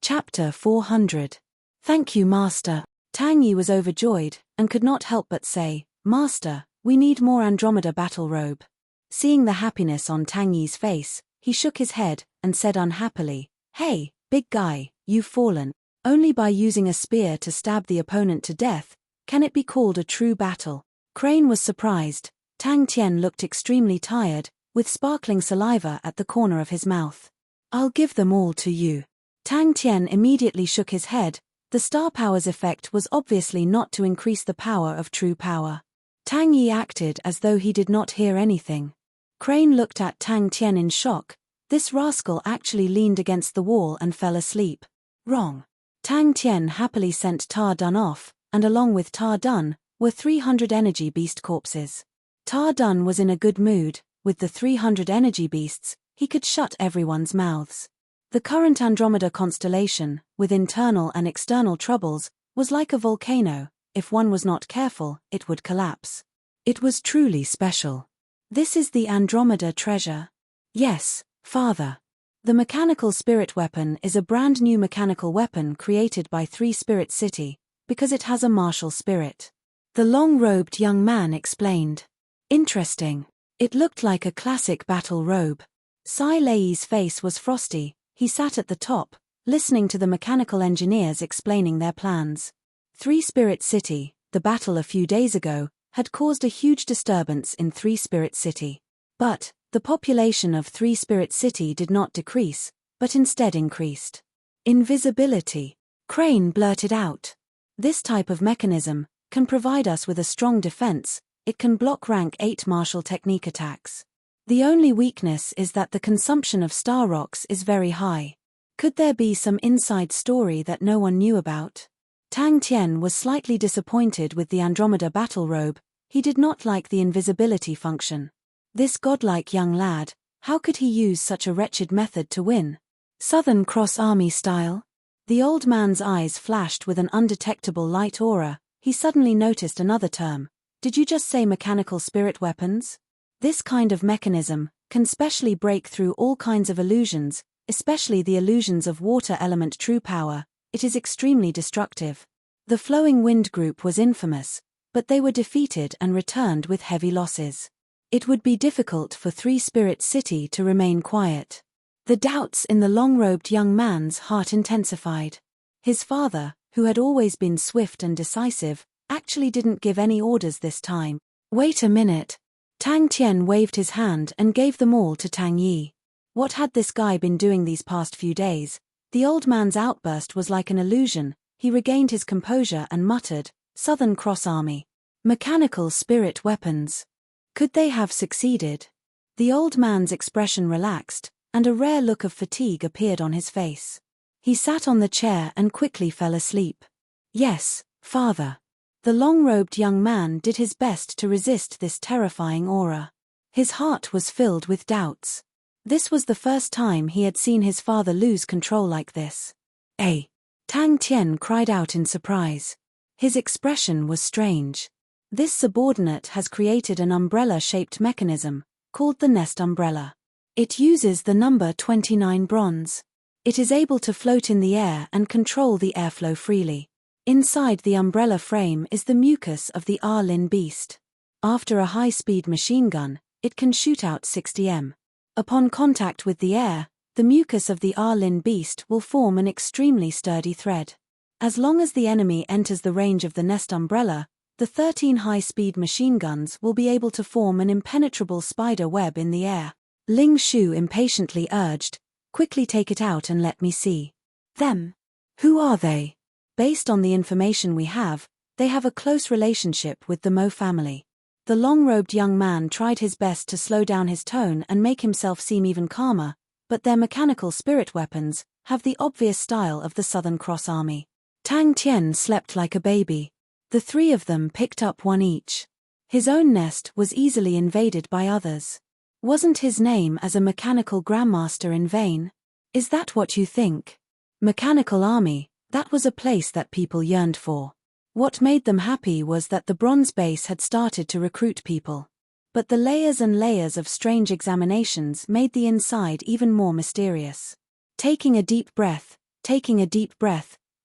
Chapter 400. "Thank you, Master." Tang Yi was overjoyed, and could not help but say, Master, we need more Andromeda battle robe. Seeing the happiness on Tang Yi's face, he shook his head and said unhappily, Hey, big guy, you've fallen. Only by using a spear to stab the opponent to death can it be called a true battle. Crane was surprised. Tang Tian looked extremely tired, with sparkling saliva at the corner of his mouth. I'll give them all to you. Tang Tian immediately shook his head. The star power's effect was obviously not to increase the power of true power. Tang Yi acted as though he did not hear anything. Crane looked at Tang Tian in shock. This rascal actually leaned against the wall and fell asleep. Wrong. Tang Tian happily sent Ta Dun off, and along with Ta Dun were 300 energy beast corpses. Ta Dun was in a good mood. With the 300 energy beasts, he could shut everyone's mouths. The current Andromeda constellation, with internal and external troubles, was like a volcano. If one was not careful, it would collapse. It was truly special. This is the Andromeda treasure. Yes, Father. The mechanical spirit weapon is a brand new mechanical weapon created by 3 Spirit City, because it has a martial spirit. The long-robed young man explained. Interesting. It looked like a classic battle robe. Sai Lei's face was frosty. He sat at the top, listening to the mechanical engineers explaining their plans. 3 Spirit City, the battle a few days ago, had caused a huge disturbance in 3 Spirit City. But the population of 3 Spirit City did not decrease, but instead increased. Invisibility. Crane blurted out. This type of mechanism can provide us with a strong defense. It can block rank 8 martial technique attacks. The only weakness is that the consumption of star rocks is very high. Could there be some inside story that no one knew about? Tang Tian was slightly disappointed with the Andromeda battle robe. He did not like the invisibility function. This godlike young lad, how could he use such a wretched method to win? Southern Cross Army style? The old man's eyes flashed with an undetectable light aura. He suddenly noticed another term. Did you just say mechanical spirit weapons? This kind of mechanism can specially break through all kinds of illusions, especially the illusions of water element true power. It is extremely destructive. The Flowing Wind group was infamous, but they were defeated and returned with heavy losses. It would be difficult for 3 Spirit City to remain quiet. The doubts in the long-robed young man's heart intensified. His father, who had always been swift and decisive, actually didn't give any orders this time. Wait a minute. Tang Tian waved his hand and gave them all to Tang Yi. What had this guy been doing these past few days? The old man's outburst was like an illusion. He regained his composure and muttered, Southern Cross Army. Mechanical spirit weapons. Could they have succeeded? The old man's expression relaxed, and a rare look of fatigue appeared on his face. He sat on the chair and quickly fell asleep. Yes, Father. The long-robed young man did his best to resist this terrifying aura. His heart was filled with doubts. This was the first time he had seen his father lose control like this. Eh? Tang Tian cried out in surprise. His expression was strange. This subordinate has created an umbrella-shaped mechanism, called the Nest Umbrella. It uses the number 29 bronze. It is able to float in the air and control the airflow freely. Inside the umbrella frame is the mucus of the Arlin beast. After a high-speed machine gun, it can shoot out 60 m. Upon contact with the air, the mucus of the Arlin beast will form an extremely sturdy thread. As long as the enemy enters the range of the Nest Umbrella, the 13 high-speed machine guns will be able to form an impenetrable spider web in the air. Ling Shu impatiently urged, quickly take it out and let me see. Them? Who are they? Based on the information we have, they have a close relationship with the Mo family. The long-robed young man tried his best to slow down his tone and make himself seem even calmer, but their mechanical spirit weapons have the obvious style of the Southern Cross Army. Tang Tian slept like a baby. The 3 of them picked up one each. His own nest was easily invaded by others. Wasn't his name as a mechanical grandmaster in vain? Is that what you think? Mechanical army, that was a place that people yearned for. What made them happy was that the bronze base had started to recruit people. But the layers and layers of strange examinations made the inside even more mysterious. Taking a deep breath,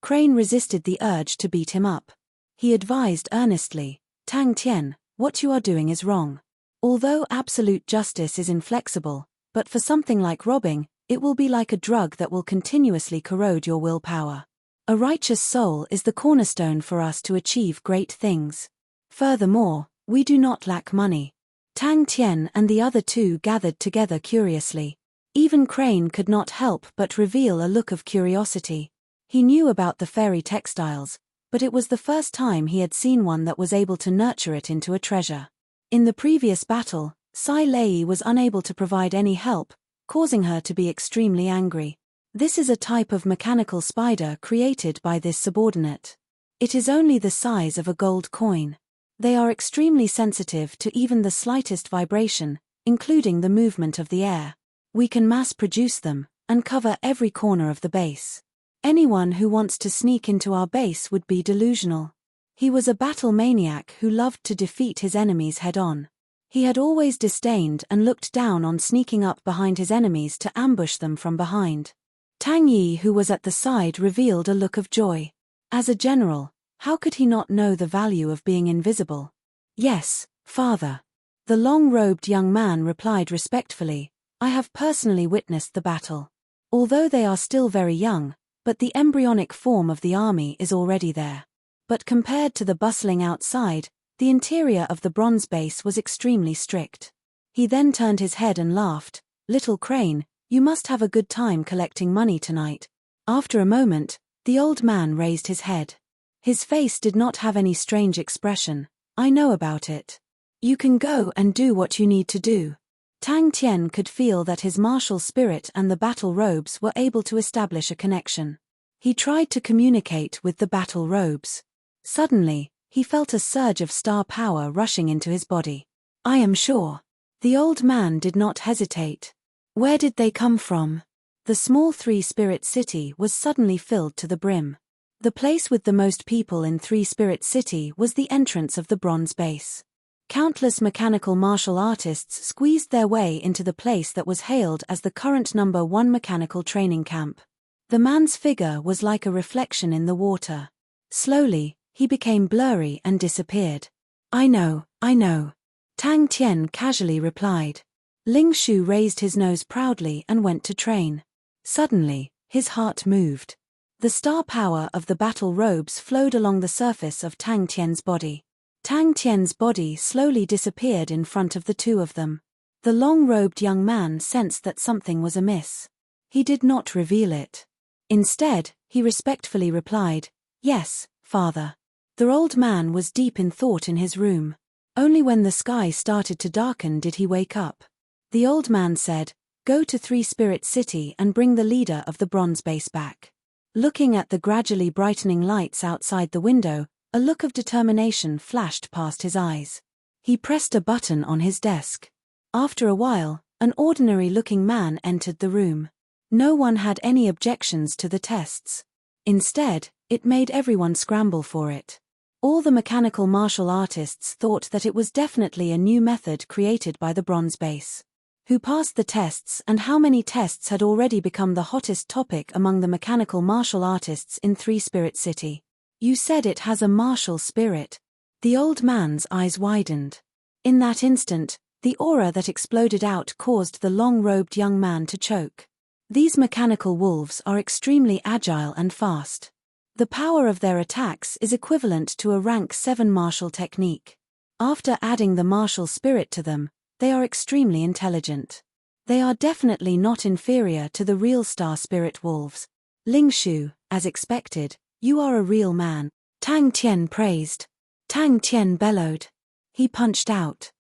Crane resisted the urge to beat him up. He advised earnestly, Tang Tian, what you are doing is wrong. Although absolute justice is inflexible, but for something like robbing, it will be like a drug that will continuously corrode your willpower. A righteous soul is the cornerstone for us to achieve great things. Furthermore, we do not lack money. Tang Tian and the other two gathered together curiously. Even Crane could not help but reveal a look of curiosity. He knew about the fairy textiles, but it was the first time he had seen one that was able to nurture it into a treasure. In the previous battle, Sai Lei was unable to provide any help, causing her to be extremely angry. This is a type of mechanical spider created by this subordinate. It is only the size of a gold coin. They are extremely sensitive to even the slightest vibration, including the movement of the air. We can mass produce them, and cover every corner of the base. Anyone who wants to sneak into our base would be delusional. He was a battle maniac who loved to defeat his enemies head-on. He had always disdained and looked down on sneaking up behind his enemies to ambush them from behind. Tang Yi, who was at the side, revealed a look of joy. As a general, how could he not know the value of being invisible? Yes, father. The long-robed young man replied respectfully, I have personally witnessed the battle. Although they are still very young, but the embryonic form of the army is already there. But compared to the bustling outside, the interior of the bronze base was extremely strict. He then turned his head and laughed, Little Crane, you must have a good time collecting money tonight. After a moment, the old man raised his head. His face did not have any strange expression. I know about it. You can go and do what you need to do. Tang Tian could feel that his martial spirit and the battle robes were able to establish a connection. He tried to communicate with the battle robes. Suddenly, he felt a surge of star power rushing into his body. I am sure. The old man did not hesitate. Where did they come from? The small three-spirit city was suddenly filled to the brim. The place with the most people in Three-Spirit City was the entrance of the bronze base. Countless mechanical martial artists squeezed their way into the place that was hailed as the current #1 mechanical training camp. The man's figure was like a reflection in the water. Slowly, he became blurry and disappeared. I know. Tang Tian casually replied. Ling Shu raised his nose proudly and went to train. Suddenly, his heart moved. The star power of the battle robes flowed along the surface of Tang Tian's body. Tang Tian's body slowly disappeared in front of the two of them. The long-robed young man sensed that something was amiss. He did not reveal it. Instead, he respectfully replied, Yes, father. The old man was deep in thought in his room. Only when the sky started to darken did he wake up. The old man said, Go to Three-Spirit City and bring the leader of the bronze base back. Looking at the gradually brightening lights outside the window, a look of determination flashed past his eyes. He pressed a button on his desk. After a while, an ordinary-looking man entered the room. No one had any objections to the tests. Instead, it made everyone scramble for it. All the mechanical martial artists thought that it was definitely a new method created by the bronze base. Who passed the tests and how many tests had already become the hottest topic among the mechanical martial artists in Three-Spirit City. You said it has a martial spirit. The old man's eyes widened. In that instant, the aura that exploded out caused the long-robed young man to choke. These mechanical wolves are extremely agile and fast. The power of their attacks is equivalent to a rank 7 martial technique. After adding the martial spirit to them, they are extremely intelligent. They are definitely not inferior to the real star spirit wolves. Ling Shu, as expected, you are a real man. Tang Tian praised. Tang Tian bellowed. He punched out.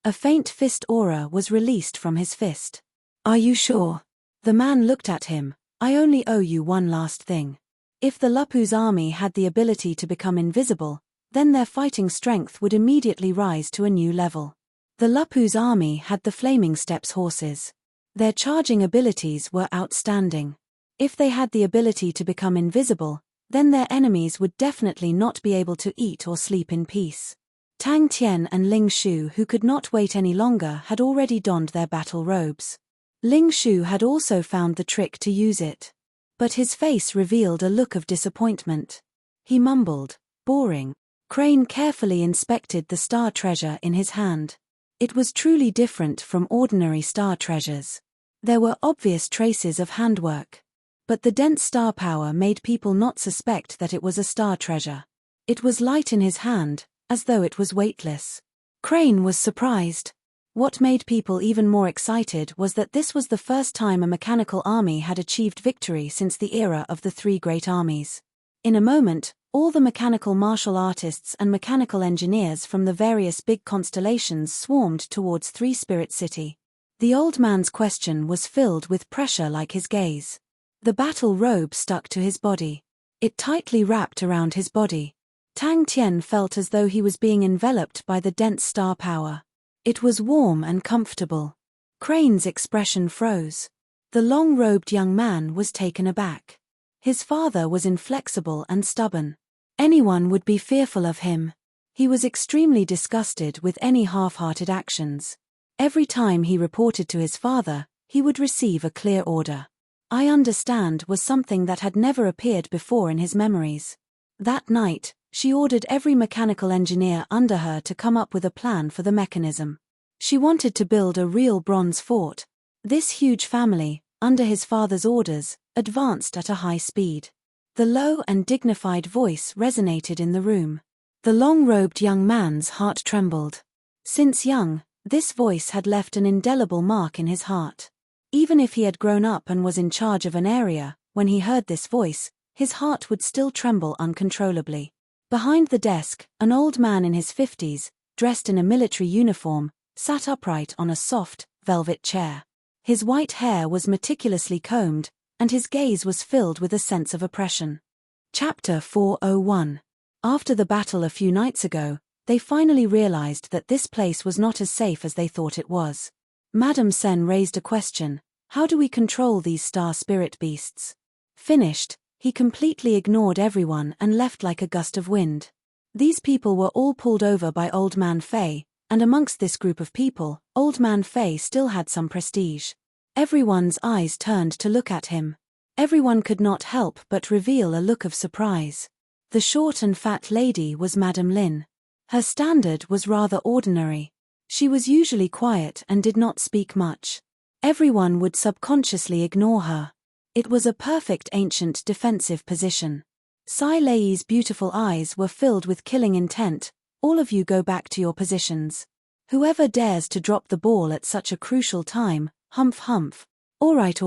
A faint fist aura was released from his fist. Are you sure? The man looked at him. I only owe you one last thing. If the Lupu's army had the ability to become invisible, then their fighting strength would immediately rise to a new level. The Lupu's army had the Flaming Steps horses. Their charging abilities were outstanding. If they had the ability to become invisible, then their enemies would definitely not be able to eat or sleep in peace. Tang Tian and Ling Shu, who could not wait any longer, had already donned their battle robes. Ling Shu had also found the trick to use it. But his face revealed a look of disappointment. He mumbled, boring. Crane carefully inspected the star treasure in his hand. It was truly different from ordinary star treasures. There were obvious traces of handwork. But the dense star power made people not suspect that it was a star treasure. It was light in his hand, as though it was weightless. Crane was surprised. What made people even more excited was that this was the first time a mechanical army had achieved victory since the era of the three great armies. In a moment, all the mechanical martial artists and mechanical engineers from the various big constellations swarmed towards Three Spirit City. The old man's question was filled with pressure like his gaze. The battle robe stuck to his body. It tightly wrapped around his body. Tang Tian felt as though he was being enveloped by the dense star power. It was warm and comfortable. Crane's expression froze. The long-robed young man was taken aback. His father was inflexible and stubborn. Anyone would be fearful of him. He was extremely disgusted with any half-hearted actions. Every time he reported to his father, he would receive a clear order. "I understand" was something that had never appeared before in his memories. That night, she ordered every mechanical engineer under her to come up with a plan for the mechanism. She wanted to build a real bronze fort. This huge family, under his father's orders, advanced at a high speed. The low and dignified voice resonated in the room. The long-robed young man's heart trembled. Since young, this voice had left an indelible mark in his heart. Even if he had grown up and was in charge of an area, when he heard this voice, his heart would still tremble uncontrollably. Behind the desk, an old man in his 50s, dressed in a military uniform, sat upright on a soft, velvet chair. His white hair was meticulously combed, and his gaze was filled with a sense of oppression. Chapter 401. After the battle a few nights ago, they finally realized that this place was not as safe as they thought it was. Madame Sen raised a question: how do we control these star spirit beasts? Finished, he completely ignored everyone and left like a gust of wind. These people were all pulled over by Old Man Fei, and amongst this group of people, Old Man Fei still had some prestige. Everyone's eyes turned to look at him. Everyone could not help but reveal a look of surprise. The short and fat lady was Madame Lin. Her standard was rather ordinary. She was usually quiet and did not speak much. Everyone would subconsciously ignore her. It was a perfect ancient defensive position. Sai Lei's beautiful eyes were filled with killing intent. "All of you go back to your positions. Whoever dares to drop the ball at such a crucial time, humph humph." All right,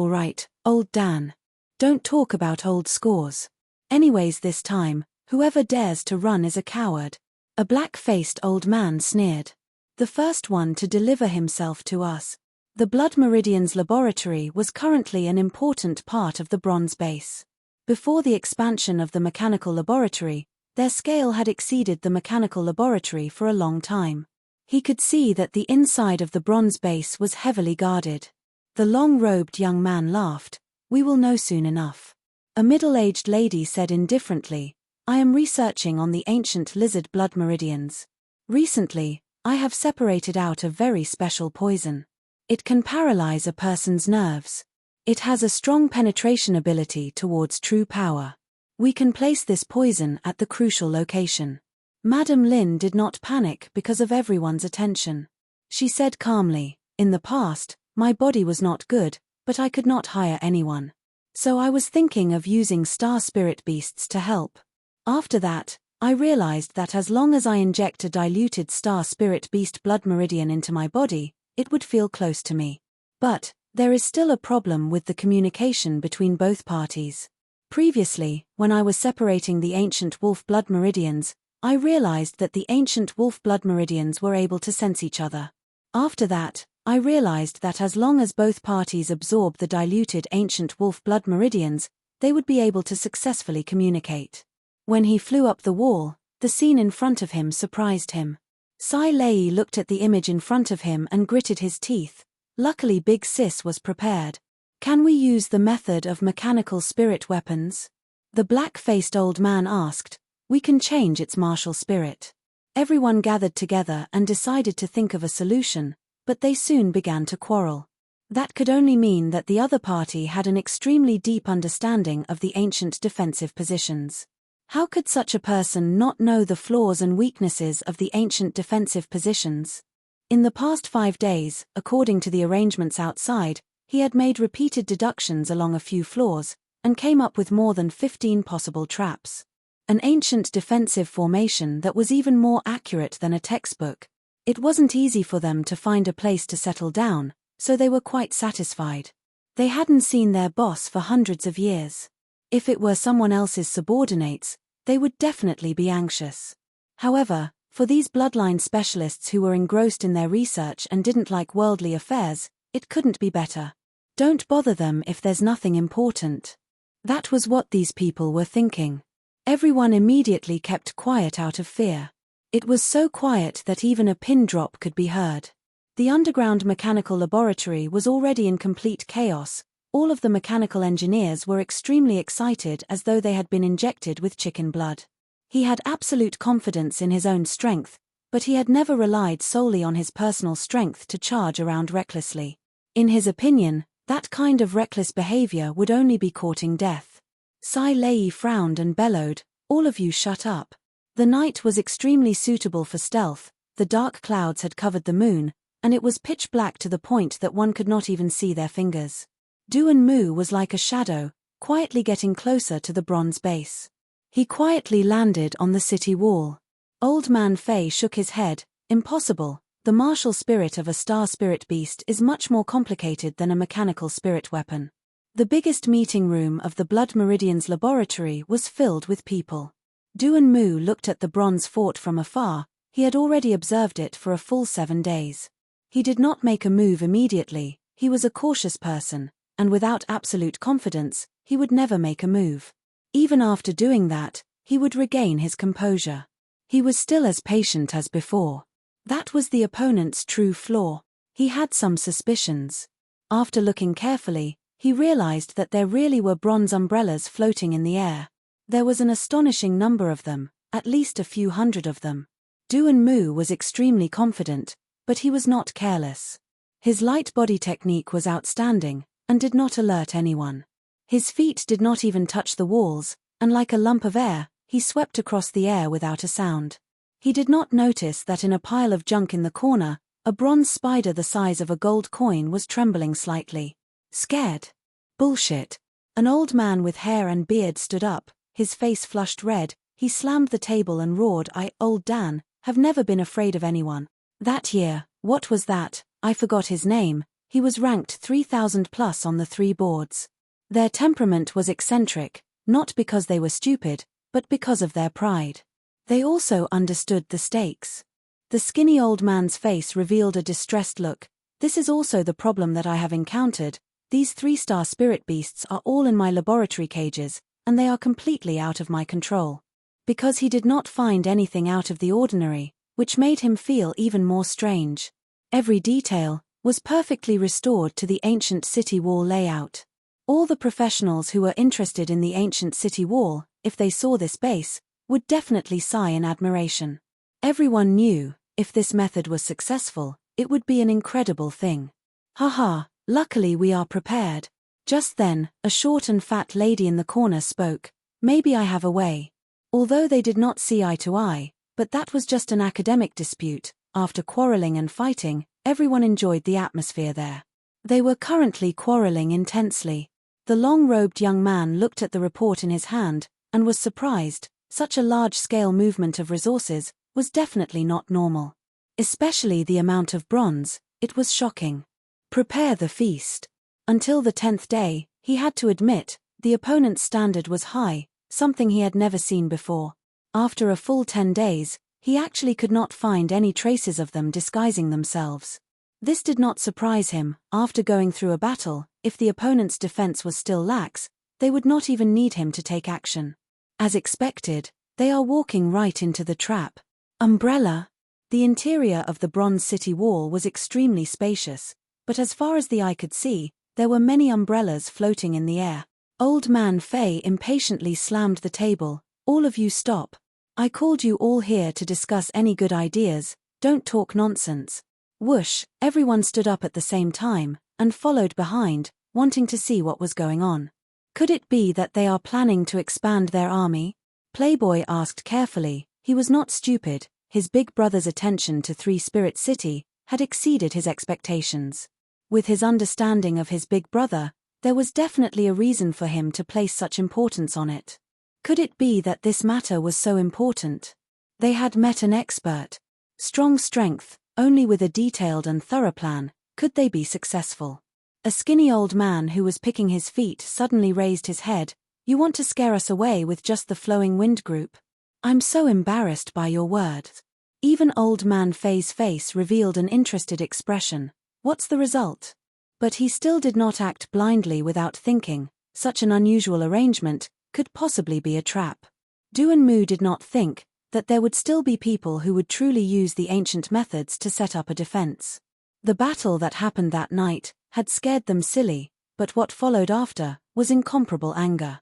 old Dan. Don't talk about old scores. Anyways, this time, whoever dares to run is a coward." A black-faced old man sneered. "The first one to deliver himself to us." The Blood Meridian's laboratory was currently an important part of the bronze base. Before the expansion of the mechanical laboratory, their scale had exceeded the mechanical laboratory for a long time. He could see that the inside of the bronze base was heavily guarded. The long-robed young man laughed. "We will know soon enough." A middle-aged lady said indifferently, "I am researching on the ancient lizard blood meridians. Recently, I have separated out a very special poison. It can paralyze a person's nerves. It has a strong penetration ability towards true power. We can place this poison at the crucial location." Madame Lin did not panic because of everyone's attention. She said calmly, "In the past, my body was not good, but I could not hire anyone. So I was thinking of using star spirit beasts to help. After that, I realized that as long as I inject a diluted star spirit beast blood meridian into my body, it would feel close to me. But there is still a problem with the communication between both parties. Previously, when I was separating the ancient wolf blood meridians, I realized that the ancient wolf blood meridians were able to sense each other. After that, I realized that as long as both parties absorb the diluted ancient wolf blood meridians, they would be able to successfully communicate." When he flew up the wall, the scene in front of him surprised him. Sai Lei looked at the image in front of him and gritted his teeth. Luckily Big Sis was prepared. "Can we use the method of mechanical spirit weapons?" The black-faced old man asked. "We can change its martial spirit." Everyone gathered together and decided to think of a solution, but they soon began to quarrel. That could only mean that the other party had an extremely deep understanding of the ancient defensive positions. How could such a person not know the flaws and weaknesses of the ancient defensive positions? In the past 5 days, according to the arrangements outside, he had made repeated deductions along a few floors, and came up with more than 15 possible traps. An ancient defensive formation that was even more accurate than a textbook. It wasn't easy for them to find a place to settle down, so they were quite satisfied. They hadn't seen their boss for hundreds of years. If it were someone else's subordinates, they would definitely be anxious. However, for these bloodline specialists who were engrossed in their research and didn't like worldly affairs, it couldn't be better. Don't bother them if there's nothing important. That was what these people were thinking. Everyone immediately kept quiet out of fear. It was so quiet that even a pin drop could be heard. The underground mechanical laboratory was already in complete chaos. All of the mechanical engineers were extremely excited as though they had been injected with chicken blood. He had absolute confidence in his own strength, but he had never relied solely on his personal strength to charge around recklessly. In his opinion, that kind of reckless behavior would only be courting death. Sai Lei frowned and bellowed, "All of you shut up." The night was extremely suitable for stealth, the dark clouds had covered the moon, and it was pitch black to the point that one could not even see their fingers. Duan Mu was like a shadow, quietly getting closer to the bronze base. He quietly landed on the city wall. Old Man Fei shook his head. Impossible. The martial spirit of a star spirit beast is much more complicated than a mechanical spirit weapon. The biggest meeting room of the Blood Meridian's laboratory was filled with people. Duan Mu looked at the bronze fort from afar. He had already observed it for a full 7 days. He did not make a move immediately. He was a cautious person, and without absolute confidence, he would never make a move. Even after doing that, he would regain his composure. He was still as patient as before. That was the opponent's true flaw. He had some suspicions. After looking carefully, he realized that there really were bronze umbrellas floating in the air. There was an astonishing number of them, at least a few hundred of them. Duan Mu was extremely confident, but he was not careless. His light body technique was outstanding, and did not alert anyone. His feet did not even touch the walls, and like a lump of air, he swept across the air without a sound. He did not notice that in a pile of junk in the corner, a bronze spider the size of a gold coin was trembling slightly. Scared? Bullshit. An old man with hair and beard stood up, his face flushed red. He slammed the table and roared, Old Dan, have never been afraid of anyone. That year, what was that? I forgot his name. He was ranked 3000 plus on the 3 boards. Their temperament was eccentric, not because they were stupid, but because of their pride. They also understood the stakes. The skinny old man's face revealed a distressed look. This is also the problem that I have encountered. These 3-star spirit beasts are all in my laboratory cages, and they are completely out of my control. Because he did not find anything out of the ordinary, which made him feel even more strange. Every detail was perfectly restored to the ancient city wall layout. All the professionals who were interested in the ancient city wall, if they saw this base, would definitely sigh in admiration. Everyone knew, if this method was successful, it would be an incredible thing. Haha, luckily we are prepared. Just then, a short and fat lady in the corner spoke. Maybe I have a way. Although they did not see eye to eye, but that was just an academic dispute. After quarreling and fighting, everyone enjoyed the atmosphere there. They were currently quarreling intensely. The long-robed young man looked at the report in his hand, and was surprised. Such a large-scale movement of resources was definitely not normal. Especially the amount of bronze, it was shocking. Prepare the feast. Until the 10th day, he had to admit, the opponent's standard was high, something he had never seen before. After a full 10 days, he actually could not find any traces of them disguising themselves. This did not surprise him. After going through a battle, if the opponent's defense was still lax, they would not even need him to take action. As expected, they are walking right into the trap. Umbrella. The interior of the bronze city wall was extremely spacious, but as far as the eye could see, there were many umbrellas floating in the air. Old Man Fei impatiently slammed the table. All of you stop. I called you all here to discuss any good ideas, don't talk nonsense. Whoosh, everyone stood up at the same time, and followed behind, wanting to see what was going on. Could it be that they are planning to expand their army? Playboy asked carefully. He was not stupid. His big brother's attention to Three Spirit City had exceeded his expectations. With his understanding of his big brother, there was definitely a reason for him to place such importance on it. Could it be that this matter was so important? They had met an expert. Strong strength, only with a detailed and thorough plan, could they be successful. A skinny old man who was picking his feet suddenly raised his head. You want to scare us away with just the flowing wind group? I'm so embarrassed by your words. Even old man Fei's face revealed an interested expression. What's the result? But he still did not act blindly without thinking. Such an unusual arrangement could possibly be a trap. Duanmu did not think that there would still be people who would truly use the ancient methods to set up a defense. The battle that happened that night had scared them silly, but what followed after was incomparable anger.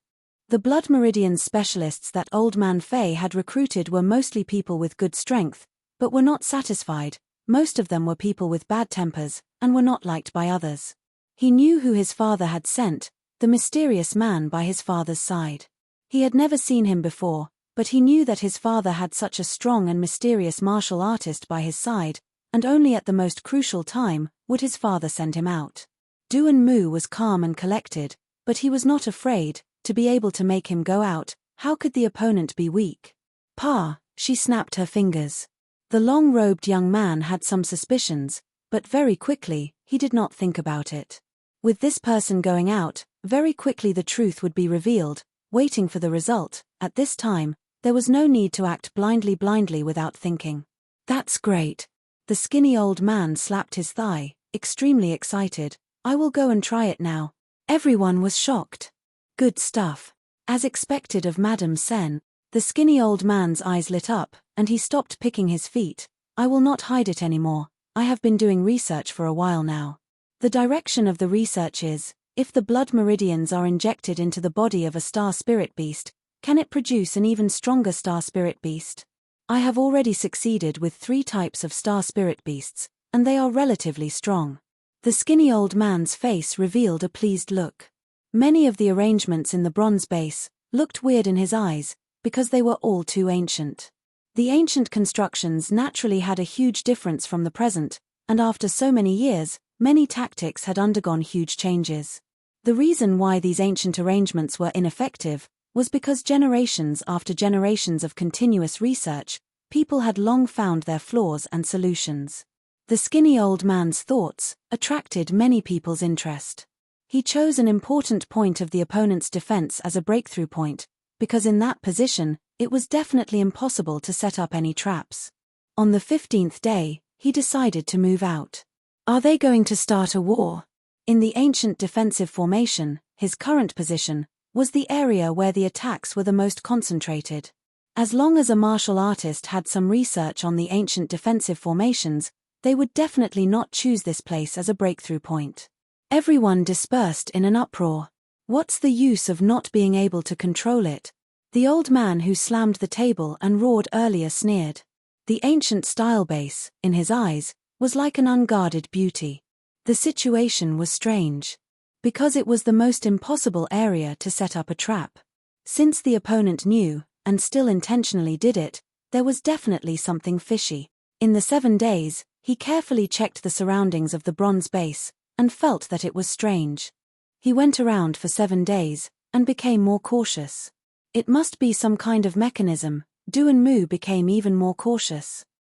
The blood meridian specialists that old man Fei had recruited were mostly people with good strength, but were not satisfied. Most of them were people with bad tempers, and were not liked by others. He knew who his father had sent, the mysterious man by his father's side. He had never seen him before, but he knew that his father had such a strong and mysterious martial artist by his side, and only at the most crucial time would his father send him out. Duanmu was calm and collected, but he was not afraid. To be able to make him go out, how could the opponent be weak? Pa, she snapped her fingers. The long-robed young man had some suspicions, but very quickly, he did not think about it. With this person going out, very quickly the truth would be revealed. Waiting for the result, at this time, there was no need to act blindly without thinking. That's great. The skinny old man slapped his thigh, extremely excited. I will go and try it now. Everyone was shocked. Good stuff. As expected of Madame Sen, the skinny old man's eyes lit up, and he stopped picking his feet. I will not hide it anymore. I have been doing research for a while now. The direction of the research is, if the blood meridians are injected into the body of a star spirit beast, can it produce an even stronger star spirit beast? I have already succeeded with 3 types of star spirit beasts, and they are relatively strong. The skinny old man's face revealed a pleased look. Many of the arrangements in the bronze base looked weird in his eyes, because they were all too ancient. The ancient constructions naturally had a huge difference from the present, and after so many years, many tactics had undergone huge changes. The reason why these ancient arrangements were ineffective was because generations after generations of continuous research, people had long found their flaws and solutions. The skinny old man's thoughts attracted many people's interest. He chose an important point of the opponent's defense as a breakthrough point, because in that position, it was definitely impossible to set up any traps. On the 15th day, he decided to move out. Are they going to start a war? In the ancient defensive formation, his current position was the area where the attacks were the most concentrated. As long as a martial artist had some research on the ancient defensive formations, they would definitely not choose this place as a breakthrough point. Everyone dispersed in an uproar. What's the use of not being able to control it? The old man who slammed the table and roared earlier sneered. The ancient style base, in his eyes, was like an unguarded beauty. The situation was strange. Because it was the most impossible area to set up a trap. Since the opponent knew, and still intentionally did it, there was definitely something fishy. In the 7 days, he carefully checked the surroundings of the bronze base, and felt that it was strange. He went around for 7 days, and became more cautious. It must be some kind of mechanism. Duanmu became even more cautious.